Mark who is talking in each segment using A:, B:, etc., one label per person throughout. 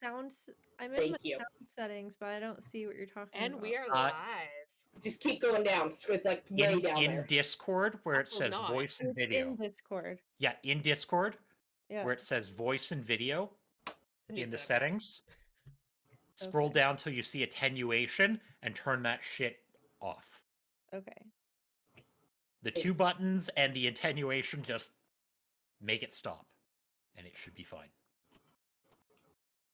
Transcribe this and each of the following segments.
A: sounds. I'm in my
B: Thank you.
A: sound settings, but I don't see what you're talking
C: And
A: about.
C: we are live.
B: Just keep going down. It's like way down
D: in
B: there.
D: Discord where it
C: Apple
D: says
C: not.
D: voice and
A: It's
D: video.
A: in Discord.
D: Yeah, in Discord
A: Yeah.
D: where it says voice and video
C: It's a new
D: in the
C: setup, guys.
D: settings. Scroll
A: Okay.
D: down till you see attenuation and turn that shit off.
A: Okay.
D: The two buttons and the attenuation, just make it stop. And it should be fine.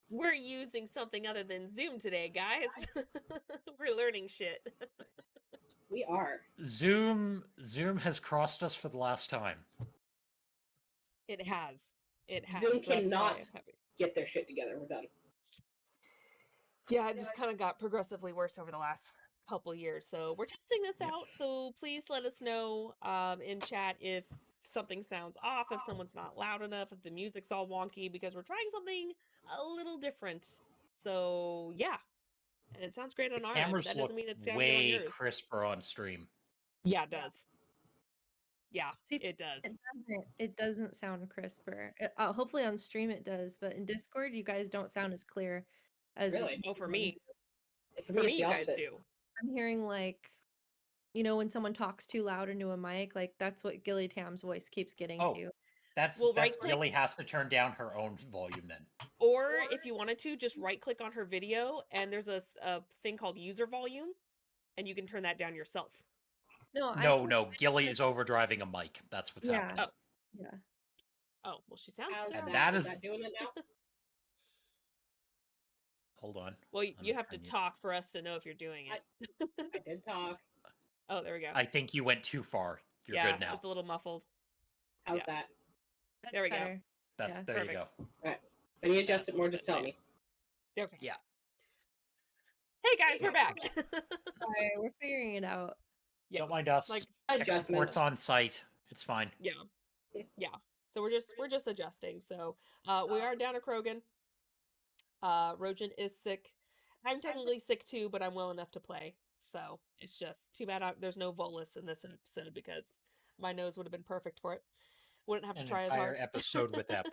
C: We're using something other than Zoom today, guys. We're learning shit.
B: We are.
D: Zoom has crossed us for the last time.
C: It has. It has.
B: Zoom
C: That's why
B: cannot
C: I'm happy.
B: get their shit together. We're done.
C: Yeah, it just kind of got progressively worse over the last couple years. So we're testing this out. So please let us know in chat if something sounds off, if someone's not loud enough, if the music's all wonky, because we're trying something a little different. So yeah, and it sounds great on our end.
D: Cameras
C: That
D: look
C: doesn't mean it's sounding
D: way
C: on yours.
D: crisper on stream.
C: Yeah, it does. Yeah,
A: See,
C: it does.
A: It doesn't sound crisper. Hopefully on stream it does, but in Discord you guys don't sound as clear as.
B: Really?
C: Oh, for me.
B: For
C: For
B: me,
C: me,
B: it's
C: you
B: the
C: guys
B: opposite.
C: do.
A: I'm hearing like, when someone talks too loud into a mic, like that's what Gilly Tam's voice keeps getting
D: Oh.
A: to.
D: That's
C: Well, right-click-
D: Gilly has to turn down her own volume then.
C: Or if you wanted to, just right click on her video and there's a thing called user volume and you can turn that down yourself.
D: No, Gilly is overdriving a mic. That's what's
A: Yeah.
D: happening.
A: Yeah.
C: Oh, well, she sounds
B: How's
C: good.
D: And
B: that?
D: that
B: Is
D: is-
B: that doing it now?
D: Hold on.
C: Well,
D: Let
C: you
D: me
C: have to
D: turn you-
C: talk for us to know if you're doing it.
B: I did talk.
C: Oh, there we go.
D: I think you went too far. You're
C: yeah,
D: good now.
C: it's a little muffled.
B: How's
C: Yeah.
B: that?
A: That's
C: There we go.
A: better.
D: That's
A: yeah,
D: there you
C: perfect.
D: go.
B: If you adjust it more, just tell me.
C: Okay.
D: Yeah.
C: Hey guys, we're back.
A: Sorry, we're figuring it out.
C: Yeah,
D: Don't mind us.
C: like
D: Tech
B: Adjustments.
D: support's on site. It's fine.
C: yeah. So we're just adjusting. So we are down to Krogan. Rojan is sick. I'm technically sick too, but I'm well enough to play. So it's just too bad there's no Volus in this episode because my nose would have been perfect for it. Wouldn't have to
D: An
C: try as
D: entire
C: hard.
D: episode with Ep.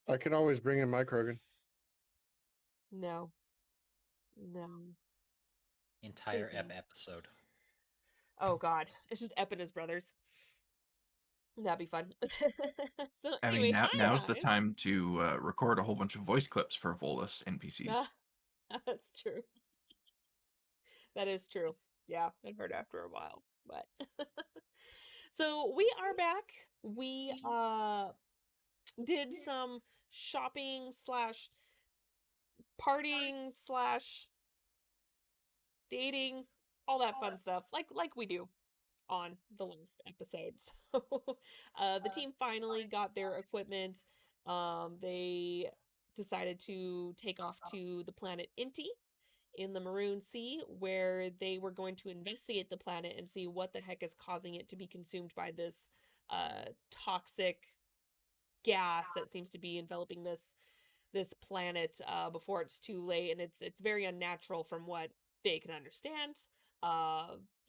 E: I can always bring in my Krogan.
C: No.
D: Entire
C: Please
D: Ep
C: no.
D: episode.
C: Oh God, it's just Ep and his brothers. That'd be fun. So
F: I
C: anyway,
F: mean,
C: hi,
F: now's the
C: guys.
F: time to record a whole bunch of voice clips for Volus NPCs.
C: That's true. That is true. Yeah, I've heard after a while, but so we are back. We did some shopping / partying / dating, all that fun stuff, like we do on the last episode. So the team finally got their equipment. They decided to take off to the planet Inti in the Maroon Sea, where they were going to investigate the planet and see what the heck is causing it to be consumed by this toxic gas that seems to be enveloping this planet before it's too late, and it's very unnatural from what they can understand.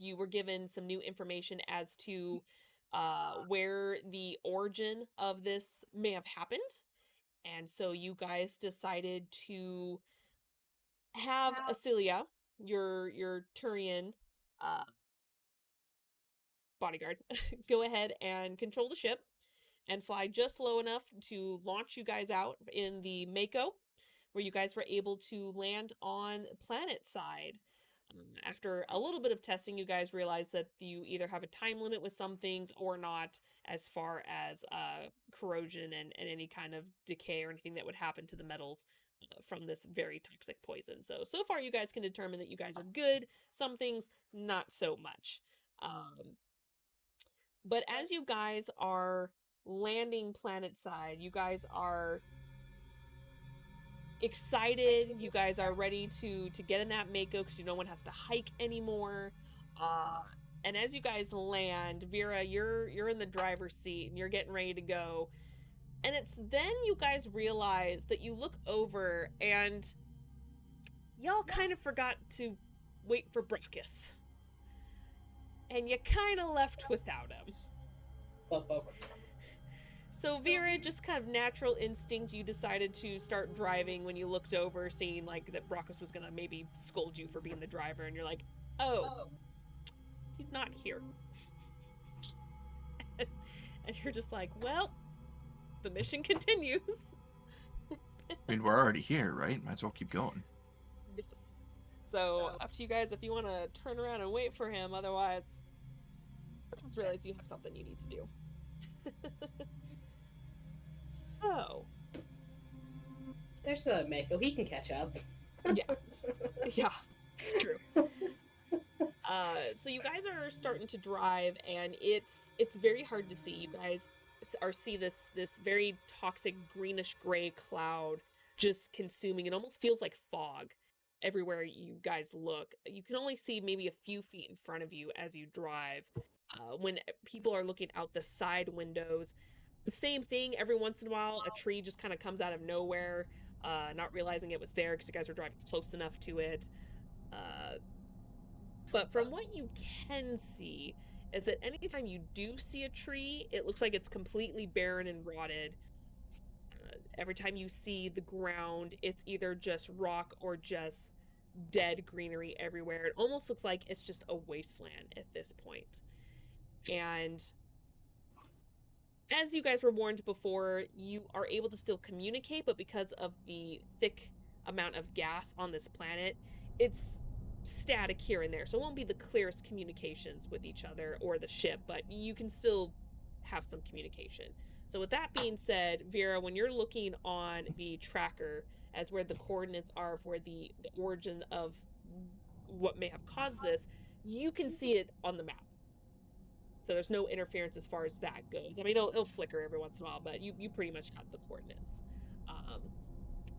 C: You were given some new information as to where the origin of this may have happened, and so you guys decided to have Asilia, your Turian bodyguard, go ahead and control the ship and fly just low enough to launch you guys out in the Mako, where you guys were able to land on planet side. After a little bit of testing, you guys realized that you either have a time limit with some things or not, as far as corrosion and any kind of decay or anything that would happen to the metals from this very toxic poison. So far you guys can determine that you guys are good. Some things, not so much. But as you guys are landing planet side, you guys are excited. You guys are ready to get in that Mako because no one has to hike anymore. And as you guys land, Vera, you're in the driver's seat and you're getting ready to go. And it's then you guys realize that you look over and y'all kind of forgot to wait for Brachus. And you kind of left without him. So Vera, just kind of natural instinct, you decided to start driving when you looked over, seeing like that Brockus was gonna maybe scold you for being the driver, and you're like, oh, he's not here. And you're just like, well, the mission continues.
F: I mean, we're already here, right? Might as well keep going.
C: Yes. So up to you guys if you want to turn around and wait for him. Otherwise, I just realize you have something you need to do. So,
B: There's Mako. He can catch up.
C: yeah, it's true. So you guys are starting to drive, and it's very hard to see. You guys see this very toxic greenish gray cloud just consuming. It almost feels like fog everywhere you guys look. You can only see maybe a few feet in front of you as you drive. When people are looking out the side windows, the same thing. Every once in a while, a tree just kind of comes out of nowhere, not realizing it was there because you guys were driving close enough to it. But from what you can see is that anytime you do see a tree, it looks like it's completely barren and rotted. Every time you see the ground, it's either just rock or just dead greenery everywhere. It almost looks like it's just a wasteland at this point. And as you guys were warned before, you are able to still communicate, but because of the thick amount of gas on this planet, it's static here and there. So it won't be the clearest communications with each other or the ship, but you can still have some communication. So with that being said, Vera, when you're looking on the tracker as where the coordinates are for the origin of what may have caused this, you can see it on the map. So there's no interference as far as that goes. I mean, it'll flicker every once in a while, but you pretty much got the coordinates.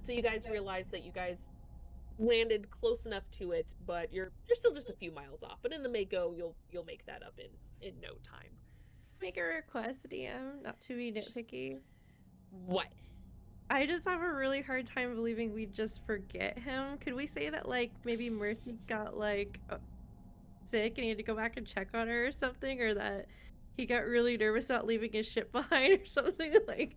C: So you guys realize that you guys landed close enough to it, but you're still just a few miles off. But in the Mako, you'll make that up in no time.
A: Make a request, DM, not to be nitpicky.
C: What?
A: I just have a really hard time believing we just forget him. Could we say that, like, maybe Mercy got, like, sick and he had to go back and check on her or something? Or that he got really nervous about leaving his ship behind or something? Like,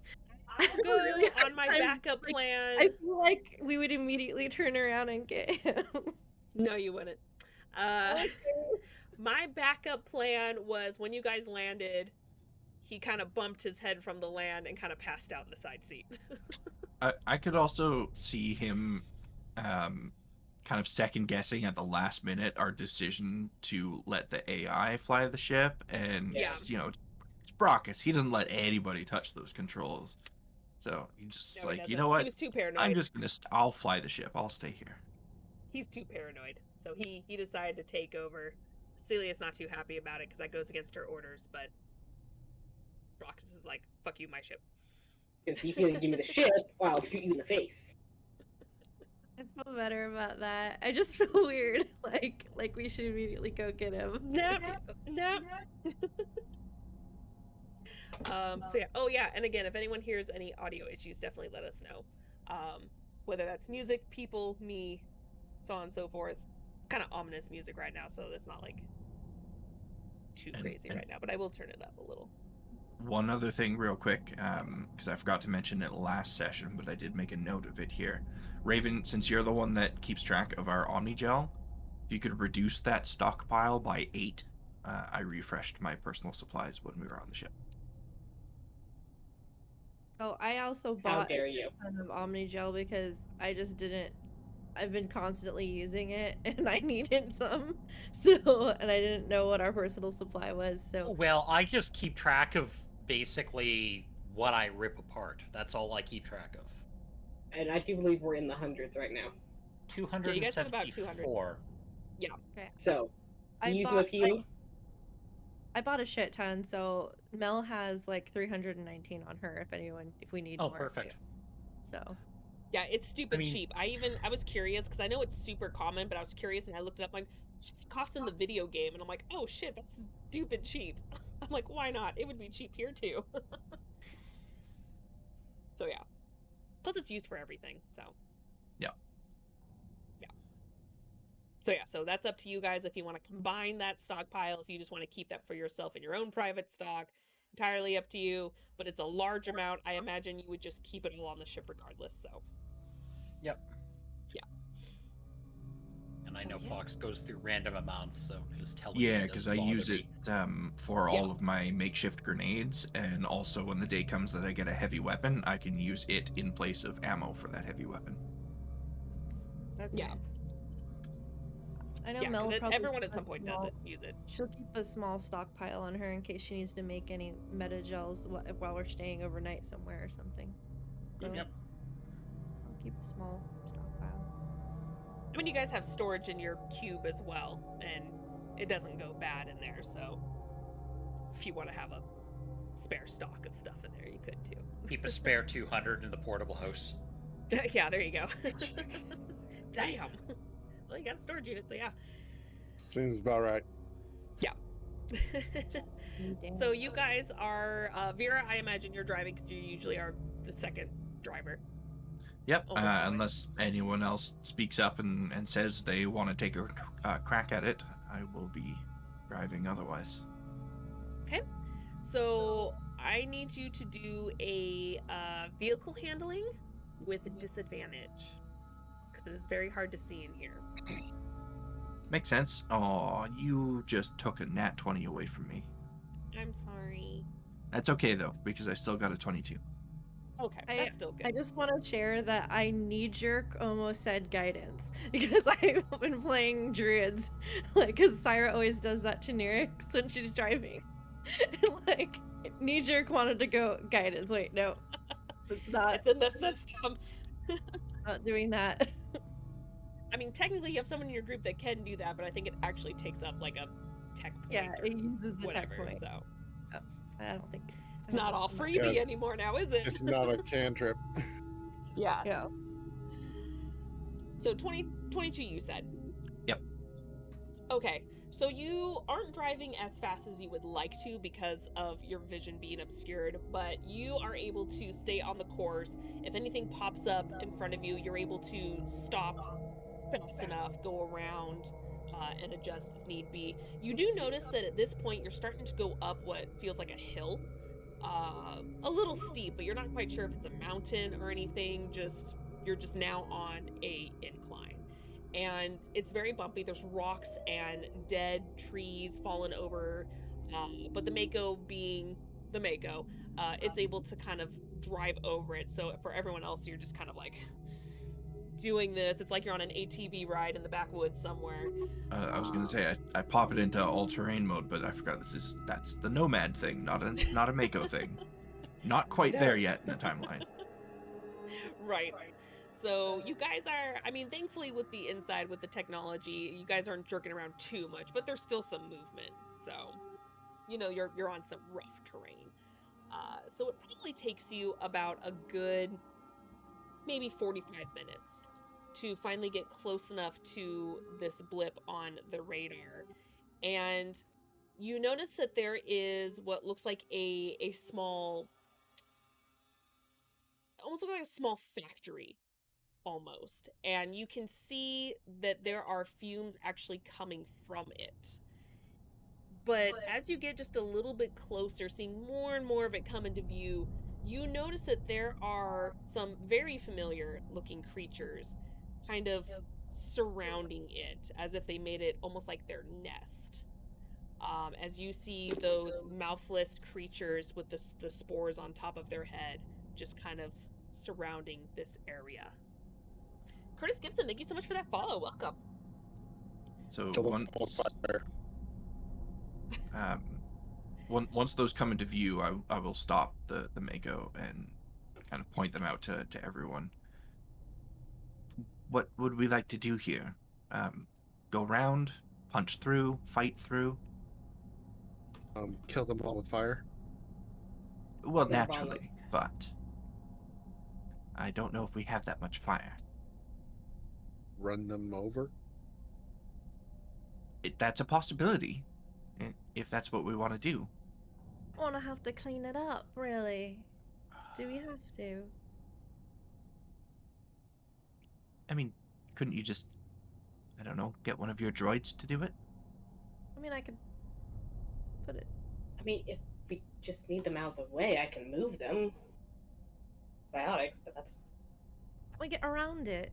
C: I'll go
A: really hard
C: on my
A: time,
C: backup
A: like,
C: plan.
A: I feel like we would immediately turn around and get him.
C: No, you wouldn't. My backup plan was when you guys landed, he kind of bumped his head from the land and kind of passed out in the side seat.
F: I could also see him kind of second guessing at the last minute our decision to let the AI fly the ship, and
C: Yeah.
F: you know, it's Brockus. He doesn't let anybody touch those controls. So he's just
C: No, he
F: like, you
C: doesn't.
F: know
C: He
F: what?
C: was too paranoid.
F: I'm just gonna I'll fly the ship. I'll stay here.
C: He's too paranoid. So he decided to take over. Celia's not too happy about it because that goes against her orders, but Brockus is like, fuck you, my ship.
B: Because you can give me the ship while I'll shoot you in the face.
A: I feel better about that. I just feel weird. Like we should immediately go get him.
C: Nope. So yeah. Oh yeah. And again, if anyone hears any audio issues, definitely let us know. Whether that's music, people, me, so on and so forth. It's kind of ominous music right now, so it's not like too crazy right now. But I will turn it up a little.
F: One other thing real quick, because I forgot to mention it last session, but I did make a note of it here. Raven, since you're the one that keeps track of our Omnigel, if you could reduce that stockpile by 8, I refreshed my personal supplies when we were on the ship.
A: Oh, I also
B: How
A: bought
B: dare you?
A: a ton of Omnigel because I just didn't. I've been constantly using it and I needed some. So, and I didn't know what our personal supply was. So,
D: Well, I just keep track of basically what I rip apart. That's all I keep track of.
B: And I do believe we're in the hundreds right now.
C: you guys have about 200.
D: 274.
B: So,
A: I
B: do you use
A: bought,
B: with you?
A: I bought a shit ton. So, Mel has like 319 on her if we need
D: Oh,
A: more.
D: perfect.
A: Too. So,
C: Yeah, it's stupid
D: mean-
C: cheap. I was curious because I know it's super common, but I was curious and I looked it up. Like, it's just cost in the video game, and I'm like, oh shit, that's stupid cheap. I'm like, why not? It would be cheap here too. So yeah. Plus, it's used for everything. So.
F: Yeah.
C: Yeah. So yeah, so that's up to you guys if you want to combine that stockpile, if you just want to keep that for yourself in your own private stock. entirely up to you, but it's a large amount. I imagine you would just keep it all on the ship regardless, so.
D: Yep.
C: Yeah.
D: And I
C: So,
D: know
C: yeah.
D: Fox goes through random amounts, so just tell
F: Yeah,
D: me.
F: because I use it for all of my makeshift grenades, and also when the day comes that I get a heavy weapon, I can use it in place of ammo for that heavy weapon.
A: That's
C: Yeah.
A: nice. I know
C: Yeah,
A: Mel
C: because
A: probably
C: everyone at
A: has
C: some point does
A: small-
C: it, use it.
A: She'll keep a small stockpile on her in case she needs to make any meta gels while we're staying overnight somewhere or something. So
D: Yep.
A: I'll keep a small stockpile.
C: I mean, you guys have storage in your cube as well, and it doesn't go bad in there, so if you want to have a spare stock of stuff in there, you could too.
D: Keep a spare 200 in the portable house.
C: Yeah, there you go. Damn. Well, you got a storage unit, so yeah.
E: Seems about right.
C: So you guys are Vera, I imagine you're driving because you usually are the second driver.
F: Yep,
C: Almost always.
F: unless anyone else speaks up and says they want to take a crack at it, I will be driving otherwise.
C: So I need you to do a vehicle handling with disadvantage because it is very hard to see in here.
F: Makes sense. Oh, you just took a nat 20 away from me.
C: I'm sorry.
F: That's okay though, because I still got a 22.
C: Okay, that's still good.
A: I just want to share that I knee-jerk almost said guidance because I've been playing druids, like, because Syra always does that to Nyrix when she's driving. Like, knee-jerk wanted to go guidance. Wait, no, it's not.
C: It's in the system.
A: Not doing that.
C: I mean, technically, you have someone in your group that can do that, but I think it actually takes up like a tech point.
A: Yeah,
C: or
A: it uses the
C: whatever.
A: tech point.
C: So
A: I don't think
C: it's not all freebie
E: Yes.
C: anymore now, is it?
E: It's not a cantrip.
C: Yeah.
A: Yeah.
C: So 22, you said.
F: Yep.
C: Okay, so you aren't driving as fast as you would like to because of your vision being obscured, but you are able to stay on the course. If anything pops up in front of you, you're able to stop fast enough, go around, and adjust as need be. You do notice that at this point you're starting to go up what feels like a hill. A little steep, but you're not quite sure if it's a mountain or anything. You're just now on a incline. And it's very bumpy. There's rocks and dead trees fallen over. But the Mako being the Mako, it's able to kind of drive over it. So for everyone else, you're just kind of like doing this. It's like you're on an ATV ride in the backwoods somewhere.
F: I was gonna say I pop it into all-terrain mode, but I forgot that's the nomad thing, not a Mako thing. Not quite there yet in the timeline.
C: Right. So you guys are, I mean, thankfully with the inside, with the technology, you guys aren't jerking around too much, but there's still some movement. So, you know, you're on some rough terrain. So it probably takes you about a good, maybe 45 minutes to finally get close enough to this blip on the radar. And you notice that there is what looks like a small, almost like a small factory almost, and you can see that there are fumes actually coming from it. But as you get just a little bit closer, seeing more and more of it come into view, you notice that there are some very familiar looking creatures kind of surrounding it, as if they made it almost like their nest. As you see those mouthless creatures with the spores on top of their head just kind of surrounding this area. Curtis Gibson, thank you so much for that follow. Welcome.
F: So
E: To the
F: once
E: whole fire.
F: once those come into view, I will stop the Mako and kind of point them out to everyone. What would we like to do here? Go round, punch through, fight through?
E: Kill them all with fire.
F: Well,
B: Yeah,
F: naturally, but I don't know if we have that much fire.
E: Run them over.
F: That's a possibility, if that's what we want to do.
A: Want to have to clean it up, really? Do we have to?
F: I mean, couldn't you just, I don't know, get one of your droids to do it?
A: I mean, I could put it.
B: I mean, if we just need them out of the way, I can move them. Biotics, but that's...
A: We get around it.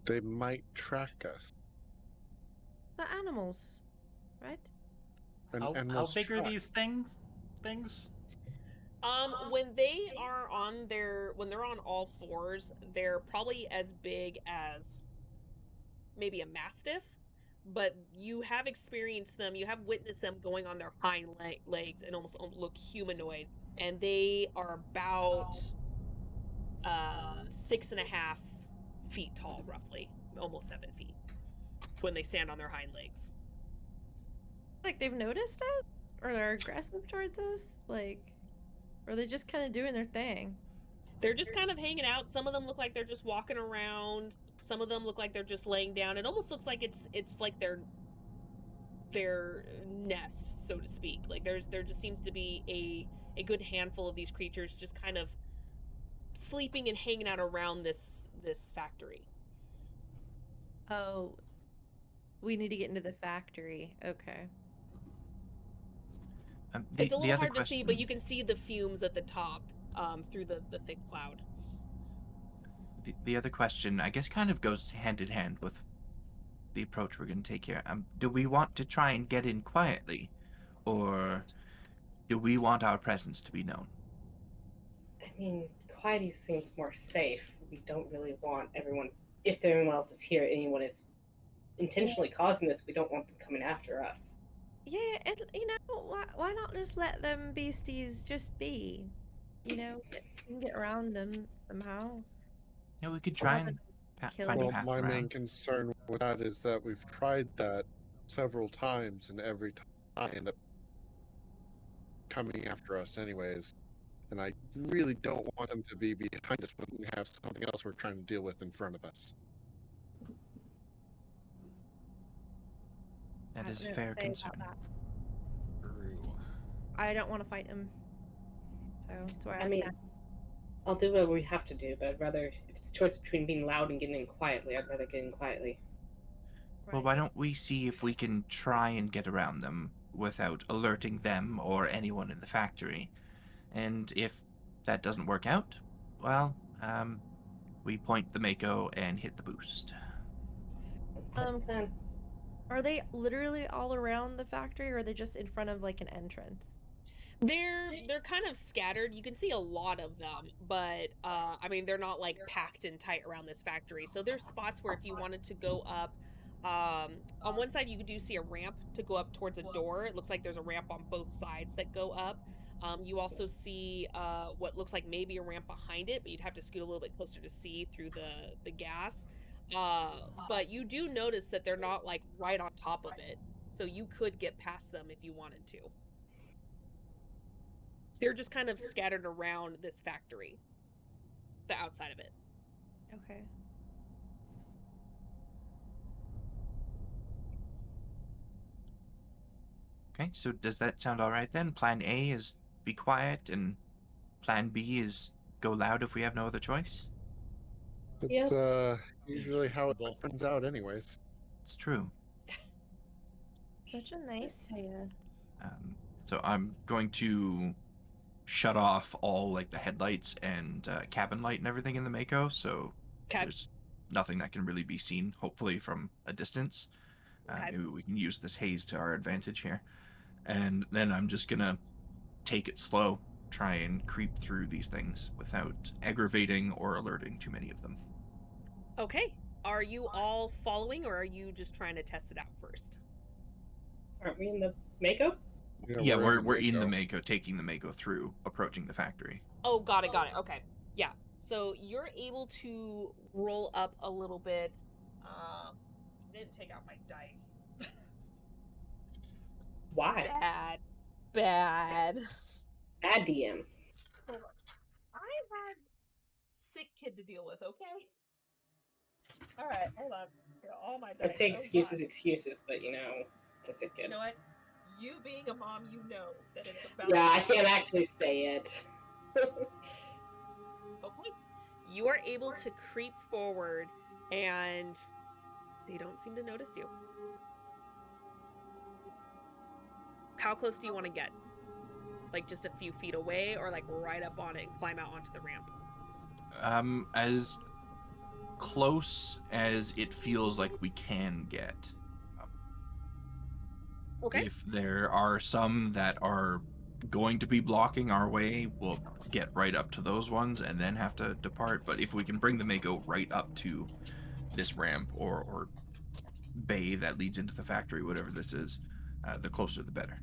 E: They might track us.
A: The animals, right?
E: And,
D: How
E: those
D: big are
E: tracks.
D: these things?
C: When they are on when they're on all fours, they're probably as big as maybe a mastiff, but you have experienced them, you have witnessed them going on their hind legs and almost look humanoid, and they are about 6.5 feet tall, roughly, almost 7 feet, when they stand on their hind legs.
A: Like they've noticed us, or they're aggressive towards us, like, or are they just kind of doing their thing?
C: They're just kind of hanging out. Some of them look like they're just walking around. Some of them look like they're just laying down. It almost looks like it's like their nest, so to speak. Like there just seems to be a good handful of these creatures just kind of sleeping and hanging out around this factory.
A: Oh, we need to get into the factory. Okay.
C: It's a little hard to see, but you can see the fumes at the top through the thick cloud.
F: The other question, I guess, kind of goes hand in hand with the approach we're going to take here. Do we want to try and get in quietly, or do we want our presence to be known?
B: I mean, quiety seems more safe. We don't really want everyone... If anyone else is here, anyone is intentionally causing this, we don't want them coming after us.
A: Yeah, and you know, why not just let them beasties just be? You know, you can get around them somehow.
F: Yeah, we could try
A: Rather
F: and
A: than killing
F: find a
E: Well,
F: path
E: my main
F: around.
E: concern with that is that we've tried that several times, and every time I end up coming after us anyways. And I really don't want them to be behind us when we have something else we're trying to deal with in front of us.
F: That
A: I
F: is a
A: don't
F: fair
A: say about
F: concern.
A: that.
D: True.
A: I don't want to fight him, so that's where
B: I
A: I
B: mean,
A: stand.
B: I'll do what we have to do, but I'd rather... If it's a choice between being loud and getting in quietly, I'd rather get in quietly.
F: Well, why don't we see if we can try and get around them without alerting them or anyone in the factory? And if that doesn't work out, well, we point the Mako and hit the boost.
B: Sounds like a plan.
A: Are they literally all around the factory, or are they just in front of like an entrance?
C: They're kind of scattered. You can see a lot of them, but I mean, they're not like packed and tight around this factory. So there's spots where if you wanted to go up, on one side you do see a ramp to go up towards a door. It looks like there's a ramp on both sides that go up. You also see what looks like maybe a ramp behind it, but you'd have to scoot a little bit closer to see through the gas. But you do notice that they're not like right on top of it, so you could get past them if you wanted to. They're just kind of scattered around this factory, the outside of it.
A: Okay.
F: Okay, so does that sound all right then? Plan A is be quiet, and Plan B is go loud if we have no other choice?
E: It's usually how it turns out anyways.
F: It's true.
A: Such a nice idea.
F: So I'm going to shut off all like the headlights and cabin light and everything in the Mako, so
C: Okay.
F: there's nothing that can really be seen, hopefully from a distance.
C: Okay.
F: Maybe we can use this haze to our advantage here. And then I'm just gonna take it slow, try and creep through these things without aggravating or alerting too many of them.
C: Okay. Are you all following, or are you just trying to test it out first?
B: Aren't we in the Mako?
F: Yeah, we're in the Mako, taking the Mako through, approaching the factory.
C: Oh, got it. Okay. Yeah. So you're able to roll up a little bit. Didn't take out my dice.
B: Why?
C: Bad.
B: Bad DM.
C: I had sick kid to deal with, okay? Alright, hold on. Here, all my dice.
B: I'd say
C: Oh,
B: excuses,
C: God.
B: excuses, but you know, it's a sick kid.
C: You know what? You being a mom, you know that it's about...
B: Yeah, I can't actually say it.
C: Okay. You are able to creep forward, and they don't seem to notice you. How close do you want to get? Like just a few feet away, or like right up on it and climb out onto the ramp?
F: As close as it feels like we can get.
C: Okay.
F: If there are some that are going to be blocking our way, we'll get right up to those ones and then have to depart. But if we can bring the Mako right up to this ramp or bay that leads into the factory, whatever this is, the closer the better.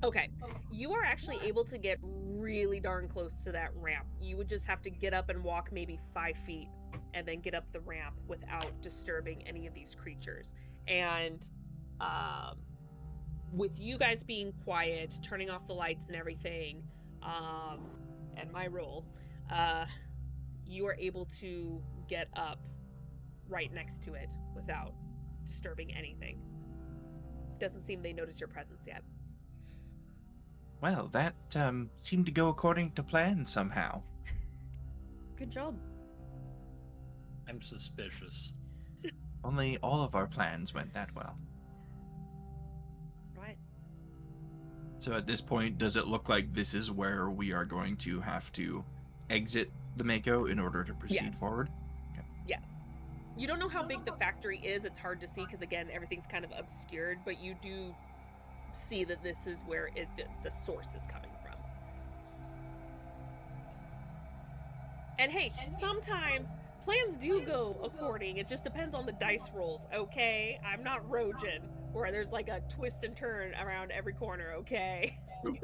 C: Okay, you are actually able to get really darn close to that ramp. You would just have to get up and walk maybe 5 feet and then get up the ramp without disturbing any of these creatures. And with you guys being quiet, turning off the lights and everything, and my role, you are able to get up right next to it without disturbing anything. Doesn't seem they noticed your presence yet.
F: Well, that seemed to go according to plan somehow.
A: Good job.
D: I'm suspicious.
F: Only all of our plans went that well.
A: Right.
F: So at this point, does it look like this is where we are going to have to exit the Mako in order to proceed
C: Yes.
F: forward?
C: Yes. You don't know how big the factory is. It's hard to see because, again, everything's kind of obscured, but you do see that this is where the source is coming from. And hey, sometimes plans do go according. It just depends on the dice rolls, okay? I'm not Rojan, where there's like a twist and turn around every corner, okay?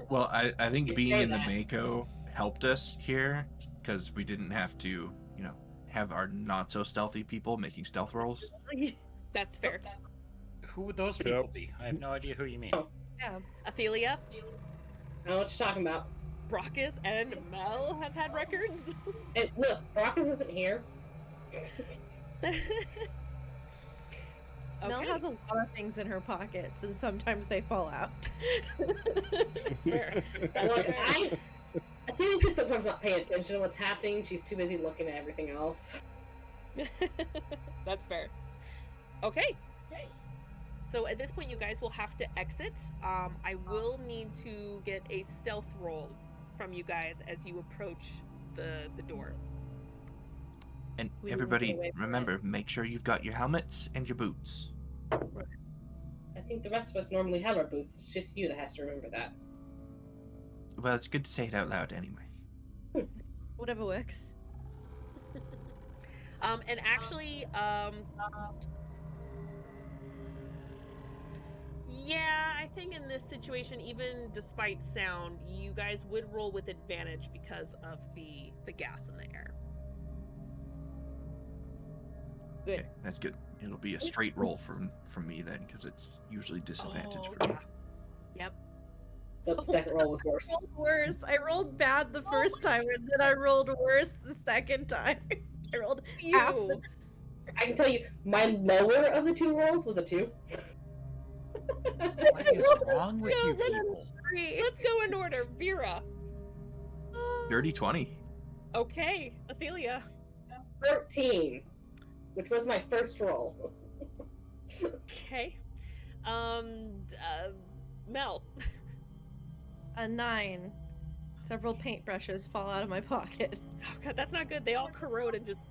F: Well, I think
B: You
F: being
B: say
F: in the
B: that.
F: Mako helped us here because we didn't have to, have our not so stealthy people making stealth rolls.
C: That's fair.
D: Who would those
E: Yep.
D: people be? I have no idea who you mean.
A: Yeah.
C: Athelia,
B: I don't know what you're talking about.
C: Brockus, and Mel has had records.
B: And look, Brockus isn't here.
A: Mel
C: Okay.
A: has a lot of things in her pockets, and sometimes they fall out.
C: That's fair. That's
B: Look,
C: fair.
B: I think she's just sometimes not paying attention to what's happening. She's too busy looking at everything else.
C: That's fair. Okay. So at this point, you guys will have to exit. I will need to get a stealth roll from you guys as you approach the door.
F: And
B: We will
F: everybody,
B: get away from
F: remember, make sure you've got your helmets and your boots.
B: I think the rest of us normally have our boots. It's just you that has to remember that.
F: Well, it's good to say it out loud anyway.
A: Whatever works.
C: And actually, yeah, I think in this situation, even despite sound, you guys would roll with advantage because of the gas in the air.
A: Good.
F: Okay, that's good. It'll be a straight roll from me then, because it's usually disadvantage for me.
C: Yep.
B: The second roll was worse.
A: I rolled worse. I rolled bad the first time, and then I rolled worse the second time. I rolled half the
B: I can tell you, my lower of the two rolls was a 2.
D: What is wrong with you
C: let's-
D: people?
A: three.
C: Let's go in order. Vera.
F: Dirty 20.
C: Okay. Athelia.
B: 13, which was my first roll.
C: Okay. Mel.
A: A 9. Several paintbrushes fall out of my pocket.
C: Oh god, that's not good. They all corrode and just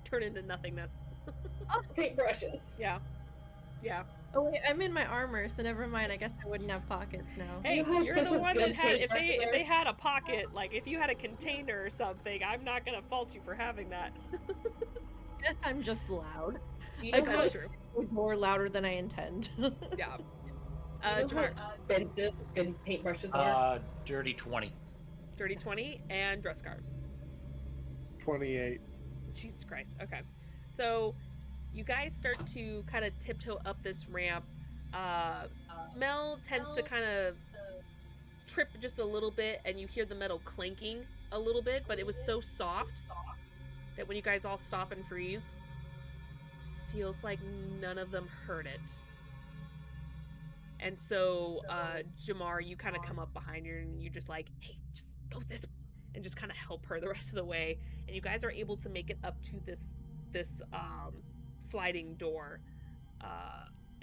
C: turn into nothingness.
B: Paintbrushes.
C: Yeah. Yeah.
A: Oh wait, I'm in my armor, so never mind. I guess I wouldn't have pockets now.
C: Hey,
B: You have
C: you're
B: such
C: the
B: a
C: one that
B: good
C: had if
B: paintbrush,
C: they had a pocket, like if you had a container or something, I'm not gonna fault you for having that.
A: I guess I'm just loud.
B: Do you
A: I
B: know how
C: that's
A: could
C: true.
A: more louder than I intend.
C: Yeah.
B: you know how
C: Jamar,
B: expensive good paintbrushes are?
D: Dirty 20.
C: Dirty 20 and Dresscar.
E: 28.
C: Jesus Christ. Okay. So you guys start to kind of tiptoe up this ramp. Mel tends to kind of trip just a little bit, and you hear the metal clanking a little bit, but it was so soft that when you guys all stop and freeze, feels like none of them heard it. And so, Jamar, you kind of come up behind her and you're just like, hey, just go this way, and just kind of help her the rest of the way. And you guys are able to make it up to this sliding door.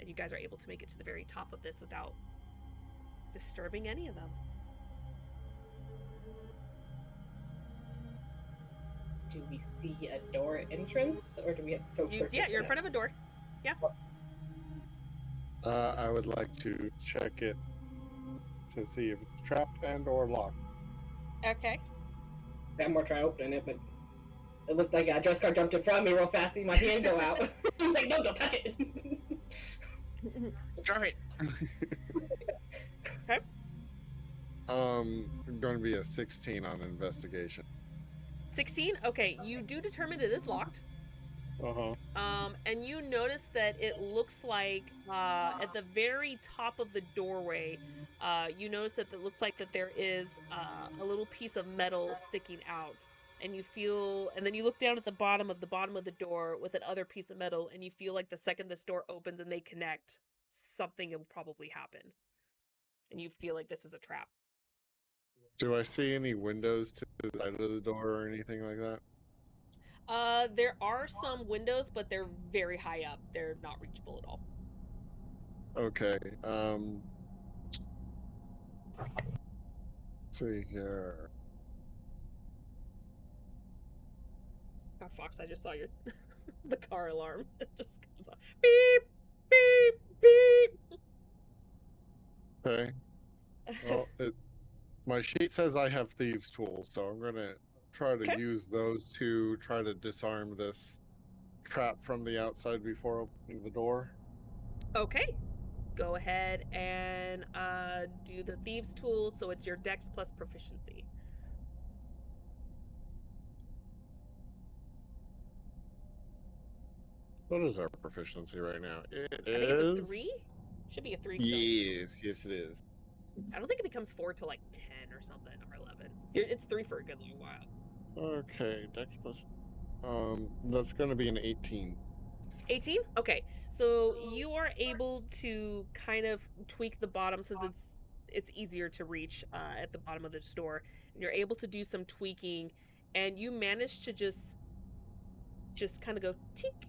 C: And you guys are able to make it to the very top of this without disturbing any of them.
B: do we see a door entrance, or do we have to soap search?
C: Yeah, you're in front of a door. Yeah.
E: I would like to check it to see if it's trapped and or locked.
C: Okay.
B: I'm more try opening it, but it looked like a Dresscar jumped in front of me real fast, see my hand go out. He was like, no, don't touch it.
E: Drop it.
C: Okay.
E: Going to be a 16 on investigation.
C: 16? Okay, you do determine it is locked. And you notice that it looks like at the very top of the doorway, you notice that it looks like that there is a little piece of metal sticking out, and you feel, and then you look down at the bottom of the door with another piece of metal, and you feel like the second this door opens and they connect, something will probably happen, and you feel like this is a trap.
E: Do I see any windows to the side of the door or anything like that?
C: There are some windows, but they're very high up. They're not reachable at all.
E: Okay. See here.
C: Oh, Fox, I just saw your the car alarm. It just goes off. Beep, beep, beep.
E: Okay. Well, my sheet says I have thieves' tools, so I'm gonna try to use those to try to disarm this trap from the outside before opening the door.
C: Okay. Go ahead and do the thieves' tools. So it's your dex plus proficiency.
E: What is our proficiency right now? It
C: I think it's a 3. Should be a 3.
E: Yes, it is.
C: I don't think it becomes 4 till like 10 or something, or 11. It's 3 for a good long while.
E: Okay, dex plus. That's gonna be an 18.
C: 18? Okay. So you are able to kind of tweak the bottom since it's easier to reach at the bottom of the store. And you're able to do some tweaking, and you manage to just kind of go tink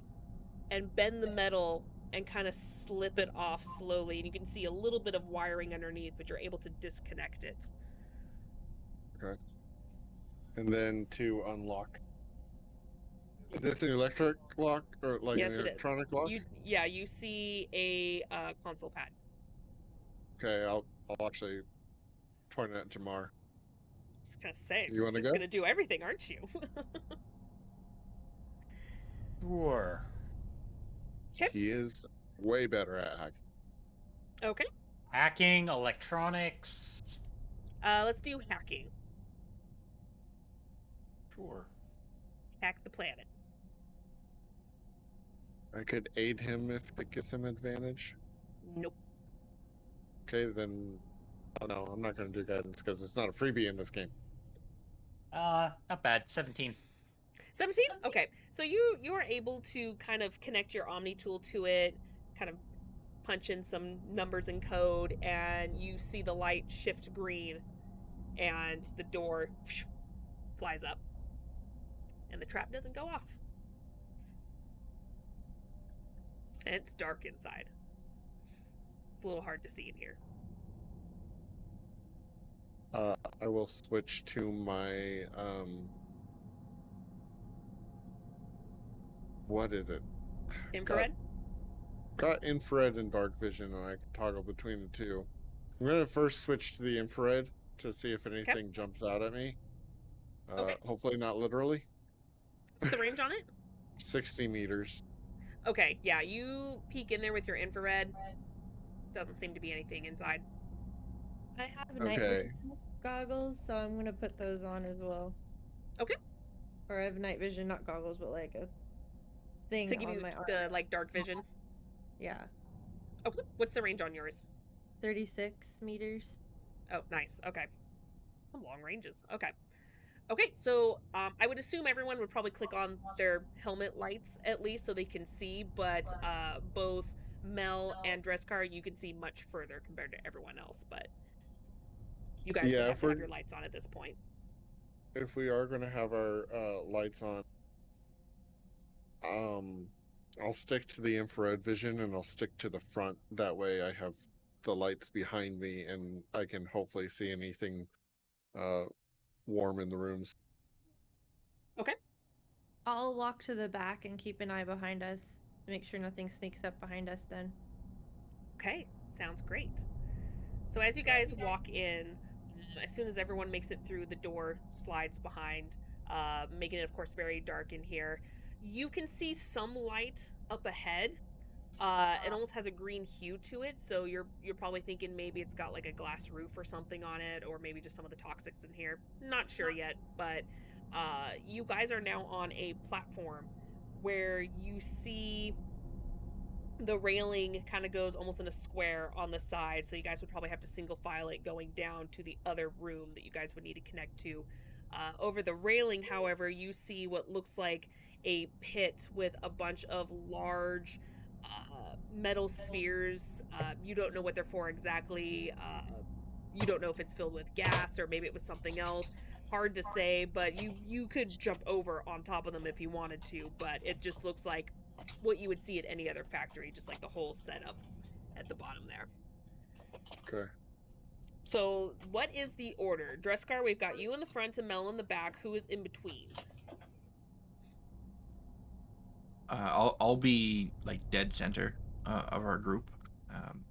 C: and bend the metal and kind of slip it off slowly. And you can see a little bit of wiring underneath, but you're able to disconnect it.
E: Okay. And then to unlock. Is this an electric lock or like
C: Yes,
E: an
C: it is.
E: electronic lock?
C: You see a console pad.
E: Okay, I'll actually point at Jamar.
C: Just gonna say,
E: You wanna
C: just
E: go?
C: gonna do everything, aren't you?
D: Sure.
E: He is way better at hacking.
C: Okay.
D: Hacking, electronics.
C: Let's do hacking.
D: Sure.
C: Hack the planet.
E: I could aid him if it gives him advantage.
C: Nope.
E: Okay, then. Oh no, I'm not going to do guidance because it's not a freebie in this game.
D: Not bad. 17.
C: 17? Okay. So you are able to kind of connect your Omni tool to it, kind of punch in some numbers and code, and you see the light shift green, and the door flies up, and the trap doesn't go off. And it's dark inside. It's a little hard to see in here.
E: I will switch to my what is it?
C: Infrared?
E: Got infrared and dark vision, and I can toggle between the two. I'm gonna first switch to the infrared to see if anything jumps out at me.
C: Okay.
E: Hopefully not literally.
C: What's the range on it?
E: 60 meters.
C: Okay, yeah, you peek in there with your infrared. Doesn't seem to be anything inside.
A: I have night vision goggles, so I'm gonna put those on as well.
C: Okay.
A: Or I have night vision, not goggles, but like a thing
C: To give
A: on
C: you
A: my arm.
C: the like dark vision.
A: Yeah.
C: Okay. What's the range on yours?
A: 36 meters.
C: Oh, nice. Okay. Long ranges. Okay. Okay, so I would assume everyone would probably click on their helmet lights at least so they can see, but both Mel and Dresscar, you can see much further compared to everyone else, but you guys would have to have your lights on at this point.
E: If we are going to have our lights on, I'll stick to the infrared vision and I'll stick to the front. That way I have the lights behind me and I can hopefully see anything warm in the rooms.
C: Okay.
A: I'll walk to the back and keep an eye behind us to make sure nothing sneaks up behind us then.
C: Okay, sounds great. So as you guys walk in, as soon as everyone makes it through, the door slides behind, making it, of course, very dark in here. You can see some light up ahead. It almost has a green hue to it, so you're probably thinking maybe it's got like a glass roof or something on it, or maybe just some of the toxics in here. Not sure yet, but you guys are now on a platform where you see the railing kind of goes almost in a square on the side, so you guys would probably have to single file it going down to the other room that you guys would need to connect to. Over the railing, however, you see what looks like a pit with a bunch of large metal spheres. You don't know what they're for exactly. You don't know if it's filled with gas or maybe it was something else. Hard to say, but you could jump over on top of them if you wanted to, but it just looks like what you would see at any other factory, just like the whole setup at the bottom there.
E: Okay.
C: So what is the order? Dreskar, we've got you in the front and Mel in the back. Who is in between?
F: I'll be like dead center of our group.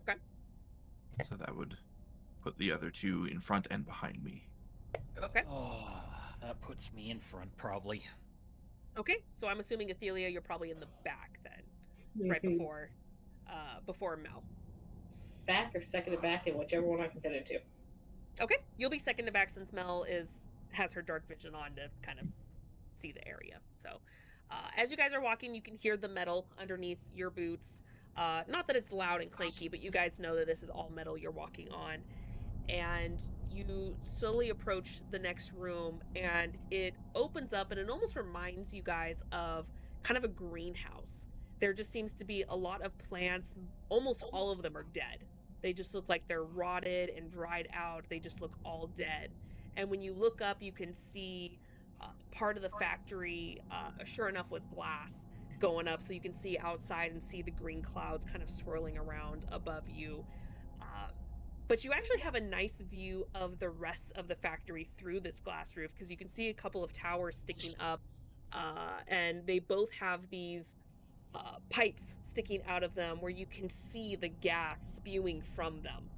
C: Okay.
F: So that would put the other two in front and behind me.
C: Okay.
D: Oh, that puts me in front, probably.
C: Okay, so I'm assuming Athelia, you're probably in the back then, right
B: Mhm.
C: before Mel.
B: Back or second to back, and whichever one I can fit into.
C: Okay, you'll be second to back since Mel has her dark vision on to kind of see the area. So, as you guys are walking, you can hear the metal underneath your boots. Not that it's loud and clanky, but you guys know that this is all metal you're walking on. And you slowly approach the next room, and it opens up, and it almost reminds you guys of kind of a greenhouse. There just seems to be a lot of plants. Almost all of them are dead. They just look like they're rotted and dried out. They just look all dead. And when you look up, you can see part of the factory, sure enough, was glass going up. So you can see outside and see the green clouds kind of swirling around above you. But you actually have a nice view of the rest of the factory through this glass roof, because you can see a couple of towers sticking up, and they both have these pipes sticking out of them where you can see the gas spewing from them.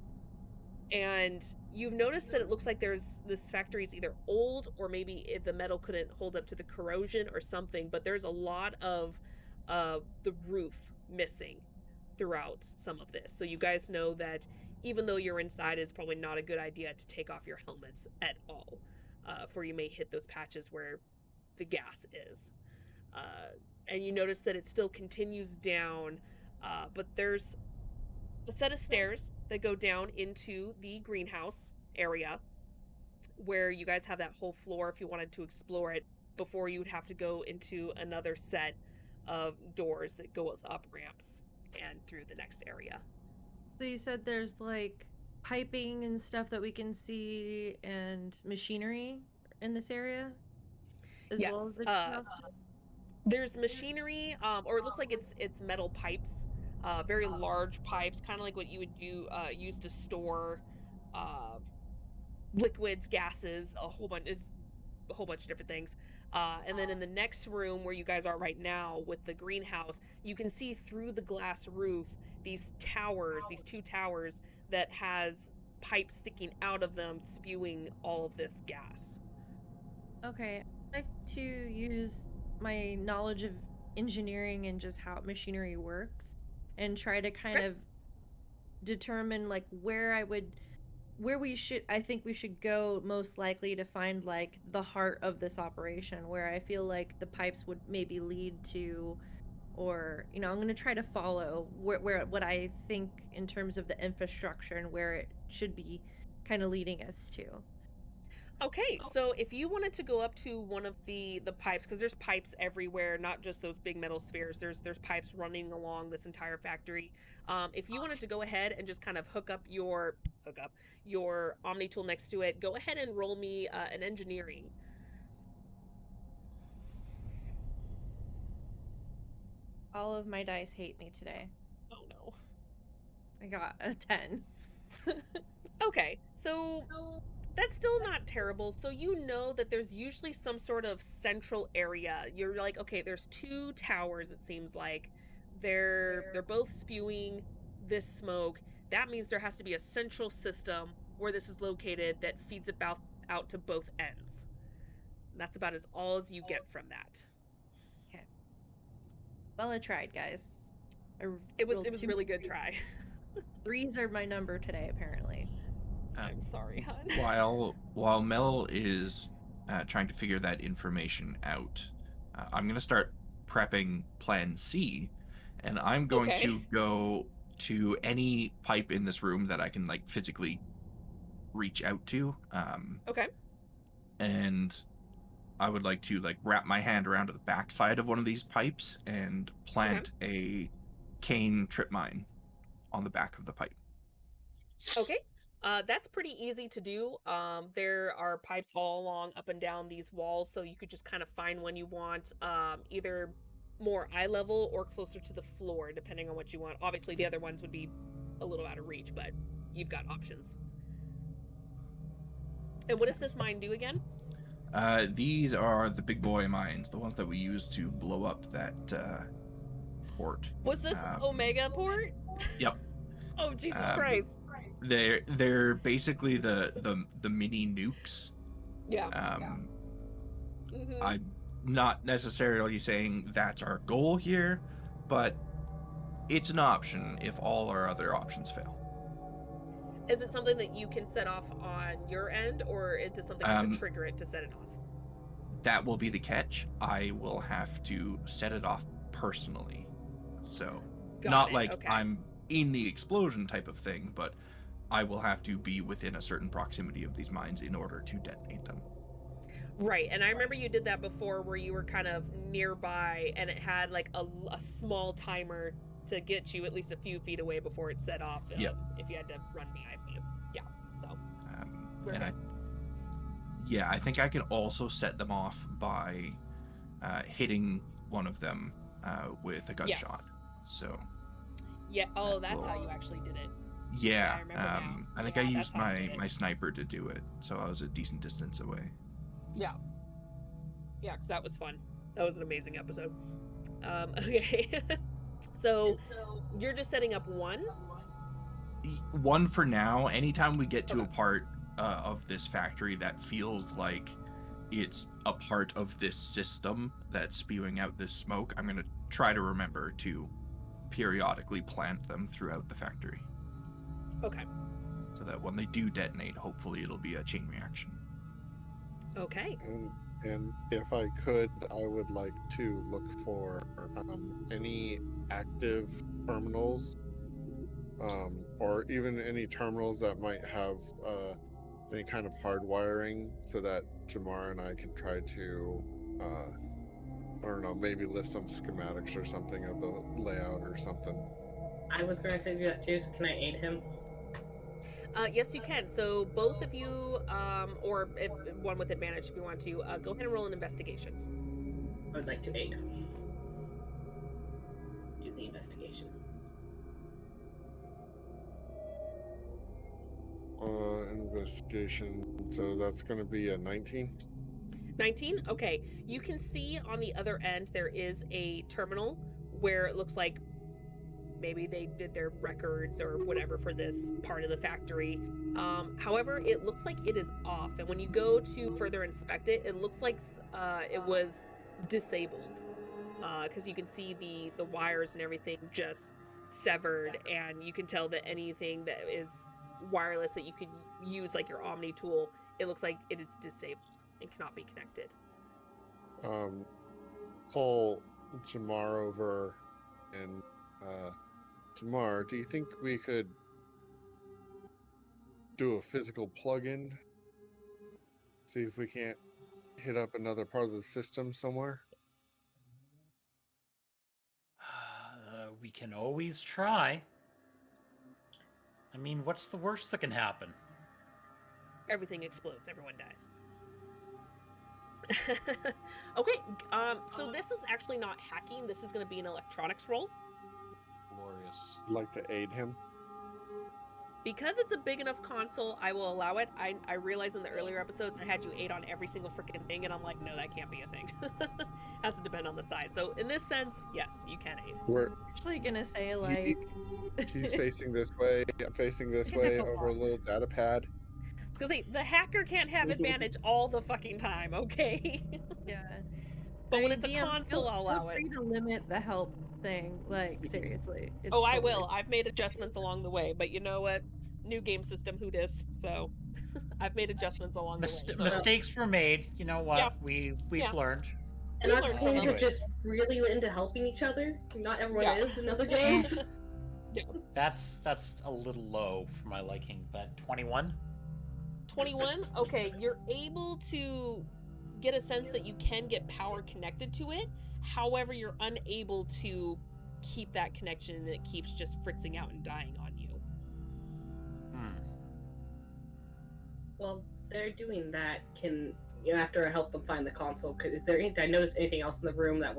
C: And you've noticed that it looks like this factory is either old, or maybe the metal couldn't hold up to the corrosion or something, but there's a lot of the roof missing throughout some of this. So you guys know that even though you're inside, it's probably not a good idea to take off your helmets at all, for you may hit those patches where the gas is. And you notice that it still continues down, but there's a set of stairs that go down into the greenhouse area where you guys have that whole floor if you wanted to explore it, before you would have to go into another set of doors that go as up ramps and through the next area.
A: So you said there's like piping and stuff that we can see, and machinery in this area as well as
C: Yes,
A: the house?
C: there's machinery, or it looks like it's metal pipes, very large pipes, kind of like what you would use to store liquids, gases, a whole bunch of different things. And then in the next room where you guys are right now with the greenhouse, you can see through the glass roof these two towers that has pipes sticking out of them spewing all of this gas.
A: Okay, I'd like to use my knowledge of engineering and just how machinery works and try to kind
C: Okay.
A: of determine like I think we should go most likely to find like the heart of this operation, where I feel like the pipes would maybe lead to, or I'm going to try to follow where what I think in terms of the infrastructure and where it should be kind of leading us to.
C: Okay, so if you wanted to go up to one of the pipes, because there's pipes everywhere, not just those big metal spheres. There's pipes running along this entire factory. If you wanted to go ahead and just kind of hook up your Omni tool next to it, go ahead and roll me an engineering.
A: All of my dice hate me today.
C: Oh no.
A: I got a 10.
C: Okay, so That's still not terrible. So you know that there's usually some sort of central area. You're like, okay, there's 2 towers, it seems like. They're both spewing this smoke. That means there has to be a central system where this is located that feeds about out to both ends. That's about all as you get from that.
A: Well, I tried, guys.
C: It was
A: rolled 2
C: really good try.
A: 3s are my number today, apparently.
C: I'm sorry, hon.
F: While Mel is trying to figure that information out, I'm going to start prepping Plan C, and I'm going
C: Okay.
F: to go to any pipe in this room that I can like physically reach out to,
C: Okay.
F: and I would like to like wrap my hand around to the backside of one of these pipes and plant a cane trip mine on the back of the pipe.
C: Okay. That's pretty easy to do. There are pipes all along up and down these walls, so you could just kind of find one you want, either more eye level or closer to the floor, depending on what you want. Obviously, the other ones would be a little out of reach, but you've got options. And what does this mine do again?
F: These are the big boy mines, the ones that we use to blow up that port.
C: Was this Omega port?
F: Yep.
C: Oh, Jesus Christ.
F: They're basically the mini nukes.
C: Yeah.
F: I'm not necessarily saying that's our goal here, but it's an option if all our other options fail.
C: Is it something that you can set off on your end, or does something have to trigger it to set it off?
F: That will be the catch. I will have to set it off personally. So, not like I'm in the explosion type of thing, but I will have to be within a certain proximity of these mines in order to detonate them.
C: Right, and I remember you did that before where you were kind of nearby and it had like a small timer to get you at least a few feet away before it set off. If you had to run by. But yeah, so.
F: I think I can also set them off by hitting one of them with a gunshot.
C: Yes.
F: So.
C: Yeah. Oh, that's how you actually did it.
F: Yeah.
C: I remember now.
F: I think I used my sniper to do it, so I was a decent distance away.
C: Yeah. Yeah, because that was fun. That was an amazing episode. Okay. So you're just setting up one?
F: One for now. Anytime we get to a part of this factory that feels like it's a part of this system that's spewing out this smoke, I'm going to try to remember to periodically plant them throughout the factory.
C: Okay.
F: So that when they do detonate, hopefully it'll be a chain reaction.
C: Okay.
E: And if I could, I would like to look for any active terminals, or even any terminals that might have any kind of hardwiring, so that Jamar and I can try to, I don't know, maybe list some schematics or something of the layout or something.
B: I was going to say do that too, so can I aid him?
C: Yes, you can. So both of you, or if one with advantage if you want to, go ahead and roll an investigation.
B: I would like to aid. Do the investigation.
E: Investigation. So that's going to be a 19.
C: 19? Okay. You can see on the other end there is a terminal where it looks like maybe they did their records or whatever for this part of the factory. However, it looks like it is off. And when you go to further inspect it, it looks like it was disabled. Because you can see the wires and everything just severed. And you can tell that anything that is wireless that you could use, like your Omni tool, it looks like it is disabled and cannot be connected.
E: Pull Jamar over and Jamar, do you think we could do a physical plug-in? See if we can't hit up another part of the system somewhere?
D: We can always try. I mean, what's the worst that can happen?
C: Everything explodes. Everyone dies. Okay, so this is actually not hacking. This is going to be an electronics roll.
D: Glorious.
E: I'd like to aid him.
C: Because it's a big enough console, I will allow it. I realized in the earlier episodes I had you 8 on every single freaking thing, and I'm like, no, that can't be a thing. Has to depend on the size. So in this sense, yes, you can 8.
E: We're
A: Actually gonna say like
E: She's facing this way. I'm facing this
A: You can
E: way
A: have a
E: over a
A: lot.
E: little data pad.
C: It's because the hacker can't have advantage all the fucking time, okay?
A: yeah.
C: But when
A: I
C: it's a
A: DM,
C: console, I'll allow
A: feel
C: it.
A: free to limit the help thing. Like seriously. It's
C: Oh, I
A: totally-
C: will. I've made adjustments along the way, but you know what? New game system, who dis? So I've made adjustments along the way. So.
D: Mistakes were made. You know what?
C: Yeah.
D: We've
C: Yeah.
D: learned.
B: And
C: We
B: our
C: learned
B: queens
D: something.
B: are just really into helping each other. Not everyone
C: Yeah.
B: is in other games.
D: That's a little low for my liking, but 21.
C: 21. Okay, you're able to get a sense that you can get power connected to it. However, you're unable to keep that connection, and it keeps just fritzing out and dying on you.
B: Well, they're doing that. Can after I help them find the console? Is there anything? I noticed anything else in the room that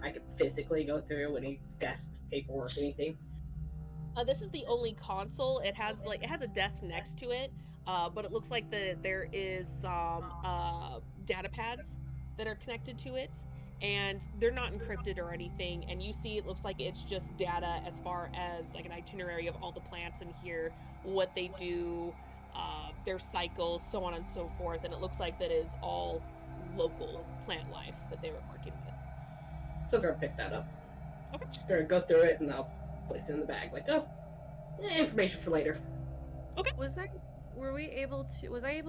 B: I could physically go through? Any desk paperwork, anything?
C: This is the only console. It has a desk next to it, but it looks like there is some data pads that are connected to it, and they're not encrypted or anything. And you see, it looks like it's just data as far as like an itinerary of all the plants in here, what they do, their cycles, so on and so forth. And it looks like that is all local plant life that they were working with.
B: Still gonna pick that up.
C: Okay.
B: Just gonna go through it and I'll place it in the bag. Like, information for later.
A: Was I able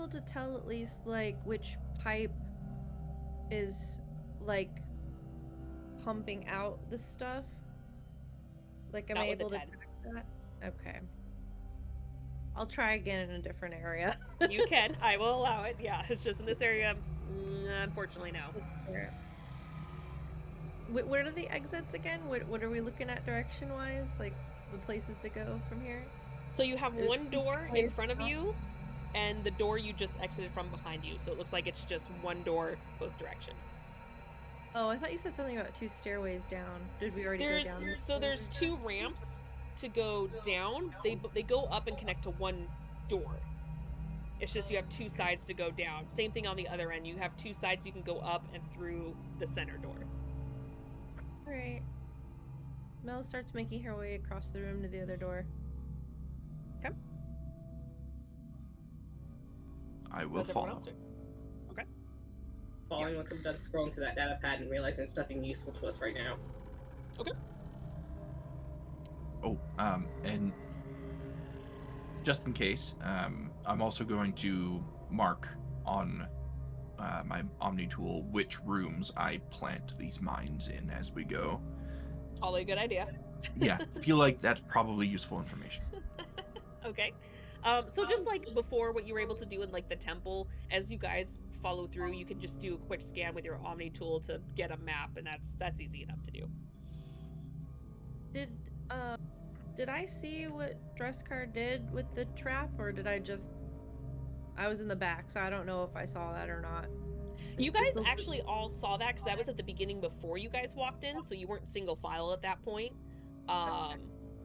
A: to tell at least like which pipe is like pumping out the stuff? Like am
C: Not
A: I
C: with a
A: able to
C: 10.
A: track that? Okay. I'll try again in a different area.
C: You can. I will allow it. Yeah, it's just in this area. Unfortunately, no.
A: That's fair. Where are the exits again? What are we looking at direction wise? Like the places to go from here?
C: So you have
A: There's
C: one
A: two
C: door in
A: ways
C: front of
A: out.
C: you, and the door you just exited from behind you. So it looks like it's just one door both directions.
A: Oh, I thought you said something about 2 stairways down. Did we already go down? this
C: There's
A: stairway?
C: 2 ramps to go down. They go up and connect to one door. It's just you have 2 sides to go down. Same thing on the other end. You have 2 sides you can go up and through the center door.
A: Alright. Mel starts making her way across the room to the other door.
F: I will
C: What's everyone
F: follow.
C: else doing?
B: Following once I'm done scrolling through that data pad and realizing it's nothing useful to us right now.
F: Oh, and just in case, I'm also going to mark on my Omni tool which rooms I plant these mines in as we go.
C: Probably a good idea.
F: Yeah, feel like that's probably useful information.
C: Okay. So just like before, what you were able to do in like the temple, as you guys follow through, you can just do a quick scan with your Omni tool to get a map, and that's easy enough to do.
A: Did I see what Dresscar did with the trap, or did I was in the back, so I don't know if I saw that or not.
C: You
A: Is
C: guys
A: the-
C: actually all saw that because that was at the beginning before you guys walked in, so you weren't single file at that point.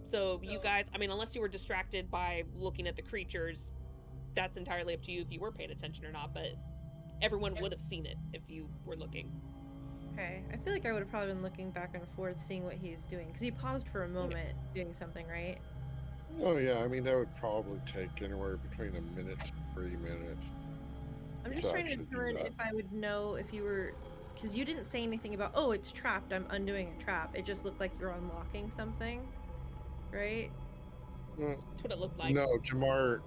C: So you guys, I mean, unless you were distracted by looking at the creatures, that's entirely up to you if you were paying attention or not, but everyone would have seen it if you were looking.
A: Okay, I feel like I would have probably been looking back and forth, seeing what he's doing, because he paused for a moment doing something, right?
E: Oh yeah, I mean that would probably take anywhere between a minute to 3 minutes.
A: I'm
E: To
A: just trying to
E: actually do
A: determine
E: that.
A: if I would know if you were, because you didn't say anything about, oh, it's trapped, I'm undoing a trap. It just looked like you're unlocking something, right?
C: That's what it looked like.
E: No, Jamar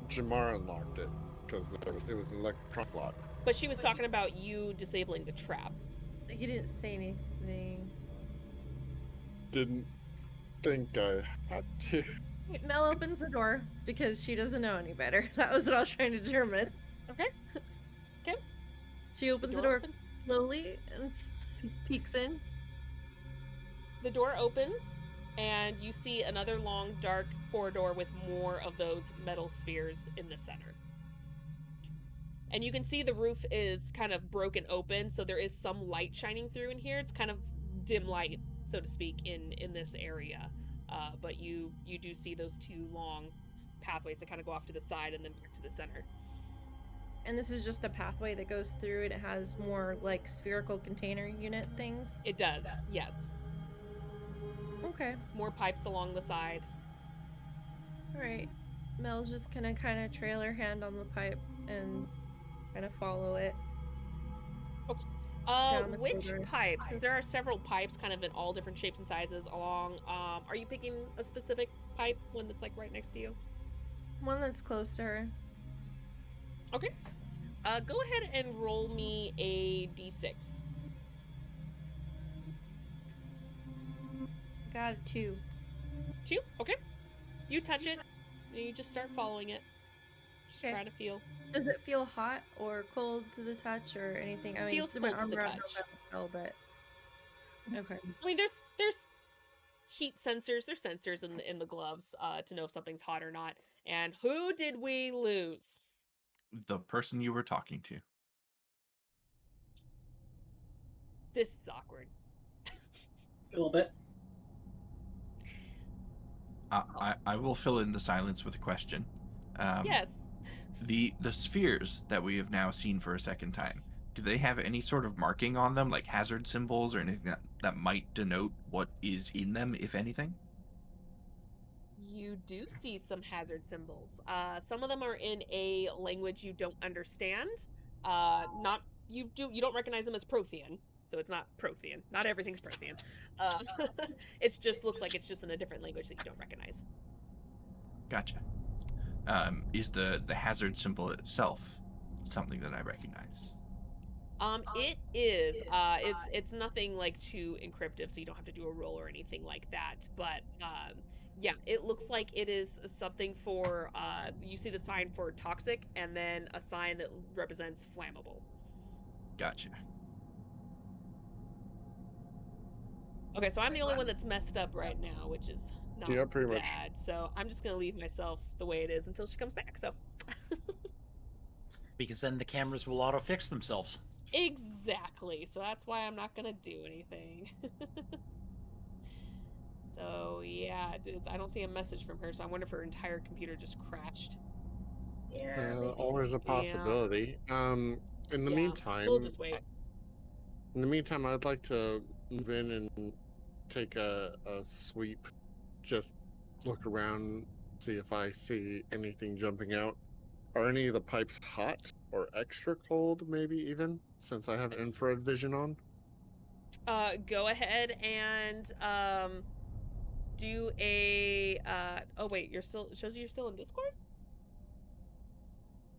E: unlocked it because it was an electronic lock.
C: But she was talking about you disabling the trap.
A: He didn't say anything.
E: Didn't think I had to.
A: Mel opens the door because she doesn't know any better. That was what I was trying to determine.
C: Okay. Okay.
A: She opens the door
C: opens.
A: slowly and peeks in.
C: The door opens, and you see another long, dark corridor with more of those metal spheres in the center. And you can see the roof is kind of broken open, so there is some light shining through in here. It's kind of dim light, so to speak, in this area. But you do see those 2 long pathways that kind of go off to the side and then back to the center.
A: And this is just a pathway that goes through, and it has more like spherical container unit things.
C: It does, yes.
A: Okay.
C: More pipes along the side.
A: All right. Mel's just gonna kind of trail her hand on the pipe and kind of follow it. Down the
C: Which
A: corridor.
C: pipe? Since there are several pipes kind of in all different shapes and sizes along, are you picking a specific pipe, one that's like right next to you?
A: One that's close to her.
C: Okay. Go ahead and roll me a d6.
A: Got a 2.
C: 2? Okay. You touch it, and you just start following it. Just
A: Okay.
C: trying to feel.
A: Does it feel hot or cold to the touch or anything? I mean,
C: Feels
A: my
C: cold to
A: arm
C: the
A: around
C: touch.
A: no but okay.
C: I mean, there's heat sensors. There's sensors in the gloves to know if something's hot or not. And who did we lose?
F: The person you were talking to.
C: This is awkward.
B: A little bit.
F: I will fill in the silence with a question.
C: Yes.
F: The spheres that we have now seen for a second time, do they have any sort of marking on them, like hazard symbols or anything that might denote what is in them, if anything?
C: You do see some hazard symbols. Some of them are in a language you don't understand. You don't recognize them as Prothean, so it's not Prothean. Not everything's Prothean. It just looks like it's just in a different language that you don't recognize.
F: Gotcha. Is the hazard symbol itself something that I recognize?
C: It is. It's nothing like too encryptive, so you don't have to do a roll or anything like that. But yeah, it looks like it is something for. You see the sign for toxic, and then a sign that represents flammable.
F: Gotcha.
C: Okay, so I'm the only one that's messed up right now, which is not
E: Yeah, pretty much.
C: bad. So I'm just gonna leave myself the way it is until she comes back. So
D: Because then the cameras will auto fix themselves.
C: exactly. So that's why I'm not gonna do anything. So yeah, I don't see a message from her. So I wonder if her entire computer just crashed.
B: Yeah. maybe.
E: Always a possibility. In the
C: Yeah,
E: meantime,
C: we'll just wait.
E: in the meantime, I'd like to move in and take a sweep, just look around, see if I see anything jumping out. Are any of the pipes hot or extra cold, maybe even, since I have infrared vision on?
C: Go ahead and do a oh wait, it shows you're still in Discord?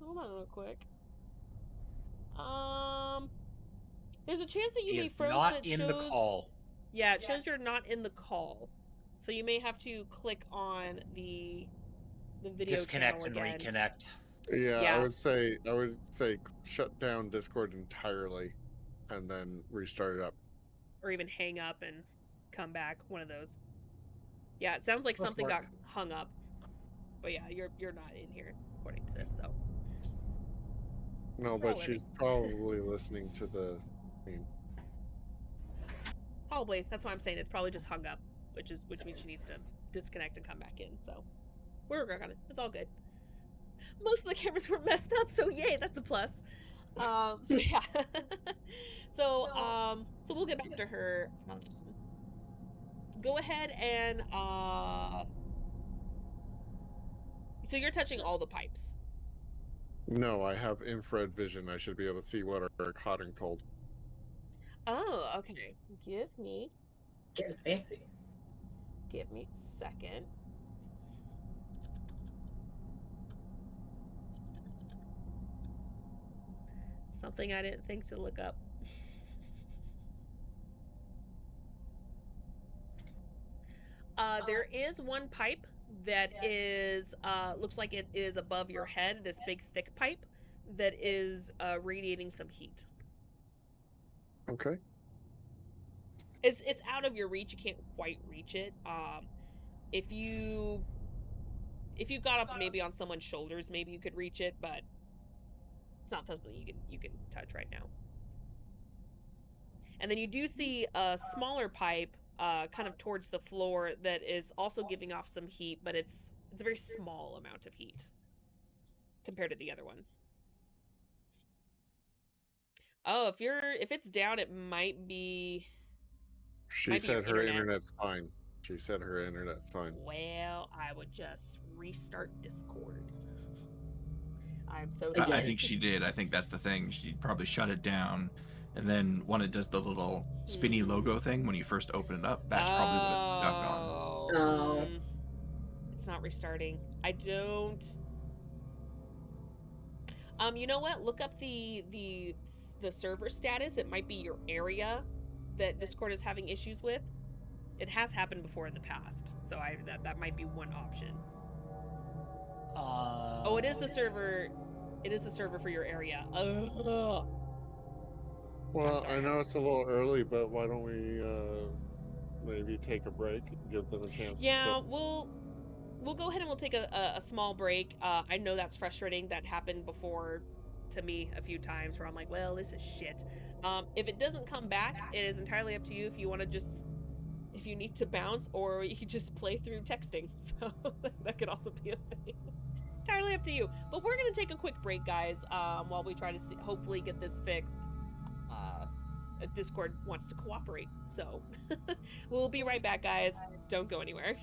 C: Hold on real quick. There's a chance that you
D: He
C: may
D: is
C: froze,
D: not
C: but it
D: in
C: shows,
D: the call.
C: Yeah, it shows you're not in the call. So you may have to click on the video
D: Disconnect
C: channel
D: and
C: again.
D: reconnect.
E: Yeah,
C: Yeah.
E: I would say shut down Discord entirely, and then restart it up.
C: Or even hang up and come back, one of those. Yeah, it sounds like
E: Both
C: something got
E: work.
C: hung up. But yeah, you're not in here according to this, so
E: No,
C: We're
E: but
C: all
E: she's
C: living.
E: probably listening to the.
C: probably that's why I'm saying it's probably just hung up, which means she needs to disconnect and come back in. So we're working on it. It's all good. Most of the cameras were messed up, so yay, that's a plus. So yeah. So we'll get back to her. Go ahead and so you're touching all the pipes.
E: No, I have infrared vision. I should be able to see what are hot and cold.
C: Oh, okay. Give me
B: Getting fancy.
C: a second. Something I didn't think to look up. There is one pipe that is looks like it is above your head, this big thick pipe that is radiating some heat.
E: Okay.
C: It's out of your reach. You can't quite reach it. If you got up maybe on someone's shoulders, maybe you could reach it, but it's not something you can touch right now. And then you do see a smaller pipe kind of towards the floor that is also giving off some heat, but it's It's a very small amount of heat compared to the other one. Oh, if it's down, it might be
E: She
C: might be your
E: said her
C: internet.
E: internet's fine. She said her internet's fine.
C: Well, I would just restart Discord. I'm so
B: Again.
C: sorry.
F: I think she did. I think that's the thing. She probably shut it down, and then when it does the little spinny logo thing when you first open it up, that's probably what it's stuck on.
B: Oh.
C: It's not restarting. I don't. You know what? Look up the server status. It might be your area that Discord is having issues with. It has happened before in the past, so that might be one option. Oh, it is the server. It is the server for your area. Ugh.
E: Well,
C: sorry.
E: I know it's a little early, but why don't we maybe take a break and give them a chance
C: Yeah,
E: to...
C: we'll go ahead and we'll take a small break. I know that's frustrating. That happened before to me a few times where I'm like, well, this is shit. If it doesn't come back, it is entirely up to you if you want to if you need to bounce, or you can just play through texting. So that could also be a thing. Entirely up to you. But we're gonna take a quick break, guys, while we try to hopefully get this fixed. Discord wants to cooperate, so we'll be right back, guys. Don't go anywhere.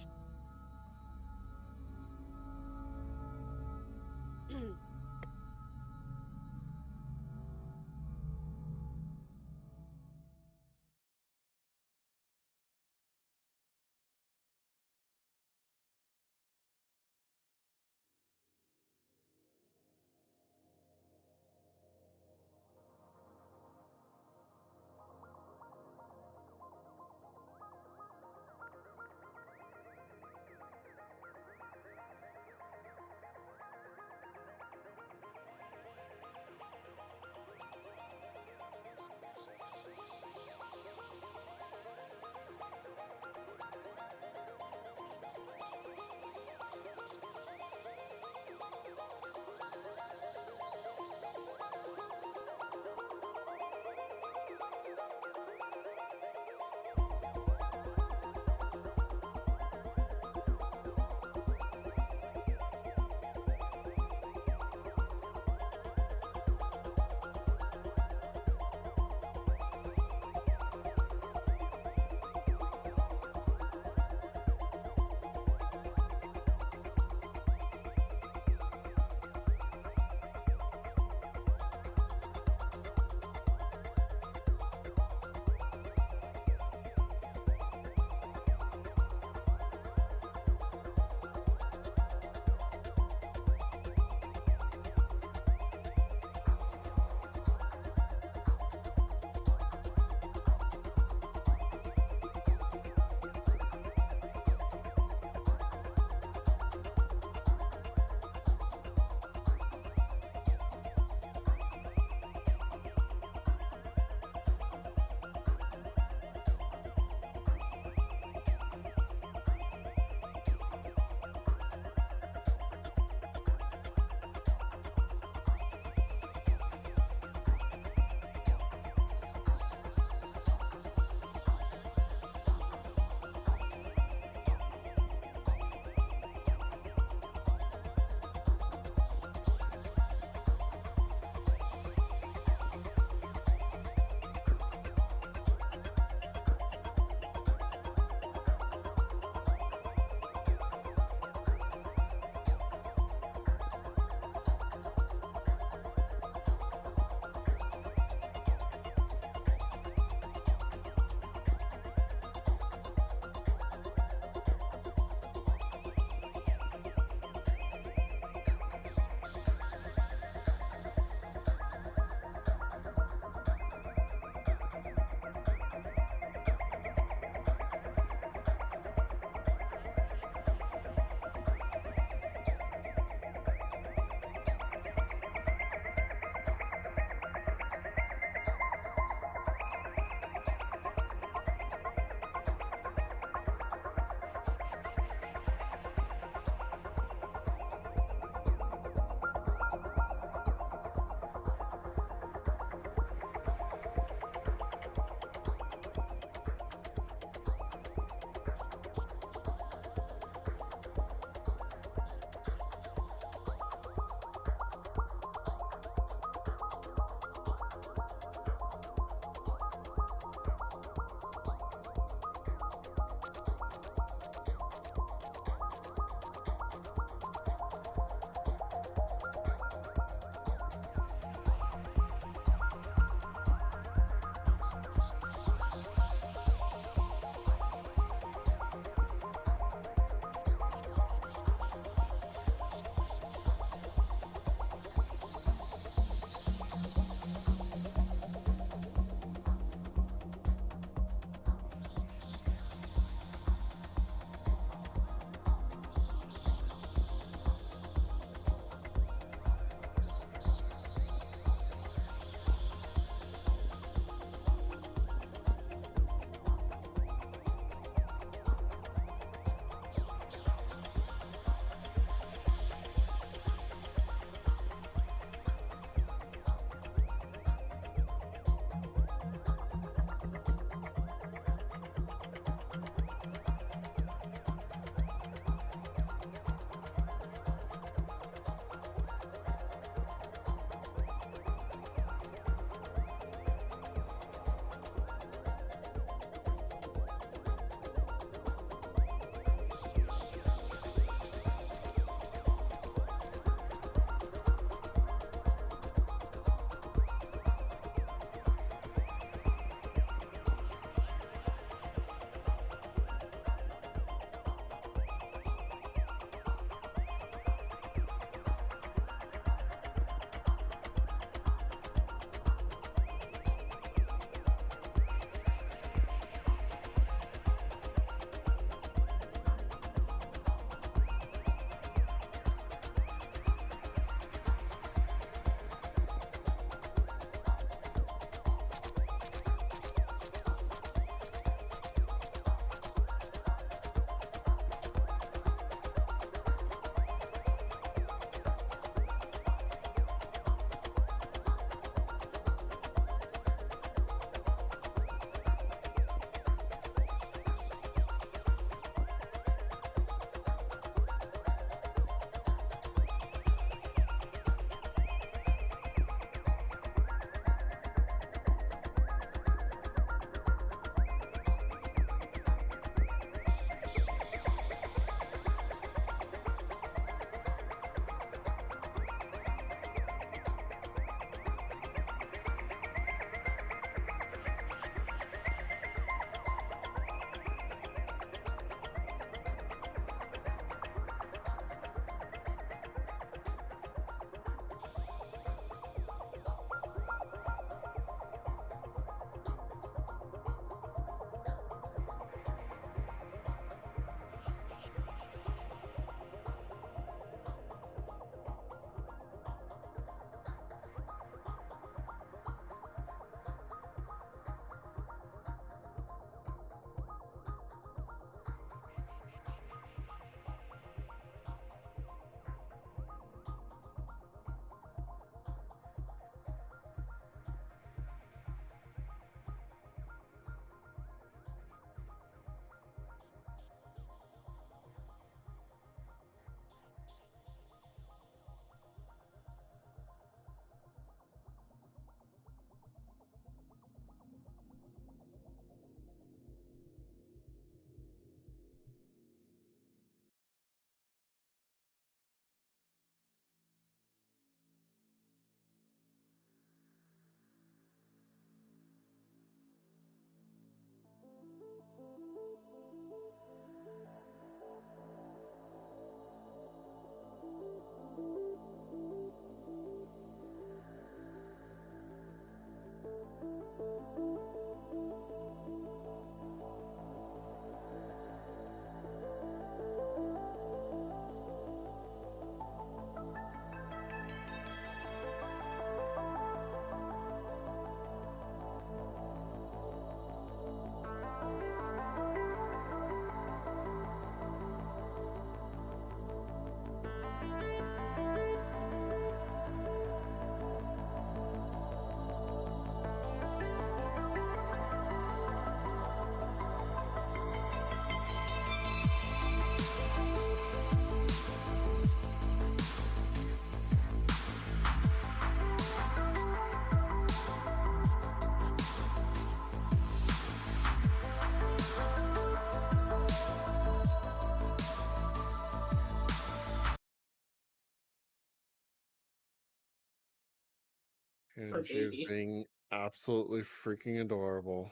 E: And
B: Poor
E: she is
B: baby.
E: being absolutely freaking adorable.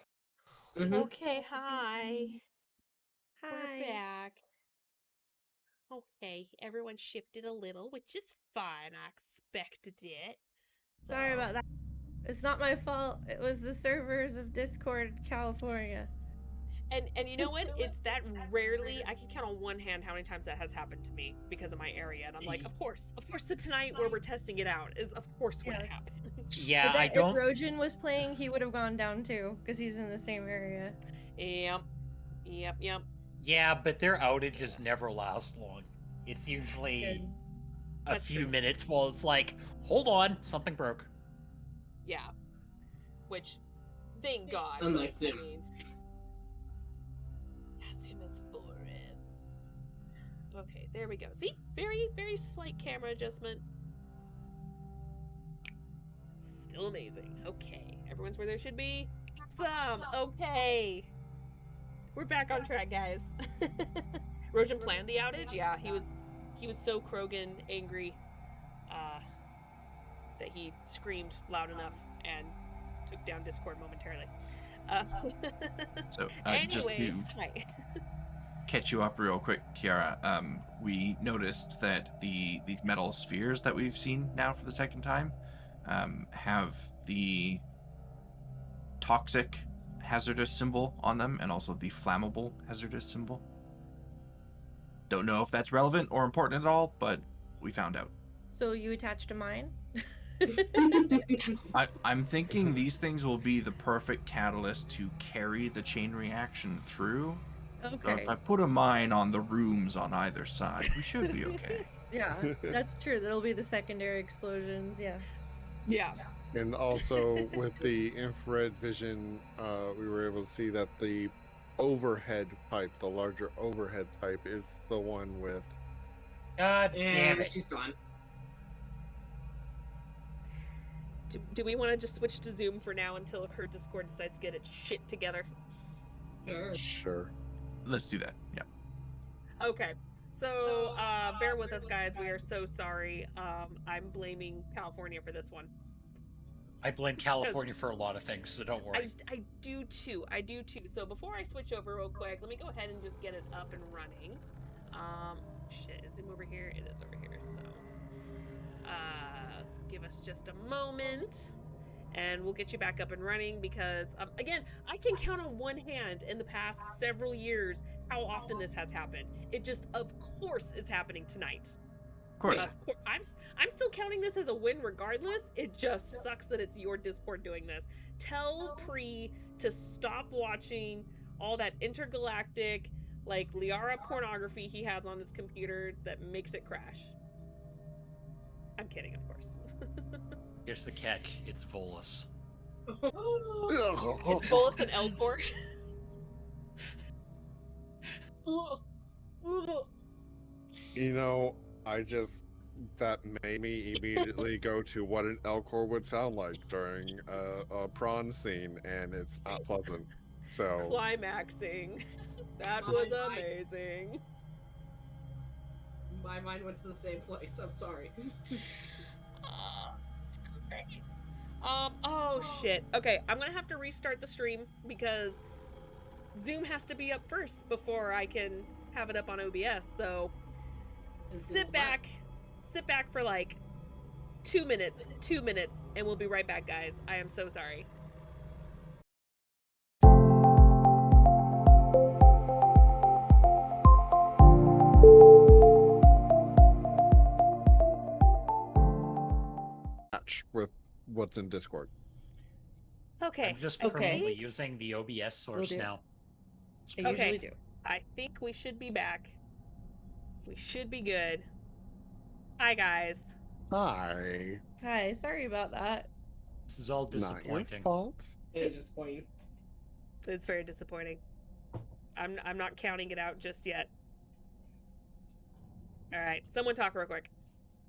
B: Mhm.
C: Okay, hi. We're
A: Hi.
C: back. Okay, everyone shifted a little, which is fine. I expected it.
A: Sorry about
C: So-
A: that. It's not my fault. It was the servers of Discord California.
C: And you know what? It's that rarely I can count on one hand how many times that has happened to me because of my area. And I'm like, of course the tonight where we're testing it out is of course when it
A: Yeah.
C: happens.
D: Yeah,
A: But then
D: I don't.
A: if Rojan was playing, he would have gone down too, because he's in the same area.
C: Yep.
D: Yeah, but their outages never last long. It's usually
A: Good.
D: a
C: That's
D: few
C: true.
D: minutes while it's like, hold on, something broke.
C: Yeah. Which, thank God.
B: Unlike
C: I
B: Zoom.
C: mean, Zoom is foreign. Okay, there we go. See? Very, very slight camera adjustment. Still amazing. Okay. Everyone's where they should be. Awesome. Okay. We're back on track, guys. Rojan planned the outage? Yeah, he was so Krogan angry that he screamed loud enough and took down Discord momentarily.
F: So,
C: anyway,
F: just to
C: hi.
F: catch you up real quick, Kiara, we noticed that these metal spheres that we've seen now for the second time have the toxic hazardous symbol on them and also the flammable hazardous symbol. Don't know if that's relevant or important at all, but we found out.
A: So you attached a mine?
F: I'm thinking these things will be the perfect catalyst to carry the chain reaction through. So
A: Okay.
F: if I put a mine on the rooms on either side, we should be okay.
A: Yeah, that's true. That'll be the secondary explosions. Yeah.
C: Yeah.
E: And also with the infrared vision, we were able to see that the overhead pipe, the larger overhead pipe, is the one with.
D: God damn
B: And
D: it.
B: she's gone.
C: Do we want to just switch to Zoom for now until her Discord decides to get its shit together?
B: Sure.
E: Sure.
F: Let's do that. Yeah.
C: Okay. So, bear with us, guys. We are so sorry. I'm blaming California for this one.
D: I blame California for a lot of things, so don't worry.
C: I do too. So before I switch over real quick, let me go ahead and just get it up and running. Shit, is Zoom over here? It is over here. So, give us just a moment, and we'll get you back up and running because, again, I can count on one hand in the past several years how often this has happened. It just, of course, is happening tonight.
F: Of course.
C: I'm still counting this as a win regardless. It just sucks that it's your Discord doing this. Tell Pre to stop watching all that intergalactic, like, Liara pornography he has on his computer that makes it crash. I'm kidding, of course.
D: Here's the catch. It's Volus.
C: It's Volus and Elcor.
E: You know, that made me immediately go to what an Elcor would sound like during a prawn scene, and it's not pleasant. So
C: Climaxing. That was amazing.
B: My mind went to the same place. I'm sorry.
C: Oh shit. Okay, I'm gonna have to restart the stream because Zoom has to be up first before I can have it up on OBS. So sit back for like 2 minutes, and we'll be right back, guys. I am so sorry.
E: match with what's in Discord.
C: Okay.
D: I'm just
A: Okay.
D: permanently using the OBS source
A: do.
D: now.
A: I
C: Okay.
A: usually do.
C: I think we should be back. We should be good. Hi, guys.
E: Hi.
A: Hi, sorry about that.
D: This is all
E: Not your
D: disappointing.
E: fault.
B: It's disappointing.
C: It's very disappointing. I'm not counting it out just yet. All right, someone talk real quick.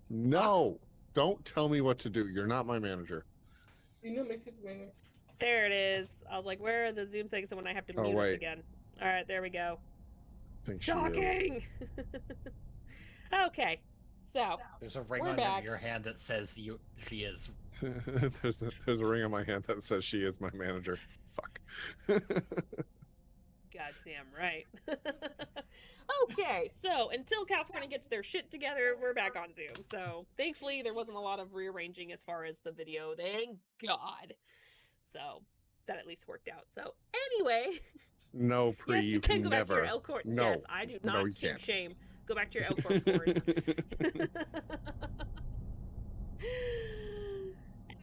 E: No, don't tell me what to do. You're not my manager.
B: You know my Superman.
C: There it is. I was like, where are the Zoom settings when I have to
E: Oh,
C: mute us
E: wait.
C: again? All right, there we go.
E: I think she is.
C: Talking. Okay, So,
D: There's a ring
C: We're
D: on
C: back.
D: your hand that says she is.
E: there's a ring on my hand that says she is my manager. Fuck.
C: goddamn right. Okay, so until California gets their shit together, we're back on Zoom. So thankfully, there wasn't a lot of rearranging as far as the video. Thank God. So that at least worked out. So anyway,
E: No, Pre,
C: yes,
E: you
C: you can
E: can
C: go back to your
E: never.
C: Elkhorn.
E: No.
C: Yes, I do
E: No,
C: not
E: you
C: kink
E: can't.
C: shame. Go back to your Elkhorn porn.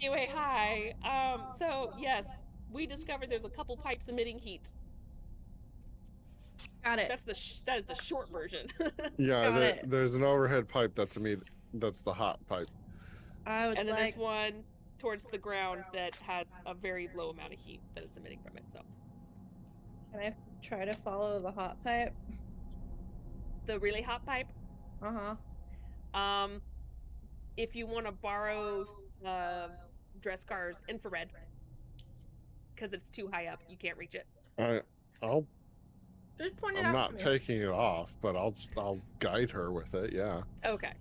C: Anyway, hi. So yes, we discovered there's a couple pipes emitting heat.
A: Got it.
C: That is the short version.
E: Yeah,
A: Got it.
E: there's an overhead pipe that's the hot pipe.
A: I would
C: And then
A: like.
C: there's one towards the ground that has a very low amount of heat that it's emitting from it. So
A: Can I try to follow the hot pipe?
C: the really hot pipe.
A: Uh-huh.
C: If you want to borrow Drescar's infrared, because it's too high up, you can't reach it.
E: I'll
A: Just point it
E: I'm
A: out
E: not
A: to me.
E: taking it off, but I'll guide her with it. Yeah.
C: Okay.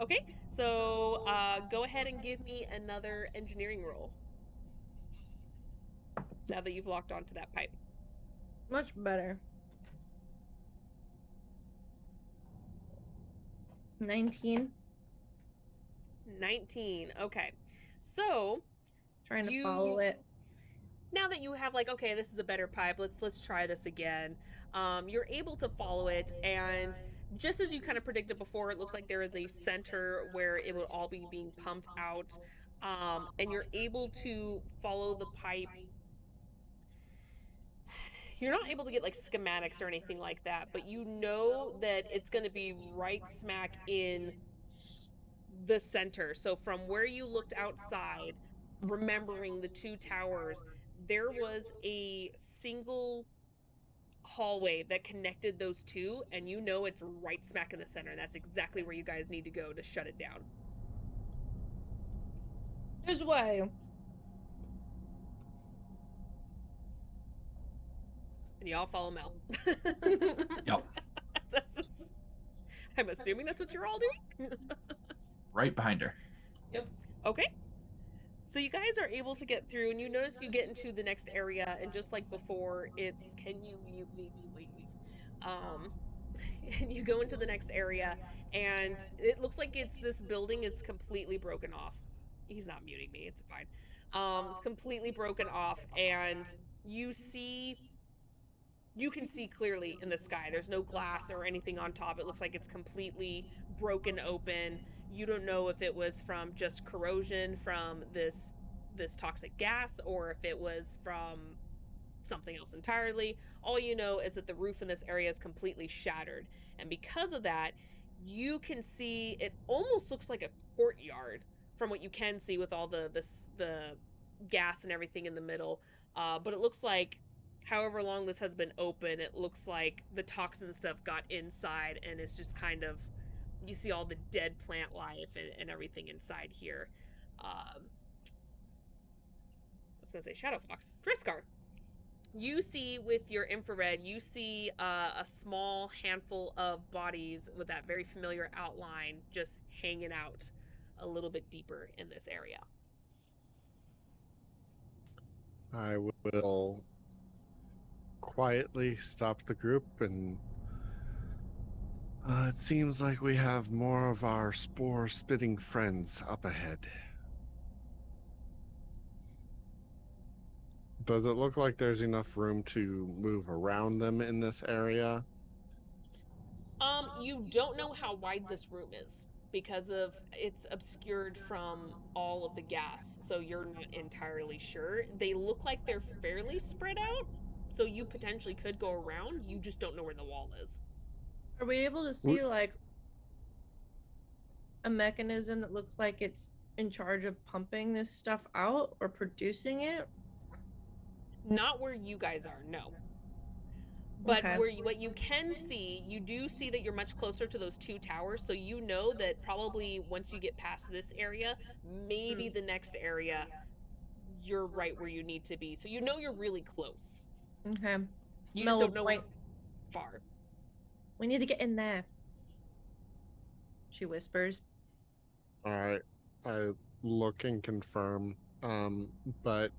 C: Okay. So go ahead and give me another engineering roll. Now that you've locked onto that pipe.
A: Much better. 19.
C: 19. Okay. So
A: Trying to follow it.
C: now that you have like, okay, this is a better pipe, let's try this again. You're able to follow it, and just as you kind of predicted before, it looks like there is a center where it will all be being pumped out. And you're able to follow the pipe. You're not able to get like schematics or anything like that, but you know that it's going to be right smack in the center. So from where you looked outside, remembering the two towers, there was a single hallway that connected those two, and you know it's right smack in the center. That's exactly where you guys need to go to shut it down.
A: This way.
C: And y'all follow Mel.
F: Yep.
C: I'm assuming that's what you're all doing.
F: Right behind her.
C: Okay. So you guys are able to get through, and you notice you get into the next area, and just like before, it's can you mute me, please? And you go into the next area, and it looks like this building is completely broken off. He's not muting me, it's fine. It's completely broken off, and you can see clearly in the sky. There's no glass or anything on top. It looks like it's completely broken open. You don't know if it was from just corrosion from this toxic gas, or if it was from something else entirely. All you know is that the roof in this area is completely shattered. And because of that, you can see it almost looks like a courtyard from what you can see with all the gas and everything in the middle. But it looks like however long this has been open, it looks like the toxin stuff got inside, and it's just kind of, you see all the dead plant life and everything inside here. I was gonna say Shadow Fox. Driscar, you see with your infrared, you see a small handful of bodies with that very familiar outline just hanging out a little bit deeper in this area.
E: I will quietly stop the group, and it seems like we have more of our spore-spitting friends up ahead. Does it look like there's enough room to move around them in this area?
C: You don't know how wide this room is because of it's obscured from all of the gas, so you're not entirely sure. They look like they're fairly spread out, so you potentially could go around. You just don't know where the wall is.
A: Are we able to see like a mechanism that looks like it's in charge of pumping this stuff out or producing it?
C: Not where you guys are, no. But
A: Okay.
C: what you can see, you do see that you're much closer to those two towers, so you know that probably once you get past this area, maybe the next area, you're right where you need to be. So you know you're really close.
A: Okay.
C: You
A: Mel
C: just don't
A: will
C: know
A: point-
C: far.
A: We need to get in there. She whispers.
E: All right. I look and confirm. But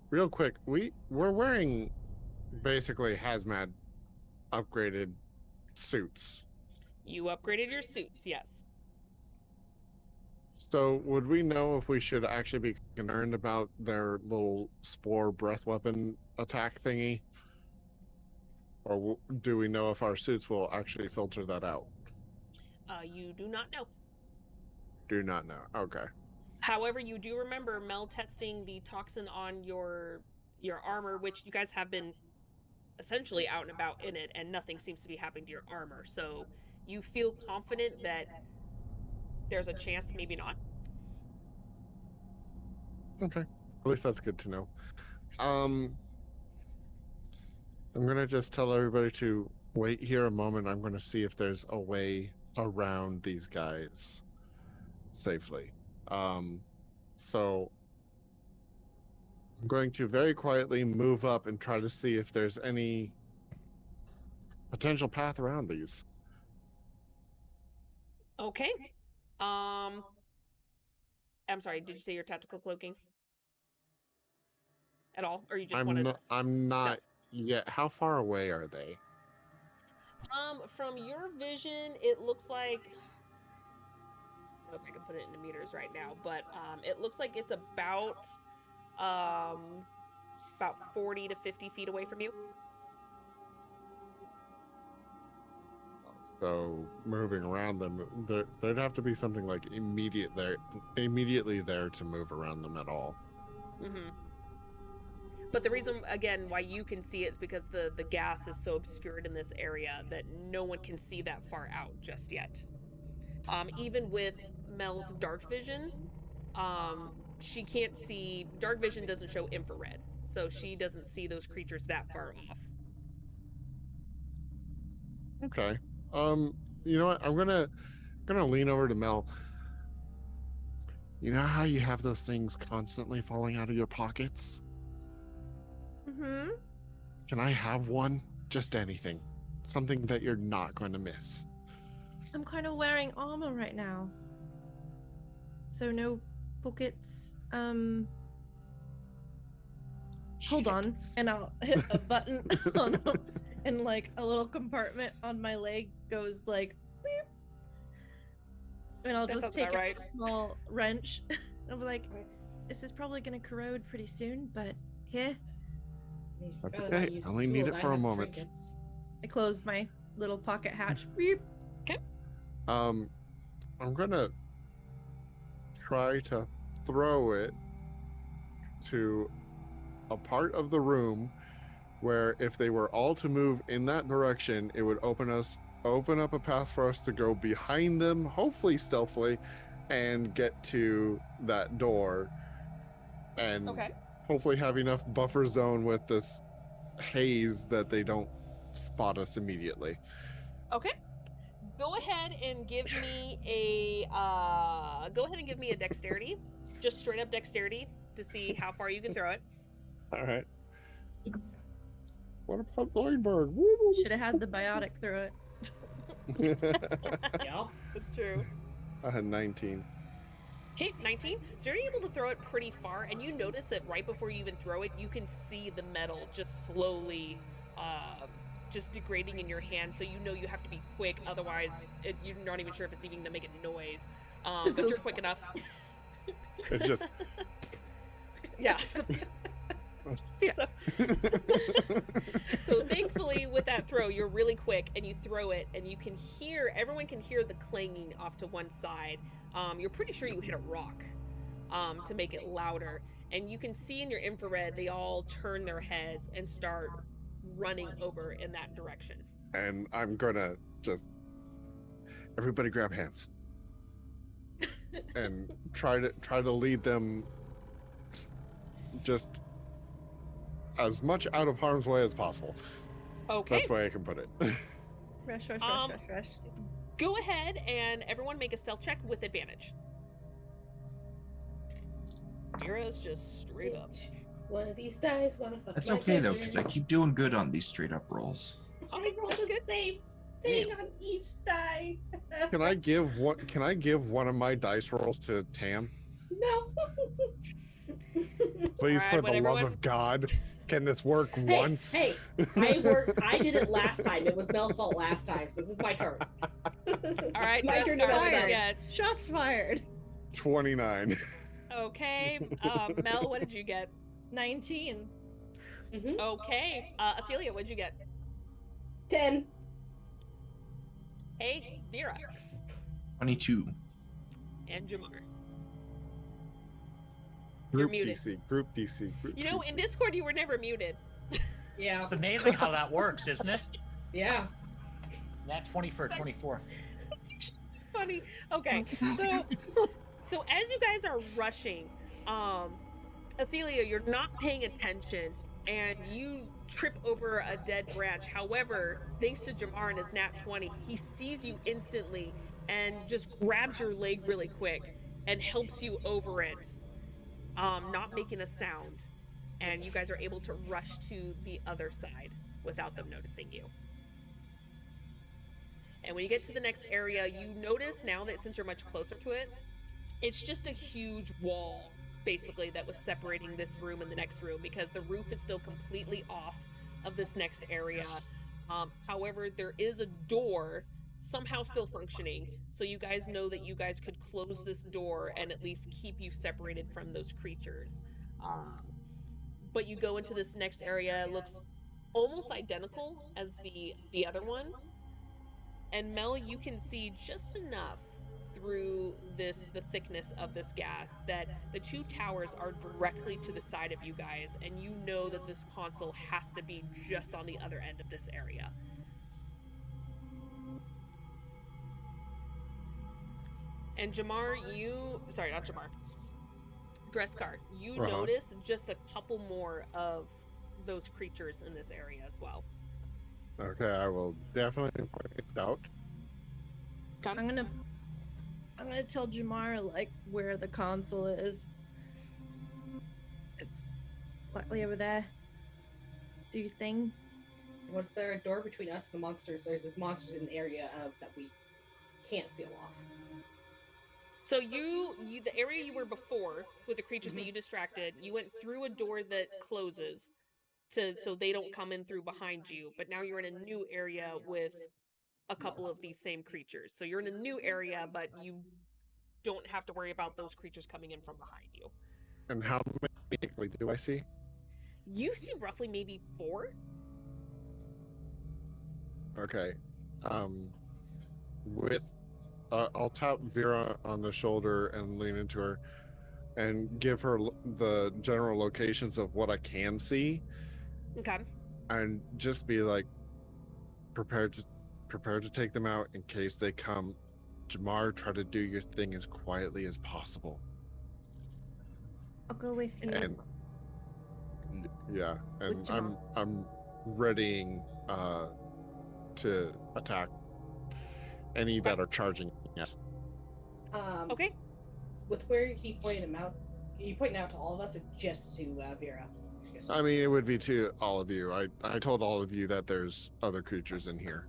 E: real quick, we're wearing basically hazmat upgraded suits.
C: You upgraded your suits, yes.
E: So would we know if we should actually be concerned about their little spore breath weapon attack thingy? Or do we know if our suits will actually filter that out?
C: You do not know.
E: Do not know. Okay.
C: However, you do remember Mel testing the toxin on your armor, which you guys have been essentially out and about in it, and nothing seems to be happening to your armor. So you feel confident that there's a chance, maybe not.
E: Okay. At least that's good to know. I'm gonna just tell everybody to wait here a moment. I'm gonna see if there's a way around these guys safely. So I'm going to very quietly move up and try to see if there's any potential path around these.
C: Okay. I'm sorry, did you say you're tactical cloaking? At all? Or you just wanted
E: I'm not
C: stealth?
E: yet. How far away are they?
C: From your vision, it looks like, I don't know if I can put it into meters right now, but it looks like it's about 40 to 50 feet away from you.
E: So moving around them, there'd have to be something like immediately there to move around them at all.
C: Mm-hmm. But the reason, again, why you can see it is because the gas is so obscured in this area that no one can see that far out just yet. Even with Mel's dark vision, she can't see. Dark vision doesn't show infrared, so she doesn't see those creatures that far off.
E: Okay. You know what? I'm gonna lean over to Mel. You know how you have those things constantly falling out of your pockets?
A: Mm-hmm.
E: Can I have one? Just anything. Something that you're not going to miss.
A: I'm kind of wearing armor right now. So no pockets. Hold on. And I'll hit a button on and like a little compartment on my leg goes like beep. And I'll
C: That
A: just
C: sounds
A: take
C: about right.
A: a small wrench. I'll be like, this is probably gonna corrode pretty soon, but here.
E: That's
B: Forgot
E: okay.
B: I used
E: I only need
B: tools.
E: it
B: I
E: for a
B: have
E: moment.
B: trinkets.
A: I closed my little pocket hatch. Beep.
E: I'm gonna try to throw it to a part of the room where if they were all to move in that direction, it would open up a path for us to go behind them, hopefully stealthily, and get to that door. And
C: Okay.
E: hopefully have enough buffer zone with this haze that they don't spot us immediately.
C: Okay. Go ahead and give me a dexterity. Just straight up dexterity to see how far you can throw it.
E: All right. What about Blindberg?
A: Should have had the biotic through it.
B: Yeah.
C: That's true.
E: I had 19.
C: Okay, 19. So you're able to throw it pretty far, and you notice that right before you even throw it, you can see the metal just slowly just degrading in your hand, so you know you have to be quick, otherwise you're not even sure if it's even gonna make a noise. But you're quick enough.
E: It's just
C: Yeah. So thankfully with that throw, you're really quick and you throw it, and everyone can hear the clanging off to one side. You're pretty sure you hit a rock to make it louder, and you can see in your infrared they all turn their heads and start running over in that direction.
E: and I'm gonna just everybody grab hands and try to lead them just as much out of harm's way as possible.
C: Okay.
E: Best way I can put it.
A: Rush.
C: Go ahead and everyone make a stealth check with advantage. Mira's just straight up.
B: One of these dice, gonna fuck
F: That's
B: my
F: okay though, because I
B: vision.
F: keep doing good on these straight up rolls.
B: I rolled
C: that's
B: the
C: good.
B: same. thing on each die.
E: Can I give one of my dice rolls to Tam?
B: No.
E: Please,
C: Alright,
E: for the
C: would
E: love
C: everyone-
E: of God, can this work once?
B: Hey, I did it last time. It was Mel's fault last time, so this is my turn.
C: All right,
B: my
C: Dress
B: turn to
C: Car,
B: roll
C: what do you
B: die.
C: get?
G: Shots fired.
E: 29.
C: Okay. Mel, what did you get?
G: 19.
B: Mhm.
C: Okay. Ophelia, what did you get?
B: 10.
C: Hey, Vera
F: 22.
C: and Jamar. You're
E: Group
C: muted.
E: DC. Group DC. Group
C: You know,
E: DC.
C: in Discord, you were never muted.
B: Yeah.
D: It's amazing how that works, isn't it?
B: Yeah.
D: That 20 for 24.
C: That's actually funny. Okay, so as you guys are rushing, Ophelia, you're not paying attention, and you trip over a dead branch. However, thanks to Jamar and his nat 20, he sees you instantly and just grabs your leg really quick and helps you over it, not making a sound. And you guys are able to rush to the other side without them noticing you. And when you get to the next area, you notice now that since you're much closer to it, it's just a huge wall, basically, that was separating this room and the next room, because the roof is still completely off of this next area. However, there is a door somehow still functioning, so you guys know that you guys could close this door and at least keep you separated from those creatures. But you go into this next area, it looks almost identical as the other one. And Mel, you can see just enough through the thickness of this gas that the two towers are directly to the side of you guys, and you know that this console has to be just on the other end of this area. And Jamar, not Jamar, Dresscar, you
E: Uh-huh.
C: notice just a couple more of those creatures in this area as well.
E: Okay, I will definitely point it out.
C: Come.
G: I'm gonna tell Jamar like where the console is. It's slightly over there. Do you think?
B: Was there a door between us and the monsters, or is this monsters in an area that we can't seal off?
C: So the area you were before with the creatures that you distracted, you went through a door that closes so they don't come in through behind you. But now you're in a new area with a couple of these same creatures. So you're in a new area, but you don't have to worry about those creatures coming in from behind you.
E: And how many do I see?
C: You see roughly maybe 4.
E: Okay. I'll tap Vera on the shoulder and lean into her and give her the general locations of what I can see,
C: Okay.
E: and just be like, prepared to take them out in case they come. Jamar, try to do your thing as quietly as possible.
G: I'll go with you.
E: And yeah, and
G: With Jamar.
E: I'm readying to attack any that are charging. Yes.
C: Okay.
B: With where he pointed him out, are you pointing out to all of us or just to Vera?
E: I mean, it would be to all of you. I told all of you that there's other creatures in here.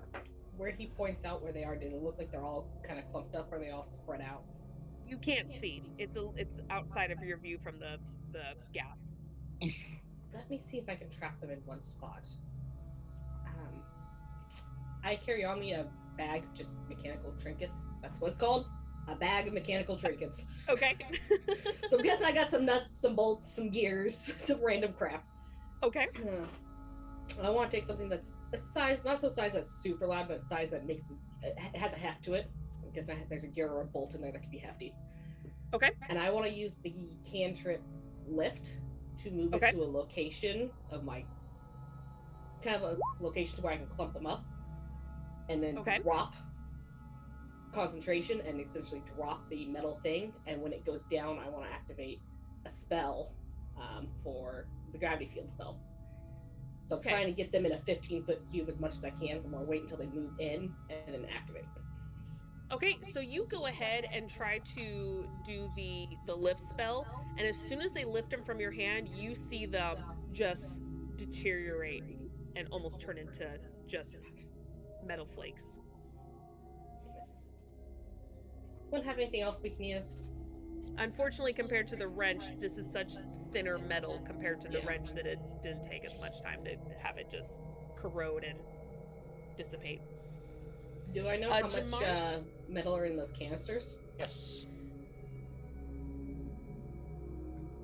B: Where he points out where they are, does it look like they're all kind of clumped up, or are they all spread out?
C: You can't see. It's outside of your view from the gas.
B: Let me see if I can trap them in one spot. I carry on me a bag of just mechanical trinkets. That's what it's called. A bag of mechanical trinkets.
C: Okay.
B: So I'm guessing I got some nuts, some bolts, some gears, some random crap.
C: Okay.
B: I want to take something that's a size, not so size that's super loud, but a size that makes it has a heft to it. So I'm guessing there's a gear or a bolt in there that could be hefty.
C: Okay.
B: And I want to use the cantrip lift to move
C: Okay.
B: it to a location of my kind of a location to where I can clump them up, and then
C: Okay.
B: drop concentration and essentially drop the metal thing. And when it goes down, I want to activate a spell for the gravity field spell. So I'm
C: Okay.
B: trying to get them in a 15-foot cube as much as I can. So I'm gonna wait until they move in and then activate them.
C: Okay, so you go ahead and try to do the lift spell, and as soon as they lift them from your hand, you see them just deteriorate and almost turn into just metal flakes.
B: Wouldn't have anything else we can use.
C: Unfortunately, compared to the wrench, this is such thinner metal compared to the
B: Yeah.
C: wrench that it didn't take as much time to have it just corrode and dissipate.
B: Do I know how much
C: Jamar?
B: metal are in those canisters?
D: Yes.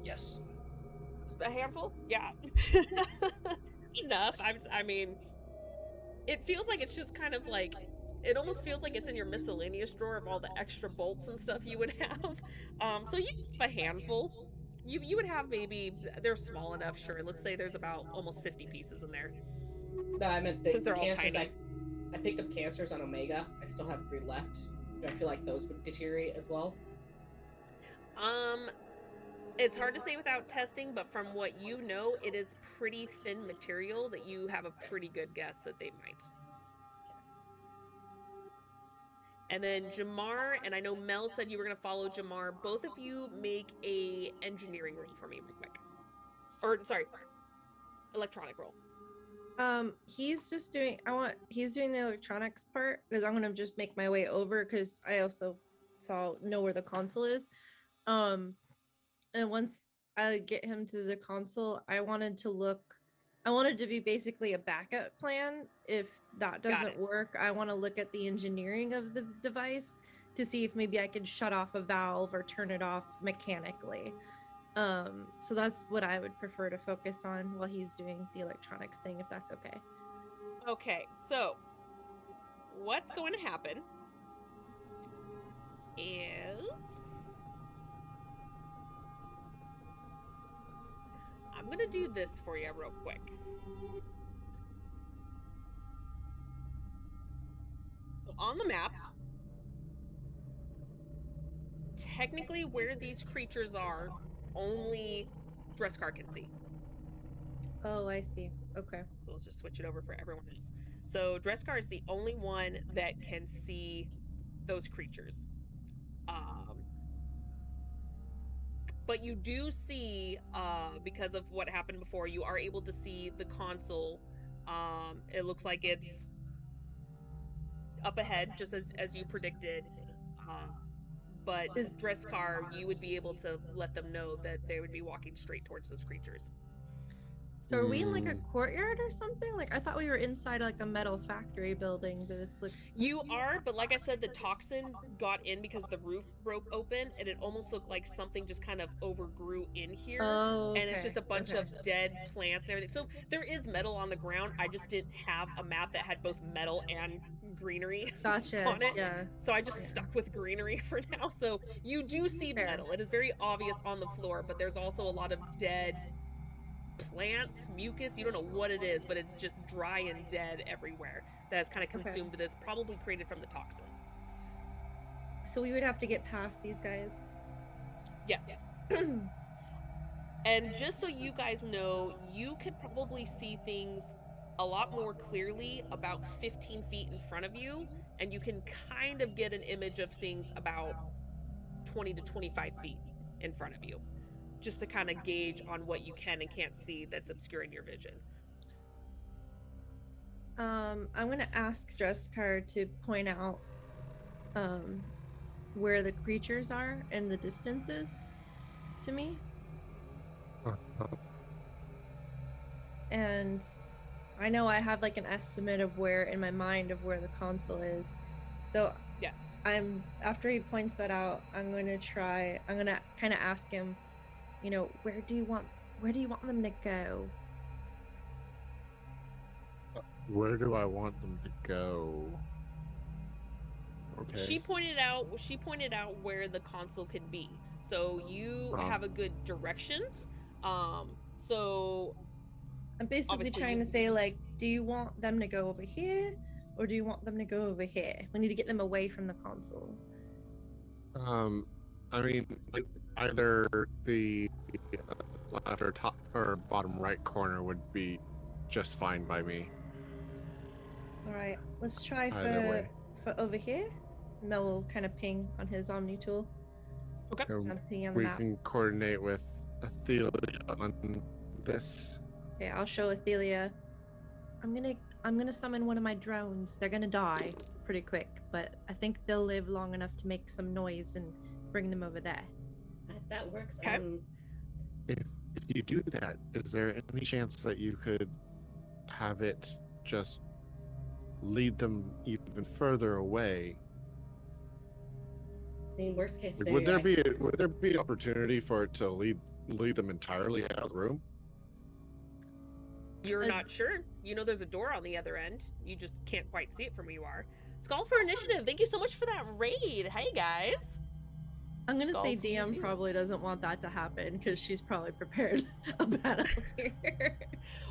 D: Yes.
C: A handful? Yeah. Enough. I mean, it feels like it's just kind of like, it almost feels like it's in your miscellaneous drawer of all the extra bolts and stuff you would have. So you have a handful. You would have maybe, they're small enough, sure. Let's say there's about almost 50 pieces in there.
B: No, I meant the
C: Since they're all
B: canisters.
C: tiny.
B: I picked up canisters on Omega. I still have 3 left. Do I feel like those would deteriorate as well?
C: It's hard to say without testing, but from what you know, it is pretty thin material that you have a pretty good guess that they might. And then Jamar, and I know Mel said you were going to follow Jamar. Both of you make a engineering roll for me real quick. Or, sorry, electronic roll.
A: He's just doing. He's doing the electronics part because I'm gonna just make my way over because I also know where the console is. And once I get him to the console, I wanted to be basically a backup plan. If that doesn't work, I want to look at the engineering of the device to see if maybe I can shut off a valve or turn it off mechanically. So that's what I would prefer to focus on while he's doing the electronics thing, if that's okay.
C: Okay, so what's going to happen is I'm going to do this for you real quick. So on the map, technically where these creatures are, only Dreskar can see.
A: Oh, I see. Okay.
C: So let's just switch it over for everyone else. So Dreskar is the only one that can see those creatures. But you do see, because of what happened before, you are able to see the console. It looks like it's up ahead, just as you predicted. But Dreskar, you would be able to let them know that they would be walking straight towards those creatures.
A: So are we in like a courtyard or something? Like I thought we were inside like a metal factory building, but this looks.
C: You are, but like I said, the toxin got in because the roof broke open, and it almost looked like something just kind of overgrew in here.
A: Oh, okay.
C: And it's just a bunch of dead plants and everything. So there is metal on the ground. I just didn't have a map that had both metal and greenery
A: Gotcha.
C: on it.
A: Yeah.
C: So I just stuck with greenery for now. So you do see
A: Fair.
C: metal. It is very obvious on the floor, but there's also a lot of dead plants, mucus. You don't know what it is, but it's just dry and dead everywhere. That has kind of consumed it. Is probably created from the toxin.
A: So we would have to get past these guys.
C: Yes. And just so you guys know, you could probably see things a lot more clearly about 15 feet in front of you, and you can kind of get an image of things about 20 to 25 feet in front of you, just to kind of gauge on what you can and can't see that's obscuring your vision.
A: I'm gonna ask Dreskar to point out where the creatures are and the distances to me. And I know I have like an estimate of where in my mind of where the console is. So
C: Yes.
A: after he points that out, I'm gonna kind of ask him, you know, where do you want them to go?
E: Where do I want them to go? Okay.
C: She pointed out where the console could be. So you have a good direction. So
A: I'm basically
C: obviously
A: trying to say, like, do you want them to go over here or do you want them to go over here? We need to get them away from the console.
E: I mean, like, either the left or top or bottom right corner would be just fine by me.
A: All right, let's try
E: Either way.
A: for over here. Mel will kind of ping on his Omni tool.
C: Okay.
E: So
A: Kind of ping on the
E: we
A: map.
E: can coordinate with Athelia on this.
A: Okay, I'll show Athelia. I'm
G: I'm gonna summon one of my drones. They're gonna die pretty quick, but I think they'll live long enough to make some noise and bring them over there.
B: That works.
C: Okay.
E: If you do that, is there any chance that you could have it just lead them even further away?
B: I mean, worst case
E: Like,
B: scenario.
E: would there be opportunity for it to lead them entirely out of the room?
C: You're
G: Uh,
C: not sure. You know there's a door on the other end. You just can't quite see it from where you are. Skull for initiative. Thank you so much for that raid. Hey guys.
G: I'm gonna say
C: Skull to you
G: DM
C: too.
G: probably doesn't want that to happen because she's probably prepared a battle here.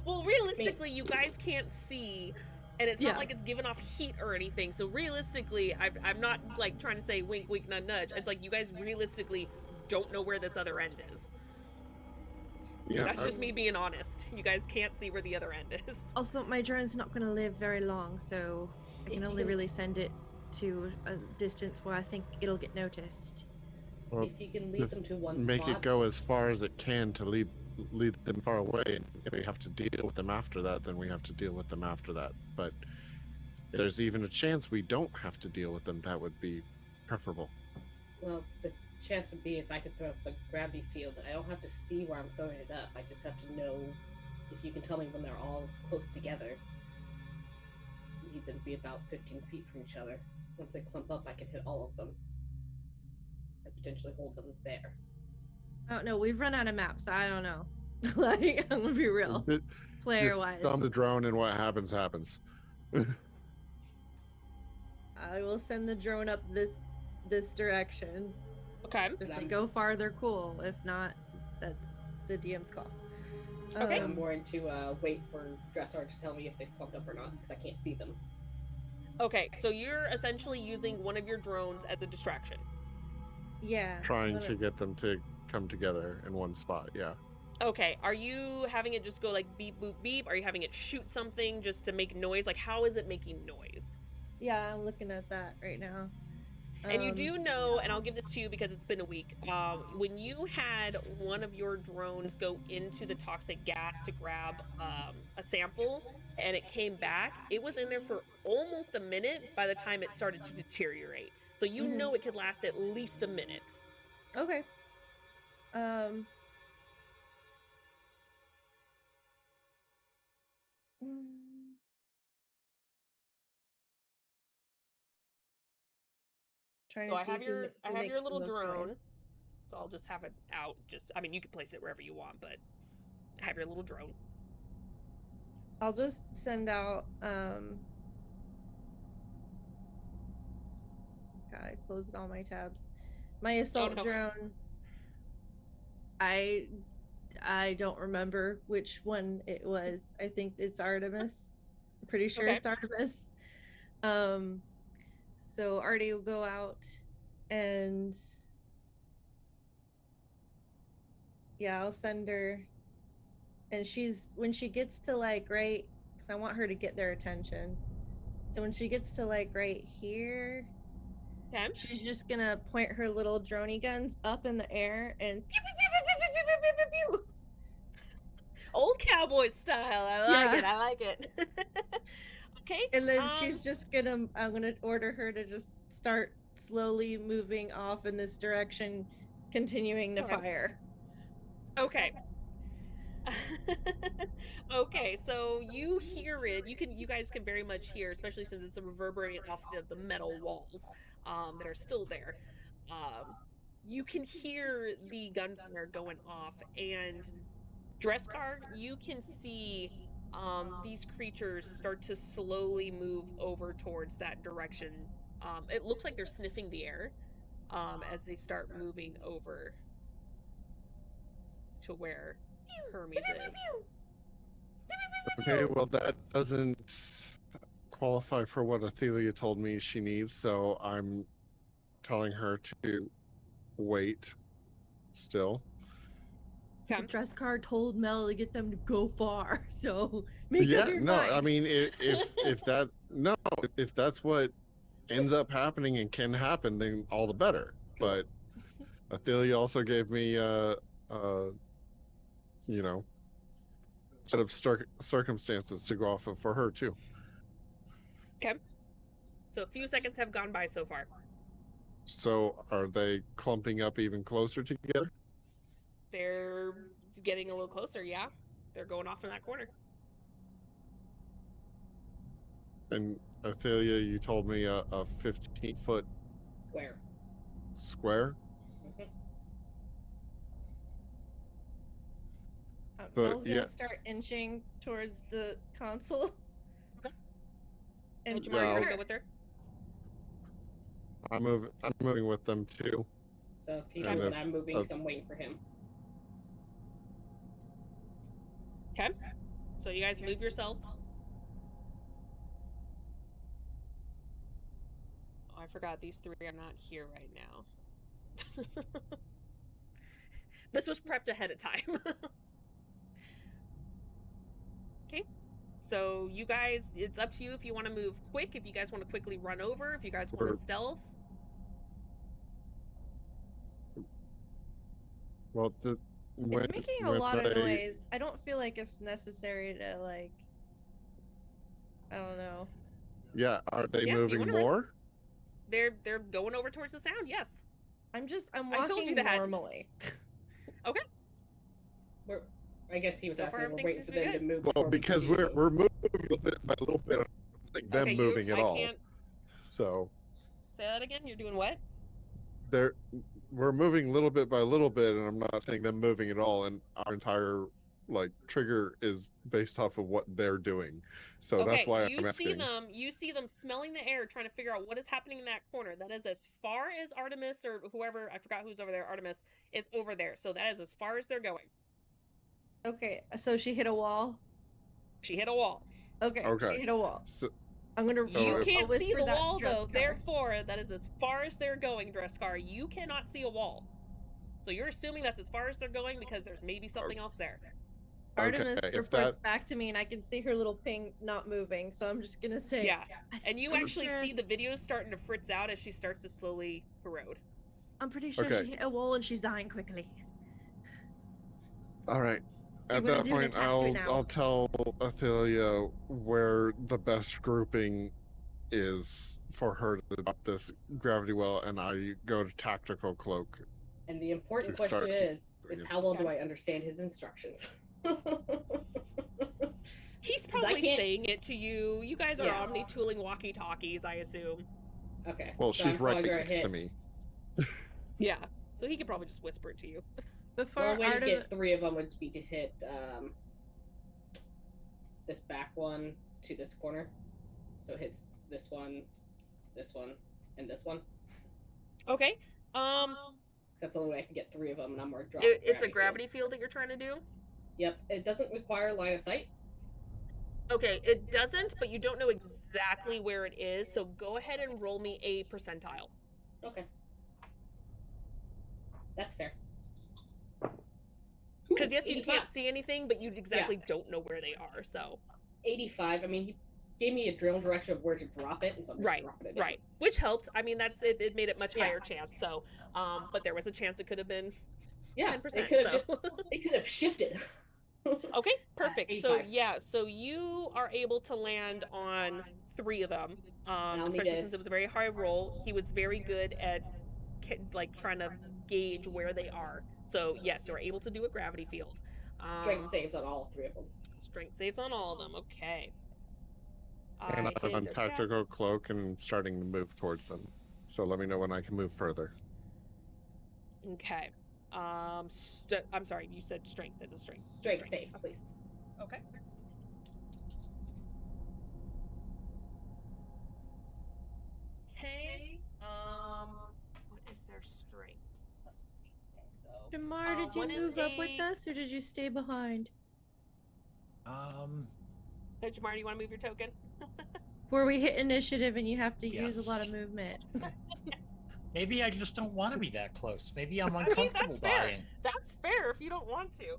C: Well, realistically, you guys can't see, and it's
G: Yeah.
C: not like it's giving off heat or anything. So realistically, I'm not like trying to say wink, wink, nudge, nudge. It's like you guys realistically don't know where this other end is.
E: Yeah,
C: That's just me being honest. You guys can't see where the other end is.
G: Also, my drone's not gonna live very long, so I
B: If
G: can
B: you
G: only
B: can-
G: really send it to a distance where I think it'll get noticed.
E: Well,
B: If you can lead
E: just
B: them to one
E: make
B: spot.
E: it go as far as it can to lead them far away. And if we have to deal with them after that, then we have to deal with them after that. But if there's even a chance we don't have to deal with them, that would be preferable.
B: Well, the chance would be if I could throw up a gravity field. I don't have to see where I'm throwing it up. I just have to know if you can tell me when they're all close together. I need them to be about 15 feet from each other. Once they clump up, I can hit all of them. And potentially hold them there.
G: I don't know. We've run out of maps. I don't know. Like, I'm gonna be real. Player
E: Just
G: wise,
E: on the drone, and what happens happens.
G: I will send the drone up this direction.
C: Okay.
G: If they
B: I'm-
G: go farther, cool. If not, that's the DM's call.
C: Okay.
B: I'm going to wait for Dressar to tell me if they've clumped up or not, because I can't see them.
C: Okay, so you're essentially using one of your drones as a distraction.
G: Yeah.
E: Trying
G: let
E: to
G: it-
E: get them to come together in one spot. Yeah.
C: Okay, are you having it just go like beep boop beep? Are you having it shoot something just to make noise? Like how is it making noise?
G: Yeah, I'm looking at that right now.
C: And you do know, and I'll give this to you because it's been a week. When you had one of your drones go into the toxic gas to grab a sample, and it came back, it was in there for almost a minute by the time it started to deteriorate. So you
G: Mhm.
C: know it could last at least a minute.
G: Okay. mm, Trying
C: So
G: to
C: I
G: see
C: have
G: who
C: your
G: ma- who makes
C: your
G: the
C: little
G: most
C: drone.
G: noise.
C: So I'll just have it out. Just I mean, you can place it wherever you want, but I have your little drone.
G: I'll just send out God, I closed all my tabs. My assault
C: no.
G: drone. I don't remember which one it was. I think it's Artemis. I'm pretty sure
C: Okay.
G: it's Artemis. So Artie will go out and yeah, I'll send her. And when she gets to like right, because I want her to get their attention. So when she gets to like right here,
C: Okay.
G: she's just gonna point her little droney guns up in the air and pew, pew, pew, pew, pew, pew, pew, pew, pew, pew.
C: Old cowboy style. I like it. I like it. Okay.
G: And then she's just gonna I'm gonna order her to just start slowly moving off in this direction, continuing to
C: Okay.
G: fire.
C: Okay. Okay, so you hear it. You guys can very much hear, especially since it's reverberating off of the metal walls that are still there. You can hear the gunfire going off, and Dresscar, you can see these creatures start to slowly move over towards that direction. It looks like they're sniffing the air as they start moving over to where Hermes is.
E: Okay, well, that doesn't qualify for what Athelia told me she needs, so I'm telling her to wait still.
G: The
C: Okay.
G: dress card told Mel to get them to go far, so make
E: Yeah,
G: up your
E: no,
G: mind.
E: I mean, if that's what ends up happening and can happen, then all the better. But Athelia also gave me, set of circumstances to go off of for her too.
C: Okay. So a few seconds have gone by so far.
E: So are they clumping up even closer together?
C: They're getting a little closer, yeah. They're going off in that corner.
E: And Athelia, you told me a 15-foot
B: Square.
E: square.
B: Mhm.
E: But,
G: Mel's gonna
E: yeah.
G: start inching towards the console.
C: And
G: And
C: Jamar, you're
E: No.
C: gonna go with her?
E: I'm moving with them too.
B: So if he's
E: And
B: moving,
E: if-
B: I'm moving,
E: uh,
B: so I'm waiting for him.
C: Okay. So you guys move yourselves. Oh, I forgot these three are not here right now. This was prepped ahead of time. Okay. So you guys, it's up to you if you want to move quick, if you guys want to quickly run over, if you guys want to
E: We're-
C: stealth.
E: Well,
G: it's making a lot of noise. I don't feel like it's necessary to like. I don't know.
E: Yeah, are they
C: Yeah, if you
E: moving
C: wanna run.
E: more?
C: They're going over towards the sound, yes.
G: I'm
C: I told you
G: walking
C: that.
G: normally.
B: I guess he was
C: So far,
B: asking. We're
C: everything
B: waiting
C: seems
B: for
C: to be
B: them to
C: good.
B: move.
E: Well,
B: before we
E: because
B: continue.
E: we're moving little bit by little bit. I don't think them
C: Okay,
E: moving at
C: I
E: all.
C: can't
E: So
C: say that again. You're doing what?
E: we're moving little bit by little bit, and I'm not saying them moving at all. And our entire like trigger is based off of what they're doing. So
C: Okay,
E: that's why
C: you
E: I'm
C: see
E: asking.
C: them smelling the air, trying to figure out what is happening in that corner. That is as far as Artemis or whoever, I forgot who's over there, Artemis, is over there. So that is as far as they're going.
G: Okay, so she hit a wall.
C: She hit a wall.
G: Okay,
E: Okay.
G: she hit a wall.
E: So,
G: I'm gonna.
E: So
C: You
E: if-
C: can't
G: I'll
C: see
G: whisper
C: the
G: that to
C: wall though.
G: Dreskar.
C: Therefore, that is as far as they're going, Dreskar. You cannot see a wall. So you're assuming that's as far as they're going because there's maybe something else there.
G: Artemis
E: okay, if
G: reports
E: that
G: back to me, and I can see her little ping not moving. So I'm just gonna say,
C: Yeah. And you
G: I'm
C: actually
G: sure-
C: see the videos starting to fritz out as she starts to slowly corrode.
A: I'm pretty sure
E: Okay.
A: she hit a wall and she's dying quickly.
E: all right.
A: Do you
E: At
A: wanna
E: that
A: do an
E: point,
A: attack to it now?
E: I'll tell Athelia where the best grouping is for her to drop this gravity well, and I go to tactical cloak.
B: And the important
E: To start
B: question is
E: doing it.
B: how well do
C: Okay.
B: I understand his instructions?
C: He's
B: 'Cause I
C: probably
B: can't-
C: saying it to you. You guys are
B: Yeah.
C: omni-tooling walkie-talkies, I assume.
B: Okay.
E: Well,
B: so
E: she's
B: I'm
E: right
B: probably gonna
E: next to
B: hit-
E: me.
C: Yeah. So he could probably just whisper it to you.
A: Before
B: Well, a way to
A: Artemis,
B: get 3 of them would be to hit this back one to this corner. So it hits this one, and this one.
C: Okay.
B: 'Cause that's the only way I can get 3 of them, and I'm more drop.
C: It's a gravity field that you're trying to do?
B: Yep. It doesn't require line of sight.
C: Okay, it doesn't, but you don't know exactly where it is, so go ahead and roll me a percentile.
B: Okay. That's fair.
C: Because yes, you
B: 85.
C: can't see anything, but you exactly don't know where they are, so
B: 85. I mean, he gave me a drill direction of where to drop it, and so I'm just
C: right,
B: dropping it. in.
C: right. Which helped. I mean, that's it. It made it much
B: Yeah.
C: higher chance. So, but there was a chance it could have been
B: Yeah.
C: 10%.
B: They could have
C: So.
B: just. They could have shifted.
C: Okay, perfect. So
B: 85.
C: yeah, so you are able to land on 3 of them.
B: I'll need
C: Especially
B: to
C: since it was a very high roll. He was very good at like trying to gauge where they are. So yes, you're able to do a gravity field.
B: Strength saves on all 3 of them.
C: Strength saves on all of them. Okay.
E: And
C: I
E: I'm
C: hate
E: on
C: their
E: tactical
C: stats.
E: cloak and starting to move towards them. So let me know when I can move further.
C: Okay. I'm sorry. You said strength as a strength.
B: Strength saves, please.
C: Okay. Okay. What is their strength? Let's see. Okay, so
A: Jamar, did you
C: one is
A: move up with
C: a-
A: us or did you stay behind?
C: Hey, Jamar, do you want to move your token?
A: Before we hit initiative and you have to use a lot of
D: Yes.
A: movement.
D: Maybe I just don't want to be that close. Maybe I'm
C: mean,
D: uncomfortable
C: that's fair.
D: dying.
C: That's fair if you don't want to.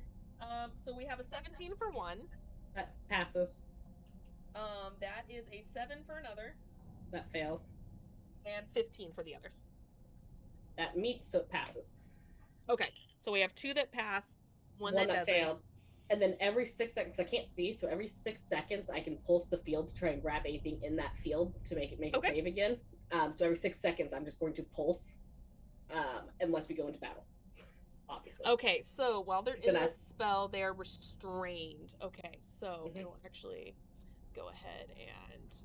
C: So we have a 17 for one.
B: That passes.
C: That is a 7 for another,
B: That fails.
C: and 15 for the other.
B: That meets, so it passes.
C: Okay, so we have 2 that pass, one that doesn't.
B: failed. And then every 6 seconds, I can't see, so every 6 seconds I can pulse the field to try and grab anything in that field to make it
C: Okay.
B: save again. So every 6 seconds I'm just going to pulse, unless we go into battle, obviously.
C: Okay, so while they're
B: So
C: in
B: now-
C: this spell, they are restrained. Okay, so
B: Mhm.
C: I will actually go ahead and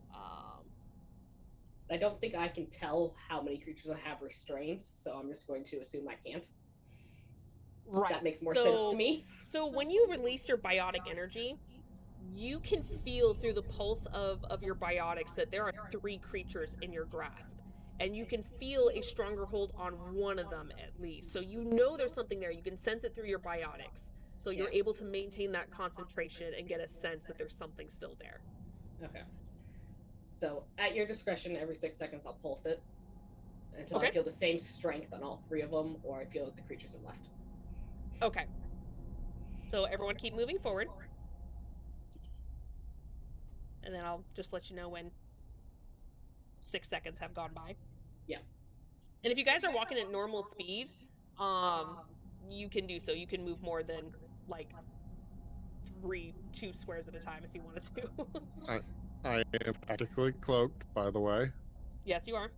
B: I don't think I can tell how many creatures I have restrained, so I'm just going to assume I can't.
C: right.
B: That makes more sense to me.
C: So when you release your biotic energy, you can feel through the pulse of your biotics that there are 3 creatures in your grasp. And you can feel a stronger hold on one of them at least. So you know there's something there. You can sense it through your biotics. So you're
B: Yeah.
C: able to maintain that concentration and get a sense that there's something still there.
B: Okay. So at your discretion, every 6 seconds I'll pulse it until I
C: Okay.
B: feel the same strength on all 3 of them, or I feel that the creatures are left.
C: Okay. So everyone keep moving forward. And then I'll just let you know when 6 seconds have gone by.
B: Yeah.
C: And if you guys are walking at normal speed, you can do so. You can move more than like 2 squares at a time if you wanted to.
E: I am practically cloaked, by the way,
C: Yes, you are.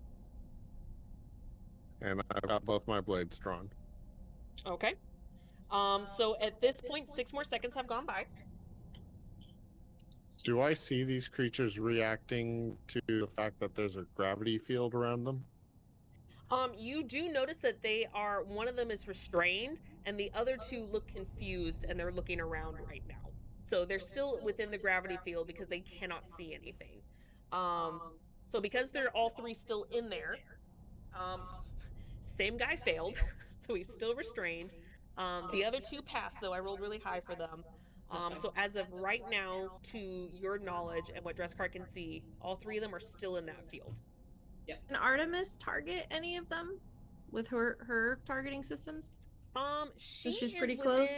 E: and I've got both my blades drawn.
C: Okay. So at this point, 6 more seconds have gone by.
E: Do I see these creatures reacting to the fact that there's a gravity field around them?
C: You do notice that one of them is restrained, and the other 2 look confused, and they're looking around right now. So they're still within the gravity field because they cannot see anything. So because they're all 3 still in there, same guy failed, so he's still restrained. The other 2 passed, though. I rolled really high for them. So as of right now, to your knowledge and what Dresscart can see, all 3 of them are still in that field.
A: Can Artemis target any of them with her targeting systems?
C: She's
A: pretty close?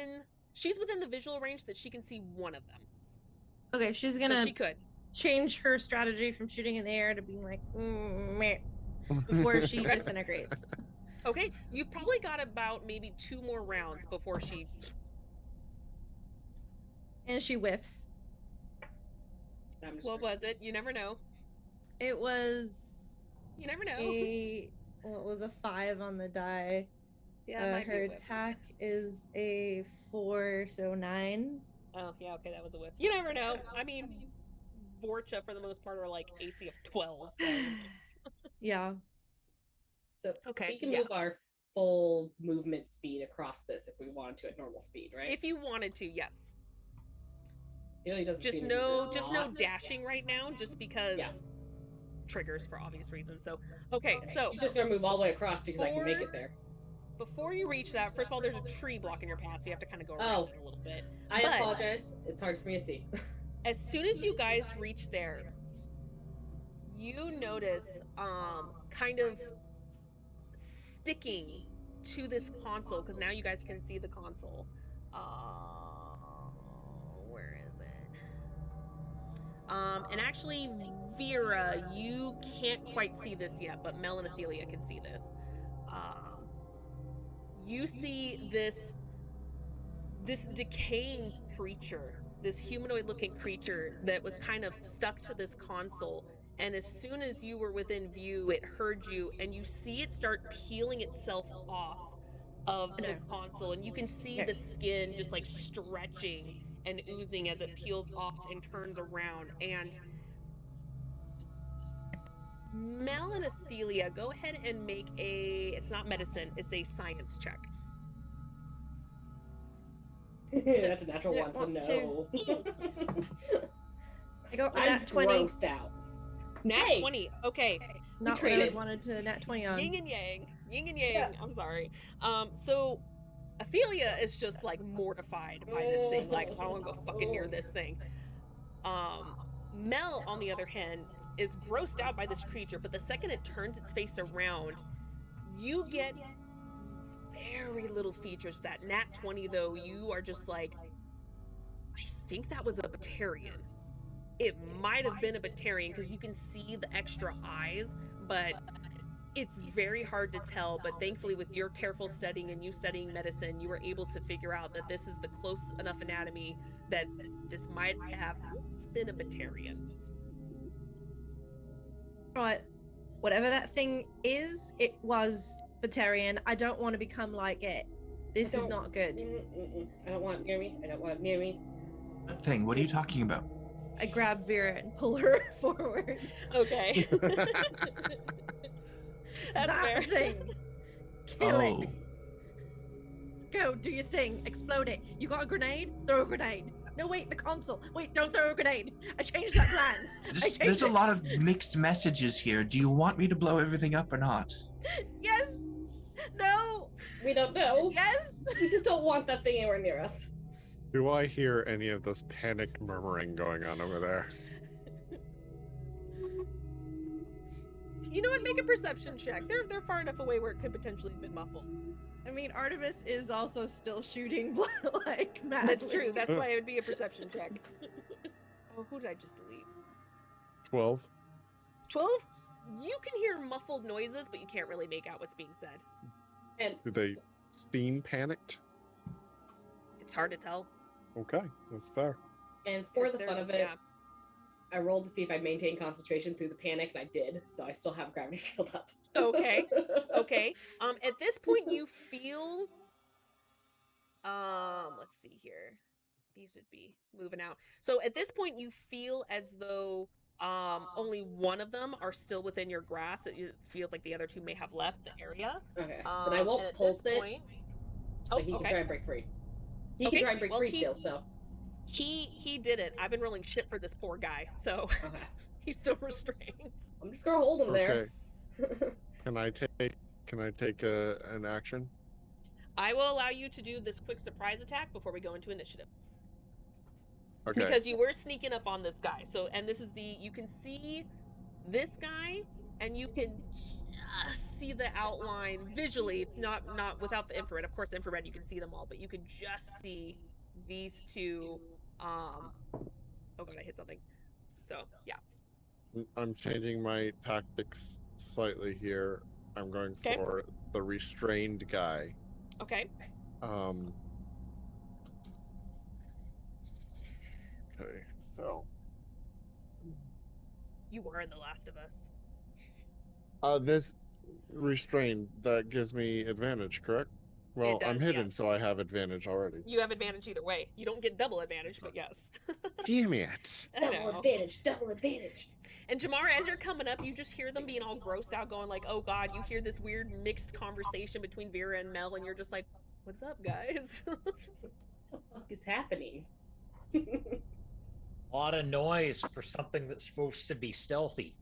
C: She's within the visual range that she can see one of them.
A: Okay, she's
C: So
A: gonna
C: she could.
A: change her strategy from shooting in the air to being like meh, before she disintegrates.
C: Okay, you've probably got about maybe 2 more rounds before she.
A: And she whiffs.
B: I'm just
C: What was it? You never know.
A: It was
C: You never know.
A: it was a 5 on the die.
C: Yeah, it might be
A: Her
C: a whiff.
A: attack is a 4, so 9.
C: Oh, yeah, okay, that was a whiff. You never know. I mean, Vorcha for the most part are like AC of 12. So.
A: Yeah.
B: So
C: Okay,
B: we can
C: yeah.
B: move our full movement speed across this if we wanted to at normal speed, right?
C: If you wanted to, yes.
B: It really doesn't
C: Just
B: seem
C: no,
B: to
C: just no dashing right now, just because
B: Yeah.
C: triggers for obvious reasons. So, okay, so
B: You're just gonna move all the way across because I can make it there.
C: before you reach that, first of all, there's a tree blocking your path, so you have to kind of go around
B: Oh.
C: it a little bit.
B: I
C: But-
B: apologize. It's hard for me to see.
C: As soon as you guys reach there, you notice kind of sticking to this console, because now you guys can see the console. Where is it? And actually, Vera, you can't quite see this yet, but Mel and Athelia can see this. You see this decaying creature, this humanoid-looking creature that was kind of stuck to this console. And as soon as you were within view, it heard you, and you see it start peeling itself off of the console, and you can see the skin just like stretching and oozing as it peels off and turns around. And Mel and Athelia, go ahead and make it's not medicine, it's a science check.
B: That's a natural
A: Yeah,
B: one, so
A: one,
B: no.
A: I go
B: I'm
A: nat 20.
B: grossed out.
C: Nat
B: Hey!
C: 20, okay.
A: Not what I
B: traded.
A: wanted to nat 20 on.
C: Yin and yang,
B: Yeah.
C: I'm sorry. So Athelia is just like mortified by this thing, like I don't want to go fucking near this thing. Mel, on the other hand, is grossed out by this creature, but the second it turns its face around, you get very little features. That nat 20, though, you are just like, I think that was a Batarian. It might have been a Batarian because you can see the extra eyes, but It's very hard to tell, but thankfully with your careful studying and you studying medicine, you were able to figure out that this is the close enough anatomy that this might have been a Batarian.
G: Right. Whatever that thing is, it was Batarian. I don't want to become like it. This is not good.
B: I don't want it near me. I don't want it near me.
F: That thing, what are you talking about?
G: I grab Vera and pull her forward.
C: Okay. That's
G: that
C: fair.
G: thing. Kill
F: Oh.
G: it. Go, do your thing. Explode it. You got a grenade? Throw a grenade. No, wait, the console. Wait, don't throw a grenade. I changed that plan.
F: There's a lot of mixed messages here. Do you want me to blow everything up or not?
G: Yes. No.
B: We don't know.
G: Yes.
B: We just don't want that thing anywhere near us.
E: Do I hear any of this panicked murmuring going on over there?
C: You know what? Make a perception check. They're far enough away where it could potentially have been muffled.
G: I mean, Artemis is also still shooting like madly.
C: That's true. That's why it would be a perception check. Oh, who did I just delete?
E: 12.
C: 12? You can hear muffled noises, but you can't really make out what's being said.
B: And
E: Do they seem panicked?
C: It's hard to tell.
E: Okay, that's fair.
B: for
C: 'cause
B: the
C: they're-
B: fun of it,
C: yeah.
B: I rolled to see if I maintained concentration through the panic, and I did. So I still have gravity field up.
C: Okay. Okay. At this point you feel let's see here. These would be moving out. So at this point you feel as though only one of them are still within your grasp. It feels like the other two may have left the area.
B: Okay. Then I won't
C: and at
B: pulse
C: this
B: it,
C: point-
B: but
C: Oh,
B: he can
C: okay.
B: try and break free. He
C: Okay,
B: can try and break
C: well,
B: free
C: he-
B: still, so.
C: He didn't. I've been rolling shit for this poor guy, so
B: Okay.
C: he's still restrained.
B: I'm just gonna hold him
E: Okay.
B: there.
E: Can I take an action?
C: I will allow you to do this quick surprise attack before we go into initiative.
E: Okay.
C: Because you were sneaking up on this guy. So, and this is you can see this guy and you can just see the outline visually, not without the infrared. Of course, infrared, you can see them all, but you can just see these two, oh god, I hit something. So, yeah.
E: I'm changing my tactics slightly here. I'm going
C: Okay.
E: for the restrained guy.
C: Okay.
E: Okay, so
C: You were in The Last of Us.
E: this restrained that gives me advantage, correct? Well, I'm
C: does,
E: hidden,
C: yes.
E: so I have advantage already.
C: You have advantage either way. You don't get double advantage, but yes.
E: Damn it!
C: I
B: Double
C: know.
B: advantage, double advantage.
C: And Jamar, as you're coming up, you just hear them being all grossed out, going like, "Oh God!" You hear this weird mixed conversation between Vera and Mel, and you're just like, "What's up, guys?"
B: What the fuck is happening?
D: A lot of noise for something that's supposed to be stealthy.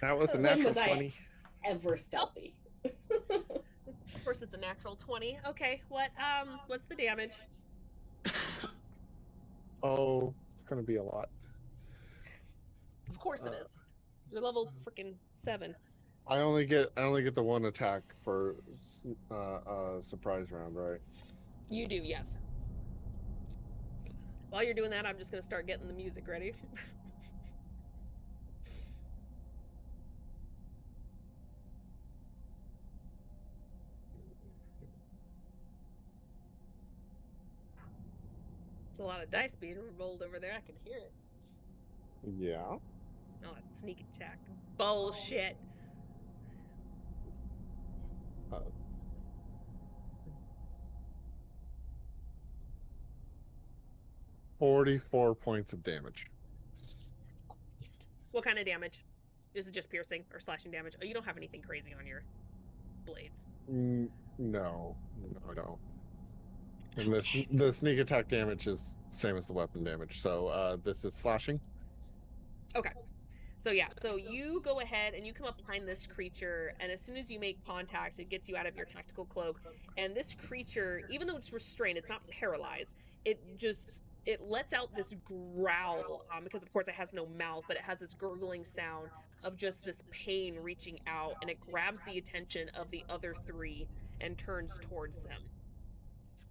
E: That was a
B: When
E: natural
B: was I-
E: 20.
B: Ever stealthy.
C: Of course, it's a natural 20. Okay, what's the damage?
E: Oh, it's gonna be a lot.
C: Of course it is. You're level freaking 7.
E: I only get the one attack for surprise round, right?
C: You do, yes. While you're doing that, I'm just gonna start getting the music ready. There's a lot of dice being rolled over there. I can hear it.
E: Yeah.
C: Oh, that's sneak attack. Bullshit.
E: Uh, 44 points of damage.
C: Beast. What kind of damage? Is it just piercing or slashing damage? Oh, you don't have anything crazy on your blades.
E: No, I don't. And the sneak attack damage is same as the weapon damage. So this is slashing.
C: So yeah, so you go ahead and you come up behind this creature, and as soon as you make contact, it gets you out of your tactical cloak. And this creature, even though it's restrained, it's not paralyzed. It lets out this growl, because of course it has no mouth, but it has this gurgling sound of just this pain reaching out, and it grabs the attention of the other 3 and turns towards them.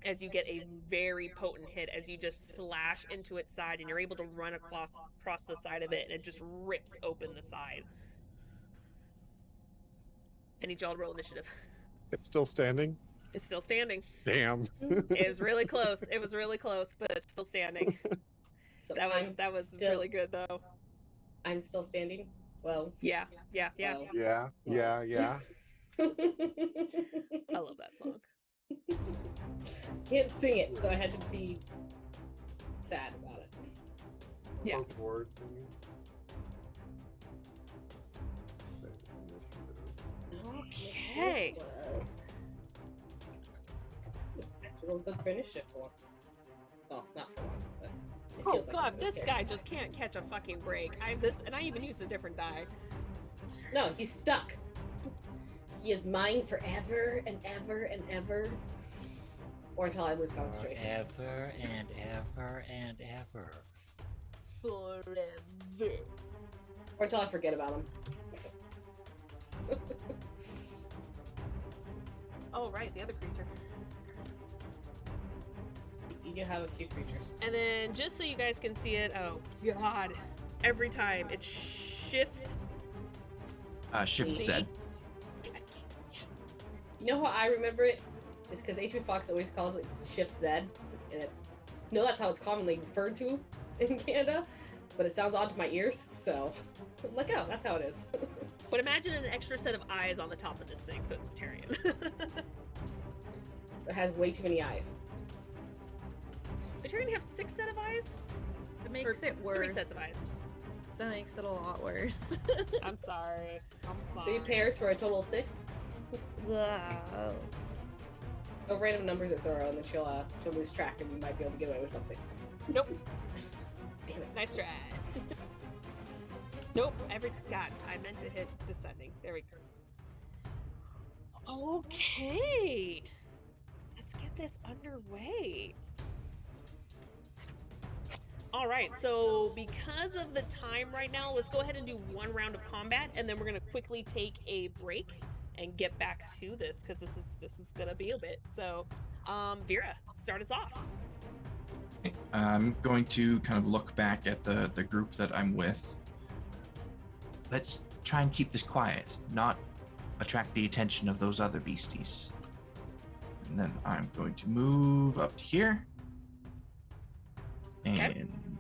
C: As you get a very potent hit, as you just slash into its side, and you're able to run across the side of it, and it just rips open the side. I need y'all to roll initiative.
E: It's still standing.
C: It's still standing.
E: Damn.
C: It was really close. It was really close, but it's still standing.
B: So
C: That was
B: still,
C: really good though.
B: I'm still standing. Well.
C: Yeah.
B: Well.
E: Yeah.
C: I love that song.
B: Can't sing it, so I had to be sad about it.
C: Yeah.
E: Both words and-
C: Okay.
B: Actually, we'll go finish it for once. Well, not for once, but. it
C: Oh
B: feels like
C: god,
B: it
C: this
B: was
C: guy just can't catch a fucking break. I even used a different die.
B: No, he's stuck. He is mine forever and ever and ever. Or until I lose concentration.
D: Forever and ever and ever.
C: Forever.
B: Or until I forget about him.
C: Oh right, the other creature.
B: You do have a few creatures.
C: And then just so you guys can see it, oh god. Every time it's shift.
F: Shift
B: See?
F: Z.
B: You know how I remember it? It's because HP Fox always calls it Shift Z. And that's how it's commonly referred to in Canada. But it sounds odd to my ears, so I'm like, oh, that's how it is.
C: But imagine an extra set of eyes on the top of this thing, so it's Batarian.
B: So it has way too many eyes.
C: Batarian have 6 set of eyes?
G: That makes it worse.
C: 3 sets of eyes.
G: That makes it a lot worse.
C: I'm sorry. I'm
B: 3
C: fine.
B: pairs for a total of 6.
G: Wow.
B: No random numbers at Zoro, and then she'll lose track and we might be able to get away with something.
C: Nope.
B: Damn it.
C: Nice try. Nope. God, I meant to hit descending. There we go. Okay. Let's get this underway. All right, so because of the time right now, let's go ahead and do 1 round of combat, and then we're gonna quickly take a break and get back to this because this is gonna be a bit. So, Vera, start us off.
F: I'm going to kind of look back at the group that I'm with. Let's try and keep this quiet, not attract the attention of those other beasties. And then I'm going to move up to here and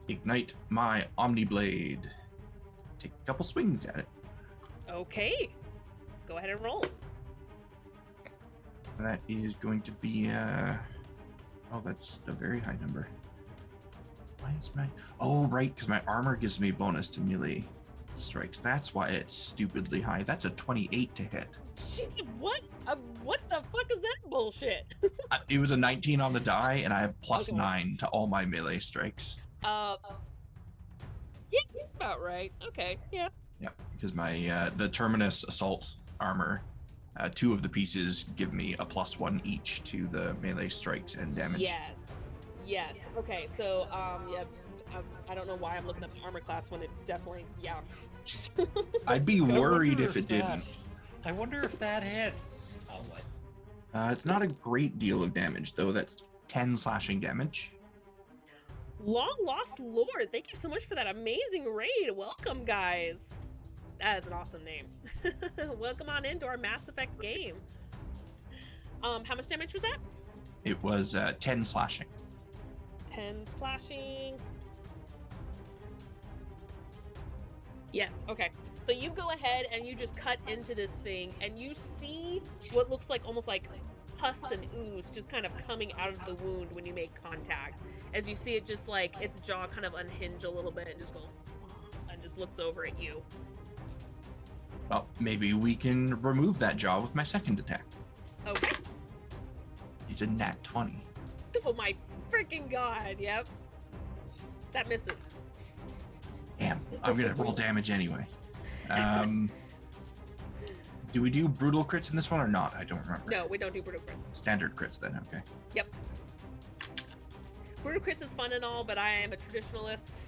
F: ignite my Omni Blade. Take a couple swings at it.
C: Okay, go ahead and roll.
F: That is going to be oh, that's a very high number. Why is my right, because my armor gives me bonus to melee strikes. That's why it's stupidly high. That's a 28 to hit.
C: Jeez, what? What the fuck is that bullshit?
F: It was a 19 on the die, and I have plus
C: Okay.
F: 9 to all my melee strikes.
C: Yeah, that's about right. Okay, yeah.
F: Yeah, because my the Terminus assault armor, 2 of the pieces give me a +1 each to the melee strikes and damage.
C: Yes. Okay, so yeah, I don't know why I'm looking up the armor class when it definitely, yeah.
F: I'd be
D: I wonder
F: worried if it
D: that-
F: didn't.
D: I wonder if that hits. Oh, what?
F: It's not a great deal of damage though. That's 10 slashing damage.
C: Long Lost Lord, thank you so much for that amazing raid. Welcome, guys. That is an awesome name. Welcome on into our Mass Effect game. How much damage was that?
F: It was 10 slashing.
C: 10 slashing. Yes, okay. So you go ahead and you just cut into this thing and you see what looks like almost like pus and ooze just kind of coming out of the wound when you make contact. As you see it just like its jaw kind of unhinge a little bit and just goes and just looks over at you.
F: Well, maybe we can remove that jaw with my second attack.
C: Okay.
F: It's a nat 20.
C: Oh my freaking god, yep. That misses.
F: Damn, I'm gonna roll damage anyway. Do we do brutal crits in this one or not? I don't remember.
C: No, we don't do brutal crits.
F: Standard crits then, okay.
C: Yep. Brutal crits is fun and all, but I am a traditionalist.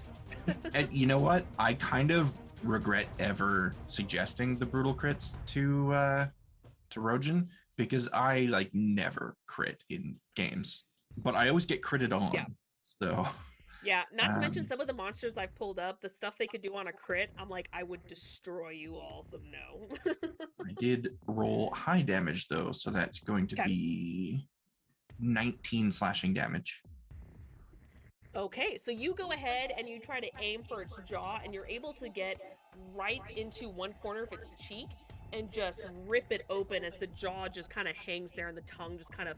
F: And you know what? I kind of regret ever suggesting the brutal crits to Rojan because I never crit in games, but I always get critted on.
C: Yeah.
F: So
C: Yeah, not to mention
F: Um,
C: some of the monsters I've pulled up, the stuff they could do on a crit, I'm like, I would destroy you all, so no.
F: I did roll high damage though, so that's going to
C: Okay.
F: be 19 slashing damage.
C: Okay, so you go ahead and you try to aim for its jaw, and you're able to get right into one corner of its cheek and just rip it open as the jaw just kind of hangs there and the tongue just kind of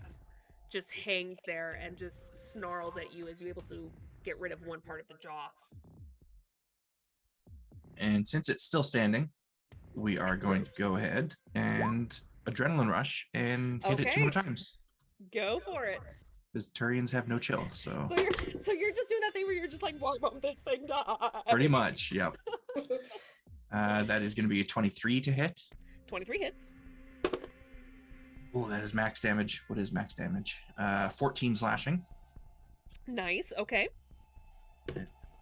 C: just hangs there and just snarls at you as you're able to get rid of one part of the jaw.
F: And since it's still standing, we are going to go ahead and adrenaline rush and hit it 2 more
C: Okay.
F: times.
C: Go for it.
F: Because Turians have no chill, so
C: So you're just doing that thing where you're just like, why won't this thing die?
F: pretty much, yep. That is going to be a 23 to hit.
C: 23 hits.
F: Oh, that is max damage. What is max damage? 14 slashing.
C: Nice. Okay.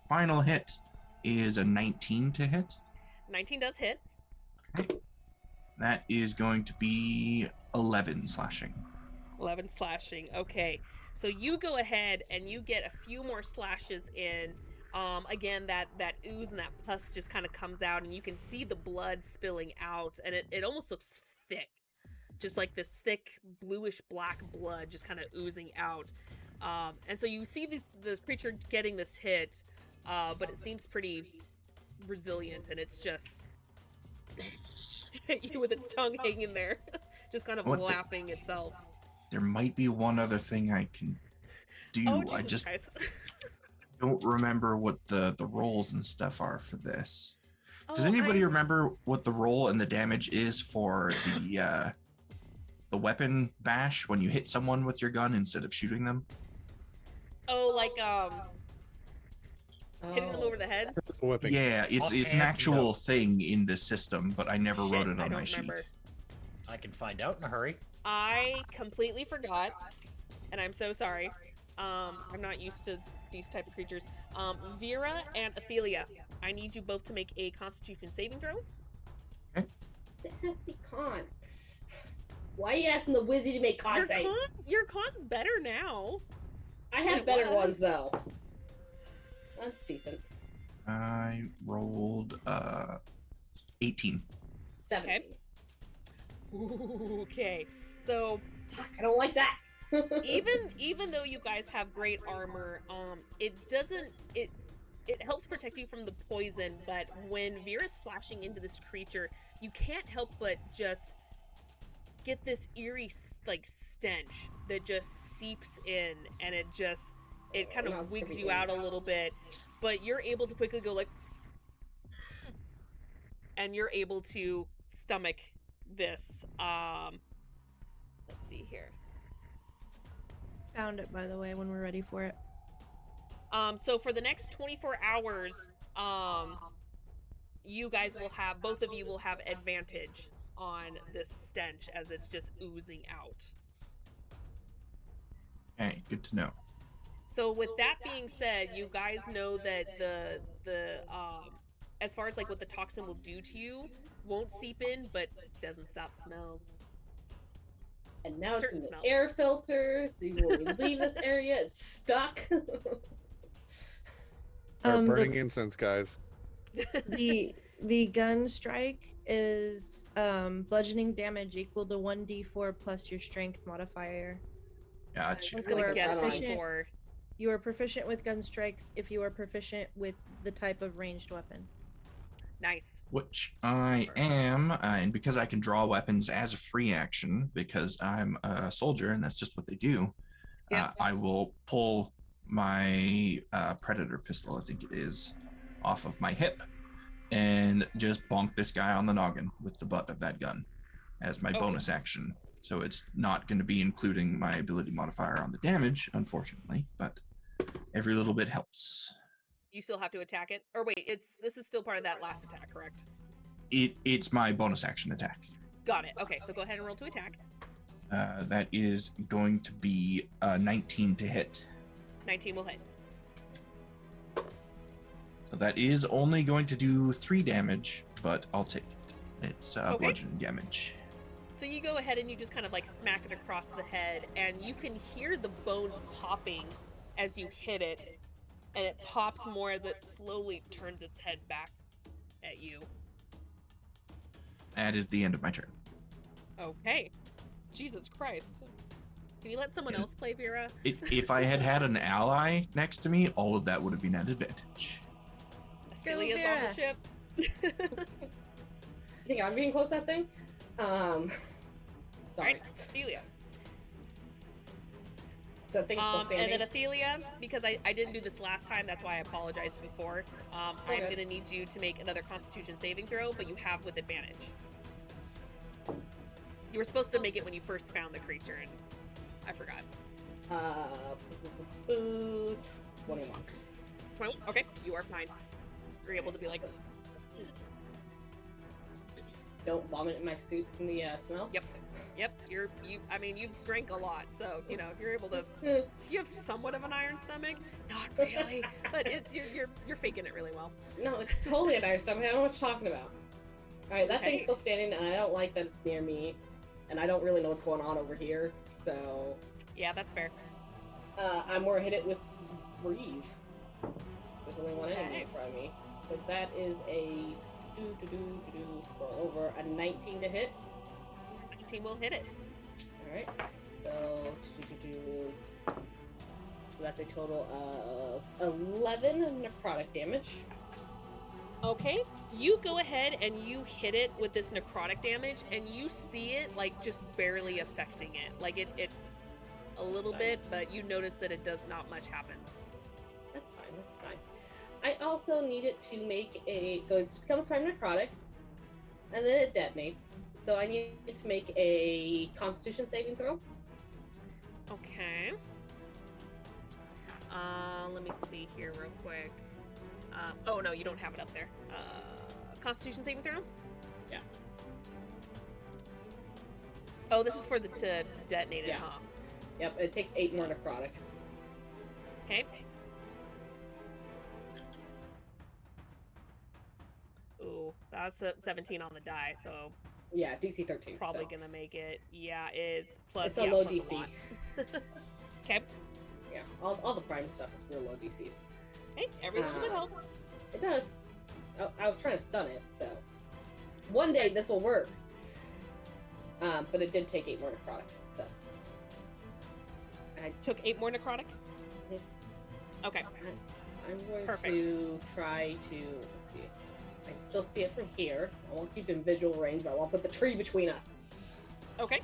F: Final hit is a 19 to hit.
C: 19 does hit.
F: That is going to be 11 slashing.
C: 11 slashing. Okay. So you go ahead and you get a few more slashes in. Again, that ooze and that pus just kind of comes out, and you can see the blood spilling out, and it almost looks thick. Just like this thick bluish black blood just kind of oozing out. And so you see this creature getting this hit, but it seems pretty resilient, and it's just you with its tongue hanging there, just kind of
F: What the-
C: lapping itself.
F: There might be one other thing I can do.
C: Oh,
F: I
C: Jesus
F: just
C: Christ.
F: don't remember what the rolls and stuff are for this. Does
C: Oh,
F: anybody
C: I-
F: remember what the roll and the damage is for the weapon bash when you hit someone with your gun instead of shooting them?
C: Oh, like hitting them over the head?
E: Whipping.
F: Yeah, it's an
D: Offhand,
F: actual
D: no.
F: thing in the system, but I never wrote
C: Shit,
F: it
C: I
F: on
C: don't
F: my sheet.
C: remember.
D: I can find out in a hurry.
C: I completely forgot, and I'm so sorry. I'm not used to these type of creatures. Vera and Athelia, I need you both to make a Constitution saving throw.
B: That's a con. Why are you asking the wizard to make con saves?
C: Your con's better now.
B: I
C: it
B: have better
C: was.
B: ones though. That's decent.
F: I rolled 18.
B: 17.
C: Okay, so
B: I don't like that.
C: even though you guys have great armor, it helps protect you from the poison, but when Vera's slashing into this creature, you can't help but just get this eerie like stench that just seeps in, and it kind
B: No,
C: of
B: it's
C: wigs
B: gonna
C: you
B: be
C: out a little bit, but you're able to quickly go like, and you're able to stomach this. Let's see here.
G: Found it, by the way, when we're ready for it.
C: So for the next 24 hours, you guys will have, both of you will have advantage on this stench as it's just oozing out.
F: Okay, good to know.
C: So with that being said, you guys know that the as far as like what the toxin will do to you, won't seep in, but doesn't stop smells.
B: And now it's
C: Certain
B: in the
C: smells.
B: air filter, so when we leave this area, it's stuck.
E: Start
G: The-
E: burning incense, guys.
G: The gun strike is bludgeoning damage equal to 1d4 plus your strength modifier.
F: Gotcha.
C: I was
G: You
C: gonna
G: are
C: guess
G: proficient-
C: D4.
G: You are proficient with gun strikes if you are proficient with the type of ranged weapon.
C: Nice.
F: Which I am, and because I can draw weapons as a free action, because I'm a soldier and that's just what they do,
C: Yeah.
F: I will pull my Predator pistol, I think it is, off of my hip and just bonk this guy on the noggin with the butt of that gun as my
C: Okay.
F: bonus action. So it's not going to be including my ability modifier on the damage, unfortunately, but every little bit helps.
C: You still have to attack it. Or wait, this is still part of that last attack, correct?
F: It's my bonus action attack.
C: Got it. Okay, so go ahead and roll to attack.
F: That is going to be 19 to hit.
C: 19 will hit.
F: So that is only going to do 3 damage, but I'll take it. It's
C: Okay.
F: bludgeoning damage.
C: So you go ahead and you just kind of like smack it across the head, and you can hear the bones popping as you hit it. and it pops more as it slowly turns its head back at you.
F: That is the end of my turn.
C: Okay. Jesus Christ. Can you let someone
F: And-
C: else play, Vera?
F: If I had had an ally next to me, all of that would have been at advantage.
C: Celia's on
A: Vera.
C: the ship.
B: I think I'm being close to that thing. Sorry.
C: Alright, Athelia.
B: So things still
C: And
B: standing.
C: then Athelia, because I didn't do this last time, that's why I apologized before. I'm
B: Okay.
C: going to need you to make another Constitution saving throw, but you have with advantage. You were supposed to make it when you first found the creature, and I forgot.
B: 21.
C: 21? Okay, you are fine. You're able to be like,
B: Don't vomit in my suit from the smell.
C: Yep. yep, you drank a lot, so, you're able to, you have somewhat of an iron stomach. Not really, but you're faking it really well.
B: No, it's totally an iron stomach. I don't know what you're talking about. Alright, that
C: Okay.
B: thing's still standing, and I don't like that it's near me. And I don't really know what's going on over here, so
C: Yeah, that's fair.
B: I'm more hit it with Breathe. So there's only one enemy in front of me. So that is a for over a 19 to hit.
C: 19 will hit it.
B: Alright. So that's a total of 11 of necrotic damage.
C: Okay, you go ahead and you hit it with this necrotic damage, and you see it like just barely affecting it, like it a little
B: Fine.
C: bit, but you notice that it does not much happens.
B: That's fine, that's fine. I also need it to make so it becomes prime necrotic, and then it detonates. So I need it to make a Constitution saving throw.
C: Okay. Let me see here real quick. Oh no, you don't have it up there. Constitution saving throw?
B: Yeah.
C: Oh, this is for to detonate it,
B: Yeah.
C: huh?
B: Yep, it takes 8 more necrotic.
C: Okay. Ooh, that was 17 on the die, so
B: Yeah, DC
C: it's
B: 13.
C: probably
B: so.
C: gonna make it. Yeah, it's plus.
B: It's a
C: yeah,
B: low
C: plus
B: DC.
C: lot. Okay.
B: Yeah, all the prime stuff is real low DCs.
C: Hey, every little bit helps.
B: It does. I was trying to stun it, so one day this will work. But it did take 8 more necrotic, so
C: Took 8 more necrotic.
B: Mhm.
C: Okay.
B: I'm going
C: Perfect.
B: to try to let's see. I can still see it from here. I won't keep in visual range, but I won't put the tree between us.
C: Okay.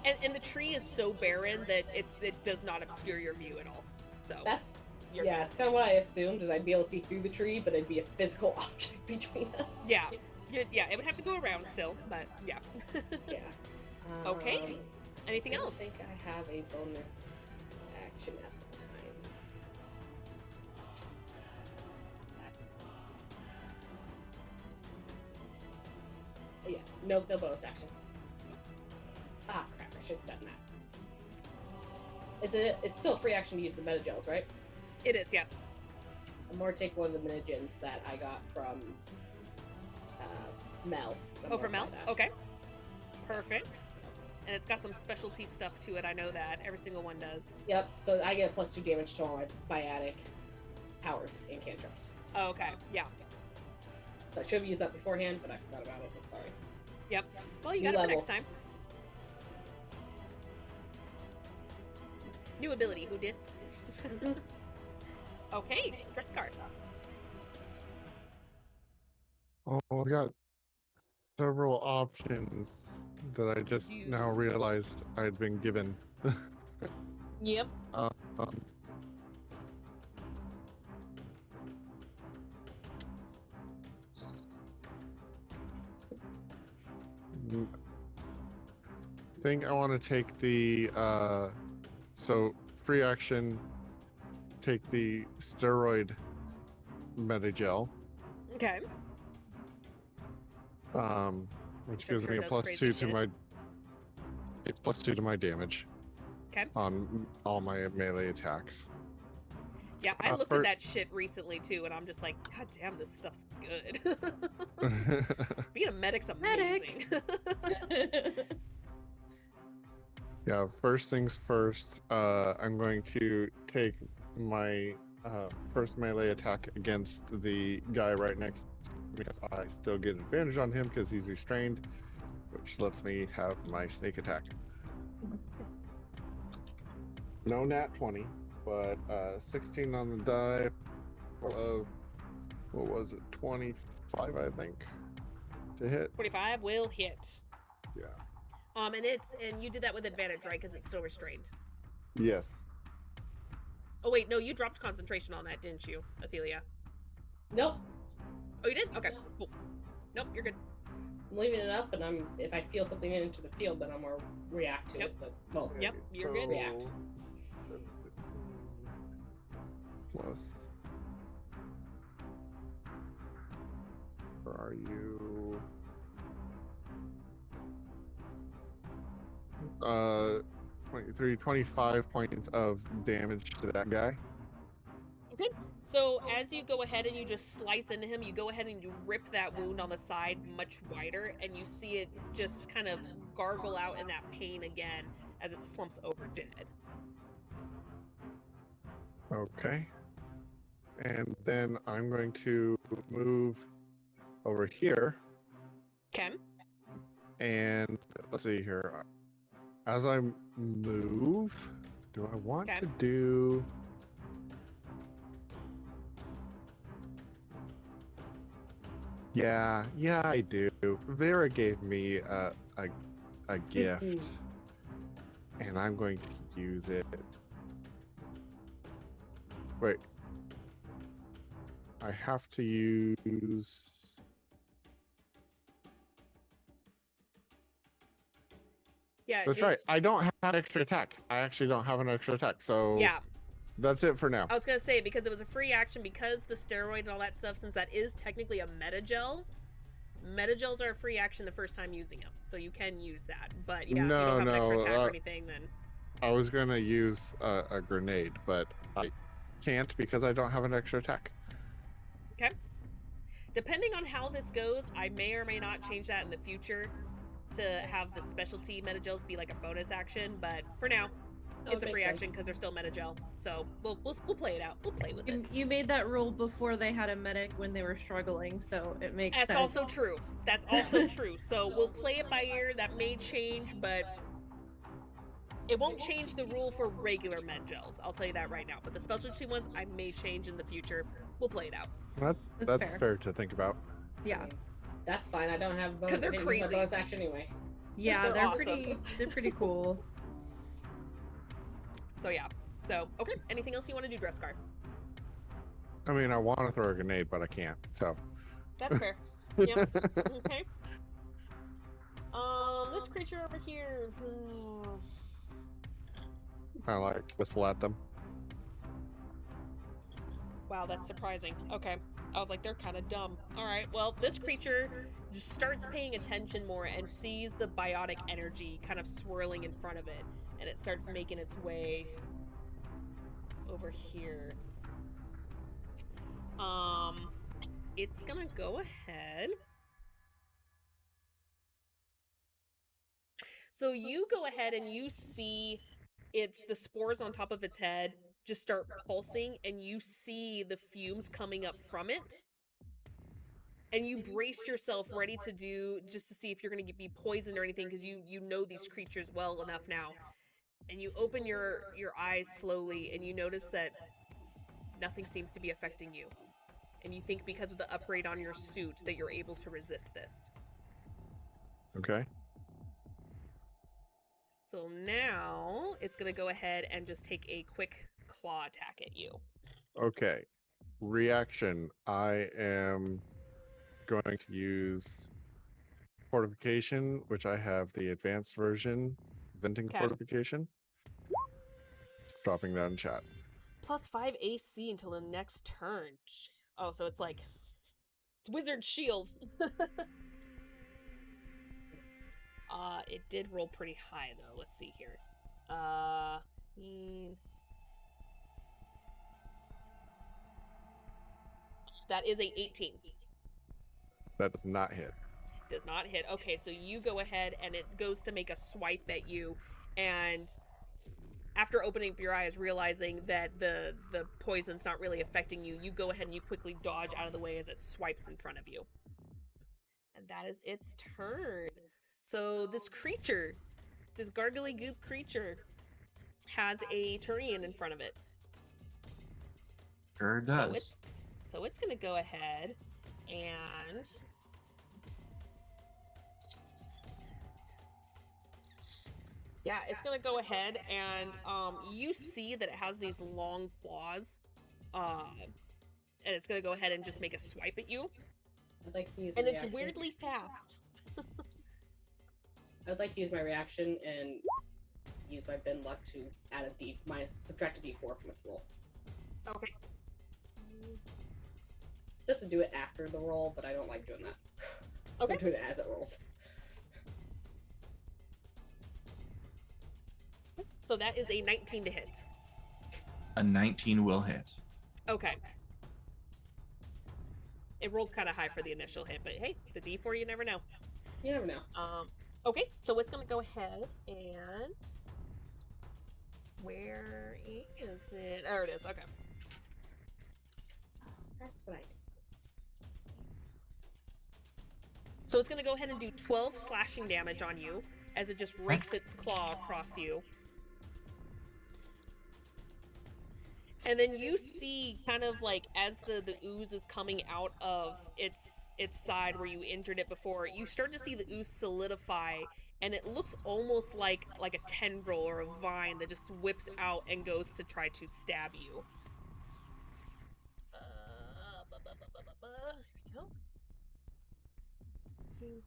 C: And the tree is so barren that it does not obscure your view at all. So
B: That's
C: you're
B: yeah, it's kind of what I assumed, is I'd be able to see through the tree, but it'd be a physical object between us.
C: yeah. Yeah, it would have to go around still, but yeah.
B: Yeah.
C: Okay. Anything
B: I don't
C: else?
B: think I have a bonus action at the time. Yeah, no bonus action. Ah, crap! I should have done that. It's still a free action to use the metagels, right?
C: It is, yes.
B: I'm more take one of the metagens that I got from Mel. I'm
C: Oh, for
B: gonna
C: Mel?
B: try that.
C: Okay. Perfect. And it's got some specialty stuff to it. I know that. Every single one does.
B: Yep. So I get +2 damage to all my biotic powers and cantrips.
C: Oh, okay. Yeah.
B: So I should have used that beforehand, but I forgot about it. I'm sorry.
C: Yep. Well, you
B: New
C: got it for next
B: levels.
C: time. New ability, who dis? Okay, Drexcart.
E: Oh, I got several options that I just
C: You-
E: now realized I'd been given.
C: Yep.
E: Um, I think I want to take the so free action, take the steroid metagel,
C: Okay.
E: which
C: Which I'm
E: gives
C: sure
E: me a
C: does
E: plus
C: crazy
E: 2 to
C: shit.
E: my. It's plus 2 to my damage.
C: Okay.
E: On all my melee attacks.
C: Yeah, I looked
E: for-
C: at that shit recently too, and I'm just like, God damn, this stuff's good. Being a medic's amazing.
A: Medic.
E: Yeah, first things first, I'm going to take my first melee attack against the guy right next to me, because I still get advantage on him because he's restrained, which lets me have my sneak attack. No nat 20, but 16 on the die of, what was it, 25, I think, to hit.
C: 25 will hit.
E: Yeah.
C: And you did that with advantage, right? Because it's still restrained.
E: Yes.
C: Oh wait, no, you dropped concentration on that, didn't you, Athelia?
B: Nope.
C: Oh, you did? Okay, cool. Nope, you're good.
B: I'm leaving it up, and if I feel something into the field, then I'm gonna react to
C: Yep.
B: it. But well,
C: Yep, you're good.
B: React.
E: Plus. Where are you? 23, 25 points of damage to that guy.
C: Okay. So as you go ahead and you just slice into him, you go ahead and you rip that wound on the side much wider, and you see it just kind of gargle out in that pain again as it slumps over dead.
E: Okay. And then I'm going to move over here.
C: Okay.
E: And let's see here. As I move, do I want
C: Okay.
E: to do... Yeah, I do. Vera gave me a gift, and I'm going to use it. Wait. I have to use...
C: Yeah.
E: That's right. I don't have an extra attack. I actually don't have an extra attack, so
C: Yeah.
E: that's it for now.
C: I was gonna say, because it was a free action, because the steroid and all that stuff, since that is technically a metagel, metagels are a free action the first time using them, so you can use that. But yeah, if you don't have an extra attack or anything, then
E: I was gonna use a grenade, but I can't because I don't have an extra attack.
C: okay. Depending on how this goes, I may or may not change that in the future to have the specialty metagels be like a bonus action. But for now,
B: That
C: it's a
B: would
C: free
B: make
C: action
B: sense.
C: because they're still metagel. So we'll play it out. We'll play with it.
G: You made that rule before they had a medic when they were struggling, so it makes
C: That's
G: sense.
C: also true. That's also true. So we'll play it by ear. That may change, but it won't change the rule for regular med gels. I'll tell you that right now. But the specialty ones, I may change in the future. We'll play it out.
E: That's
G: fair.
E: fair to think about.
G: Yeah.
B: That's fine. I don't have a bonus.
C: 'Cause they're
B: I didn't use my
C: crazy.
B: bonus action anyway.
G: Yeah,
C: They're
G: they're
C: awesome.
G: pretty cool.
C: So yeah. So okay. Anything else you want to do, Dresscar?
E: I mean, I want to throw a grenade, but I can't. So.
C: That's fair. Yep. Okay. This creature over here.
E: I like whistle at them.
C: Wow, that's surprising. Okay. I was like, they're kind of dumb. All right. Well, this creature just starts paying attention more and sees the biotic energy kind of swirling in front of it, and it starts making its way over here. It's gonna go ahead. So you go ahead and you see the spores on top of its head just start pulsing, and you see the fumes coming up from it. And you braced yourself ready to see if you're going to be poisoned or anything, because you know these creatures well enough now. And you open your eyes slowly, and you notice that nothing seems to be affecting you. And you think because of the upgrade on your suit that you're able to resist this.
E: Okay.
C: So now it's going to go ahead and just take a quick claw attack at you.
E: Okay. Reaction. I am going to use fortification, which I have the advanced version, venting
C: Okay.
E: fortification. Dropping that in chat.
C: Plus 5 AC until the next turn. Oh, so it's like it's wizard shield. It did roll pretty high though. Let's see here. That is a 18.
E: That does not hit.
C: Does not hit. Okay, so you go ahead and it goes to make a swipe at you, and after opening up your eyes, realizing that the poison's not really affecting you, you go ahead and you quickly dodge out of the way as it swipes in front of you. And that is its turn. So this creature, this gargly goop creature, has a Turian in front of it.
F: Sure does.
C: So it's gonna go ahead and yeah, it's gonna go ahead and you see that it has these long claws, and it's gonna go ahead and just make a swipe at you.
B: I'd like to use
C: And
B: my
C: it's
B: reaction.
C: weirdly fast.
B: I'd like to use my reaction and use my bin luck to add subtract a d4 from its roll.
C: Okay.
B: It's just to do it after the roll, but I don't like doing that. So
C: Okay.
B: I'm doing it as it rolls.
C: So that is a 19 to hit.
F: A 19 will hit.
C: Okay. It rolled kind of high for the initial hit, but hey, the D4, you never know.
B: You never know.
C: Okay, so it's gonna go ahead and where is it? There it is. Okay.
B: That's what I do.
C: So it's gonna go ahead and do 12 slashing damage on you as it just rakes its claw across you. And then you see kind of like as the ooze is coming out of its side where you injured it before, you start to see the ooze solidify, and it looks almost like a tendril or a vine that just whips out and goes to try to stab you. Here we go.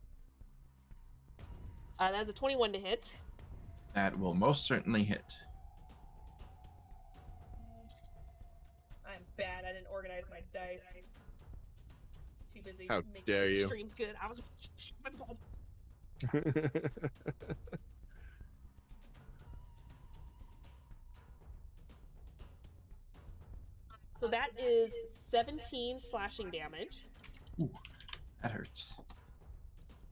C: That's a 21 to hit.
F: That will most certainly hit.
C: I'm bad. I didn't organize my dice. Too busy
E: How
C: making
E: dare
C: the
E: you.
C: streams good. I was good. So that is 17 slashing damage
F: Ooh, that hurts.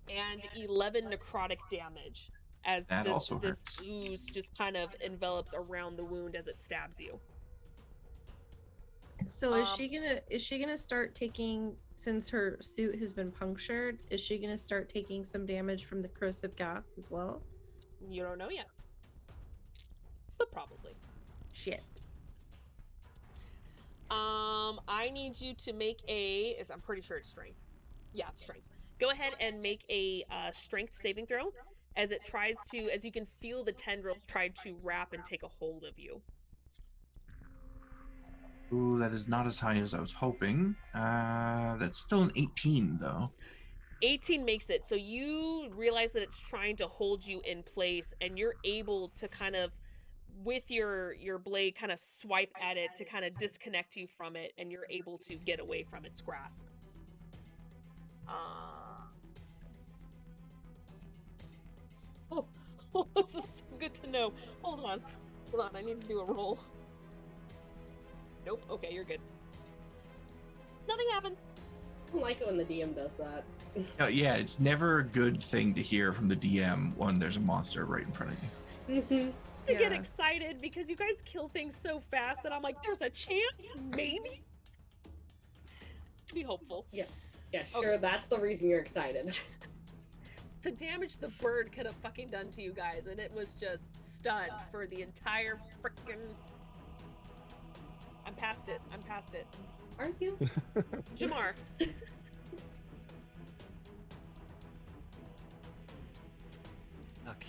C: and 11 necrotic damage as
F: That also
C: this
F: hurts.
C: ooze just kind of envelops around the wound as it stabs you.
G: So is she gonna start taking, since her suit has been punctured, is she gonna start taking some damage from the corrosive gas as well?
C: You don't know yet. But probably.
G: Shit.
C: I need you to make I'm pretty sure it's strength. Yeah, it's strength. Go ahead and make a strength saving throw as it tries to, as you can feel the tendrils try to wrap and take a hold of you.
F: Ooh, that is not as high as I was hoping. That's still an 18, though.
C: 18 makes it. So you realize that it's trying to hold you in place, and you're able to kind of, with your blade, kind of swipe at it to kind of disconnect you from it, and you're able to get away from its grasp. Oh, this is so good to know. Hold on, I need to do a roll. Nope. Okay, you're good. Nothing happens.
B: I don't like it when the DM does that.
F: No, yeah, it's never a good thing to hear from the DM when there's a monster right in front of you.
C: To get
G: Yeah.
C: excited because you guys kill things so fast that I'm like, there's a chance, maybe. Be hopeful.
B: Yeah, sure.
C: Okay.
B: That's the reason you're excited.
C: The damage the bird could have fucking done to you guys, and it was just stunned for the entire frickin'. I'm past it.
B: Aren't you?
C: Jamar.
D: Okay.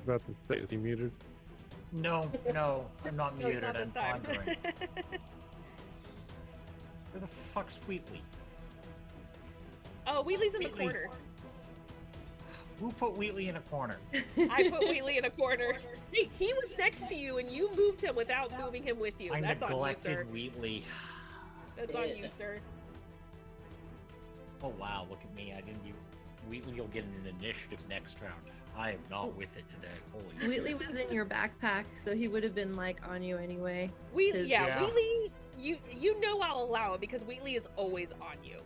E: About to say, is he muted?
D: No, I'm not
C: No, he's
D: muted.
C: not
D: I'm
C: this time.
D: pondering. Where the fuck's Wheatley?
C: Oh, Wheatley's in the
D: Wheatley.
C: corner.
D: Who put Wheatley in a corner?
C: I put Wheatley in a corner. Hey, he was next to you, and you moved him without moving him with you.
D: I
C: That's on you, sir.
D: neglected Wheatley.
C: That's on you, sir.
D: Oh wow, look at me. I didn't. Wheatley will get an initiative next round. I am not with it today. Holy
G: Wheatley
D: shit.
G: was in your backpack, so he would have been like on you anyway.
C: Yeah,
D: Yeah.
C: Wheatley, you know I'll allow it because Wheatley is always on you.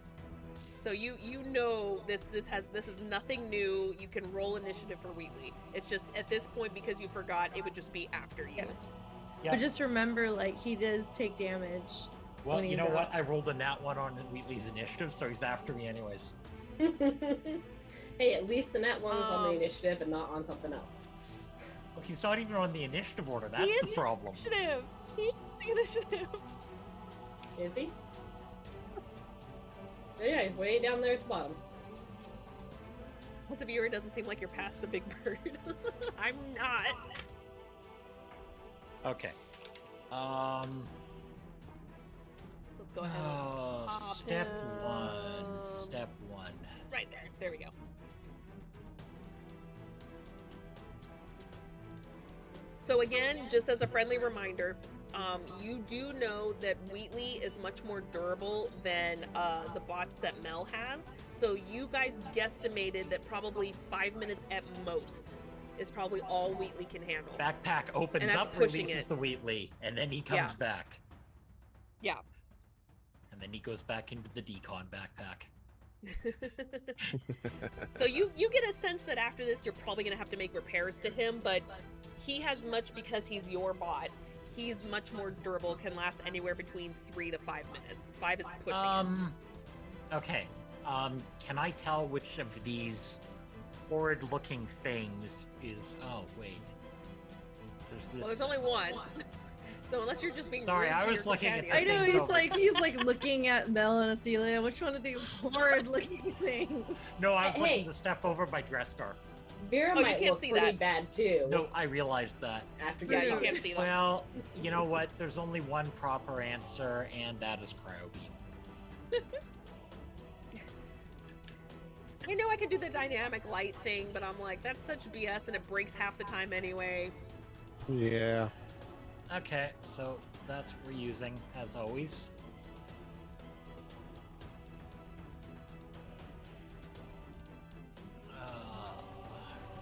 C: So you know this is nothing new. You can roll initiative for Wheatley. It's just at this point, because you forgot, it would just be after you.
G: Yeah.
D: Yeah.
G: But just remember, like, he does take damage.
D: Well,
G: when
D: you
G: he's
D: know what?
G: out.
D: I rolled a nat 1 on Wheatley's initiative, so he's after me anyways.
B: Hey, at least the nat one was on the
C: Um,
B: initiative and not on something else.
D: Well, he's not even on the initiative order. That's
C: is
D: the problem.
C: Initiative. He's the initiative.
B: Is he? Yeah, he's way down there at the bottom.
C: As a viewer, it doesn't seem like you're past the big bird. I'm not.
D: Okay.
C: Let's go ahead.
D: Oh,
C: pop
D: step
C: him.
D: 1. Step 1.
C: Right there. There we go. So again, just as a friendly reminder, you do know that Wheatley is much more durable than the bots that Mel has. So you guys guesstimated that probably 5 minutes at most is probably all Wheatley can handle.
D: Backpack opens
C: And that's
D: up,
C: pushing
D: releases
C: it.
D: the Wheatley, and then he comes
C: Yeah.
D: back.
C: Yeah.
D: And then he goes back into the decon backpack.
C: So you get a sense that after this you're probably gonna have to make repairs to him, but he has much, because he's your bot, he's much more durable, can last anywhere between 3 to 5 minutes. 5 is pushing it.
D: Okay. Can I tell which of these horrid-looking things is... Oh, wait. There's this...
C: Well, there's only one. So unless you're just being
D: Sorry,
C: rude
D: I
C: to
D: was
C: your
D: looking at
C: companion-
G: I know,
D: things
G: he's
D: over.
G: like looking at Mel and Athelia. Which one of these horrid-looking things?
D: No, I was
B: Hey.
D: looking the stuff over by Drescar.
B: Vera
C: Oh, you
B: might
C: can't
B: look
C: see
B: pretty
C: that.
B: bad too.
D: No, I realized that.
B: After
C: Yeah,
B: getting
C: you
B: out.
C: can't see them.
D: Well, you know what? There's only one proper answer, and that is Cryobeam.
C: I know I could do the dynamic light thing, but I'm like, that's such BS and it breaks half the time anyway.
E: Yeah.
D: Okay, so that's what we're using, as always.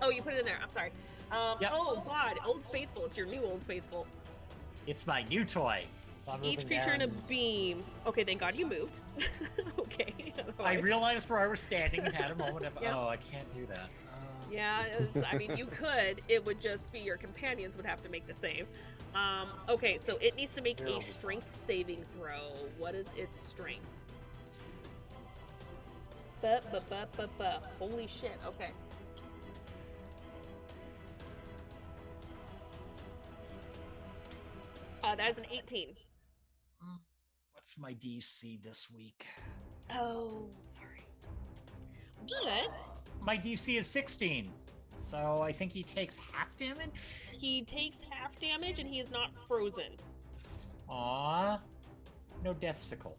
C: Oh, you put it in there. I'm sorry.
D: Yep.
C: Oh, God. Old Faithful. It's your new Old Faithful.
D: It's my new toy. So I'm
C: Each
D: moving
C: creature in a
D: down.
C: beam. Okay, thank God you moved. Okay.
D: I
C: otherwise-
D: realized where I was standing and had a moment of,
C: Yep.
D: oh, I can't do that.
C: Yeah, I mean, you could. It would just be your companions would have to make the save. Okay, so it needs to make
D: Yeah.
C: a strength saving throw. What is its strength? Holy shit, okay. That is an 18.
D: What's my DC this week?
C: Oh, sorry. But
D: My DC is 16, so I think he takes half damage?
C: he takes half damage and he is not frozen.
D: Aww. No death sickle.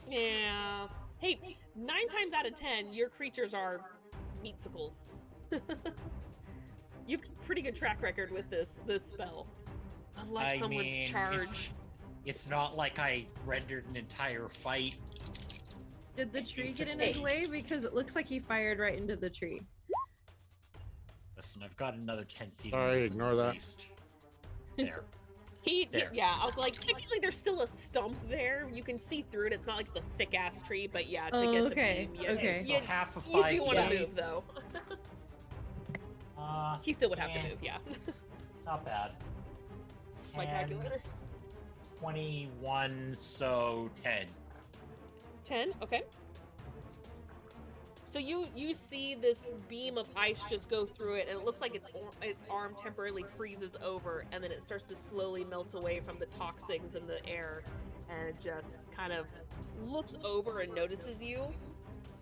C: Yeah. Hey, 9 times out of 10, your creatures are meatsicles. You've got a pretty good track record with this spell. Unless
D: I
C: someone's
D: mean,
C: charged.
D: It's not like I rendered an entire fight.
G: Did the tree
D: It's
G: get in
D: a
G: his
D: eight.
G: way? Because it looks like he fired right into the tree.
D: Listen, I've got another 10 feet. of
E: Sorry,
D: movement
E: ignore
D: at
E: that.
D: least. There.
C: He- yeah, I was like, technically there's still a stump there. You can see through it. It's not like it's a thick ass tree, but yeah, to
G: Oh,
C: get
G: okay,
C: the beam,
G: okay.
D: So half of
C: You
D: 5
C: do want to
D: feet.
C: move though.
D: Uh,
C: He still would have
D: Yeah.
C: to move, yeah.
D: not bad.
C: It's my
D: 10,
C: calculator.
D: 21, so 10.
C: 10, okay. So you see this beam of ice just go through it, and it looks like its arm temporarily freezes over, and then it starts to slowly melt away from the toxins in the air, and it just kind of looks over and notices you,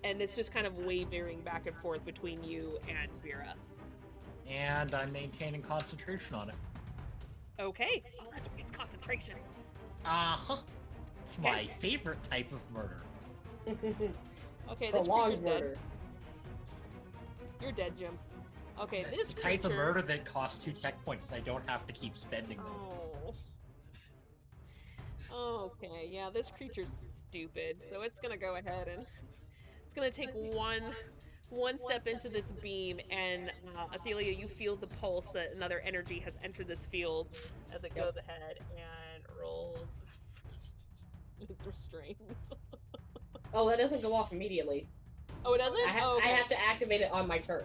C: and it's just kind of wavering back and forth between you and Vera.
D: And I'm maintaining concentration on it.
C: Okay. Oh, that's it's concentration.
D: Uh-huh. It's my
C: Okay.
D: favorite type of murder.
C: Okay, this
B: Prolonged
C: creature's dead.
B: murder.
C: You're dead, Jim. Okay, this
D: It's the type of
C: creature-
D: murder that costs 2 tech points and I don't have to keep spending them.
C: Oh. Okay, yeah, this creature's stupid, so it's gonna go ahead and it's gonna take one step into this beam, and Athelia, you feel the pulse that another energy has entered this field as it goes ahead and rolls. It's restrained.
B: Oh, that doesn't go off immediately.
C: Oh, it doesn't? Oh,
B: I
C: okay.
B: have to activate it on my turn.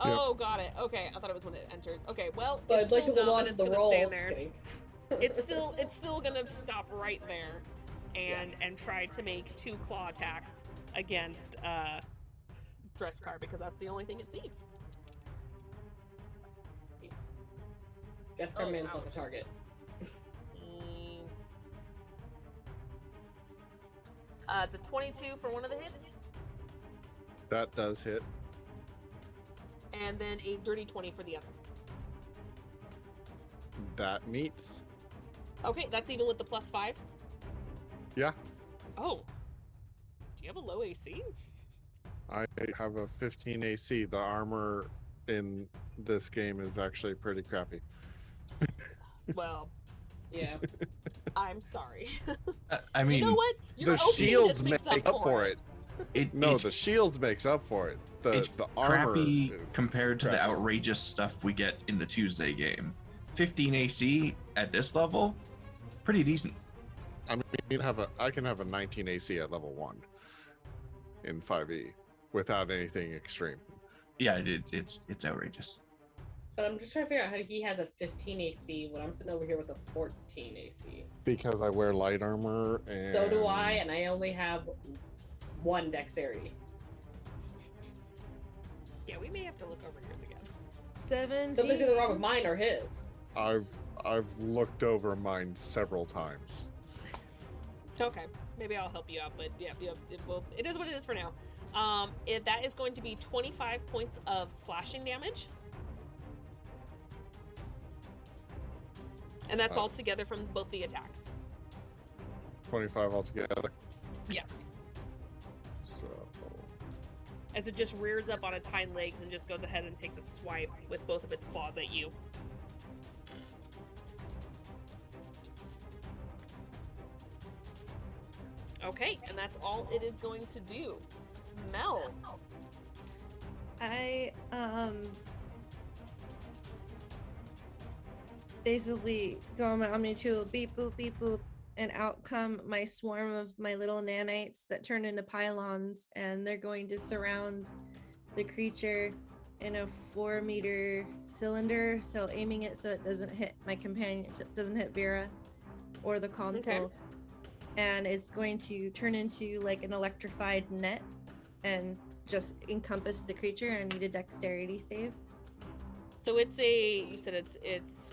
C: Oh, got it. Okay, I thought it was when it enters. Okay, well,
B: But
C: it's
B: I'd like
C: still
B: to
C: dumb
B: hold on
C: and
B: to
C: it's
B: the
C: gonna
B: roll.
C: stand
B: Just
C: there.
B: kidding.
C: It's still gonna stop right there, and try to make 2 claw attacks against Dresscar because that's the only thing it sees.
B: Jessica
C: Oh,
B: Man's
C: ouch.
B: on the target.
C: It's a 22 for one of the hits,
E: That does hit.
C: and then a dirty 20 for the other.
E: That meets.
C: Okay, that's even with the +5.
E: Yeah,
C: Oh, do you have a low AC?
E: I have a 15 AC. The armor in this game is actually pretty crappy.
C: Well,
B: Yeah.
C: I'm sorry.
F: I mean,
C: you know what? Your
E: The
C: OP
E: shields
C: makes
E: make up for it. No,
F: it's
E: the shields makes up for it.
F: it's
E: The armor
F: crappy
E: is
F: compared to the
E: crappy.
F: outrageous stuff we get in the Tuesday game. 15 AC at this level, pretty decent.
E: I mean, I can have a 19 AC at level 1 in 5e without anything extreme.
F: Yeah, it's outrageous.
B: But I'm just trying to figure out how he has a 15 AC when I'm sitting over here with a 14 AC.
E: Because I wear light armor and
B: So do I, and I only have 1 dexterity.
C: Yeah, we may have to look over yours again.
G: 17.
B: Something's either wrong with mine or his.
E: I've looked over mine several times.
C: Okay, maybe I'll help you out, but yeah, it is what it is for now. That is going to be 25 points of slashing damage. And that's all together from both the attacks.
E: 25 altogether.
C: Yes.
E: So
C: As it just rears up on its hind legs and just goes ahead and takes a swipe with both of its claws at you. Okay, and that's all it is going to do. Mel.
G: I basically go on my Omni tool, beep boop beep boop, and out come my swarm of my little nanites that turn into pylons, and they're going to surround the creature in a 4-meter cylinder, so aiming it so it doesn't hit my companion, it doesn't hit Vera or the console. And it's going to turn into like an electrified net and just encompass the creature. I need a dexterity save.
C: So it's you said it's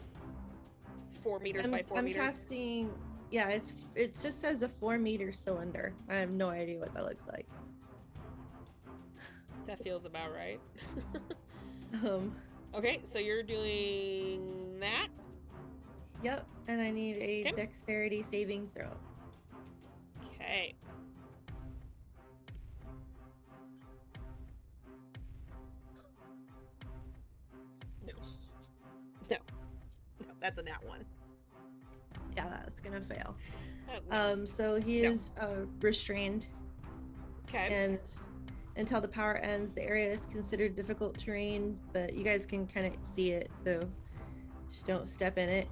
C: 4 meters by 4
G: I'm
C: meters.
G: casting. Yeah, it just says a 4-meter cylinder. I have no idea what that looks like.
C: That feels about right.
G: Um,
C: Okay, so you're doing that.
G: yep, and I need a
C: Okay.
G: dexterity saving throw.
C: Okay. No. No. No, that's a nat 1.
G: Yeah, that's gonna fail.
C: No.
G: So he
C: No.
G: is restrained,
C: Okay.
G: and until the power ends, the area is considered difficult terrain, but you guys can kind of see it, so just don't step in it.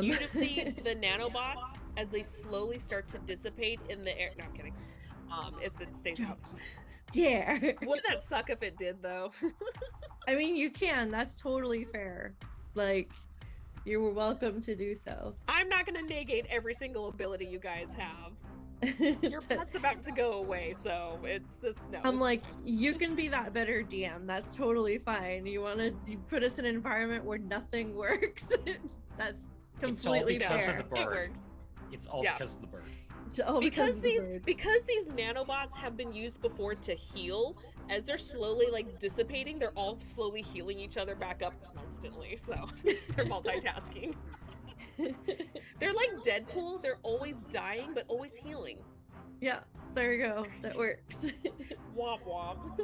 C: You just see the nanobots as they slowly start to dissipate in the air. No, I'm kidding. It stays out.
G: Dare.
C: Wouldn't that suck if it did, though?
G: I mean, you can. That's totally fair. Like, you were welcome to do so.
C: I'm not gonna negate every single ability you guys have. Your
G: But
C: pet's about to go away, so it's this. No,
G: I'm
C: it's
G: like,
C: fine.
G: you can be that better DM. That's totally fine. You put us in an environment where nothing works. That's completely
D: because
G: fair.
D: of the
C: It
D: bird.
C: works.
D: It's all
C: Yeah.
D: because of the bird.
G: It's all
C: because
G: of the
C: these
G: bird.
C: because these nanobots have been used before to heal. As they're slowly like dissipating, they're all slowly healing each other back up constantly. So they're multitasking. They're like Deadpool. They're always dying but always healing.
G: Yeah, there you go. That works.
C: Womp womp.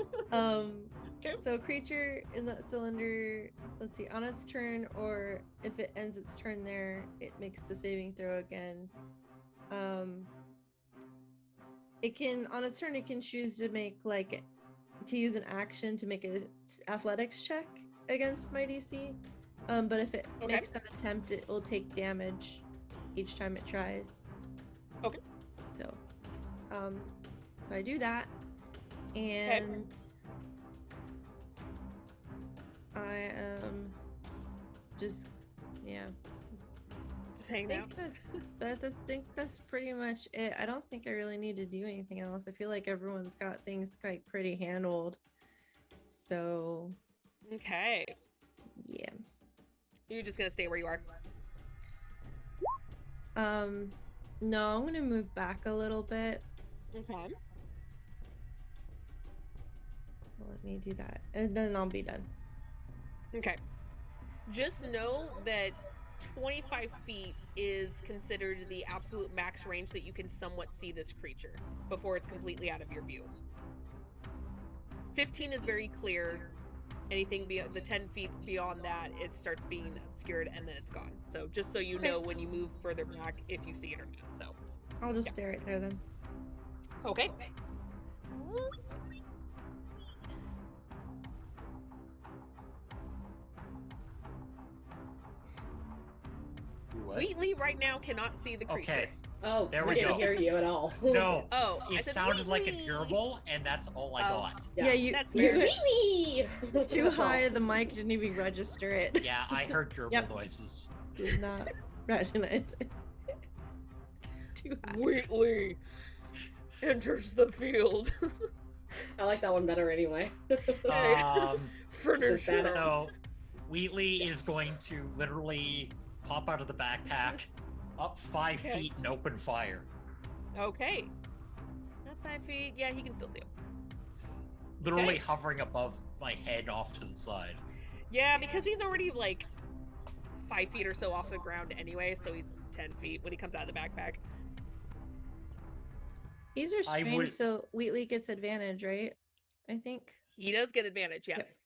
C: Okay.
G: So creature in that cylinder, let's see, on its turn, or if it ends its turn there, it makes the saving throw again. It can, on its turn, it can choose to make to use an action to make a athletics check against my DC. But if it
C: Okay.
G: makes that attempt, it will take damage each time it tries.
C: Okay.
G: So I do that, And I am just, yeah.
C: Just hanging
G: I
C: out.
G: think that's pretty much it. I don't think I really need to do anything else. I feel like everyone's got things like pretty handled. So
C: Okay.
G: yeah.
C: You're just gonna stay where you are.
G: No, I'm gonna move back a little bit.
C: Okay.
G: So let me do that. And then I'll be done.
C: Okay. Just know that 25 feet is considered the absolute max range that you can somewhat see this creature before it's completely out of your view. 15 is very clear. Anything beyond the 10 feet beyond that, it starts being obscured and then it's gone. So just so you know when you move further back if you see it or not. So
G: I'll just stay right there then.
C: okay.
D: What?
C: Wheatley right now cannot see the creature.
D: Okay.
B: Oh,
D: There
B: I
D: we
B: didn't
D: go.
B: hear you at all.
D: No.
C: Oh, I
D: It
C: said
D: sounded like a
C: Wheatley!
D: gerbil, and that's all I
C: Oh.
D: got.
G: Yeah, you
C: That's
G: you
C: fair.
B: Wee-wee!
G: too
B: That's all.
G: high. The mic didn't even register it.
D: Yeah, I heard gerbil
G: Yep.
D: noises.
G: Did not recognize it. Too high.
C: Wheatley enters the field.
B: I like that one better anyway.
C: Finish
B: bad
C: him.
D: So, Wheatley is going to literally pop out of the backpack, up 5
C: Okay.
D: feet, and open fire.
C: Okay. Not 5 feet. Yeah, he can still see him.
D: Literally
C: Okay.
D: hovering above my head off to the side.
C: Yeah, because he's already like 5 feet or so off the ground anyway, so he's 10 feet when he comes out of the backpack.
G: These are
D: I
G: strange,
D: would-
G: so Wheatley gets advantage, right? I think.
C: He does get advantage, yes.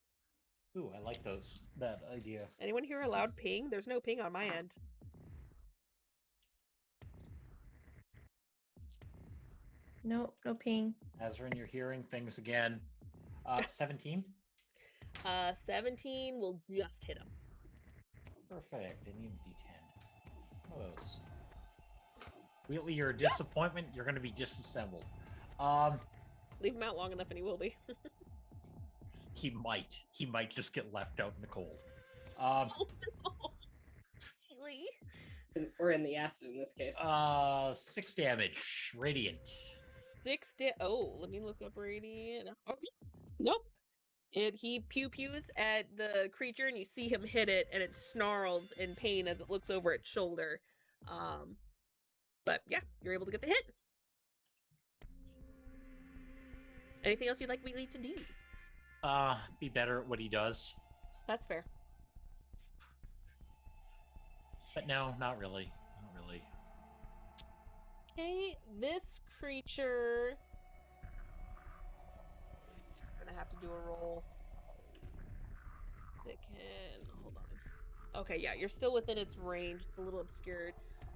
D: Ooh, I like that idea.
C: Anyone hear a loud ping? There's no ping on my end.
G: Nope, no ping.
D: Azrin, you're hearing things again. 17?
C: 17 will just hit him.
D: Perfect. I need a D10. One of those. Wheatley, you're a disappointment. You're going to be disassembled.
C: Leave him out long enough and he will be.
D: He might. He might just get left out in the cold.
C: Really?
B: Or in the acid in this case.
D: 6 damage. Radiant.
C: 6 Oh, let me look up radiant. Okay. Nope. He pews at the creature and you see him hit it and it snarls in pain as it looks over its shoulder. But yeah, you're able to get the hit. Anything else you'd like Wheatley to do?
D: Be better at what he does.
C: That's fair.
D: But no, not really. Not really.
C: Okay, this creature. I'm gonna have to do a roll. 'Cause it can. Hold on. Okay, yeah, you're still within its range. It's a little obscured.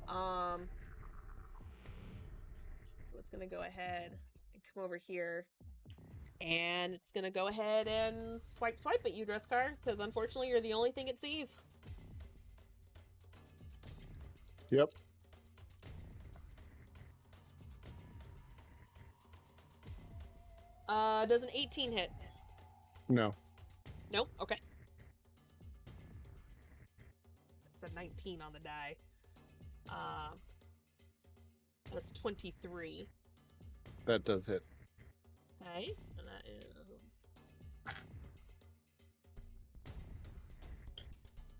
C: So it's gonna go ahead and come over here. And it's gonna go ahead and swipe at you, Dresscar, because unfortunately you're the only thing it sees.
E: Yep.
C: Does an 18 hit?
E: No.
C: Nope. Okay. It's a 19 on the die. That's 23.
E: That does hit.
C: Okay. And that is.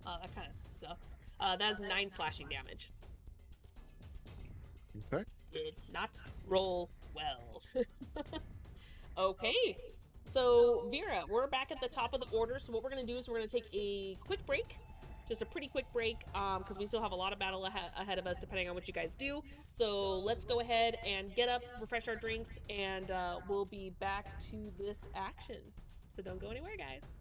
C: That kind of sucks. That is 9 slashing damage.
E: Okay.
C: Did not roll well. Okay. So, Vera, we're back at the top of the order. So what we're going to do is we're going to take a quick break. Just a pretty quick break, because we still have a lot of battle ahead of us, depending on what you guys do. So let's go ahead and get up, refresh our drinks, and we'll be back to this action. So don't go anywhere, guys.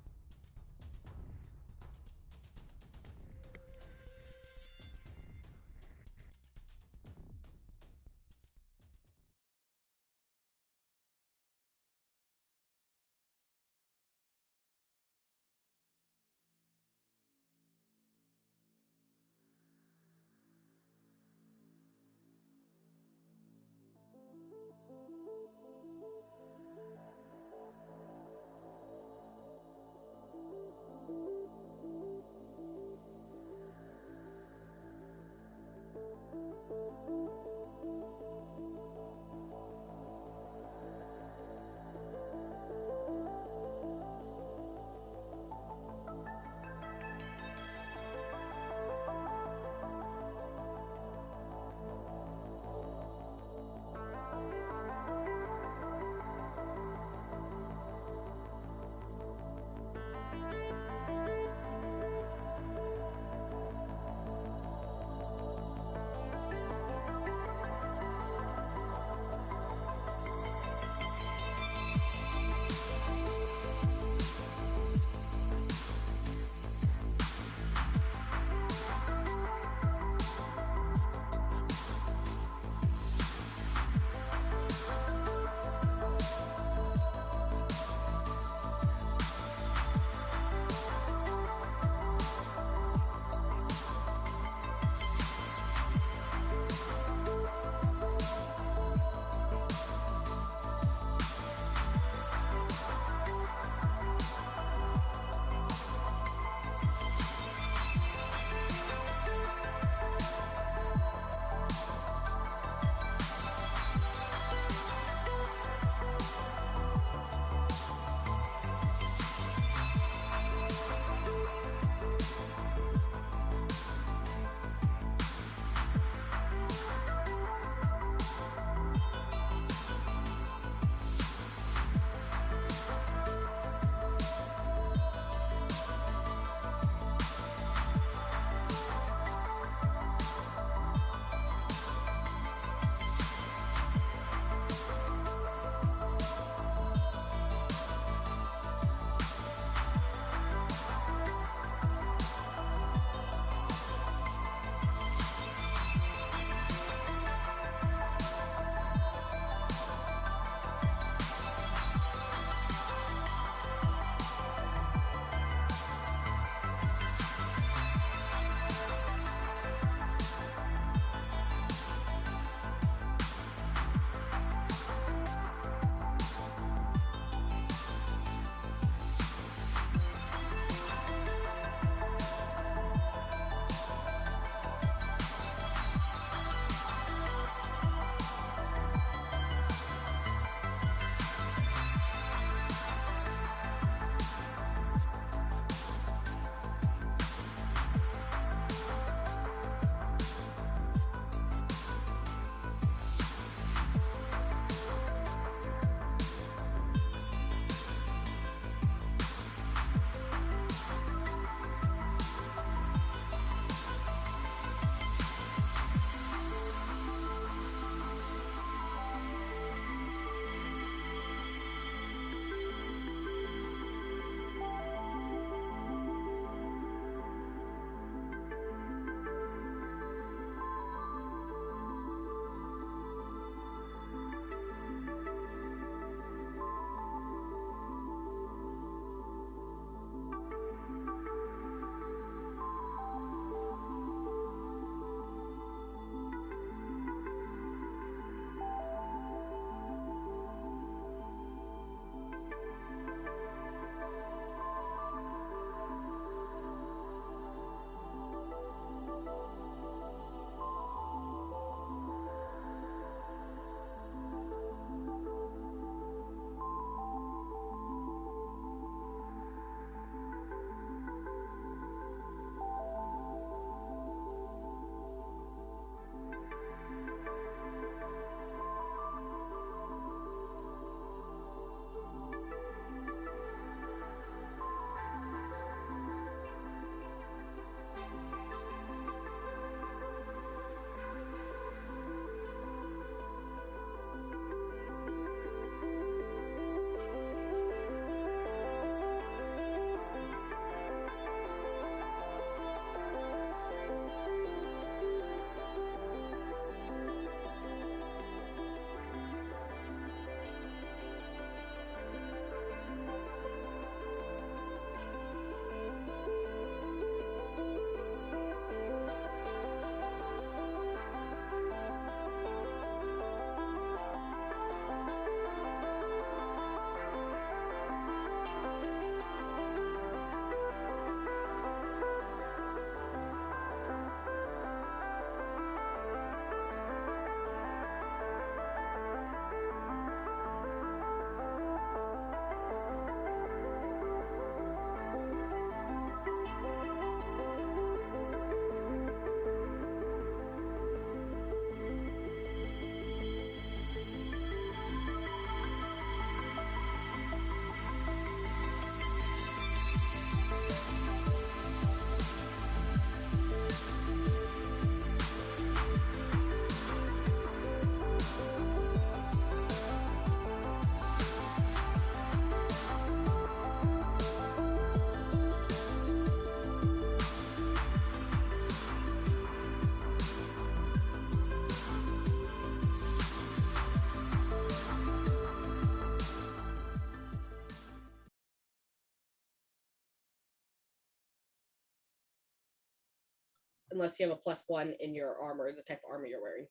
B: unless you have a +1 in your armor, the type of armor you're wearing.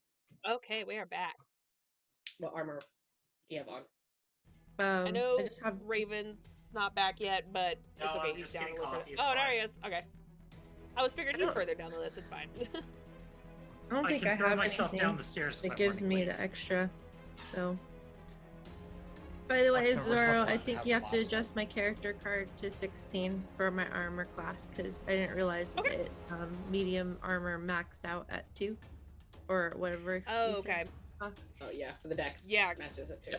C: Okay, we are back.
B: What armor do you have on?
C: I know
G: I just have.
C: Raven's not back yet, but
D: No,
C: it's okay.
D: I'm
C: He's
D: just
C: down a
D: getting
C: little further.
D: coffee, it's
C: Oh, there
D: fine.
C: he is. Okay. I was figuring
G: I
C: he's
G: don't-
C: further down the list. It's fine.
G: I don't think I
D: can throw
G: have
D: myself
G: anything
D: down the stairs. if
G: that
D: I'm
G: gives
D: running
G: me
D: late.
G: the extra. So. By the way,
D: What's the first
G: Zoro,
D: level
G: I
D: I
G: think
D: have
G: you have to
D: lost?
G: adjust my character card to 16 for my armor class because I didn't realize
C: Okay.
G: that medium armor maxed out at 2 or whatever. you
C: Oh,
G: said
C: okay.
G: cost.
B: Oh yeah, for the dex.
C: Yeah.
B: Matches it too.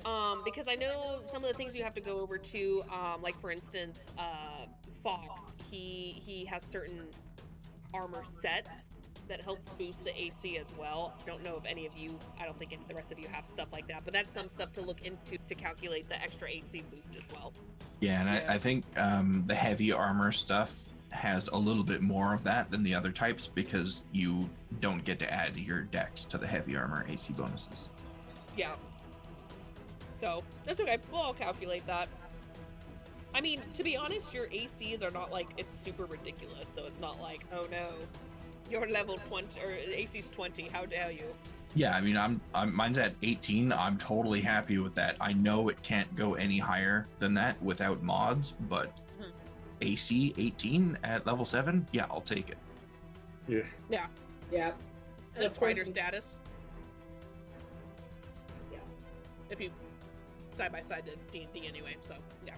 C: Because I know some of the things you have to go over too. Like for instance, Fox. He has certain armor sets that helps boost the AC as well. I don't know if any of you. I don't think the rest of you have stuff like that. But that's some stuff to look into to calculate the extra AC boost as well.
F: Yeah, and
B: Yeah.
F: I think the heavy armor stuff has a little bit more of that than the other types because you don't get to add your dex to the heavy armor AC bonuses.
C: Yeah. So that's okay. We'll all calculate that. I mean, to be honest, your ACs are not like it's super ridiculous. So it's not like, oh no, you're level 20 or AC's 20. How dare you?
F: Yeah, I mean, I'm mine's at 18. I'm totally happy with that. I know it can't go any higher than that without mods, but
C: Mhm.
F: AC 18 at level 7, yeah, I'll take it.
B: Yeah.
C: And
B: And
C: it's
B: of course,
C: fighter status.
B: Yeah.
C: If you side by side to D&D anyway, so yeah.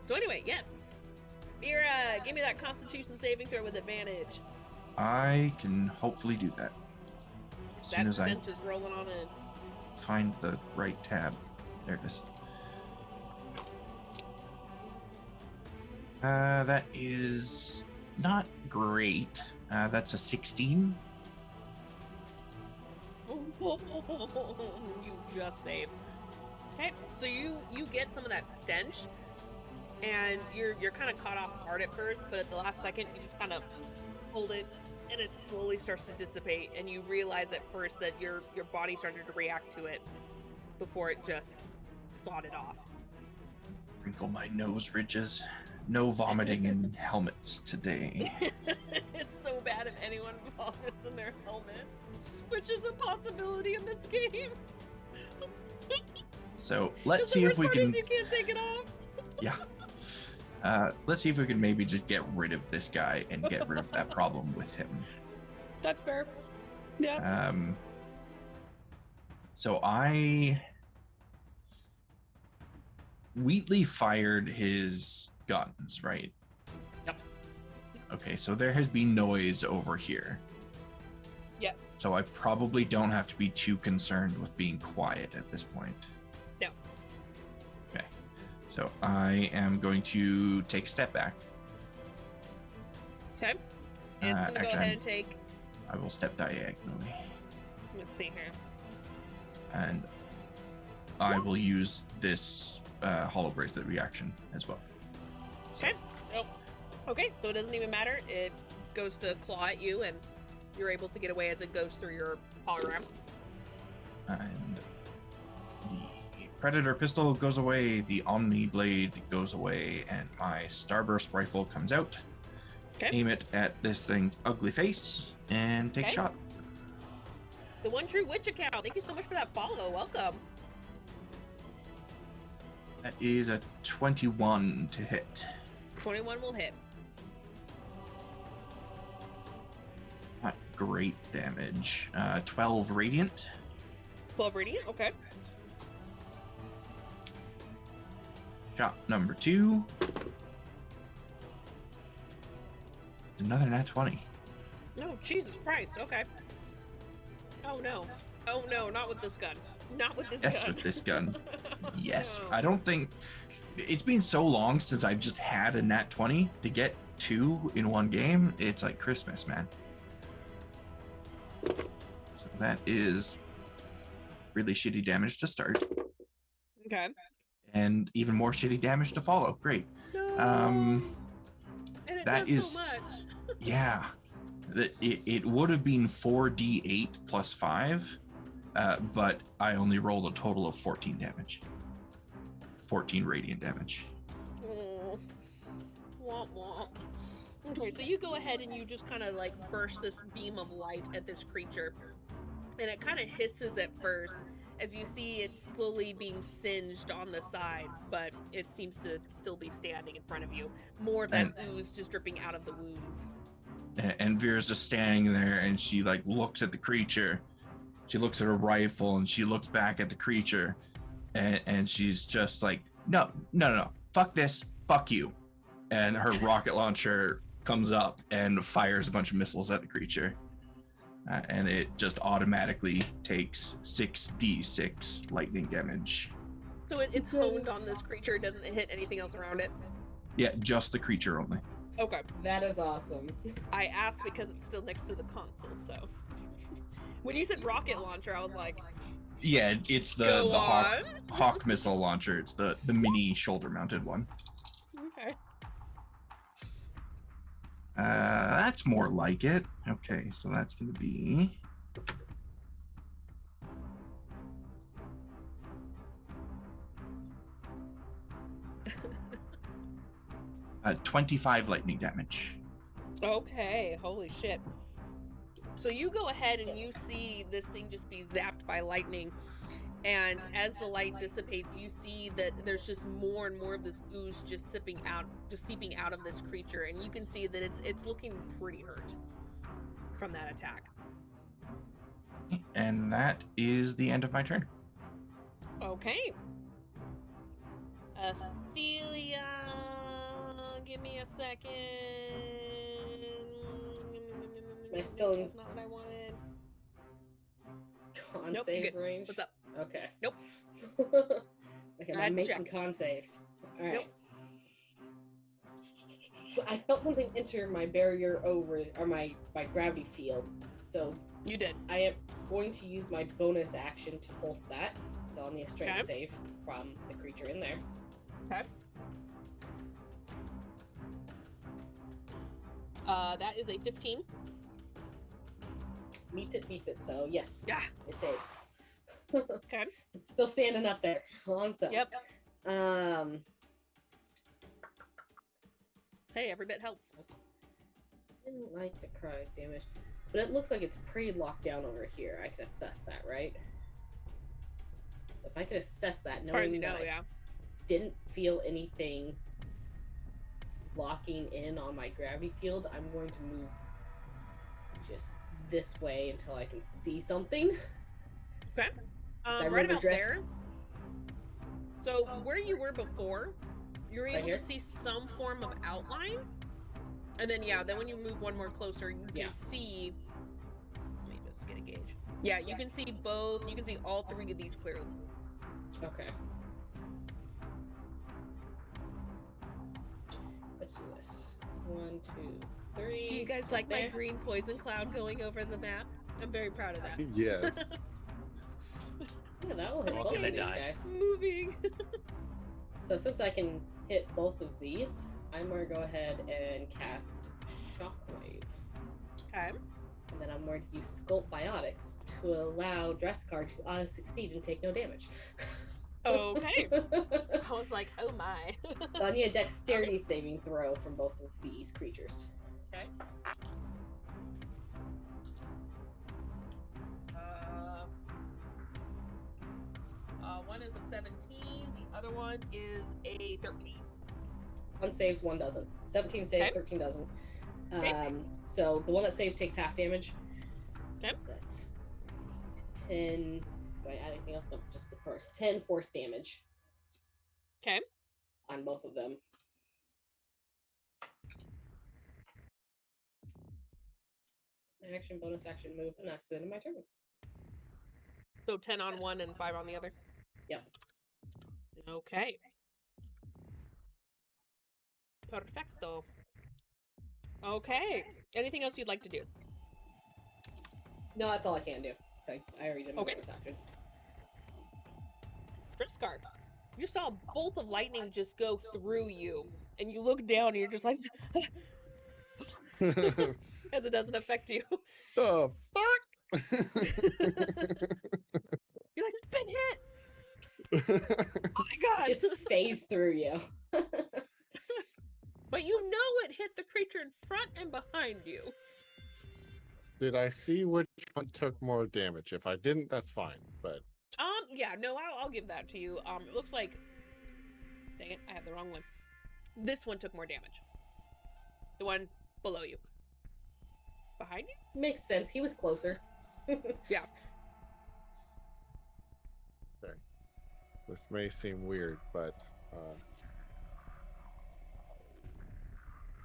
C: So anyway, yes. Mira, give me that Constitution saving throw with advantage.
F: I can hopefully do that as soon
C: That
F: as I
C: stench is rolling on in.
F: find the right tab. There it is. That is not great. That's a 16.
C: You just saved. Okay, so you get some of that stench, and you're kind of caught off guard at first, but at the last second you just kind of hold it, and it slowly starts to dissipate, and you realize at first that your body started to react to it before it just fought it off.
F: Wrinkle my nose ridges. No vomiting in helmets today.
C: It's so bad if anyone vomits in their helmets, which is a possibility in this game.
F: So let's
C: 'Cause
F: see
C: the
F: if we
C: worst part is
F: can.
C: you can't take it off.
F: Yeah. Let's see if we can maybe just get rid of this guy and get rid of that problem with him.
C: That's fair. Yeah.
F: So Wheatley fired his guns, right?
D: Yep.
F: Okay, so there has been noise over here.
C: Yes.
F: So I probably don't have to be too concerned with being quiet at this point.
C: No.
F: Okay. So I am going to take a step back.
C: Okay. And it's gonna
F: actually,
C: go ahead and take.
F: I will step diagonally.
C: Let's see here.
F: And I will use this hollow bracelet reaction as well.
C: Okay. Oh. Okay. So it doesn't even matter. It goes to claw at you, and you're able to get away as it goes through your hologram.
F: And the Predator pistol goes away, the Omni Blade goes away, and my Starburst rifle comes out.
C: Okay.
F: Aim it at this thing's ugly face and take
C: Okay.
F: shot.
C: The One True Witch account. Thank you so much for that follow. Welcome.
F: That is a 21 to hit.
C: 21 will hit.
F: Not great damage. 12 radiant.
C: 12 radiant. Okay.
F: Shot number 2. It's another nat 20.
C: No, Jesus Christ. Okay. Oh no. Oh no, not with this gun. Not with this
F: Yes,
C: gun.
F: with this gun. Yes,
C: No.
F: I don't think it's been so long since I've just had a nat 20 to get 2 in one game. It's like Christmas, man. So that is really shitty damage to start,
C: Okay.
F: and even more shitty damage to follow. Great.
C: No.
F: Um,
C: and it
F: that
C: does
F: is-
C: so much.
F: Yeah, it would have been 4d8 plus 5, but I only rolled a total of 14 damage. 14 radiant damage.
C: Oh. Womp womp. Okay, so you go ahead and you just kind of like burst this beam of light at this creature, and it kind of hisses at first as you see it slowly being singed on the sides, but it seems to still be standing in front of you. More of that ooze just dripping out of the wounds.
F: And Vera's just standing there, and she like looks at the creature. She looks at her rifle, and she looks back at the creature, and she's just like, no, fuck this, fuck you. And her rocket launcher comes up and fires a bunch of missiles at the creature. And it just automatically takes 6d6 lightning damage.
C: So it's honed on this creature, it doesn't hit anything else around it?
F: Yeah, just the creature only.
C: Okay.
B: That is awesome.
C: I asked because it's still next to the console, so. When you said rocket launcher, I was like,
F: yeah, it's the Hawk missile launcher. It's the mini shoulder-mounted one.
C: Okay.
F: That's more like it. Okay, so that's going to be... 25 lightning damage.
C: Okay, holy shit. So you go ahead and you see this thing just be zapped by lightning, and as the light dissipates, you see that there's just more and more of this ooze just seeping out of this creature, and you can see that it's looking pretty hurt from that attack.
F: And that is the end of my turn.
C: Okay. Ophelia, give me a second.
B: Am I still in-
C: That's not what I wanted.
B: Con
C: Nope,
B: save
C: you're good.
B: range?
C: What's up?
B: Okay.
C: Nope.
B: Okay,
C: I
B: I'm
C: had to
B: making
C: check.
B: con saves. Alright.
C: Nope.
B: I felt something enter my barrier over, or my gravity field. So
C: You did.
B: I am going to use my bonus action to pulse that. So I'll need a strength
C: Okay.
B: save from the creature in there.
C: Okay. That is a 15.
B: Meets it, so yes.
C: Yeah.
B: It saves.
C: Okay.
B: It's still standing up there. Long time.
C: Yep. Hey, every bit helps.
B: Didn't like the necrotic damage. But it looks like it's pretty locked down over here. I can assess that, right? So if I could assess that,
C: As far as you
B: knowing
C: know,
B: that
C: yeah.
B: I didn't feel anything locking in on my gravity field, I'm going to move just this way until I can see something.
C: Okay.
B: I
C: Right
B: remember
C: about
B: dress-
C: there. So where you were before, you were
B: Right
C: able
B: here?
C: to see some form of outline. And then then when you move one more closer, you
B: Yeah.
C: can see. Let me just get a gauge. Yeah, you can see both. You can see all three of these clearly.
B: Okay. Let's do this. 1, 2, 3.
C: Do you guys like my
B: there.
C: green poison cloud going over the map? I'm very proud of that.
E: Yes.
B: Yeah, that will hit
D: All
B: both
D: gonna
B: of these
D: die.
B: guys.
C: Moving.
B: So since I can hit both of these, I'm going to go ahead and cast Shockwave.
C: Okay.
B: And then I'm going to use Sculpt Biotics to allow Dresscar to succeed and take no damage.
C: Okay. I was like, oh my.
B: So I need a dexterity saving throw from both of these creatures.
C: Okay. One is a 17, the other one is a 13.
B: One saves, one doesn't. 17 saves,
C: Okay.
B: 13 doesn't.
C: Okay.
B: So the one that saves takes half damage.
C: Okay.
B: So that's 10. Do I add anything else? No, just the first. 10 force damage.
C: Okay.
B: On both of them. Action, bonus action, move, and that's the end of my turn.
C: So 10 on one and 5 on the other?
B: Yep.
C: Okay. Perfecto. Okay. Anything else you'd like to do?
B: No, that's all I can do. So I already did my
C: Okay.
B: bonus action.
C: Briscard, you just saw a bolt of lightning just go through you, and you look down and you're just like, as it doesn't affect you.
E: Oh, fuck!
C: You're like, been hit! Oh my god!
B: Just phase through you.
C: But you know it hit the creature in front behind you.
E: Did I see which one took more damage? If I didn't, that's fine. But
C: Yeah, no, I'll give that to you. It looks like, dang it, I have the wrong one. This one took more damage. The one below you. Behind you?
B: Makes sense. He was closer.
C: Yeah.
E: this may seem weird, but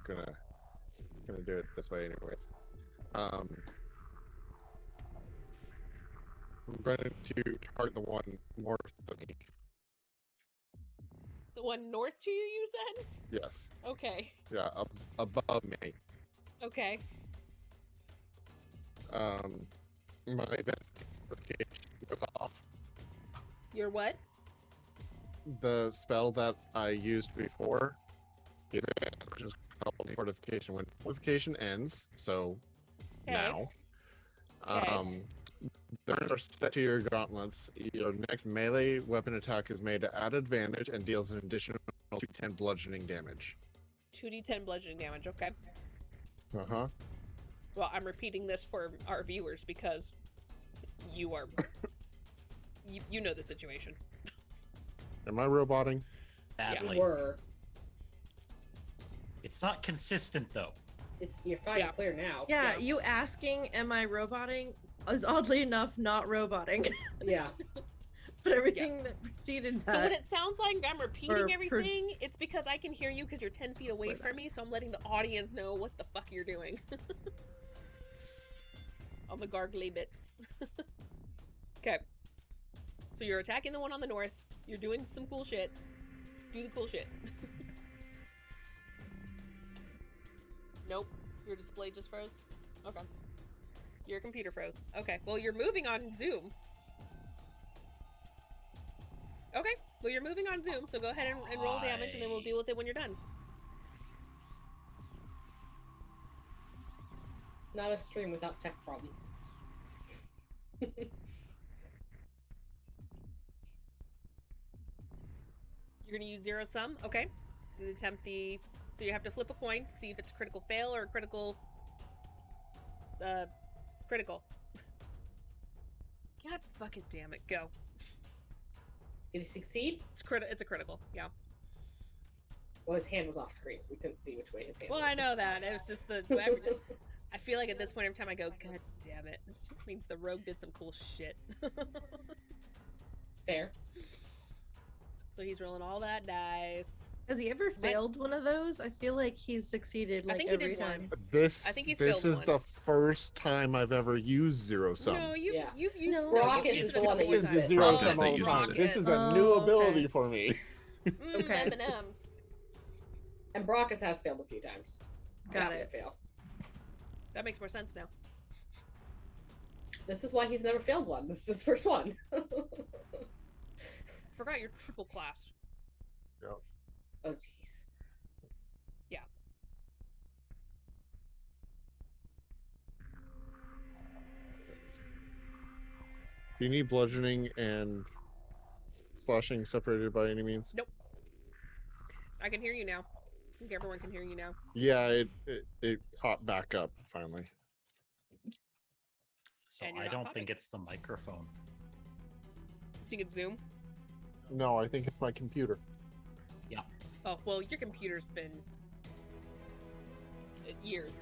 E: gonna do it this way anyways. I'm going to target the one north of me.
C: The one north to you, you said?
E: Yes.
C: Okay.
E: Yeah, above me.
C: Okay.
E: My identification goes off.
C: Your what?
E: The spell that I used before, which is called Fortification. When Fortification ends, so
C: Okay.
E: now,
C: Okay.
E: turns are set to your gauntlets. Your next melee weapon attack is made at advantage and deals an additional 2d10 bludgeoning damage.
C: 2d10 bludgeoning damage, okay.
E: Uh-huh.
C: Well, I'm repeating this for our viewers because you are... you know the situation.
E: Am I roboting?
D: Badly.
B: Were.
D: It's not consistent though.
B: You're fine
C: Yeah.
B: clear now.
G: Yeah, you asking, am I roboting, is oddly enough not roboting.
B: Yeah.
G: But everything that preceded that.
C: So when it sounds like I'm repeating
G: or per-
C: everything, it's because I can hear you because you're 10 feet away
G: Or
C: from me, so I'm letting the audience know what the fuck you're doing. On the gargly bits. Okay. So you're attacking the one on the north. You're doing some cool shit. Do the cool shit. Nope. Your display just froze? Okay. Your computer froze. Okay. Well, you're moving on Zoom. Okay. Well, you're moving on Zoom, so go ahead and roll damage, and then we'll deal with it when you're done.
B: Not a stream without tech problems.
C: You're gonna use zero sum? Okay. So attempt the... So you have to flip a coin, see if it's a critical fail or a critical... critical. God fucking damn it, go.
B: Did he succeed?
C: It's a critical, yeah.
B: Well, his hand was off screen, so we couldn't see which way his hand
C: Well,
B: went.
C: I know that. It was just the... I feel like at this point every time I go, God damn it. This means the rogue did some cool shit.
B: Fair.
C: So he's rolling all that dice.
G: Has he ever failed one of those? I feel like he's succeeded like
C: I think he
G: every
C: did
G: time.
C: once.
E: This
C: I think he's
E: this
C: failed
E: is the
C: once.
E: first time I've ever used zero sum.
C: No, you've
B: Yeah.
C: used...
G: No.
C: no,
B: Rocket
C: you've
B: is
C: used
B: the
C: it a
B: one that
C: couple
E: This
B: uses
E: is
B: it.
E: zero
F: Rocket
E: sum
F: that
E: all the
F: uses
E: time.
F: it.
E: This is a
G: Oh,
E: new
G: okay.
E: ability for me.
G: Okay.
C: M&M's.
B: And Brockus has failed a few times.
G: Got
B: I've seen
G: it.
B: Fail.
C: That makes more sense now.
B: This is why he's never failed one. This is his first one.
C: Forgot you're triple classed.
B: Oh, jeez.
E: Do you need bludgeoning and slashing separated by any means?
C: I can hear you now. I think everyone can hear you now.
E: Yeah, it caught back up finally.
D: So
C: And you're
D: I
C: not
D: don't
C: popping.
D: think it's the microphone.
C: Think it's Zoom?
E: No, I think it's my computer.
C: Oh, well, your computer's been... years.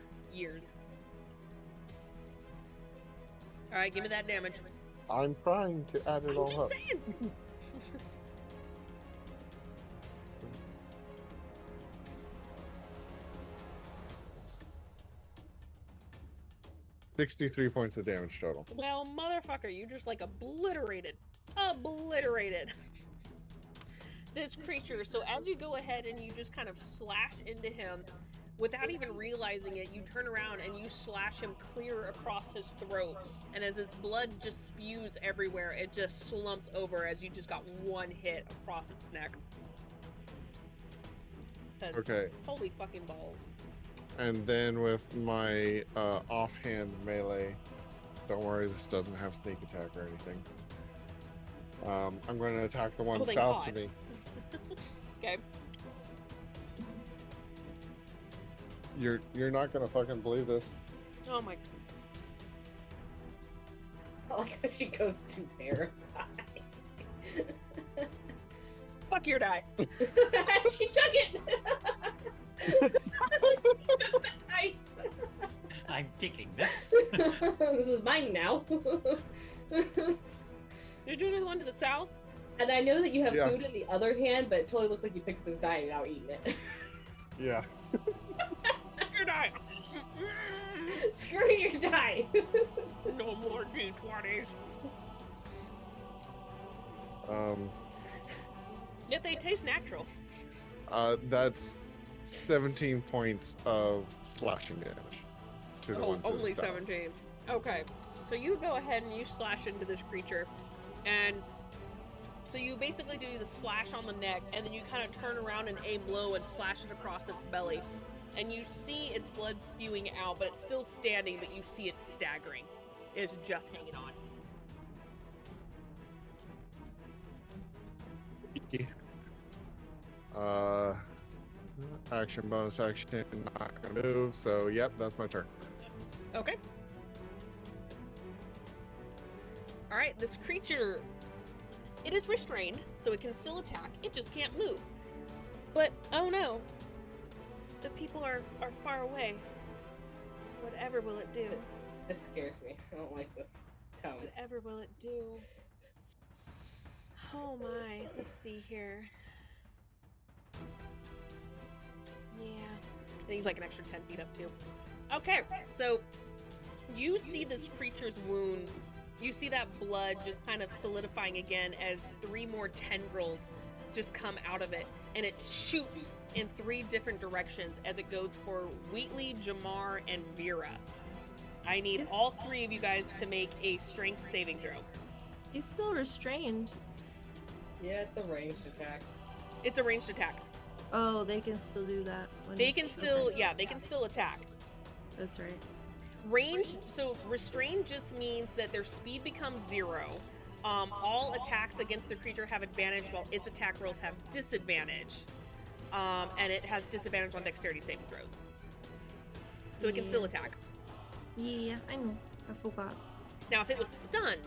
C: Alright, give me that damage.
E: I'm trying to add it
C: I'm
E: all
C: just
E: up.
C: saying!
E: 63 points of damage total.
C: Well, motherfucker, you just like obliterated this creature. So as you go ahead and you just kind of slash into him, without even realizing it, you turn around and you slash him clear across his throat. And as his blood just spews everywhere, it just slumps over as you just got one hit across its neck. 'Cause
E: Okay.
C: holy fucking balls.
E: And then with my offhand melee, don't worry, this doesn't have sneak attack or anything. I'm going to attack the one
C: Oh, thank
E: south
C: God.
E: of me.
C: Okay.
E: You're not gonna fucking believe this.
C: Oh my.
B: I like how she goes to verify.
C: Fuck your die.
B: She took it! Nice!
D: I'm taking this.
B: This is mine now.
C: You're doing the one to the south?
B: And I know that you have
E: Yeah.
B: food in the other hand, but it totally looks like you picked up this die and now eating it.
E: Yeah.
C: Your die.
B: Screw your die!
C: No more D20s. Yet they taste natural.
E: That's 17 points of slashing damage to the
C: Oh,
E: one to
C: only
E: the south.
C: 17. Okay. So you go ahead and you slash into this creature. And so you basically do the slash on the neck, and then you kind of turn around and aim low and slash it across its belly. And you see its blood spewing out, but it's still standing, but you see it staggering. It's just hanging on.
E: Action, bonus action, not gonna move, so yep, that's my turn.
C: Okay. Alright, this creature, it is restrained, so it can still attack. It just can't move. But, oh no. The people are far away. Whatever will it do?
B: This scares me. I don't like this tone.
C: Whatever will it do? Oh my, let's see here. Yeah. And he's like an extra 10 feet up too. Okay, so you see this creature's wounds. You see that blood just kind of solidifying again as 3 more tendrils just come out of it. And it shoots in 3 different directions as it goes for Wheatley, Jamar, and Vera. I need all 3 of you guys to make a strength saving throw.
G: He's still restrained.
B: Yeah, it's a ranged attack.
C: It's a ranged attack.
G: Oh, they can still do that.
C: They can still, yeah, they can still attack.
G: That's right.
C: Ranged, so restrained just means that their speed becomes 0. All attacks against the creature have advantage, while its attack rolls have disadvantage. And it has disadvantage on dexterity saving throws. So it can still attack.
G: Yeah, I know. I forgot.
C: Now, if it was stunned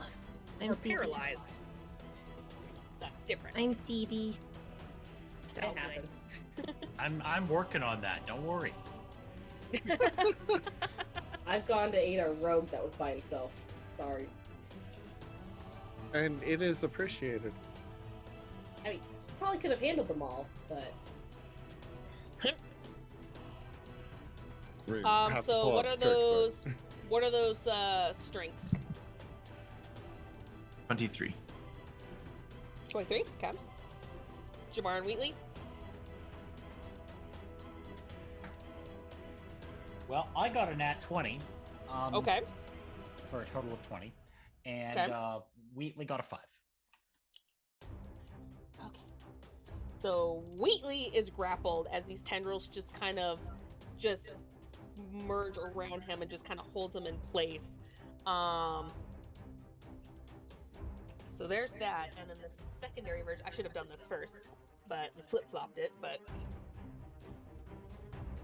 G: I'm
C: or
G: CD.
C: paralyzed, that's different.
G: I'm CD.
C: So,
B: It happens.
D: I'm working on that. Don't worry.
B: I've gone to aid our rogue that was by himself. Sorry.
E: And it is appreciated.
B: I mean, probably could have handled them all, but
E: We have to
C: so
E: pull
C: what
E: out
C: are
E: tricks,
C: those? What are those strengths?
F: 23.
C: 23. Okay. Jamar and Wheatley.
D: Well, I got a nat 20.
C: Okay.
D: For a total of 20. And
C: Okay.
D: Wheatley got a 5.
C: Okay. So Wheatley is grappled as these tendrils just kind of just merge around him and just kind of holds him in place. So there's that, and then the secondary version. I should have done this first, but flip-flopped it. But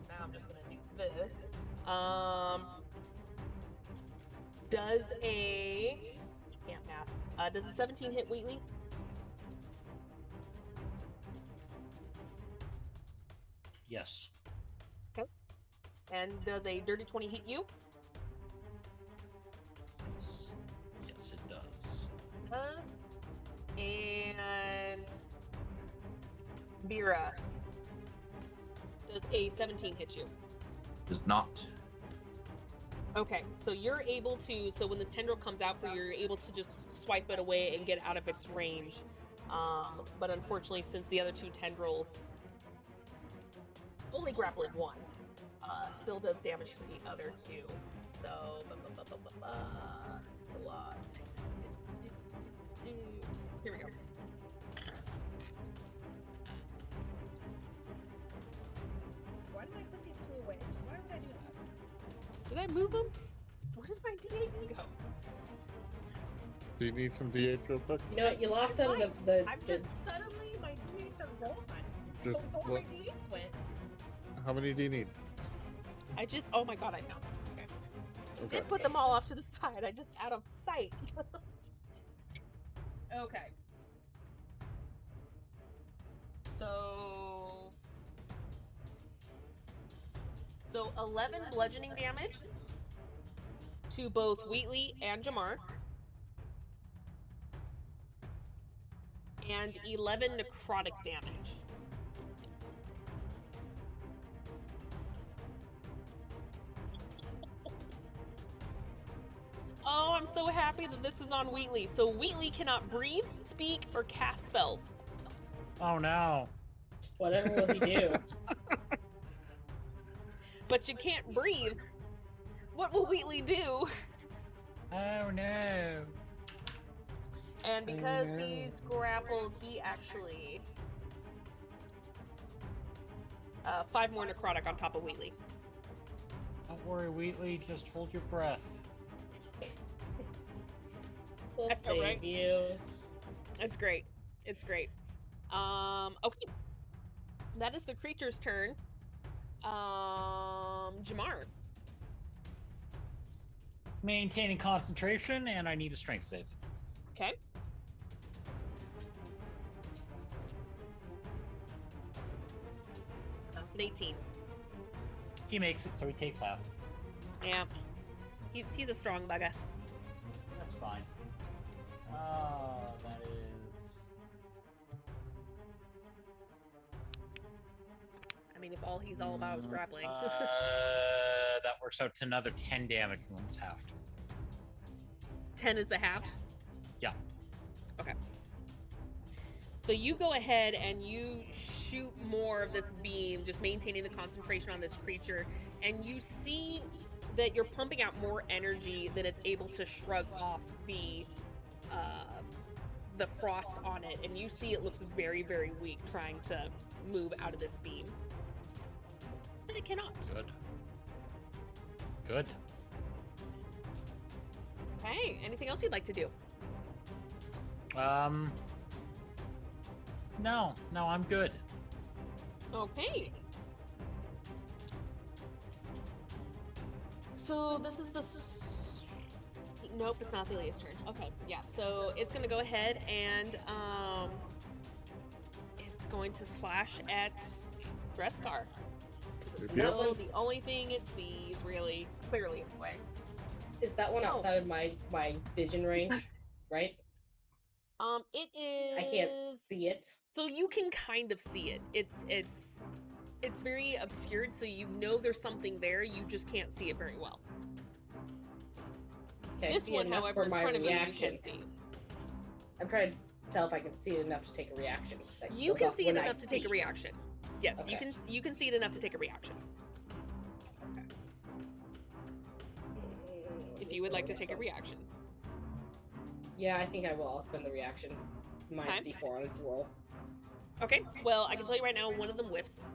C: now I'm just gonna do this. Does a I can't math? Does a 17 hit Wheatley?
D: Yes.
C: And does a dirty 20 hit you?
D: Yes, it does.
C: Does. And Vera, does a 17 hit you?
F: Does not.
C: Okay, so you're able to, so when this tendril comes out for you, you're able to just swipe it away and get out of its range. But unfortunately, since the other 2 tendrils only grappling 1, still does damage to the other 2. So, it's a lot. Here we go. Why did I put these 2 away? Why would I do that? Did I move them? Where did my D8s go?
E: Do you need some D8 real quick?
B: you know what? You lost them. The
C: I'm just suddenly my D8s are gone.
E: Just
C: Before my
E: look.
C: D8s went.
E: How many do you need?
C: Oh my god, I know. Okay.
E: Okay.
C: Did put them all off to the side. I just out of sight. Okay. So 11 bludgeoning damage to both Wheatley and Jamar. And 11 necrotic damage. Oh, I'm so happy that this is on Wheatley. So Wheatley cannot breathe, speak, or cast spells.
D: Oh no.
B: Whatever will he do?
C: But you can't breathe. What will Wheatley do?
D: Oh no.
C: And because
E: no.
C: he's grappled, he actually... 5 more necrotic on top of Wheatley.
D: Don't worry, Wheatley. Just hold your breath.
B: We'll
C: I know,
B: save
C: right?
B: you.
C: It's great. It's great. Okay. That is the creature's turn. Jamar.
D: Maintaining concentration, and I need a strength save.
C: Okay. That's an 18.
D: He makes it, so he takes half.
C: Yeah. He's a strong bugger.
D: That's fine. That is...
C: I mean, if all he's all about is grappling.
D: That works out to another 10 damage when it's halved.
C: 10 is the half?
D: Yeah.
C: Okay. So you go ahead and you shoot more of this beam, just maintaining the concentration on this creature, and you see that you're pumping out more energy than it's able to shrug off the frost on it, and you see it looks very, very weak trying to move out of this beam. But it cannot.
D: Good. Good.
C: Okay, anything else you'd like to do?
D: No, I'm good.
C: Okay. So this is the... Nope, it's not Thelia's turn. Okay, yeah. So it's gonna go ahead and it's going to slash at Dreskar. It's
E: Yep.
C: still the only thing it sees, really, clearly anyway.
B: Is that one
C: Oh.
B: outside of my vision range? Right?
C: It is.
B: I can't see it.
C: So you can kind of see it. It's very obscured, so you know there's something there. You just can't see it very well.
B: Okay,
C: This
B: see
C: one,
B: enough
C: however,
B: for
C: in
B: my
C: front of you, you
B: reaction.
C: can see.
B: I'm trying to tell if I can see it enough to take a reaction. That
C: You
B: goes
C: can
B: off
C: see it
B: when I
C: enough to take a
B: see.
C: reaction. Yes,
B: Okay.
C: you can see it enough to take a reaction. If you would like to take a reaction.
B: Yeah, I think I will. I'll spend the reaction. Minus
C: Okay.
B: D4 on its roll.
C: Okay, well, I can tell you right now, one of them whiffs.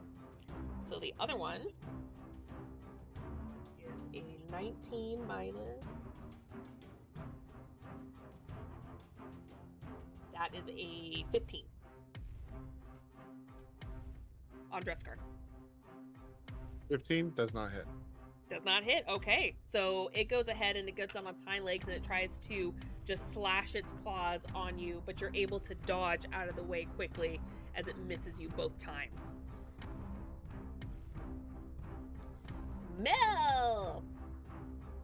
C: So the other one is a 19 minus. That is a 15 on Dreskar.
E: 15 does not hit.
C: Does not hit. Okay, so it goes ahead and it gets on its hind legs and it tries to just slash its claws on you, but you're able to dodge out of the way quickly as it misses you both times. Mel!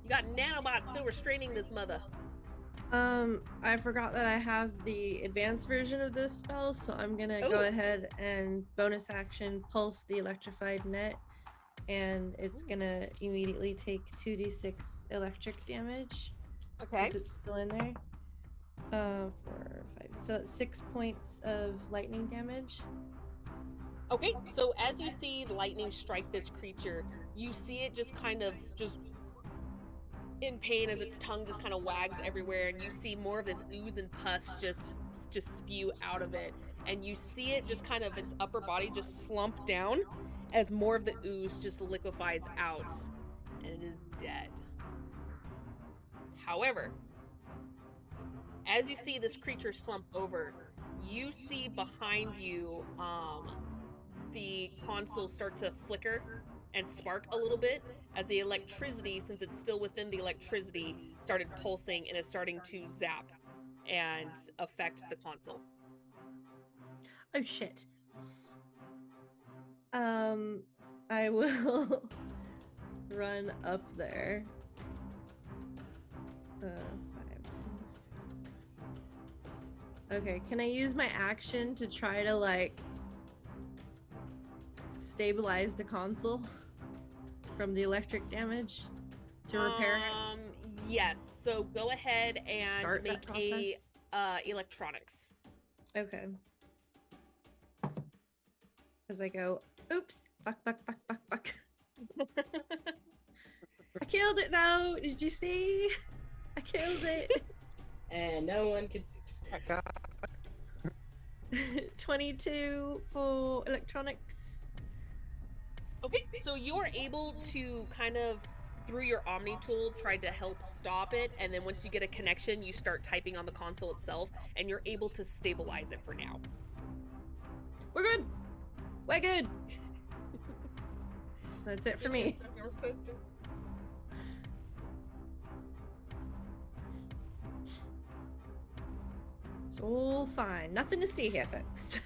C: You got nanobots still restraining this mother.
G: I forgot that I have the advanced version of this spell, so I'm gonna go
C: Oh.
G: ahead and bonus action pulse the electrified net, and it's gonna immediately take 2d6 electric damage
C: Okay.
G: since it's still in there. 4, 5, so it's 6 points of lightning damage.
C: Okay, so as you see lightning strike this creature, you see it just kind of just in pain as its tongue just kind of wags everywhere, and you see more of this ooze and pus just spew out of it, and you see it just kind of its upper body just slump down as more of the ooze just liquefies out, and it is dead. However, as you see this creature slump over, you see behind you the console start to flicker and spark a little bit as the electricity, since it's still within the electricity, started pulsing and is starting to zap and affect the console.
G: Oh shit. I will run up there. 5. Okay, can I use my action to try to like stabilize the console from the electric damage to repair it?
C: Yes. So go ahead and
G: Start
C: make
G: that
C: a
G: process?
C: electronics.
G: Okay. As I go, oops, fuck. I killed it though. Did you see? I killed it.
B: And no one can see. Just
G: 22 for electronics.
C: Okay, so you're able to kind of, through your Omni tool, try to help stop it, and then once you get a connection, you start typing on the console itself, and you're able to stabilize it for now.
G: We're good. We're good. That's it for me. It's all fine. Nothing to see here, folks.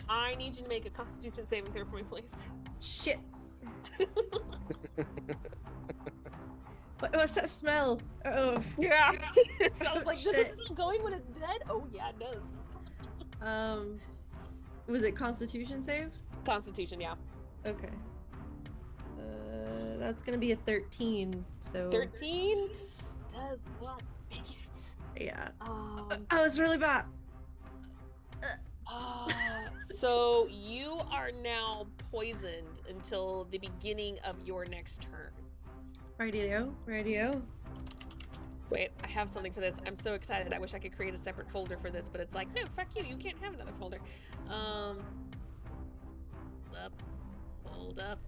C: I need you to make a Constitution saving throw for me, please.
G: Shit. What's that smell? Oh.
C: Yeah. It sounds like, does
G: Shit.
C: it still going when it's dead? Oh yeah, it does.
G: Was it Constitution save?
C: Constitution, yeah.
G: Okay. That's gonna be a 13. So
C: 13 does not make it.
G: yeah.
C: Um,
G: Oh, it's really bad.
C: so you are now poisoned until the beginning of your next turn.
G: Radio.
C: Wait, I have something for this. I'm so excited. I wish I could create a separate folder for this, but it's like, no, fuck you. You can't have another folder. Hold up.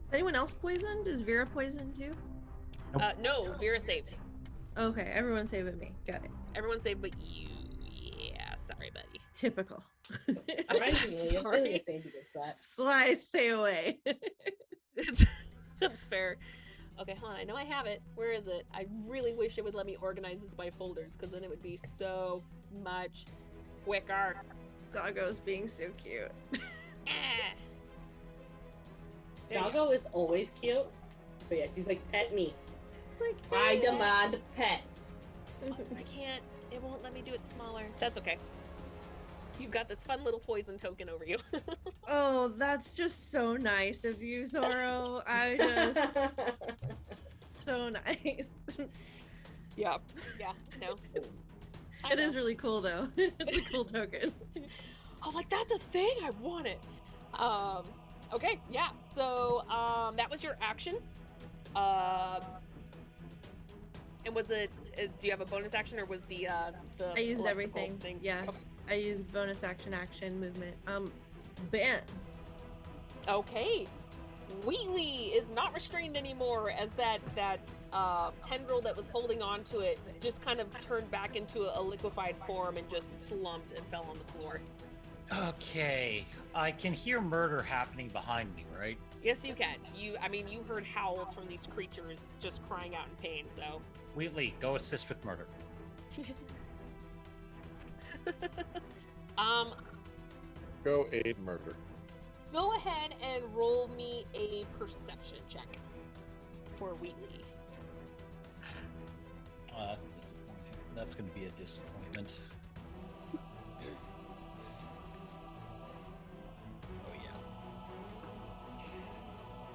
G: Is anyone else poisoned? Is Vera poisoned too?
C: No, Vera saved.
G: Okay, everyone save at me. Got it.
C: Everyone saved, but you. Yeah, sorry, buddy.
G: Typical.
C: I'm
B: Surprisingly,
C: sorry.
B: Ophelia saved against that.
G: Sly, stay away.
C: That's fair. Okay, hold on. I know I have it. Where is it? I really wish it would let me organize this by folders, because then it would be so much quicker.
G: Doggo's being so cute.
C: Ah. There you go.
B: Doggo is always cute. But yes, he's like, pet me.
G: Like,
B: I demand pets.
C: I can't. It won't let me do it smaller. That's okay. You've got this fun little poison token over you.
G: Oh, that's just so nice of you, Zoro. I just so nice.
C: Yeah. No. I
G: It is
C: know.
G: really cool though. It's a cool token.
C: I was like, that's a thing. I want it. Okay. Yeah. So, that was your action. And was it? Do you have a bonus action, or was the
G: I used
C: electrical
G: everything.
C: things?
G: Yeah.
C: Okay.
G: I used bonus action, movement. Ben.
C: Okay. Wheatley is not restrained anymore, as that tendril that was holding on to it just kind of turned back into a liquefied form and just slumped and fell on the floor.
D: Okay, I can hear murder happening behind me, right?
C: Yes, you can. You heard howls from these creatures just crying out in pain, so.
D: Wheatley, go assist with murder.
E: Go aid murder.
C: Go ahead and roll me a perception check for Wheatley.
D: That's disappointing. That's going to be a disappointment. Oh yeah.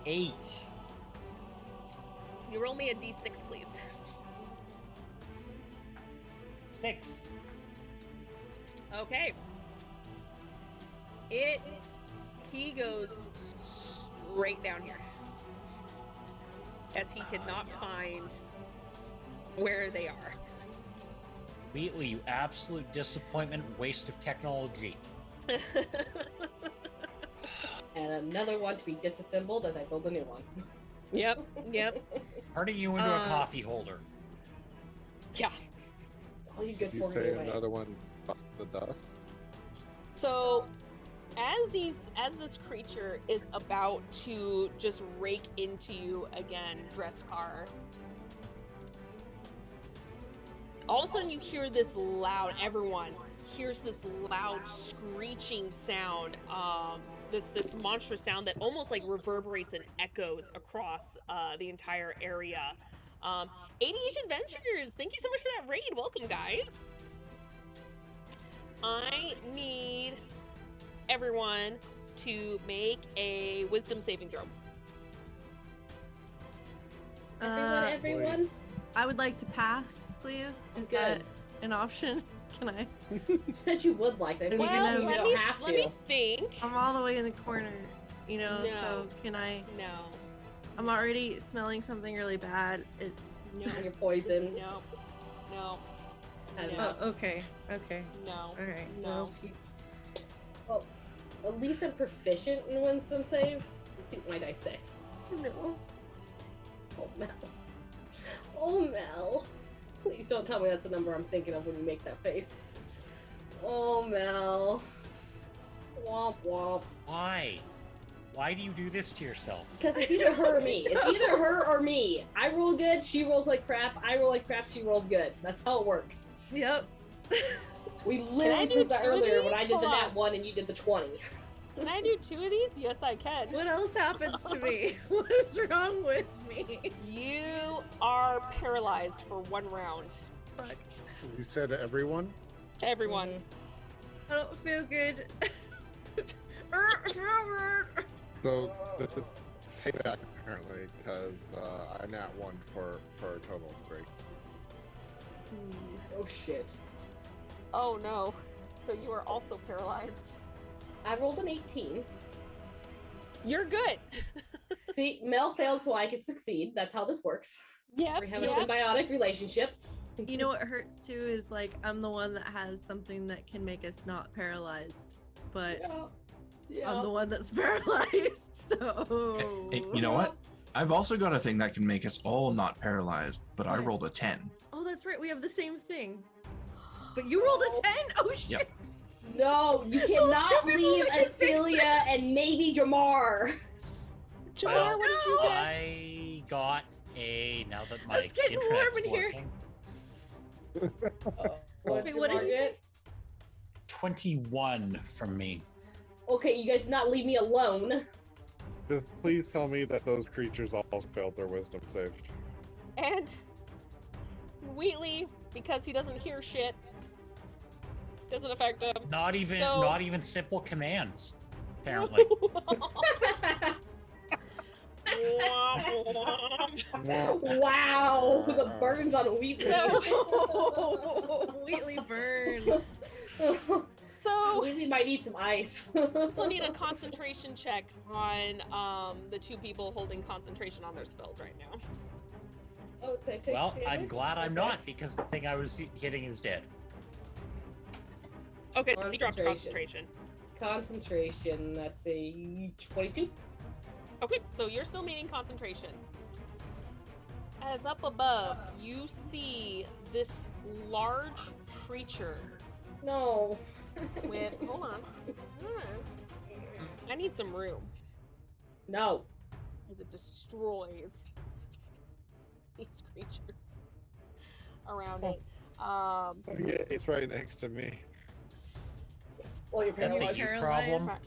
D: 8.
C: Can you roll me a d6, please?
D: 6.
C: Okay. He goes straight down here, as he could not find where they are.
D: Wheatley, you absolute disappointment, waste of technology.
B: And another one to be disassembled as I build a new one.
C: Yep.
D: Turning you into a coffee holder.
C: Yeah.
B: All you good
E: You
B: for
E: say
B: anyway.
E: another one busts the dust.
C: So, as this creature is about to just rake into you again, Dreskar, all of a sudden you hear this loud, everyone hears this loud screeching sound, this monstrous sound that almost like reverberates and echoes across the entire area. ADH Adventures, thank you so much for that raid. Welcome, guys. I need everyone to make a wisdom saving throw.
B: Everyone.
G: I would like to pass, please. Is that an option? Can I?
B: You said you would like that.
G: Well,
B: Well, you don't have
C: let
B: to.
C: me think.
G: I'm all the way in the corner, you know,
C: No.
G: so can I?
C: No,
G: I'm already smelling something really bad. It's.
C: no,
B: You're poisoned.
C: no, no,
B: I don't
C: No.
B: know.
G: Oh, okay. Okay.
C: no.
G: All right.
C: No.
B: Well, at least I'm proficient in wisdom saves. Let's see what my dice say.
G: No.
B: Oh, Mel. Oh, Mel. Please don't tell me that's the number I'm thinking of when you make that face. Oh, Mel. Womp womp.
D: Why? Why do you do this to yourself?
B: Because it's either her or me. It's either her or me. I roll good, she rolls like crap. I roll like crap, she rolls good. That's how it works.
G: Yep.
B: We literally
C: do
B: proved that
C: 2 of
B: earlier when
C: these?
B: I did the
C: Hold
B: nat
C: on.
B: 1 and you did the 20.
C: Can I do 2 of these? Yes, I can.
G: What else happens to me? What is wrong with me?
C: You are paralyzed for 1 round.
G: Fuck.
E: You said everyone?
C: Everyone.
G: I don't feel good.
E: So this is payback apparently because I nat 1 for a total of 3.
B: Oh shit.
C: Oh no. So you are also paralyzed.
B: I rolled an 18.
C: You're good.
B: See, Mel failed so I could succeed. That's how this works.
C: Yep.
B: We have a
C: Yep.
B: symbiotic relationship.
G: You know what hurts too is like I'm the one that has something that can make us not paralyzed, but I'm the one that's paralyzed. So
F: Hey, you know what? I've also got a thing that can make us all not paralyzed, but I
G: What?
F: rolled a 10.
G: Oh, that's right. We have the same thing. But you rolled a 10? Oh shit.
F: Yep.
B: No, you
G: So
B: cannot
G: two people
B: leave
G: can fix
B: Ophelia and maybe Jamar.
C: Jamar, what did you get?
D: I got a now that my
G: It's getting
D: internet's
G: warm in here.
D: working.
G: Wait, what did you say?
D: 21 from me.
B: Okay, you guys did not leave me alone.
E: Just please tell me that those creatures all failed their wisdom save.
C: And Wheatley, because he doesn't hear shit, doesn't affect him.
D: Not even
C: So-
D: not even simple commands. Apparently.
B: Wow, the burns on Weasley.
G: Wheatley burns.
C: So
B: Weasley might need some ice.
C: still need a concentration check on the 2 people holding concentration on their spells right now.
B: Okay,
D: Well, I'm glad I'm not because the thing I was hitting is dead.
C: Okay, so he dropped
B: Concentration.
C: concentration.
B: Concentration, that's a 22.
C: Okay, so you're still meeting concentration. As up above, you see this large creature
B: No.
C: with. Hold on. I need some room
B: No.
C: as it destroys these creatures around it.
E: Yeah, it's right next to me.
B: Well, you're
D: That's a
B: paralyzed.
D: huge
G: Paralyzed.
D: problem.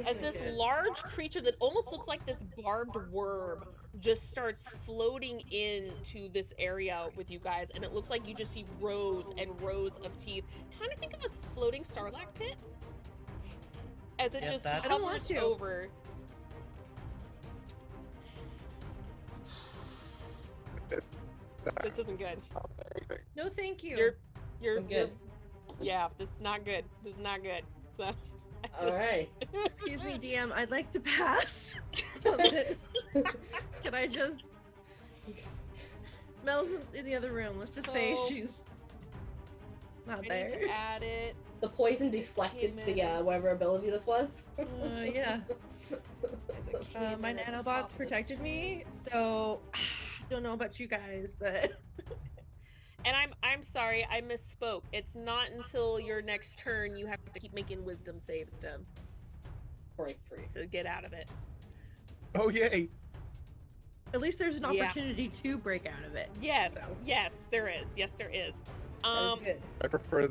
C: As this
B: Okay.
C: large creature that almost looks like this barbed worm just starts floating into this area with you guys, and it looks like you just see rows and rows of teeth. Kind of think of a floating Sarlacc pit as it
D: Yeah,
C: just
D: that's-
G: I don't want
C: hovers
G: to.
C: over. This isn't good.
G: No, thank you.
C: You're
B: I'm good.
C: yeah, this is not good. This is not good. So I just,
B: Alright.
G: Excuse me, DM. I'd like to pass on this. Can I just? Mel's in the other room. Let's just say
C: So-
G: she's not
C: I need
G: there.
C: to add it.
B: The poison deflected the whatever ability this was.
G: Yeah.
C: As it came
G: My
C: in at the top
G: nanobots
C: of this-
G: protected me, so don't know about you guys, but
C: And I'm sorry, I misspoke. It's not until your next turn you have to keep making wisdom saves, Tim.
B: break free.
C: to get out of it.
E: Oh yay!
A: At least there's an
C: Yeah.
A: opportunity to break out of it.
C: Yes,
B: So.
C: yes, there is. Yes, there is.
B: That is good.
E: I prefer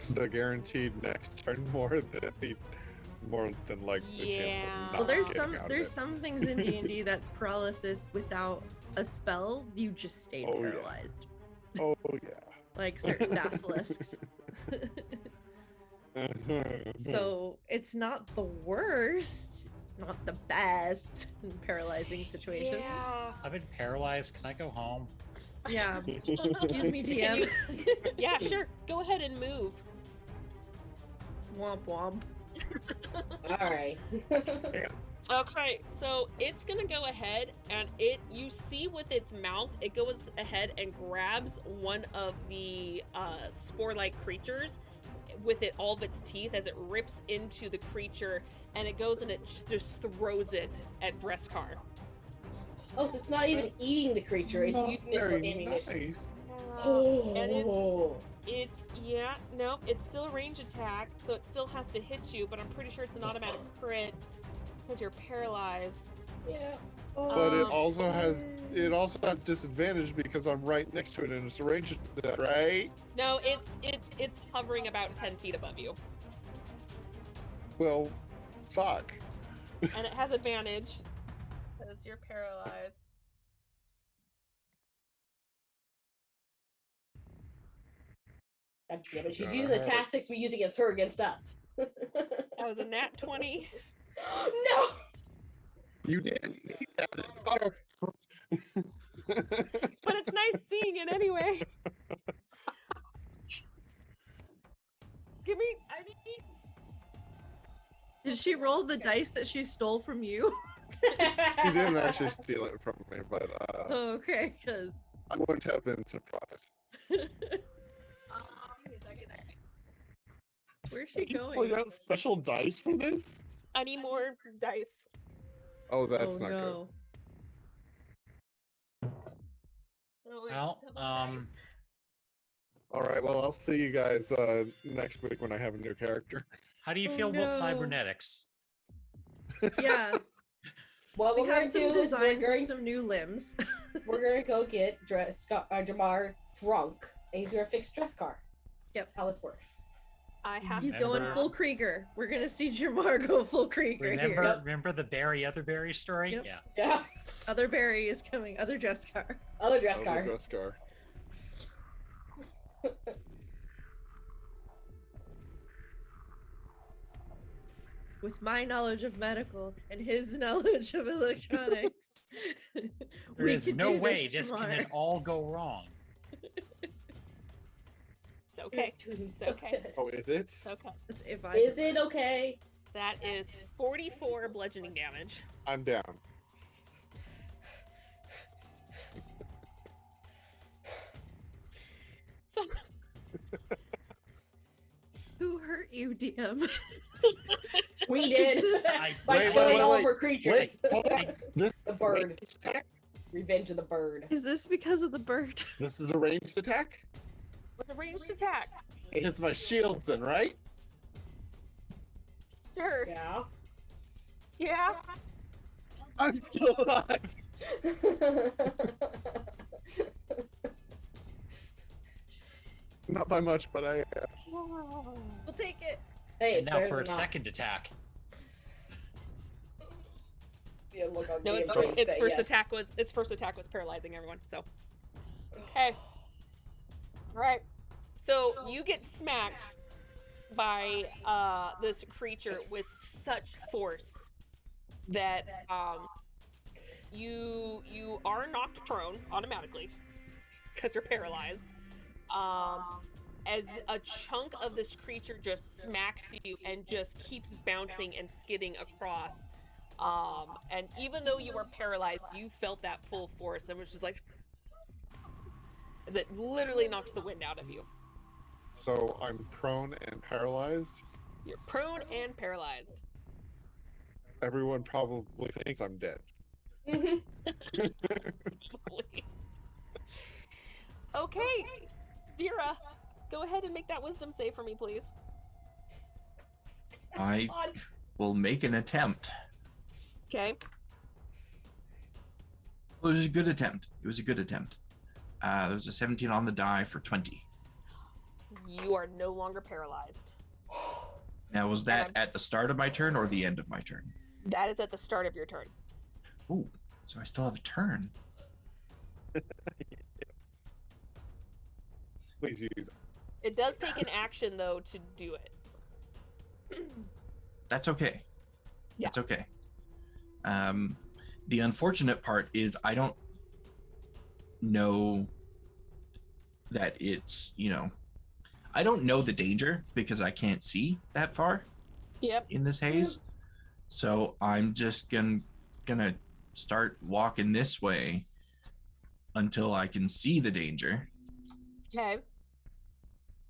E: the guaranteed next turn more than like the chance
C: Yeah.
E: of
A: Well,
E: not
A: there's
E: getting
A: some
E: out of
A: there's
E: it.
A: some things in D&D that's paralysis without a spell. You just stayed
E: Oh, yeah.
A: paralyzed,
E: Oh yeah.
A: like certain basilisks. So it's not the worst, not the best paralyzing situation.
C: Yeah.
D: I've been paralyzed. Can I go home?
A: Yeah. Excuse me,
C: Can
A: TM.
C: Yeah, sure. Go ahead and move.
A: Womp womp.
B: All right.
C: Okay, so it's gonna go ahead and you see with its mouth, it goes ahead and grabs one of the spore-like creatures with all of its teeth as it rips into the creature, and it goes and it just throws it at Dreskar.
B: Oh, so it's not even eating the creature; it's
E: Not
B: using it for
E: very
B: ammunition.
E: nice.
C: And it's it's still a range attack, so it still has to hit you, but I'm pretty sure it's an automatic crit because you're paralyzed.
B: Yeah.
E: But it
C: Um,
E: also has disadvantage because I'm right next to it and it's a range attack, right?
C: No, it's hovering about 10 feet above you,
E: Well, suck.
C: and it has advantage because you're paralyzed.
B: God damn it, she's using the tactics we use against her against us.
C: That was a nat 20.
B: No.
E: You did.
C: But it's nice seeing it anyway. I need.
A: Did she roll the dice that she stole from you?
E: He didn't actually steal it from me, but
A: Oh, okay, because
E: I wouldn't have been surprised.
C: Give me a second.
A: where's she
E: You
A: going?
E: pulled out special dice for this?
C: I need more dice.
E: Oh, that's
A: Oh,
E: not good.
A: no.
C: Oh,
D: Well,
C: it's double dice.
E: All right, well, I'll see you guys next week when I have a new character.
D: How do you
A: Oh,
D: feel about
A: no.
D: cybernetics?
A: Yeah,
B: What
A: we
B: we're
A: have
B: gonna
A: some
B: do is
A: designs of some new limbs.
B: we're gonna go get Jamar drunk, and he's gonna fix Dreskar.
A: Yep.
B: That's how this works.
C: I have
A: He's
C: to
A: going
D: Remember-
A: full Krieger. We're gonna see Jamar go full Krieger
D: Remember,
A: here.
D: remember the Other Berry story?
A: Yep.
D: Yeah.
B: Yeah.
A: Other Barry is coming. Other Dreskar.
B: Other
E: Oh,
B: Dreskar.
E: Dreskar.
A: With my knowledge of medical and his knowledge of electronics,
D: There
A: we
D: is
A: can
D: no
A: do
D: way this
A: Jamar.
D: can at all go wrong.
C: It's okay.
B: It's
C: okay.
E: Oh, is it?
C: It's okay.
A: It's
B: Is
A: advisable.
B: it okay?
C: That is 44 bludgeoning damage.
E: I'm down.
C: So
A: Who hurt you, DM?
B: We did.
D: I-
B: By
E: Wait,
B: killing
E: wait,
B: all
E: wait,
B: of our creatures.
E: Hold on. This
B: The bird. Revenge of the bird.
A: Is this because of the bird?
E: this is a ranged attack?
C: with a ranged attack,
E: It hits my shields then, right?
C: sir.
B: Yeah.
C: Yeah.
E: I'm still alive. Not by much, but I.
A: We'll take it.
B: Hey,
D: And
B: it's
D: now
B: better
D: for
B: than
D: a
B: not.
D: second attack.
B: Yeah, look on
C: No,
B: me
C: its
B: and
C: its
B: say
C: first
B: yes.
C: attack was paralyzing everyone. So, okay. All right. So you get smacked by this creature with such force that you are knocked prone automatically because you're paralyzed. As a chunk of this creature just smacks you and just keeps bouncing and skidding across. And even though you were paralyzed, you felt that full force and was just like, as it literally knocks the wind out of you.
E: So I'm prone and paralyzed.
C: You're prone and paralyzed.
E: Everyone probably thinks I'm dead.
C: Okay, Vera, go ahead and make that wisdom save for me, please.
F: I will make an attempt.
C: Okay.
F: It was a good attempt. There was a 17 on the die for 20.
C: You are no longer paralyzed.
F: Now, was that at the start of my turn or the end of my turn?
C: That is at the start of your turn.
F: Ooh, so I still have a turn.
E: Please use it.
C: It does take an action, though, to do it.
F: That's okay.
C: Yeah.
F: That's okay. The unfortunate part is I don't know that it's, I don't know the danger because I can't see that far
C: Yep.
F: in this haze. So I'm just gonna start walking this way until I can see the danger.
C: Okay.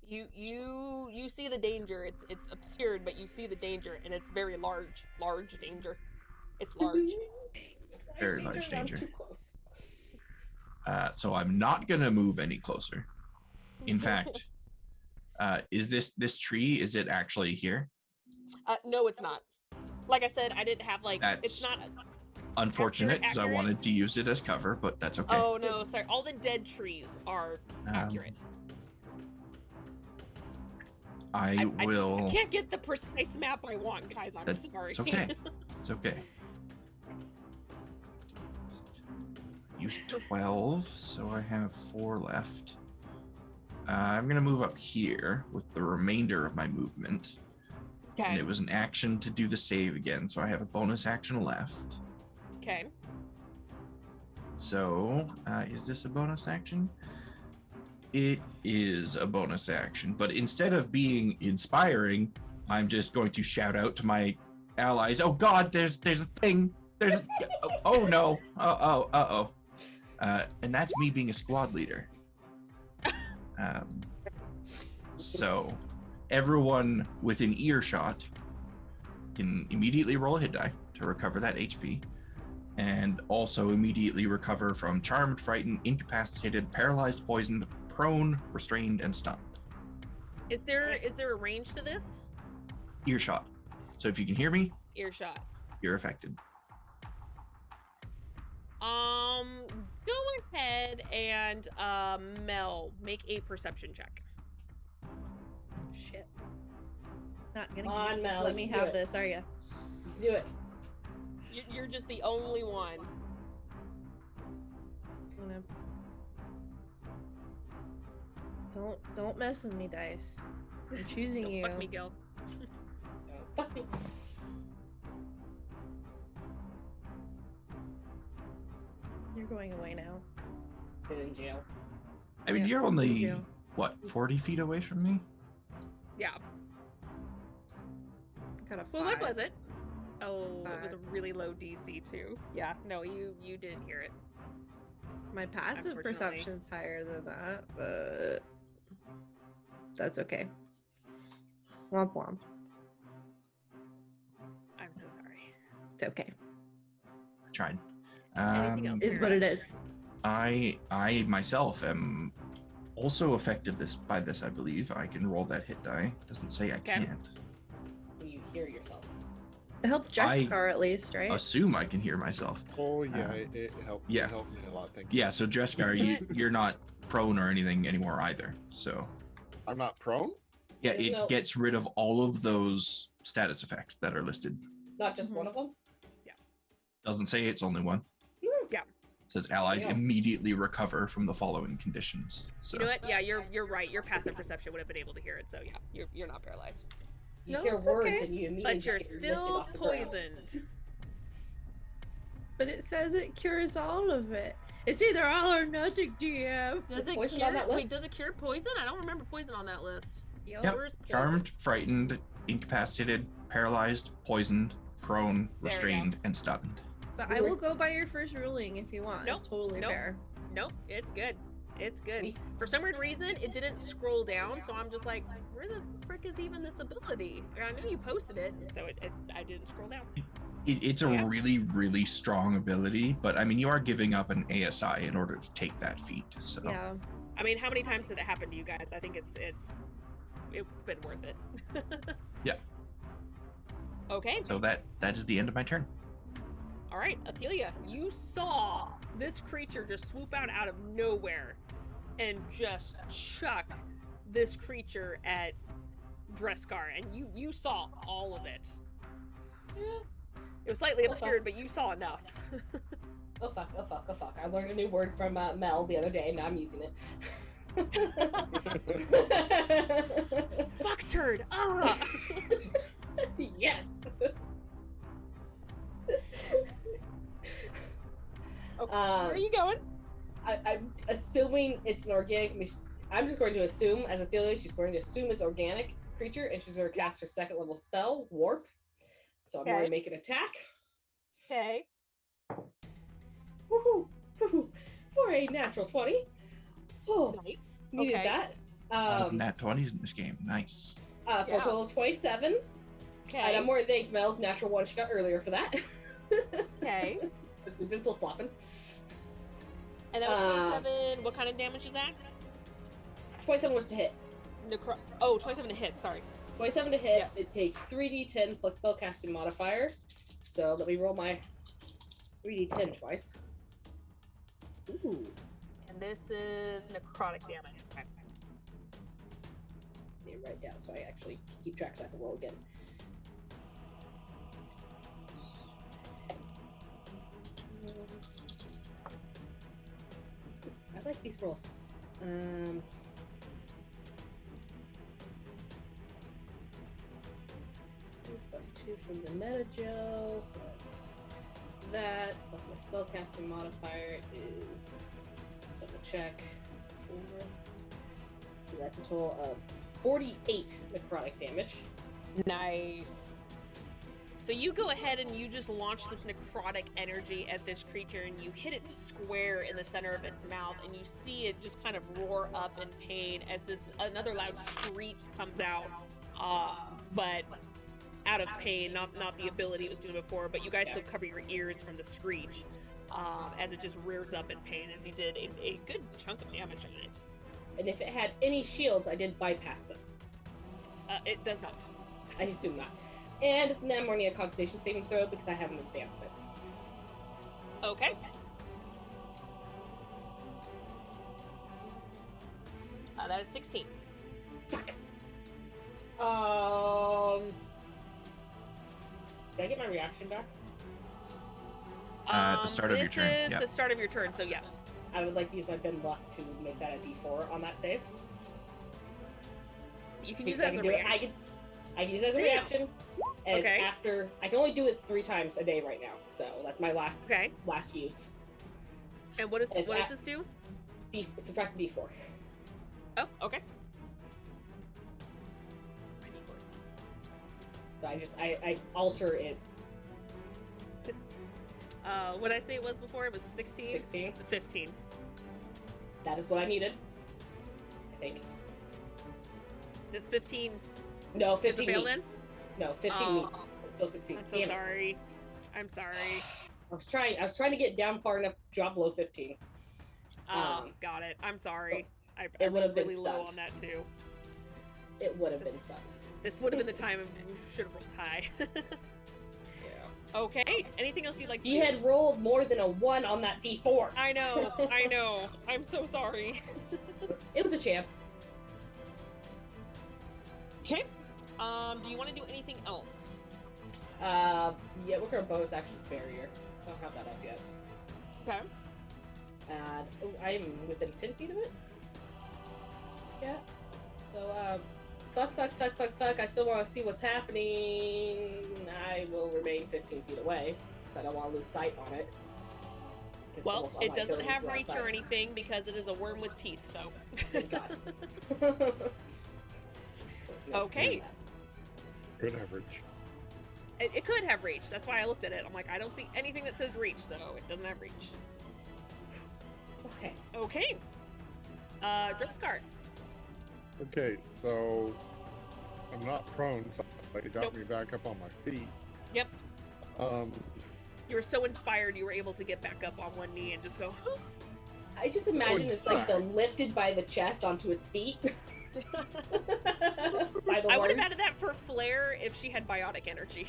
C: You see the danger. It's obscured, but you see the danger, and it's very large danger. It's large.
F: Very large danger.
B: Too close.
F: So I'm not gonna move any closer. In fact, is this tree? Is it actually here?
C: No, it's not. Like I said, I didn't have it's
F: That's
C: not.
F: Unfortunate because I
C: accurate.
F: wanted to use it as cover, but that's okay.
C: Oh no, sorry. All the dead trees are accurate.
F: I will.
C: I can't get the precise map I want, guys. I'm
F: That's
C: sorry.
F: It's okay. It's okay. Use 12, so I have 4 left. I'm gonna move up here with the remainder of my movement. And
C: Okay.
F: it was an action to do the save again, so I have a bonus action left.
C: Okay.
F: So, is this a bonus action? It is a bonus action, but instead of being inspiring, I'm just going to shout out to my allies, "Oh God, there's a thing! There's a oh no! Uh-oh. And that's me being a squad leader. So everyone within earshot can immediately roll a hit die to recover that HP, and also immediately recover from charmed, frightened, incapacitated, paralyzed, poisoned, prone, restrained, and stunned.
C: Is there a range to this?
F: Earshot. So if you can hear me,
C: Earshot.
F: you're affected.
C: Go ahead and Mel, make a perception check.
G: Shit. Not gonna
B: Come on,
G: just
B: Mel,
G: let me
B: you do
G: have
B: it.
G: this, are ya?
B: Do it.
C: You're just the only one.
G: I'm gonna... Don't mess with me, dice. I'm choosing
C: Don't
G: you.
C: fuck me, Gil.
B: Fuck me.
G: You're going away now.
B: Sit in jail.
F: I mean,
G: Yeah,
F: you're
G: thank
F: only,
G: you.
F: what, 40 feet away from me?
C: Yeah.
G: Got a 5.
C: Well, what was it? Oh, it was a
G: 5.
C: really low DC too. Yeah. No, you didn't hear it.
G: My passive
C: Unfortunately.
G: perception's higher than that, but that's okay. Womp womp.
C: I'm so sorry.
G: It's okay.
F: I tried.
C: Anything else?
G: Is what it is.
F: I myself am also affected by this, I believe. I can roll that hit die. Doesn't say I
C: Okay.
F: can't.
B: You hear yourself.
G: It helped Jessica at least, right?
F: Assume I can hear myself.
E: Oh yeah,
F: Um,
E: it helped.
F: yeah.
E: It helped me a lot. Thank you.
F: Yeah, so Jessica, you're not prone or anything anymore either. So
E: I'm not prone.
F: yeah,
B: There's
F: it
B: no-
F: gets rid of all of those status effects that are listed.
B: Not just one of them.
F: Doesn't say it's only one.
C: Yeah.
F: It says allies
B: Yeah.
F: immediately recover from the following conditions. So
C: You know what? Yeah, you're right. Your passive perception would have been able to hear it. So yeah, you're not paralyzed,
B: You
G: No,
B: hear
G: it's
B: words
G: okay.
B: and you immediately
C: but you're
B: just get
C: still
B: lifted off the ground.
C: poisoned.
G: But it says it cures all of it. It's either all or nothing, DM.
C: Does
B: Is
C: it
B: poison
C: cure?
B: on that
C: Wait,
B: list?
C: does it cure poison? I don't remember poison on that list.
F: Yep.
C: Where's poison?
F: charmed, frightened, incapacitated, paralyzed, poisoned, prone,
C: go.
F: restrained, and stunned.
G: But I will go by your first ruling if you want.
C: Nope,
G: It's totally
C: nope.
G: fair.
C: Nope, it's good. It's good.
B: Me-
C: For some weird reason, it didn't scroll down, so I'm just like, where the frick is even this ability? I know you posted it, so I didn't scroll down.
F: It's a
C: Yeah.
F: really, really strong ability, but I mean, you are giving up an ASI in order to take that feat. So
G: Yeah.
C: I mean, how many times does it happen to you guys? I think it's been worth it. Okay.
F: So that is the end of my turn.
C: All right, Athelia, you saw this creature just swoop out of nowhere and just chuck this creature at Dreskar, and you saw all of it.
B: Yeah.
C: It was slightly obscured, but you saw enough.
B: Oh fuck, oh fuck, oh fuck. I learned a new word from Mel the other day, and now I'm using it.
C: Fuck turd! Ah!
B: Yes!
C: Okay, where are you going?
B: I'm assuming it's an organic. I'm just going to assume, as Athelia, she's going to assume it's organic creature, and she's going to cast her second level spell, Warp. So I'm going to make an attack.
C: Okay.
B: Woohoo! Woohoo! For a natural 20. Oh,
C: Nice.
B: needed
C: Okay.
B: that.
F: Nat 20s in this game. Nice.
B: For a total of 27.
C: Okay.
B: And I'm more than thank Mel's natural one she got earlier for that.
C: Okay.
B: Because we've been flip flopping.
C: And that was 27. What kind of damage is that?
B: 27 was to hit.
C: 27 to hit. Sorry.
B: 27 to hit.
C: Yes.
B: It takes 3d10 plus spellcasting modifier. So let me roll my 3d10 twice. Ooh.
C: And this is necrotic damage. Okay.
B: Let me write down so I actually keep track so I can roll again. I like these rolls. +2 from the meta gel, so that's that. Plus my spellcasting modifier is double check 4. So that's a total of 48 necrotic damage.
C: Nice. So you go ahead and you just launch this necrotic energy at this creature, and you hit it square in the center of its mouth, and you see it just kind of roar up in pain as another loud screech comes out, but out of pain, not the ability it was doing before. But you guys still cover your ears from the screech as it just rears up in pain, as you did a good chunk of damage on it.
B: And if it had any shields, I did bypass them.
C: It does not.
B: I assume not. And now I'm running a Constitution saving throw because I have an advancement.
C: Okay. That is 16.
B: Fuck. Did I get my reaction back?
F: At the start of your turn,
C: This is
F: yeah.
C: the start of your turn, so yes.
B: I would like to use my Ben Luck to make that a D4 on that save.
C: You can use
B: Because
C: that as a
B: I can do it-
C: reaction.
B: I can use it as a
C: Damn.
B: reaction. And
C: Okay.
B: it's after I can only do it 3 times a day right now, so that's my last
C: Okay.
B: use.
C: And what does
B: It's
C: this do?
B: Subtract D4.
C: Oh, okay.
B: So I alter it.
C: What did I say it was before? It was a 16?
B: 16.
C: It's a 15.
B: That is what I needed. I think.
C: Does 15
B: No,
C: is a
B: 15
C: fail
B: meets.
C: then?
B: No, 15
C: Oh.
B: meets. It still succeeds.
C: I'm so
B: Damn it.
C: sorry. I'm sorry.
B: I was trying to get down far enough to drop below 15.
C: Got it. I'm sorry. I
B: it would have been
C: really low
B: stunned.
C: on that too.
B: It would have
C: This-
B: been stunned.
C: This would have been the time you should have rolled high.
B: Yeah.
C: Okay. Anything else you'd like to
B: He
C: do?
B: had rolled more than a 1 on that D4.
C: I know. I know. I'm so sorry.
B: It was a chance.
C: Okay. Do you want to do anything else?
B: Yeah, we're gonna bonus action barrier. I don't have that up yet.
C: Okay.
B: And I'm within 10 feet of it. Yeah. So, fuck. I still want to see what's happening. I will remain 15 feet away because I don't want to lose sight on it. 'Cause
C: Well,
B: almost all
C: it
B: my
C: doesn't
B: abilities
C: have
B: go
C: reach or
B: outside.
C: anything because it is a worm with teeth, so.
B: Thank God.
C: Okay.
E: Good average.
C: It could have reach. That's why I looked at it. I'm like, I don't see anything that says reach, so it doesn't have reach.
B: Okay.
C: Okay. Dripscart.
E: Okay, so I'm not prone, so it got
C: Nope.
E: me back up on my feet.
C: Yep.
E: Um,
C: You were so inspired, you were able to get back up on one knee and just go.
B: I just imagine
E: it's
B: it's like the
E: fine.
B: lifted by the chest onto his feet. By the
C: I would have
B: words.
C: added that for flair if she had biotic energy.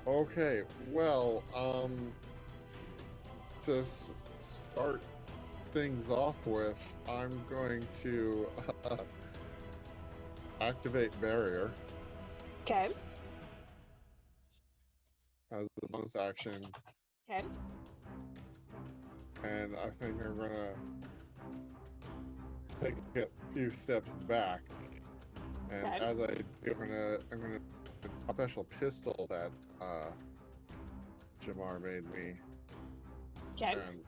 E: Okay, well, to start things off with, I'm going to activate barrier
C: Okay.
E: as the bonus action,
C: Okay.
E: and I think I'm gonna take a few steps back. And
C: Okay.
E: as I do, I'm gonna a special pistol that Jamar made me.
C: Okay.
E: And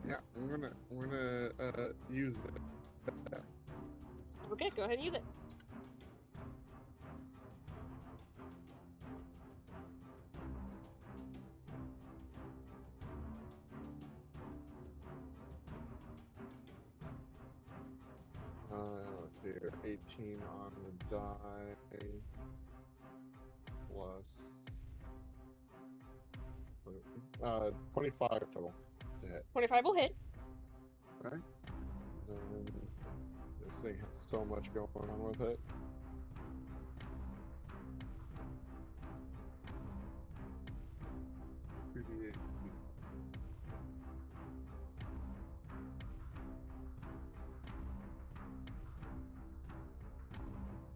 E: yeah, I'm gonna use it.
C: Okay, go ahead and use it.
E: Let's see here, 18 on the die plus 25 total to hit.
C: 25 will hit.
E: Right? And this thing has so much going on with it.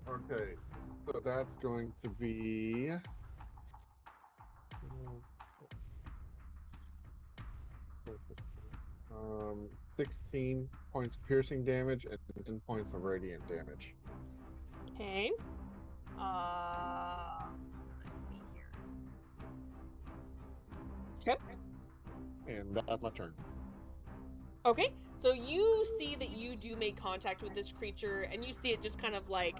E: Okay, so that's going to be 16 points piercing damage and 10 points of radiant damage.
C: Okay. Let's see here. Okay.
E: And that's my turn.
C: Okay, so you see that you do make contact with this creature, and you see it just kind of like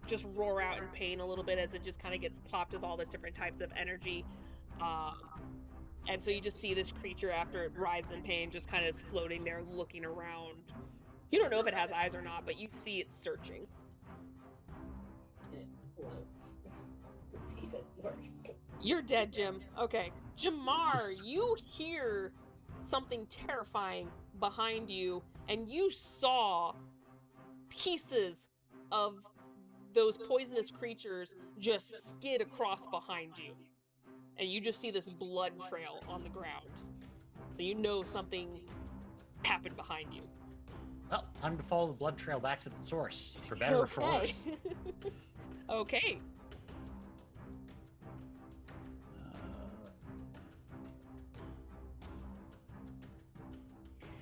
C: just roar out in pain a little bit as it just kind of gets popped with all this different types of energy. And so you just see this creature after it writhes in pain just kind of is floating there looking around. You don't know if it has eyes or not, but you see it searching.
B: It floats. It's even worse.
C: You're dead, Jim. Okay. Jamar,
F: Yes.
C: you hear something terrifying behind you, and you saw pieces of those poisonous creatures just skid across behind you. And you just see this blood trail on the ground. So you know something happened behind you.
D: Well, time to follow the blood trail back to the source, for better or for worse.
C: Okay.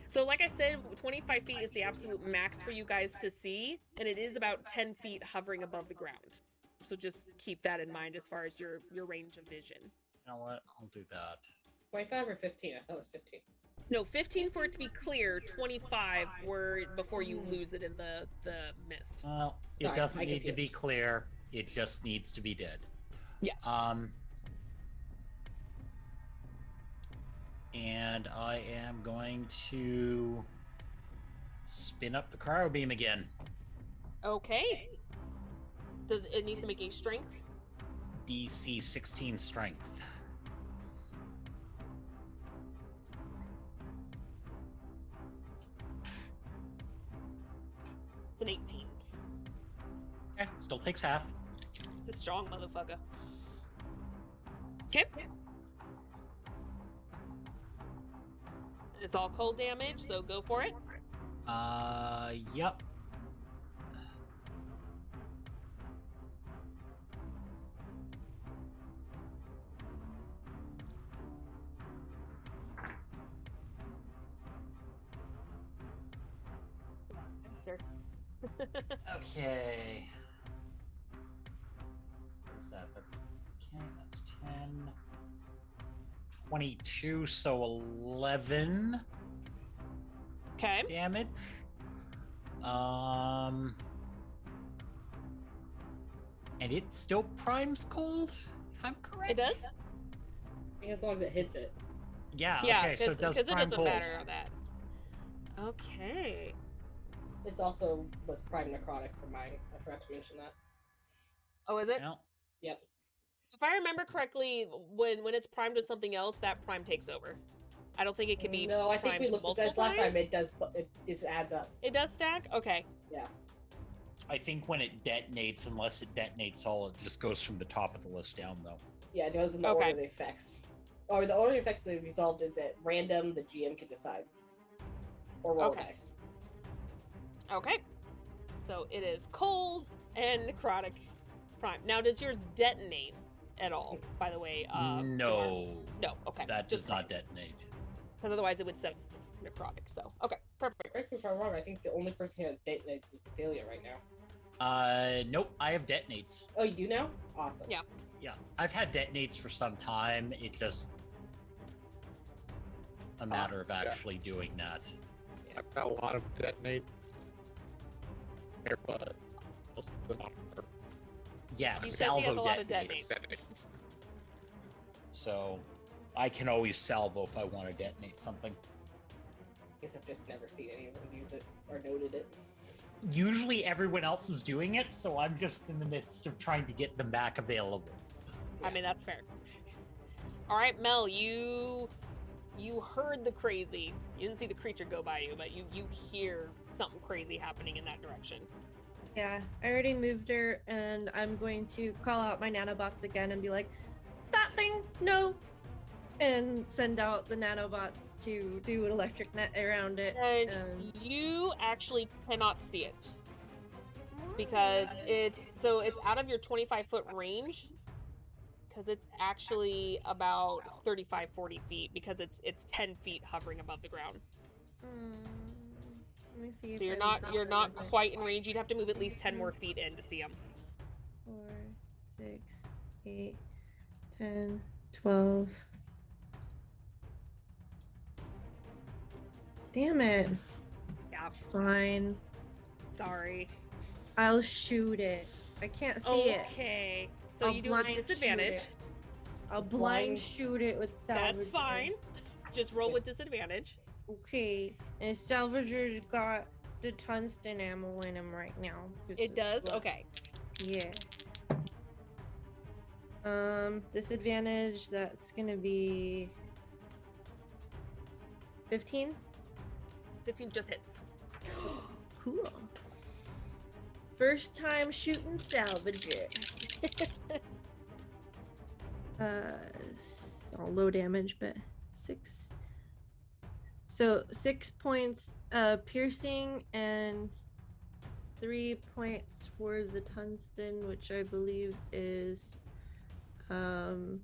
C: So like I said, 25 feet is the absolute max for you guys to see, and it is about 10 feet hovering above the ground. So just keep that in mind as far as your range of vision.
D: You know what? I'll do that.
B: 25 or 15? I thought it was 15.
C: No, 15 for it to be clear, 25 were before you lose it in the mist.
D: Well, it
B: Sorry,
D: doesn't
B: I
D: need to be
B: confused.
D: clear. It just needs to be dead.
C: Yes.
D: And I am going to spin up the cryo beam again.
C: Okay. Does it needs to make a strength?
D: DC 16 strength.
C: It's an 18.
D: Okay, still takes half.
C: It's a strong motherfucker. Okay. It's all cold damage, so go for it.
D: Yep.
C: Yes, sir.
D: Okay. What's that? That's okay, that's 10. 22, so 11
C: Okay.
D: damage. And it still primes cold, if I'm correct.
C: It does?
B: I think as long as it hits it.
D: Yeah,
C: Yeah,
D: okay, so it does
C: it
D: prime
C: doesn't
D: cold.
C: matter on that. Okay.
B: It's also was prime necrotic for mine. I forgot to mention that.
C: Oh, is it?
D: Well,
C: If I remember correctly, when it's primed with something else, that prime takes over. I don't think it can be.
B: No, I think we
C: primed
B: looked at
C: multiple
B: this last time.
C: times?
B: It does. It adds up.
C: It does stack. Okay.
B: Yeah.
D: I think when it detonates, unless it detonates all, it just goes from the top of the list down, though.
B: Yeah, it goes in the
C: Okay.
B: order of the effects. Or the order of the effects that are resolved is at random. The GM can decide. Or roll
C: Okay.
B: dice.
C: Okay. So it is cold and necrotic prime. Now, does yours detonate at all? By the way.
D: No,
C: No. Okay.
D: that does not
C: planes.
D: detonate.
C: Because otherwise it would set necrotic. So okay, perfect.
B: Correct me if I'm wrong. I think the only person who detonates is Ophelia right now.
D: Nope, I have detonates.
B: Oh, you do now? Awesome.
C: Yeah.
D: Yeah, I've had detonates for some time. It's just a matter of
E: Yeah.
D: actually doing that.
E: I've got a lot of detonates. But most of them are
D: Yeah,
C: He says he
D: salvo
C: has a lot of
D: detonates.
C: detonates.
D: So I can always salvo if I want to detonate something.
B: I guess I've just never seen anyone use it or noted it.
D: Usually everyone else is doing it, so I'm just in the midst of trying to get them back available.
C: I mean, that's fair. All right, Mel, you heard the crazy. You didn't see the creature go by you, but you hear something crazy happening in that direction.
G: Yeah, I already moved her, and I'm going to call out my nanobots again and be like, that thing, no! And send out the nanobots to do an electric net around it.
C: And you actually cannot see it because it's out of your 25-foot range. Because it's actually about 35-40 feet because it's 10 feet hovering above the ground.
G: Let me see.
C: So
G: if
C: you're
G: I
C: not
G: remember.
C: quite in range. You'd have to move at least 10 more feet in to see them.
G: 4, 6, 8, 10, 12. Damn it.
C: Yeah,
G: Fine.
C: sorry.
G: I'll shoot it. I can't see it.
C: Okay. So
G: I'll
C: you do it with
G: blind shoot
C: disadvantage.
G: it. I'll blind
B: Blind-
G: shoot it with salvager.
C: That's fine. Just roll with disadvantage.
G: Okay. And salvager's got the tungsten ammo in him right now. 'cause
C: It
G: of
C: does?
G: what-
C: Okay.
G: Yeah. Disadvantage, that's gonna be 15.
C: 15 just hits.
G: Cool. First time shooting salvager. Low damage, but 6. So 6 points piercing and 3 points for the tungsten, which I believe is I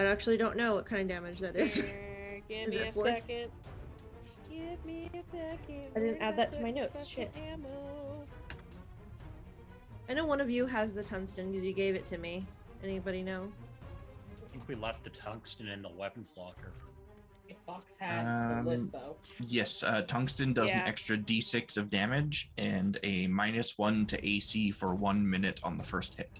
G: actually don't know what kind of damage that is.
C: Give
G: Is
C: me
G: it
C: a
G: force?
C: second. Give me a second.
G: I didn't
C: Where's
G: add that to my notes,
C: special
G: shit.
C: ammo?
G: I know one of you has the tungsten because you gave it to me. Anybody know?
D: I think we left the tungsten in the weapons locker.
B: If Fox had the list, though.
F: Yes, tungsten does an
C: Yeah.
F: extra d6 of damage and a -1 to AC for 1 minute on the first hit.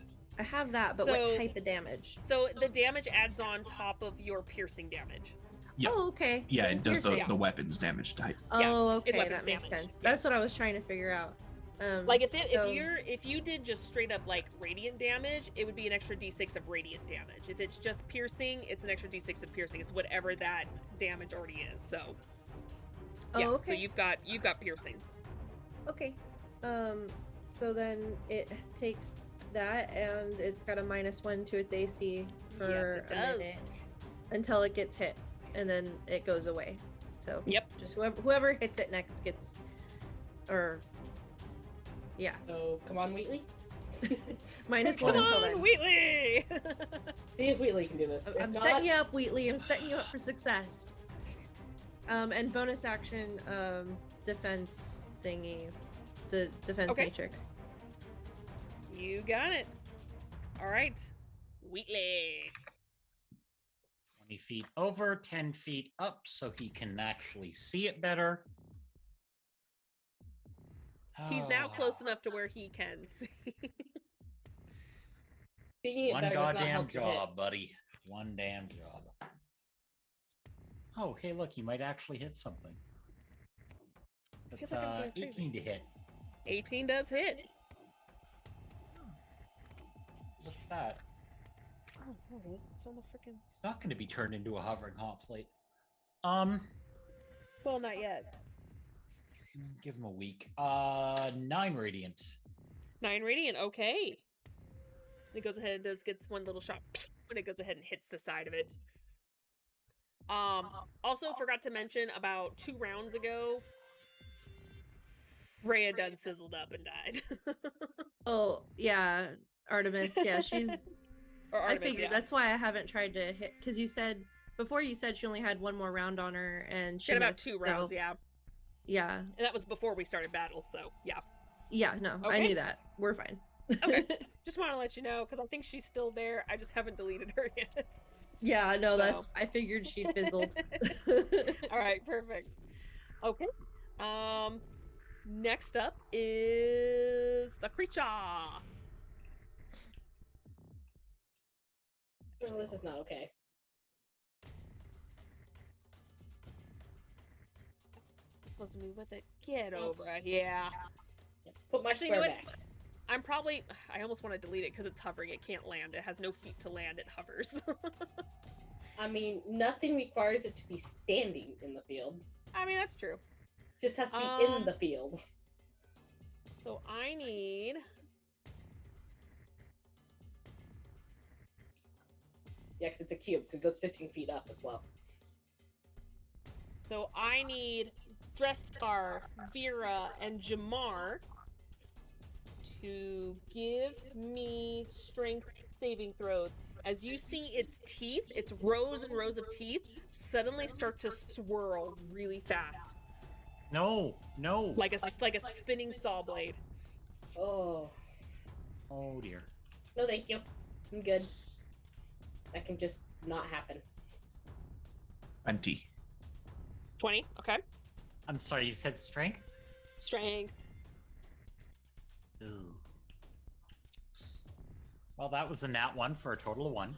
G: I have that, but
C: So-
G: what type of damage?
C: So the damage adds on top of your piercing damage.
F: Yeah.
G: Oh, okay.
F: Yeah,
G: Then
F: it does
G: piercing.
F: the weapons damage type.
C: Yeah,
G: Oh, okay,
C: weapons
G: that makes
C: damage.
G: sense.
C: Yeah.
G: That's what I was trying to figure out.
C: Like
G: so-
C: if you did just straight up like radiant damage, it would be an extra d6 of radiant damage. If it's just piercing, it's an extra d6 of piercing. It's whatever that damage already is. So
G: Oh,
C: yeah,
G: okay.
C: so you've got piercing.
G: Okay. So then it takes that and it's got a -1 to its AC for
C: Yes, it
G: a
C: does.
G: minute until it gets hit, and then it goes away. So
C: Yep.
G: just whoever hits it next gets, or yeah,
B: So, come on, Wheatley.
G: -1
C: Come
G: until
C: on,
G: then.
C: Wheatley!
B: See if Wheatley can do this. If
G: I'm
B: not,
G: setting you up, Wheatley. I'm setting you up for success. And bonus action, defense thingy, the defense
C: Okay.
G: matrix.
C: You got it. All right, Wheatley.
D: 20 feet over, 10 feet up, so he can actually see it better.
C: He's now
D: Oh,
C: close enough to where he can see.
B: seeing it
D: One
B: better does not
D: goddamn
B: help you hit.
D: job, buddy. One damn job. Oh, hey, look, you might actually hit something.
C: feels
D: That's
C: like I'm going crazy.
D: 18 to hit.
C: 18 does hit.
D: Look at that.
C: Oh, there it is. It's on the freaking.
D: It's not going to be turned into a hovering hot plate.
C: Well, not yet.
D: Give him a week. 9 radiant.
C: 9 radiant, okay. It goes ahead and gets one little shot when it goes ahead and hits the side of it. Also forgot to mention about 2 rounds ago, Freya done sizzled up and died.
G: Oh, yeah. Artemis. Yeah, she's.
C: Or Artemis,
G: I figured
C: yeah.
G: that's why I haven't tried to hit. Because you said. Before you said she only had 1 more round on her, and
C: She had about
G: missed,
C: 2 rounds,
G: so,
C: yeah.
G: Yeah.
C: And that was before we started battle, so yeah.
G: Yeah, no, I
C: Okay.
G: knew that. We're fine.
C: Okay. Just want to let you know, because I think she's still there. I just haven't deleted her yet.
G: Yeah, no,
C: So.
G: that's. I figured she'd fizzled.
C: All right, perfect. Okay. Next up is the creature.
B: Oh, this is not okay.
C: Supposed to move with it. Get over it. Yeah.
B: Put my
C: Actually, you
B: square
C: know what?
B: back.
C: I'm probably. I almost want to delete it because it's hovering. It can't land. It has no feet to land. It hovers.
B: I mean, nothing requires it to be standing in the field.
C: I mean, that's true.
B: Just has to be in the field.
C: So I need.
B: Yeah, 'cause it's a cube, so it goes 15 feet up as well.
C: So I need Dreskar, Vera, and Jamar to give me strength saving throws. As you see its teeth, its rows and rows of teeth, suddenly start to swirl really fast.
D: No.
C: Like a spinning saw blade.
B: Oh.
D: Oh dear.
B: No, thank you. I'm good. That can just not happen.
F: 20.
C: 20, okay.
D: I'm sorry, you said strength?
C: Strength.
D: Ooh. Well, that was a nat 1 for a total of 1.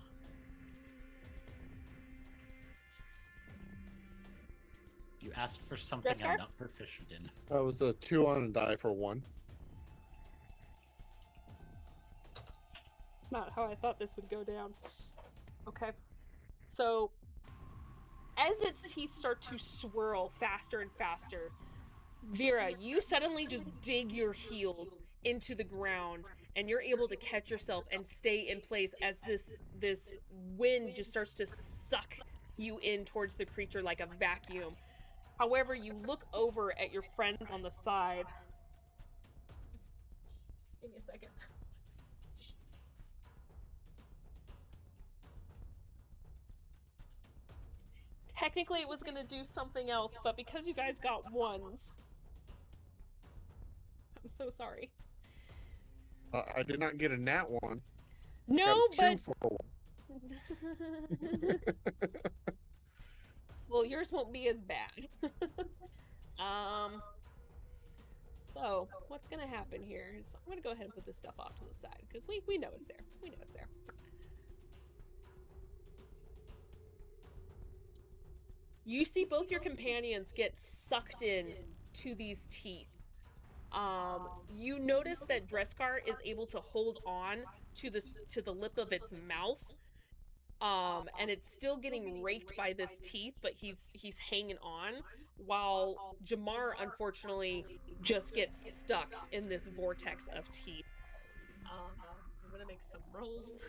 D: You asked for something
C: Dreskar?
D: I'm not proficient in.
E: That was a 2 on a die for 1.
C: Not how I thought this would go down. Okay. So, as its teeth start to swirl faster and faster, Vera, you suddenly just dig your heels into the ground, and you're able to catch yourself and stay in place as this wind just starts to suck you in towards the creature like a vacuum. However, you look over at your friends on the side. Give me a second. Technically, it was gonna do something else, but because you guys got 1s, I'm so sorry.
E: I did not get a nat 1.
C: No,
E: Got a 2
C: but
E: for 1.
C: well, yours won't be as bad. So what's gonna happen here is I'm gonna go ahead and put this stuff off to the side because we know it's there. We know it's there. You see both your companions get sucked in to these teeth. You notice that Dreskar is able to hold on to the lip of its mouth, and it's still getting raked by this teeth, but he's hanging on, while Jamar unfortunately just gets stuck in this vortex of teeth. I'm gonna make some rolls.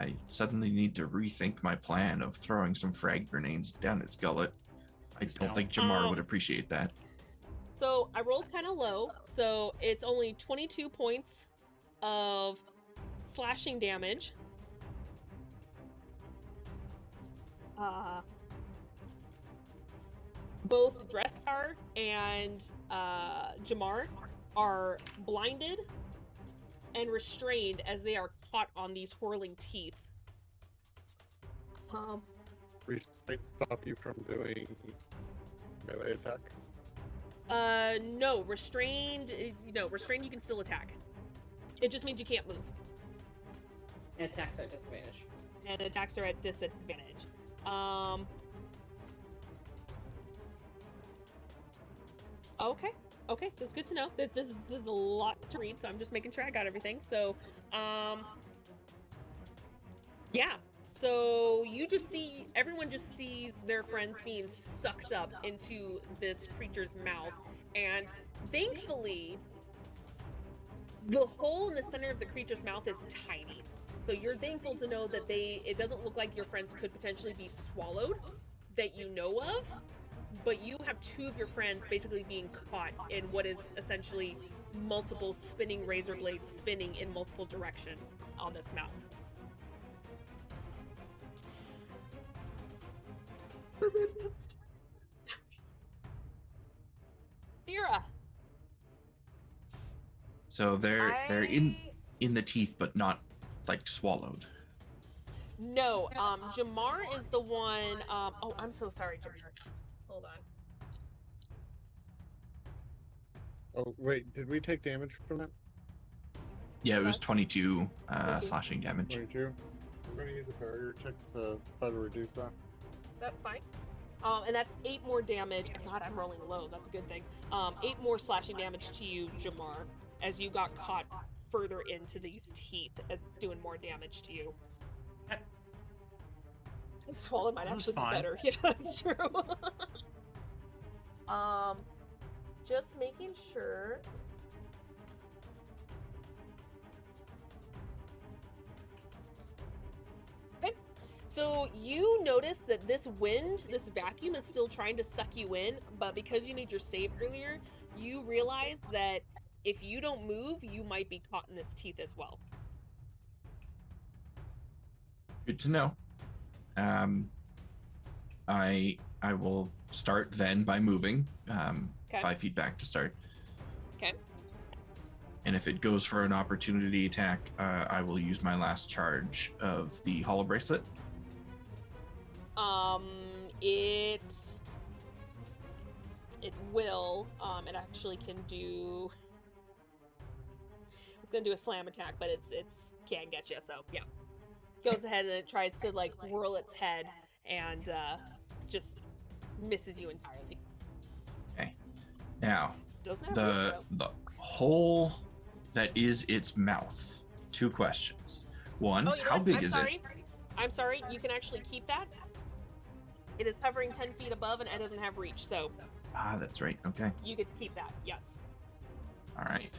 F: I suddenly need to rethink my plan of throwing some frag grenades down its gullet. I don't think Jamar would appreciate that.
C: So I rolled kind of low, so it's only 22 points of slashing damage. Both Dressar and Jamar are blinded and restrained as they are caught on these whirling teeth.
E: Restraint stop you from doing melee attack?
C: No, restrained. Restrained. You can still attack. It just means you can't move.
B: And attacks are at disadvantage.
C: And attacks are at disadvantage. Okay, that's good to know. This is a lot to read, so I'm just making sure I got everything. So, yeah. So everyone just sees their friends being sucked up into this creature's mouth, and thankfully, the hole in the center of the creature's mouth is tiny. So you're thankful to know that it doesn't look like your friends could potentially be swallowed, that you know of, but you have two of your friends basically being caught in what is essentially multiple spinning razor blades spinning in multiple directions on this mouth. Mira.
F: So they're in the teeth, but not like swallowed.
C: No, Jamar is the one. Oh, I'm so sorry, Jamar. Hold on.
E: Oh wait, did we take damage from that?
F: Yeah, it was
C: That's-
F: 22 slashing damage.
E: 22. I'm going to use a barrier check to try to reduce that.
C: That's fine. And that's 8 more damage. God, I'm rolling low. That's a good thing. 8 more slashing damage to you, Jamar, as you got caught further into these teeth, as it's doing more damage to you. Swallow might
D: That's
C: actually be
D: fine.
C: better. Yeah, that's true. Just making sure. Okay. So you notice that this wind, this vacuum is still trying to suck you in, but because you made your save earlier, you realize that if you don't move, you might be caught in this teeth as well.
F: Good to know. I will start then by moving 5 feet back to start.
C: Okay.
F: And if it goes for an opportunity attack, I will use my last charge of the hollow bracelet.
C: It will. It actually can do. It's gonna do a slam attack, but it's can't get you. So yeah, goes ahead and it tries to like whirl its head and just misses you entirely.
F: Okay. Now,
C: Doesn't have reach, though.
F: the hole that is its mouth. 2 questions. One,
C: Oh, you know
F: how
C: what?
F: big
C: I'm
F: is
C: sorry.
F: it?
C: I'm sorry. You can actually keep that. It is hovering 10 feet above and it doesn't have reach, so
F: Ah, that's right. Okay.
C: you get to keep that. Yes.
F: All right.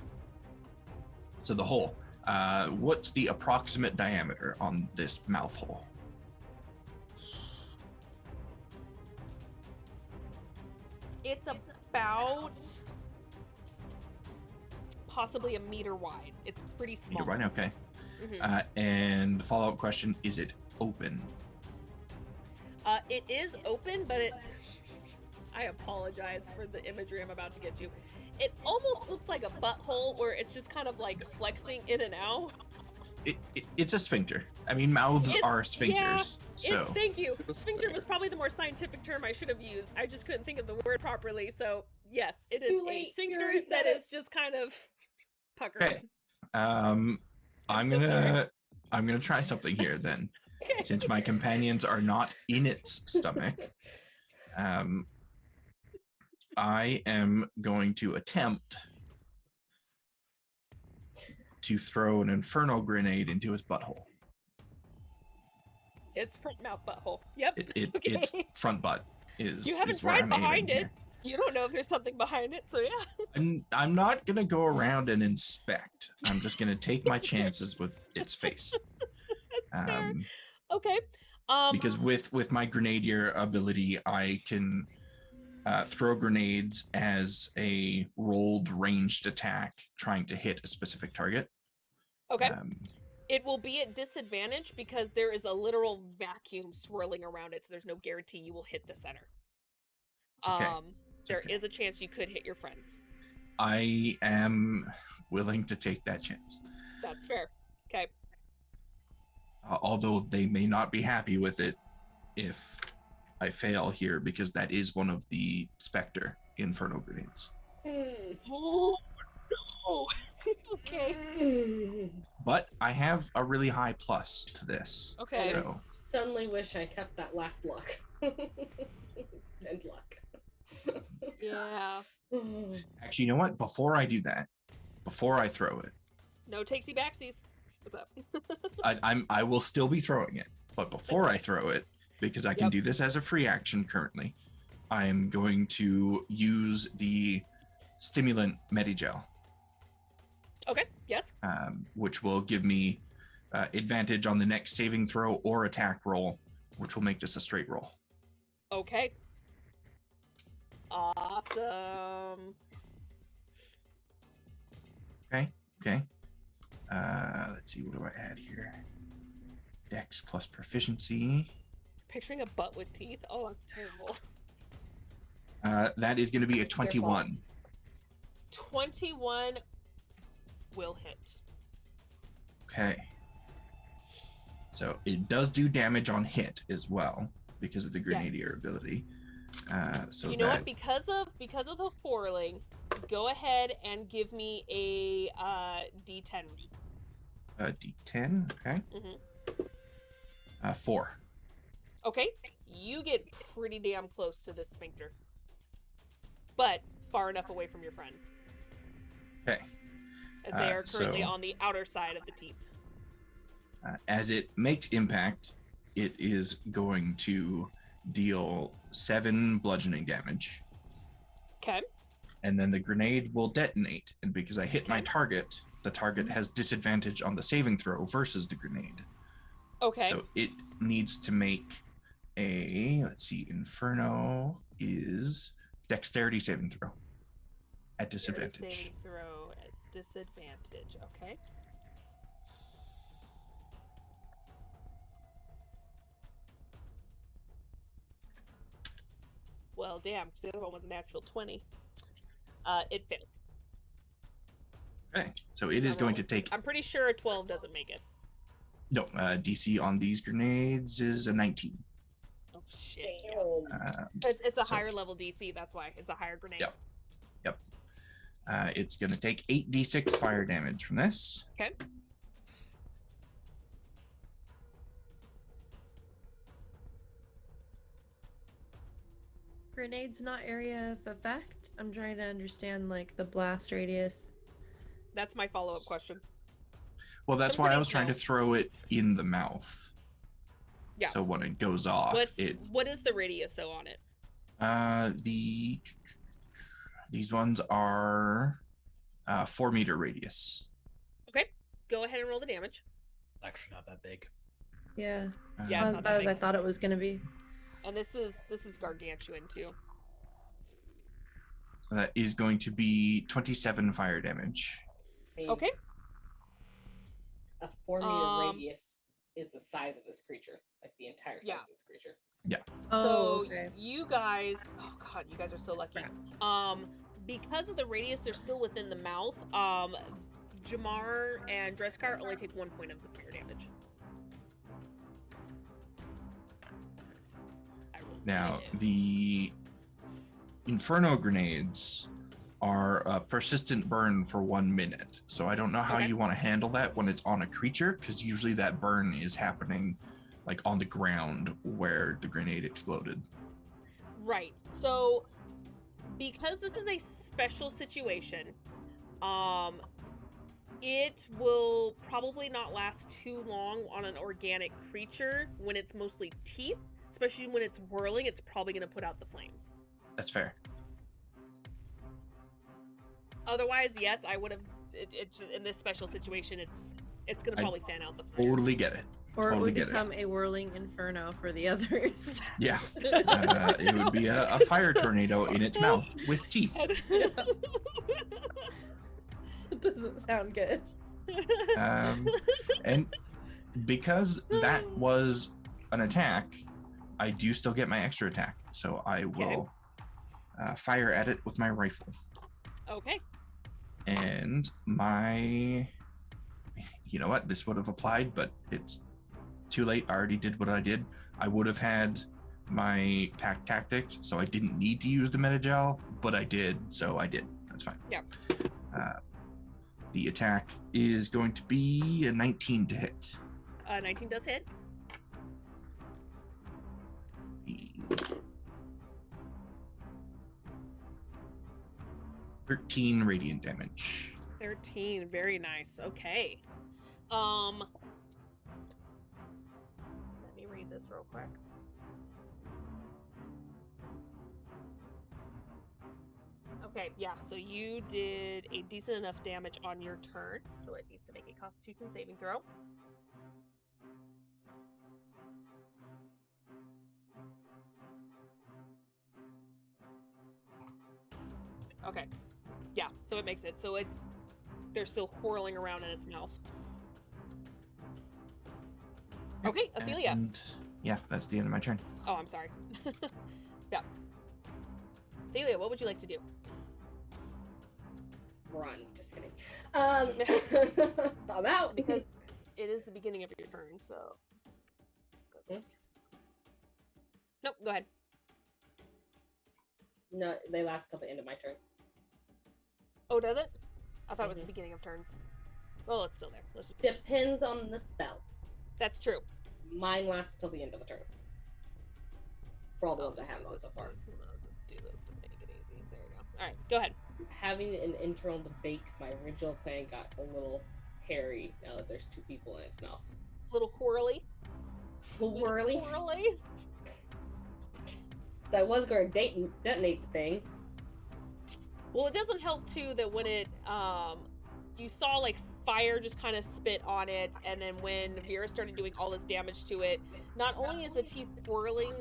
F: So the hole. What's the approximate diameter on this mouth hole?
C: It's about possibly a meter wide. It's pretty small.
F: Meter wide? Okay.
C: Mhm.
F: And follow-up question, is it open?
C: It is open, but I apologize for the imagery I'm about to get you. It almost looks like a butthole where it's just kind of like flexing in and out.
F: It's a sphincter. I mean, mouths
C: It's-
F: are sphincters. So
C: Thank you. Sphincter was probably the more scientific term I should have used. I just couldn't think of the word properly. So yes, it is
B: Too
C: a
B: late, you
C: sphincter
B: already
C: that
B: said
C: is just kind of puckered.
F: Okay. I'm
C: so
F: gonna try something here then.
C: Okay.
F: Since my companions are not in its stomach, I am going to attempt to throw an inferno grenade into its butthole.
C: It's front mouth butthole. Yep.
F: Its
C: Okay.
F: front butt is.
C: You haven't
F: is where
C: tried
F: I'm aiming
C: behind it.
F: here.
C: You don't know if there's something behind it, so yeah.
F: I'm not gonna go around and inspect. I'm just gonna take my chances with its face.
C: That's fair.
F: Um,
C: Okay.
F: because with my grenadier ability, I can throw grenades as a rolled ranged attack, trying to hit a specific target.
C: Okay.
F: Um,
C: It will be at disadvantage because there is a literal vacuum swirling around it, so there's no guarantee you will hit the center.
F: It's okay.
C: There
F: okay.
C: is a chance you could hit your friends.
F: I am willing to take that chance,
C: That's fair. Okay.
F: although they may not be happy with it if I fail here, because that is one of the Spectre Inferno grenades.
C: Oh no. Okay.
F: But I have a really high plus to this.
C: Okay.
F: So
B: suddenly wish I kept that last luck. And luck.
C: Yeah.
F: Actually, you know what? Before I do that, before I throw it,
C: No takesy backsies. What's up?
F: I will still be throwing it, but before I throw it, because I can
C: Yep.
F: do this as a free action currently, I am going to use the stimulant Medigel,
C: Okay. Yes.
F: which will give me advantage on the next saving throw or attack roll, which will make this a straight roll.
C: Okay. Awesome.
F: Okay. Let's see, what do I add here? Dex plus proficiency.
C: Picturing a butt with teeth. Oh, that's terrible.
F: That is going to be a 21.
C: 21 will hit.
F: Okay. So it does do damage on hit as well because of the Grenadier ability. So
C: You know what? Because of the whirling, go ahead and give me a D10 roll.
F: D10. Okay.
C: Mhm.
F: 4.
C: Okay, you get pretty damn close to this sphincter, but far enough away from your friends,
F: Okay.
C: as they are currently
F: so-
C: on the outer side of the teeth.
F: As it makes impact, it is going to deal 7 bludgeoning damage,
C: Okay.
F: and then the grenade will detonate. And because I hit my
C: Okay.
F: target, the target has disadvantage on the saving throw versus the grenade.
C: Okay.
F: So it needs to make a, let's see, Inferno is dexterity saving throw at disadvantage.
C: Saving throw at disadvantage. Okay. Well, damn, because the other one was a natural 20. It fails.
F: Okay, so it is going to take,
C: I'm pretty sure a 12 doesn't make it.
F: no, DC on these grenades is a 19.
C: Oh shit.
B: Damn.
C: It's a
F: So-
C: higher level DC. That's why it's a higher grenade.
F: Yep. It's going to take 8d6 fire damage from this.
C: Okay.
G: Grenades not area of effect. I'm trying to understand like the blast radius.
C: That's my follow-up question.
F: Well, that's
C: Some
F: why I was
C: grenades
F: trying to throw it in the mouth.
C: Yeah.
F: So when it goes off,
C: What is the radius though on it?
F: these ones are 4-meter radius.
C: Okay. Go ahead and roll the damage.
D: Actually, not that big.
G: Yeah.
C: Yeah,
G: Not
C: it's
G: as
C: not
G: bad
C: that
G: as I
C: big.
G: thought it was gonna be.
C: And this is gargantuan too.
F: So that is going to be 27 fire damage.
B: I mean,
C: Okay.
B: A 4-meter
C: Um,
B: radius is the size of this creature, like the entire size
C: Yeah.
B: of this creature.
G: Oh,
C: So
G: okay.
C: you guys, oh god, you guys are so lucky. Because of the radius, they're still within the mouth. Jamar and Dreskar only take 1 point of the fire damage. I rolled
F: Now,
C: negative.
F: the Inferno grenades are a persistent burn for 1 minute. So I don't know how
C: Okay.
F: you want to handle that when it's on a creature, because usually that burn is happening like on the ground where the grenade exploded.
C: Right. So, because this is a special situation, it will probably not last too long on an organic creature when it's mostly teeth, especially when it's whirling. It's probably going to put out the flames.
F: That's fair.
C: Otherwise, yes, I would have. In this special situation, it's going to
F: I
C: probably fan out the flame.
F: Totally get it.
G: Or it
F: Totally
G: would
F: get it.
G: become a whirling inferno for the others.
F: Yeah. It would be a fire tornado in its mouth with teeth.
G: It doesn't sound good.
F: And because that was an attack, I do still get my extra attack. So I will fire at it with my rifle.
C: Okay.
F: And my... You know what? This would have applied, but it's too late. I already did what I did. I would have had my pack tactics, so I didn't need to use the Medigel, but I did, so I did. That's fine.
C: Yeah.
F: The attack is going to be a 19 to hit.
C: 19 does hit.
F: 13 radiant damage.
C: 13, very nice. Okay. Let me read this real quick. Okay, yeah, so you did a decent enough damage on your turn, so it needs to make a Constitution saving throw. Okay. Yeah, so it makes it. So they're still whirling around in its mouth. Okay, Athelia.
F: And yeah, that's the end of my turn.
C: Oh, I'm sorry. Yeah. Athelia, what would you like to do?
B: Run. Just kidding. I'm out.
C: Because it is the beginning of your turn, so. Nope, go ahead.
B: No, they last till the end of my turn.
C: Oh, does it? I thought it was the beginning of turns. Well, it's still there. Let's just
B: Depends on the spell.
C: That's true.
B: Mine lasts till the end of the turn. For all the ones I have on so far.
C: I'll just do this to make it easy. There we go. Alright, go ahead.
B: Having an internal debate, 'cause my original plan got a little hairy now that there's 2 people in its mouth.
C: Little quarrely.
B: Whirly.
C: Quarrely.
B: So I was going to detonate the thing.
C: Well, it doesn't help too that when it, you saw like fire just kind of spit on it, and then when Vera started doing all this damage to it, not only is the teeth whirling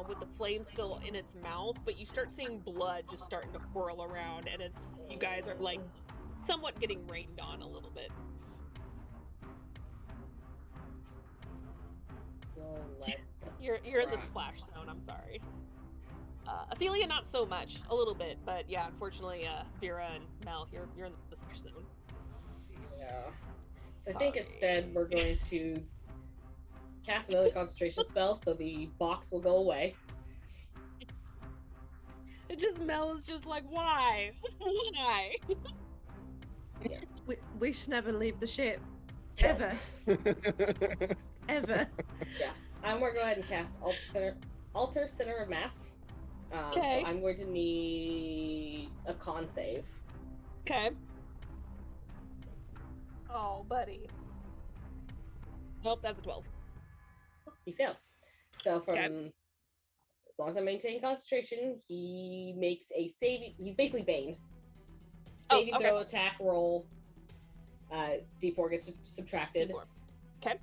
C: with the flame still in its mouth, but you start seeing blood just starting to whirl around, and you guys are like somewhat getting rained on a little bit.
B: We'll let
C: You're in the splash zone. I'm sorry. Athelia, not so much. A little bit, but yeah, unfortunately, Vera and Mel, you're in the splash zone.
B: Yeah. So I think instead we're going to cast another concentration spell, so the box will go away.
C: It just Mel is just like, why? Why?
G: We should never leave the ship. Ever. Ever.
B: Yeah. I'm going to go ahead and cast Alter Center of Mass.
C: Okay.
B: So I'm going to need a con save.
C: Okay. Oh, buddy. Nope, that's a 12.
B: He fails. So from
C: Okay.
B: as long as I maintain concentration, he makes a saving. He's basically baned.
C: Oh,
B: Saving
C: okay.
B: throw, attack, roll. D4 gets subtracted.
C: D4. Okay.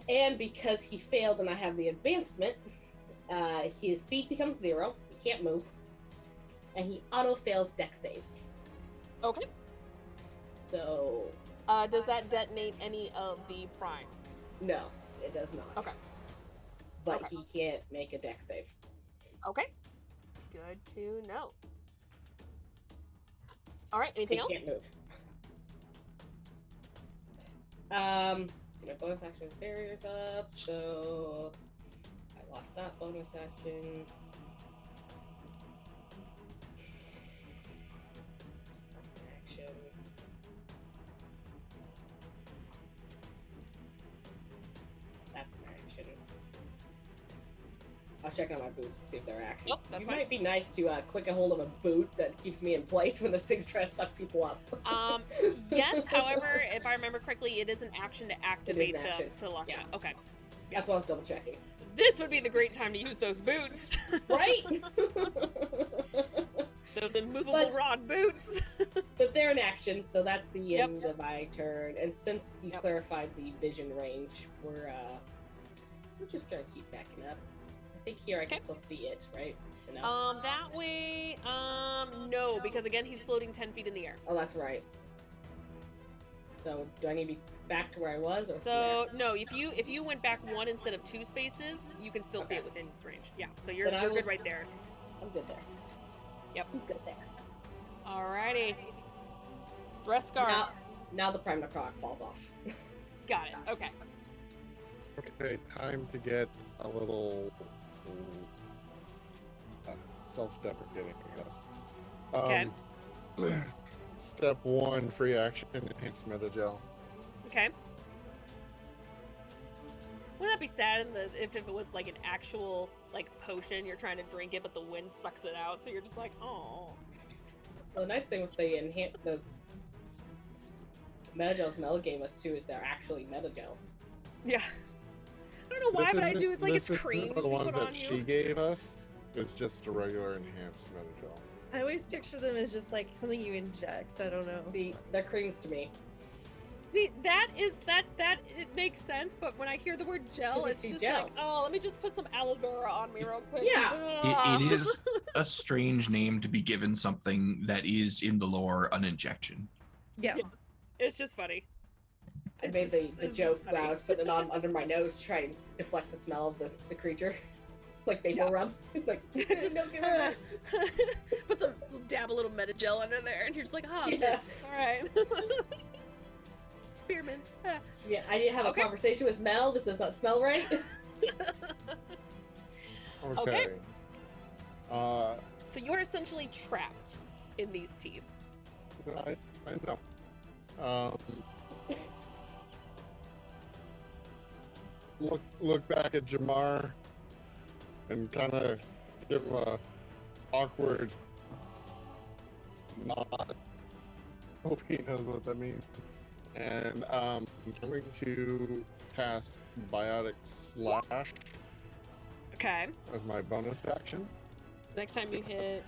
B: And because he failed and I have the advancement, his speed becomes 0. He can't move. And he auto fails dex saves.
C: Okay.
B: So
C: Does that detonate any of the primes?
B: no, it does not.
C: Okay.
B: But
C: Okay.
B: he can't make a dex save.
C: Okay. Good to know. All right. Anything
B: He
C: else?
B: can't move. See, my bonus action barrier's up, so I lost that bonus action. That's an action. That's an action. I was checking on my boots to see if they're active.
C: Nope, that's
B: it
C: fine.
B: might be nice to click a hold of a boot that keeps me in place when this thing's trying to suck people up.
C: Yes. However, if I remember correctly, it is an action to activate them
B: action.
C: to lock
B: Yeah.
C: it. Okay.
B: That's why I was double checking.
C: This would be the great time to use those boots.
B: Right?
C: Those immovable
B: But-
C: rod boots.
B: But they're in action, so that's the
C: Yep.
B: end of my turn. And since you
C: Yep.
B: clarified the vision range, we're just gonna keep backing up. I think here I can
C: Okay.
B: still see it, right? Enough.
C: That way, no, because again, he's floating 10 feet in the air.
B: Oh, that's right. So do I need to be back to where I was, or from
C: So no, if you went back 1 instead of 2 spaces, you can still see
B: Okay.
C: it within his range. Yeah, so you're
B: Then I
C: good
B: will-
C: right there.
B: there? I'm good there.
C: Yep.
B: I'm good there.
C: Alrighty. Threscar.
B: Now the Prime Necrotic falls off.
C: Got it. Okay.
E: Okay, time to get a little self-deprecating, I guess.
C: Okay.
E: Step 1, free action, enhance metagel.
C: Okay. Wouldn't that be sad if it was like an actual like potion, you're trying to drink it, but the wind sucks it out, so you're just like, oh.
B: Well, the nice thing with those metagels Mel gave us too is they're actually metagels.
C: Yeah. I don't know why, but I do. It's like it's creams
E: the
C: you
E: ones
C: put on
E: that
C: you.
E: she gave us. It's just a regular enhanced metagel.
G: I always picture them as just like something you inject. I don't know.
B: See, they're creams to me.
C: See, that it makes sense, but when I hear the word gel,
B: 'Cause
C: it's
B: it's
C: just
B: gel.
C: like, oh, let me just put some aloe vera on me real quick.
B: Yeah.
F: It is a strange name to be given something that is in the lore an injection.
G: Yeah.
C: Yeah. It's just funny.
B: I
C: It's
B: made
C: just-
B: the
C: it's
B: joke
C: just
B: when I
C: funny.
B: was putting it on under my nose to try and deflect the smell of the creature. Like maple
C: Yeah.
B: rum. Like,
C: Just
B: don't give it
C: put some dab a little metagel under there, and you're just like, ah,
B: Yeah.
C: all right. Spearmint. Ah.
B: Yeah, I need to have
C: Okay.
B: a conversation with Mel. This does not smell right.
C: Okay.
E: So
C: So you're essentially trapped in these teeth.
E: I know. Look back at Jamar and kind of give him a awkward nod. Hope he knows what that means. And I'm going to cast Biotic Slash
C: Okay.
E: as my bonus action.
C: Next time you hit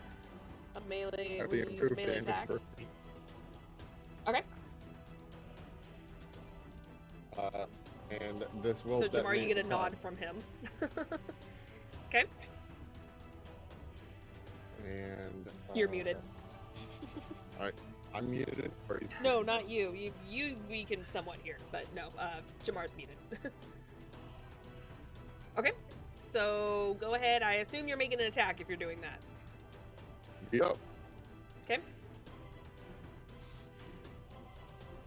C: a melee,
E: At
C: will
E: the
C: you use
E: improved
C: melee
E: damage
C: attack?
E: version.
C: Okay.
E: And this will
C: So Jamar, you
E: detonate
C: get a
E: upon-
C: nod from him. Okay.
E: And
C: You're muted.
E: I'm muted. Or
C: No, not you. You we can somewhat hear, but no, Jamar's muted. Okay. So go ahead. I assume you're making an attack if you're doing that.
E: Yep.
C: Okay.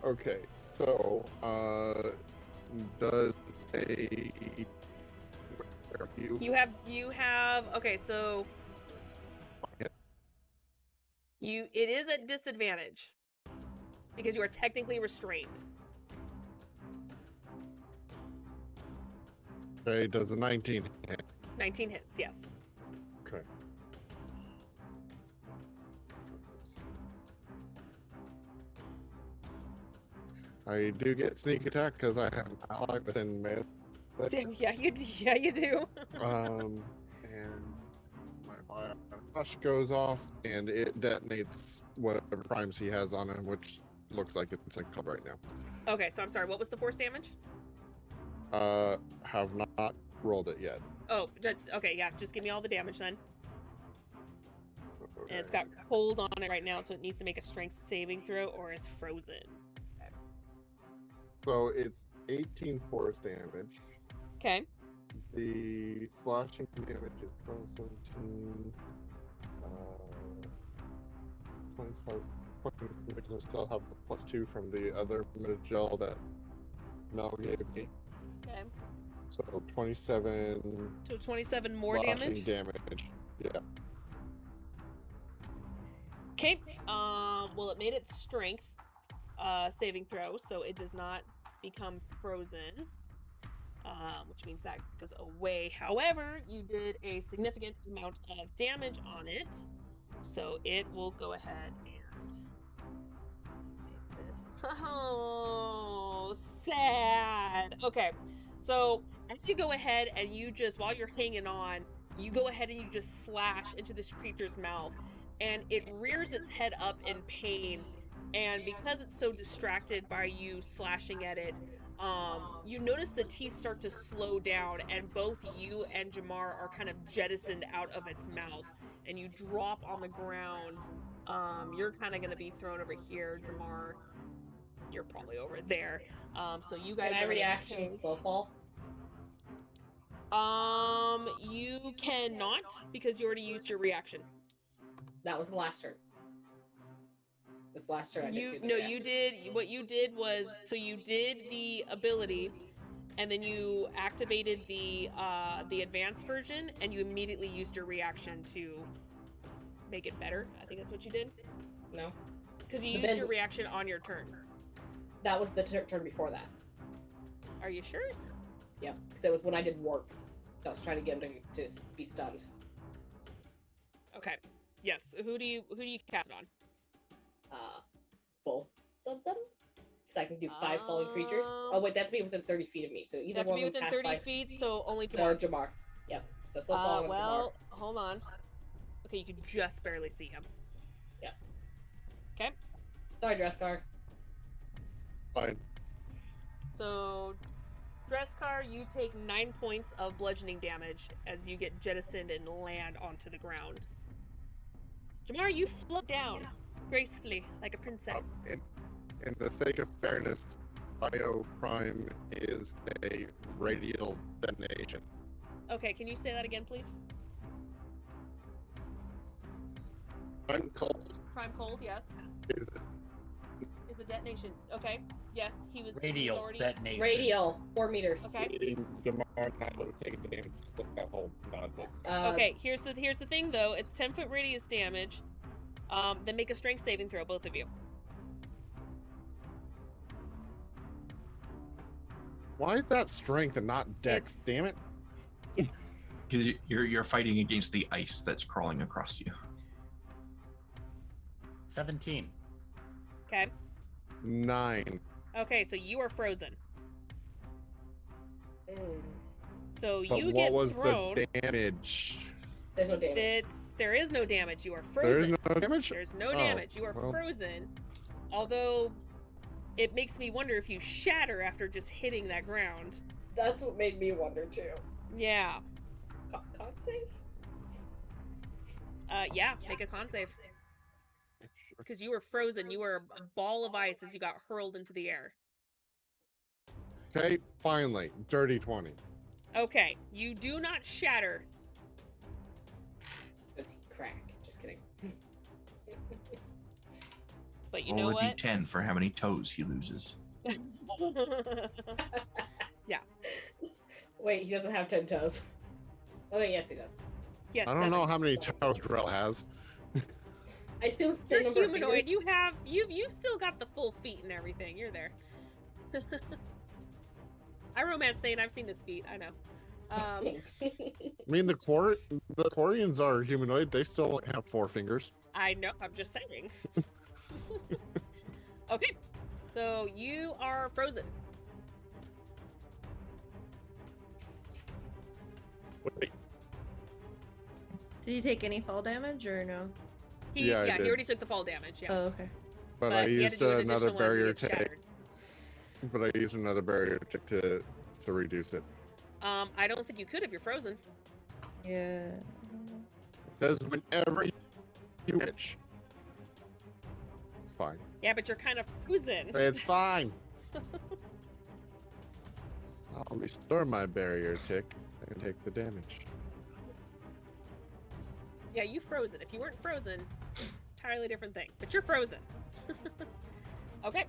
E: Okay. So, does a
C: You have okay, so it is at disadvantage because you are technically restrained.
E: Okay, does a 19 hit?
C: 19 hits, yes.
E: Okay. I do get sneak attack because I have an ally within melee.
C: Yeah, you do.
E: And my flash goes off and it detonates whatever primes he has on him, which looks like it's like cold right now.
C: Okay, so I'm sorry. What was the force damage?
E: Have not rolled it yet.
C: Oh, just okay. Yeah, just give me all the damage then. And it's got cold on it right now, so it needs to make a strength saving throw or is frozen.
E: So it's 18 force damage.
C: Okay.
E: The slashing damage is 17, 25, because I still have the +2 from the other metagel that Mel gave me.
C: Okay.
E: So 27
C: So 27 more
E: slashing
C: damage.
E: Yeah.
C: Okay. Well, it made its strength saving throw, so it does not become frozen, which means that goes away. However, you did a significant amount of damage on it, so it will go ahead and make this. Oh, sad. Okay, so as you go ahead and you just, while you're hanging on, you go ahead and you just slash into this creature's mouth, and it rears its head up in pain. And because it's so distracted by you slashing at it, you notice the teeth start to slow down, and both you and Jamar are kind of jettisoned out of its mouth, and you drop on the ground. You're kind of going to be thrown over here, Jamar. You're probably over there. So you guys
B: Can I
C: are gonna
B: reaction
C: take-
B: slow fall?
C: You cannot because you already used your reaction.
B: That was the last turn. This last turn I
C: You
B: didn't do the
C: no,
B: reaction.
C: you did what you did was so you did the ability, and then you activated the advanced version, and you immediately used your reaction to make it better. I think that's what you did
B: No.
C: because you
B: The
C: used
B: bend-
C: your reaction on your turn.
B: That was the turn before that.
C: Are you sure?
B: Yeah, because it was when I did warp. So I was trying to get him to be stunned.
C: Okay. Yes. Who do you cast it on?
B: Both of them. Because I can do 5 falling creatures. Oh wait, they have to be within 30 feet of me. So
C: You
B: either
C: have to
B: one
C: be
B: of them
C: within
B: past
C: 30
B: 5
C: feet, so only
B: or
C: Jamar.
B: Jamar. Yep. So still falling on
C: Well, hold on. Okay, you can just barely see him.
B: Yeah.
C: Okay.
B: Jamar. Sorry, Dresscar.
E: Fine.
C: So, Dresscar, you take 9 points of bludgeoning damage as you get jettisoned and land onto the ground. Jamar, you float down gracefully like a princess.
E: In the sake of fairness, Bio Prime is a radial detonation.
C: Okay, can you say that again, please?
E: I'm cold.
C: Prime cold, yes.
E: Is
C: Is a detonation. Okay. Yes, he was
D: Radial
C: already...
D: detonation.
B: Radial, 4 meters.
C: Okay.
E: Demar not rotating damage with that whole non-book.
C: Okay, here's the thing though. It's 10-foot radius damage. Then make a strength saving throw, both of you.
E: Why is that strength and not dex?
C: It's-
E: Damn it!
F: Because you're fighting against the ice that's crawling across you.
D: 17.
C: Okay.
E: 9.
C: Okay, so you are frozen.
B: Mm,
C: So
E: But
C: you
E: what
C: get
E: was
C: thrown.
E: the damage?
B: there's no damage.
C: There is no damage. You are
E: There is
C: frozen.
E: no damage.
C: There's no
E: Oh,
C: damage. You are
E: well.
C: frozen. Although it makes me wonder if you shatter after just hitting that ground.
B: That's what made me wonder too.
C: Yeah.
B: Con save?
C: Yeah, make a con save. Because you were frozen. You were a ball of ice as you got hurled into the air.
E: Okay, finally, dirty 20.
C: Okay, you do not shatter.
B: Does he crack? Just kidding.
C: But you know
F: Roll a
C: what?
F: d10 for how many toes he loses.
C: Yeah.
B: Wait, he doesn't have 10 toes. Oh wait, yes he does.
C: Yes.
E: I don't know
C: 7.
E: how many toes Drell has.
B: I assume
C: You're
B: same number of
C: humanoid.
B: fingers.
C: You've still got the full feet and everything. You're there. I romance Thane. I've seen his feet. I know.
E: I mean, the Quarians are humanoid. They still only have 4 fingers.
C: I know. I'm just saying. Okay. So you are frozen.
E: Wait,
G: Did you take any fall damage or no?
E: Yeah, I
C: He
E: did.
C: already took the fall damage. Yeah.
G: Oh, okay.
E: but I
C: he had to
E: used
C: do an
E: another
C: additional one to
E: barrier
C: get
E: tick.
C: shattered.
E: But I used another barrier tick to reduce it.
C: I don't think you could if you're frozen.
G: Yeah.
E: It says whenever you itch. It's fine.
C: Yeah, but you're kind of frozen.
E: It's fine. I'll restore my barrier tick and take the damage.
C: Yeah, you frozen. If you weren't frozen, entirely different thing. But you're frozen. Okay.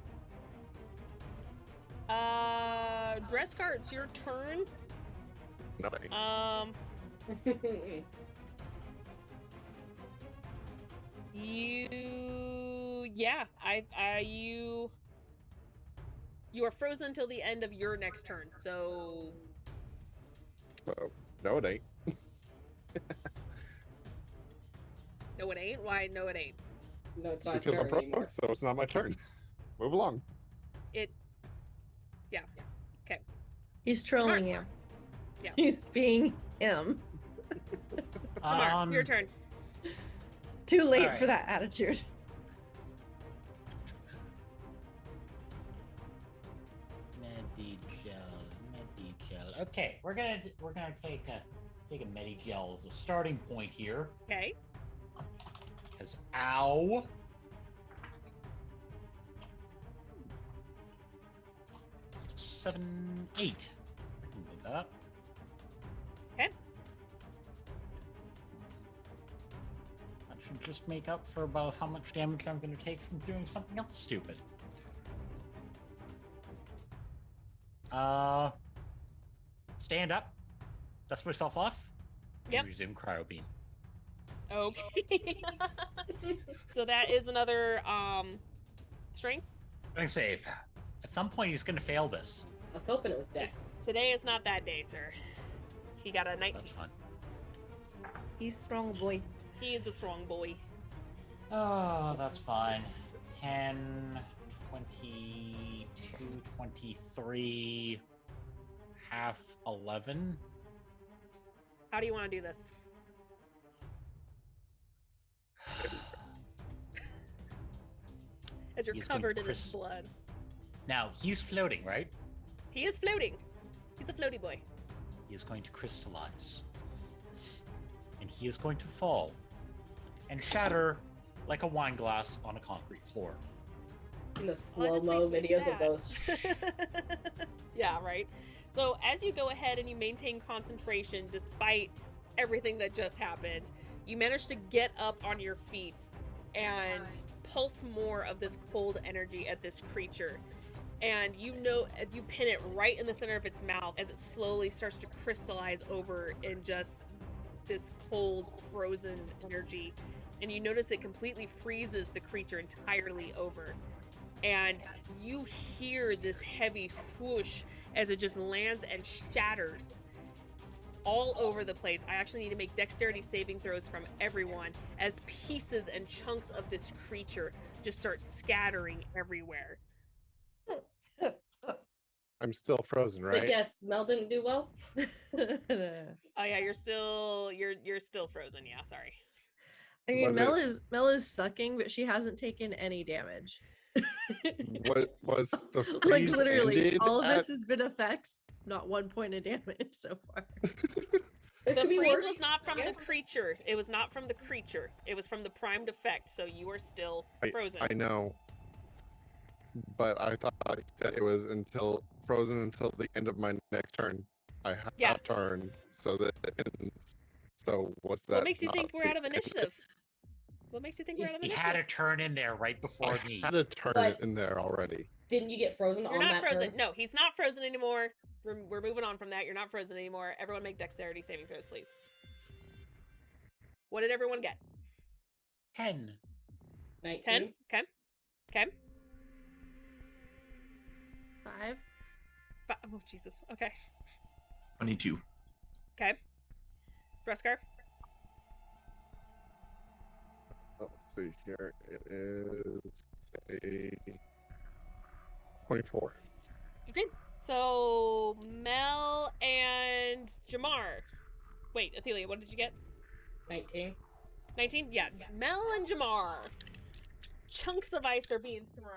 C: Dresscar, it's your turn.
E: Nobody.
C: You are frozen till the end of your next turn. So
E: Oh, no, it ain't.
C: no, it ain't. Why? No, it ain't.
B: No, it's not his
E: Because I'm
B: turn anymore.
E: broke, so it's not my turn. Move along.
C: Yeah.
G: He's trolling you.
C: Yeah.
G: He's being him.
C: Tamar, your turn.
G: Too late
D: Alright.
G: for that attitude.
D: Medigel. Okay, we're gonna take a Medigel as a starting point here.
C: Okay.
D: Because ow. Seven, 8. I can do that.
C: Okay.
D: That should just make up for about how much damage I'm going to take from doing something else stupid. Stand up. Dust myself off. and
C: Yep.
D: Resume cryo beam.
C: Okay. So that is another strength.
D: Strength save. At some point, he's going to fail this.
B: was hoping it was Dex.
C: Today is not that day, sir. He got a 19.
D: That's fun.
G: He's strong boy.
C: He is a strong boy.
D: Oh, that's fine. 10, 22, 23, half 11.
C: How do you want to do this? As you're
D: He's going
C: covered in
D: Chris-
C: his blood.
D: Now, he's floating, right?
C: He is floating. He's a floaty boy.
D: He is going to crystallize. And he is going to fall and shatter like a wine glass on a concrete floor.
B: Seen those
C: Well, that
B: slow-mo
C: just makes me
B: videos of
C: sad.
B: those.
C: Yeah, right. So as you go ahead and you maintain concentration despite everything that just happened, you manage to get up on your feet and pulse more of this cold energy at this creature. And you pin it right in the center of its mouth as it slowly starts to crystallize over in just this cold, frozen energy. And you notice it completely freezes the creature entirely over. And you hear this heavy whoosh as it just lands and shatters all over the place. I actually need to make dexterity saving throws from everyone as pieces and chunks of this creature just start scattering everywhere.
E: I'm still frozen,
B: But
E: right?
B: yes, Mel didn't do well.
C: Oh yeah, you're still frozen. Yeah, sorry.
G: I mean,
E: Was
G: Mel is sucking, but she hasn't taken any damage.
E: What was the
G: Like
E: freeze
G: literally,
E: ended
G: all of
E: at?
G: this has been effects, not 1 point of damage so far.
B: It
C: The
B: could be
C: freeze
B: worse,
C: was not from
B: I
C: the
B: guess.
C: creature. It was not from the creature. It was from the primed effect. So you are still frozen.
E: I know, but I thought that it was frozen until the end of my next turn. I have
C: Yeah.
E: a turn, so that it ends. So what's that?
C: What makes you
E: not
C: think we're
E: the
C: out of
E: end?
C: initiative? What makes you think we're out of
D: He
C: initiative?
D: had a turn in there right before
E: I
D: me.
E: had a turn
B: But-
E: in there already.
B: Didn't you get frozen
C: You're
B: on
C: not
B: that
C: frozen.
B: turn?
C: No, he's not frozen anymore. We're moving on from that. You're not frozen anymore. Everyone make dexterity saving throws, please. What did everyone get?
D: 10.
B: 19.
C: 10? Okay. Okay.
G: 5.
C: Oh, Jesus. Okay.
F: 22.
C: Okay. Dreskar?
E: Let's see here. It is a 24.
C: Okay. So, Mel and Jamar. Wait, Athelia, what did you get?
B: 19.
C: 19? Yeah. Mel and Jamar. Chunks of ice are being thrown.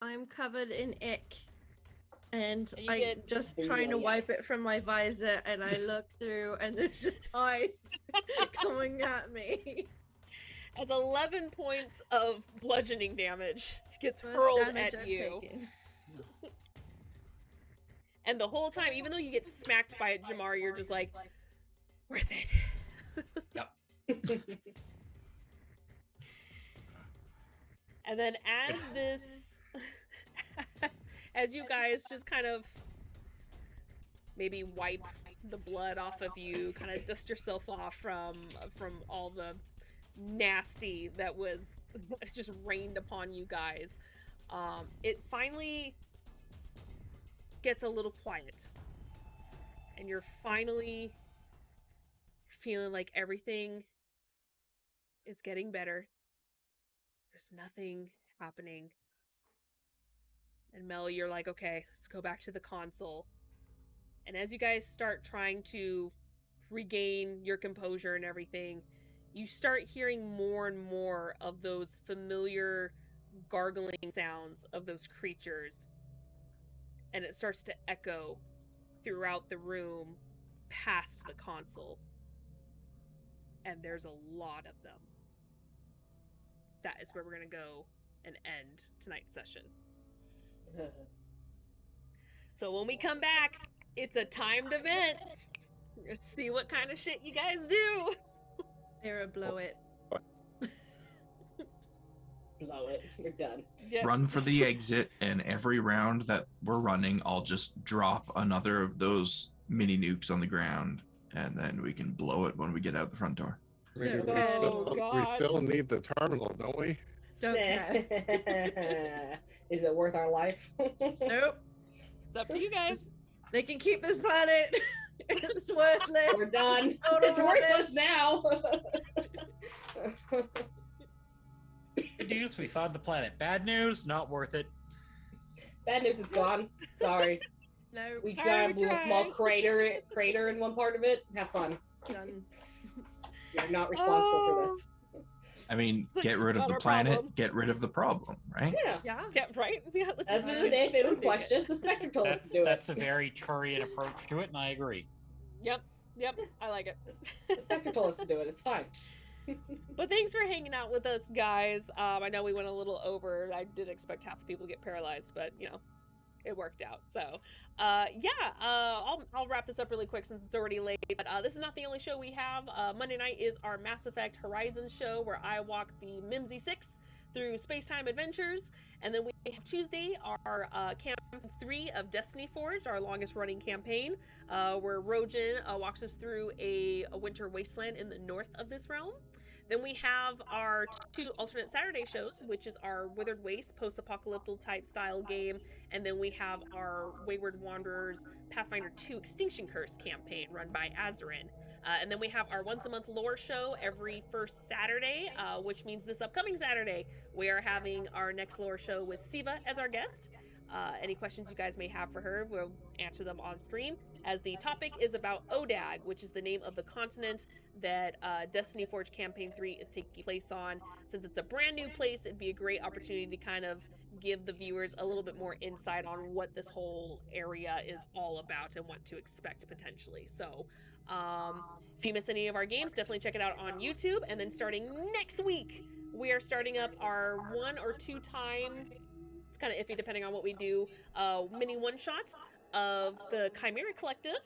G: I'm covered in ick. And
C: You
G: I'm
C: get-
G: just
B: Oh,
G: trying to wipe
B: yes.
G: it from my visor, and I look through, and there's just ice coming at me.
C: As 11 points of bludgeoning damage gets
G: Most
C: hurled
G: damage
C: at
G: I've
C: you.
G: taken.
C: And the whole time, even though you get smacked by it, Jamar, you're just like, worth it. And then as this, as you guys just kind of maybe wipe the blood off of you, kind of dust yourself off from all the nasty that was just rained upon you guys, it finally gets a little quiet, and you're finally feeling like everything is getting better. There's nothing happening. And Mel, you're like, okay, let's go back to the console. And as you guys start trying to regain your composure and everything, you start hearing more and more of those familiar gargling sounds of those creatures. And it starts to echo throughout the room past the console. And there's a lot of them. That is where we're going to go and end tonight's session. So when we come back, it's a timed event. We're going to see what kind of shit you guys do.
G: Mira, blow it.
B: Blow it. You're done.
C: Yeah.
F: Run for the exit, and every round that we're running, I'll just drop another of those mini nukes on the ground, and then we can blow it when we get out the front door.
E: I mean,
G: Oh,
E: we still
C: God.
E: need the terminal, don't we?
G: Don't care.
B: Is it worth our life?
G: Nope.
C: It's up to you guys.
G: They can keep this planet. It's worthless.
B: We're done.
G: Total
B: It's
G: rubbish.
B: worthless now.
D: Good news, we found the planet. Bad news, not worth it.
B: Bad news, it's gone. Sorry.
G: No.
B: We
C: Sorry, we
B: grabbed a small
C: tried.
B: crater in one part of it. Have fun.
G: Done.
B: You're not responsible for this.
F: I mean,
C: It's like,
F: get
C: it's
F: rid of
C: not
F: the
C: our
F: planet,
C: problem.
F: get rid of the problem, right?
B: Yeah.
G: Yeah.
C: Yeah, right? Yeah, let's
B: At
C: just
B: the end
C: do
B: of the day, if it was
C: Let's do
B: questions, the Spectre told us to do it.
D: That's a very Turian approach to it, and I agree.
C: Yep, I like it.
B: The Spectre told us to do it. It's fine.
C: But thanks for hanging out with us, guys. I know we went a little over. I did expect half the people to get paralyzed, but you know, it worked out. So, I'll wrap this up really quick since it's already late. But this is not the only show we have. Monday night is our Mass Effect Horizon show where I walk the Mimsy 6 through space-time adventures, and then we have Tuesday our campaign 3 of Destiny Forged, our longest-running campaign, where Rojan walks us through a winter wasteland in the north of this realm. Then we have our 2 alternate Saturday shows, which is our Withered Waste post-apocalyptic type style game, and then we have our Wayward Wanderers Pathfinder 2 Extinction Curse campaign run by Azarin. And then we have our once-a-month lore show every first Saturday, which means this upcoming Saturday, we are having our next lore show with Siva as our guest. Any questions you guys may have for her, we'll answer them on stream, as the topic is about Odag, which is the name of the continent that Destiny Forge Campaign 3 is taking place on. Since it's a brand new place, it'd be a great opportunity to kind of give the viewers a little bit more insight on what this whole area is all about and what to expect potentially. So, if you miss any of our games, definitely check it out on YouTube. And then starting next week, we are starting up our 1 or 2 time, it's kind of iffy depending on what we do, mini one-shot of the Chimera Collective,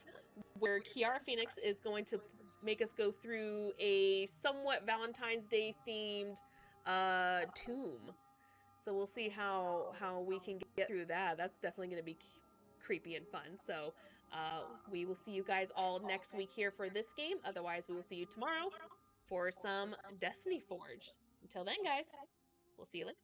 C: where Kiara Phoenix is going to make us go through a somewhat Valentine's Day themed tomb. So we'll see how we can get through that. That's definitely going to be creepy and fun. So we will see you guys all next week here for this game. Otherwise, we will see you tomorrow for some Destiny Forged. Until then, guys, we'll see you later.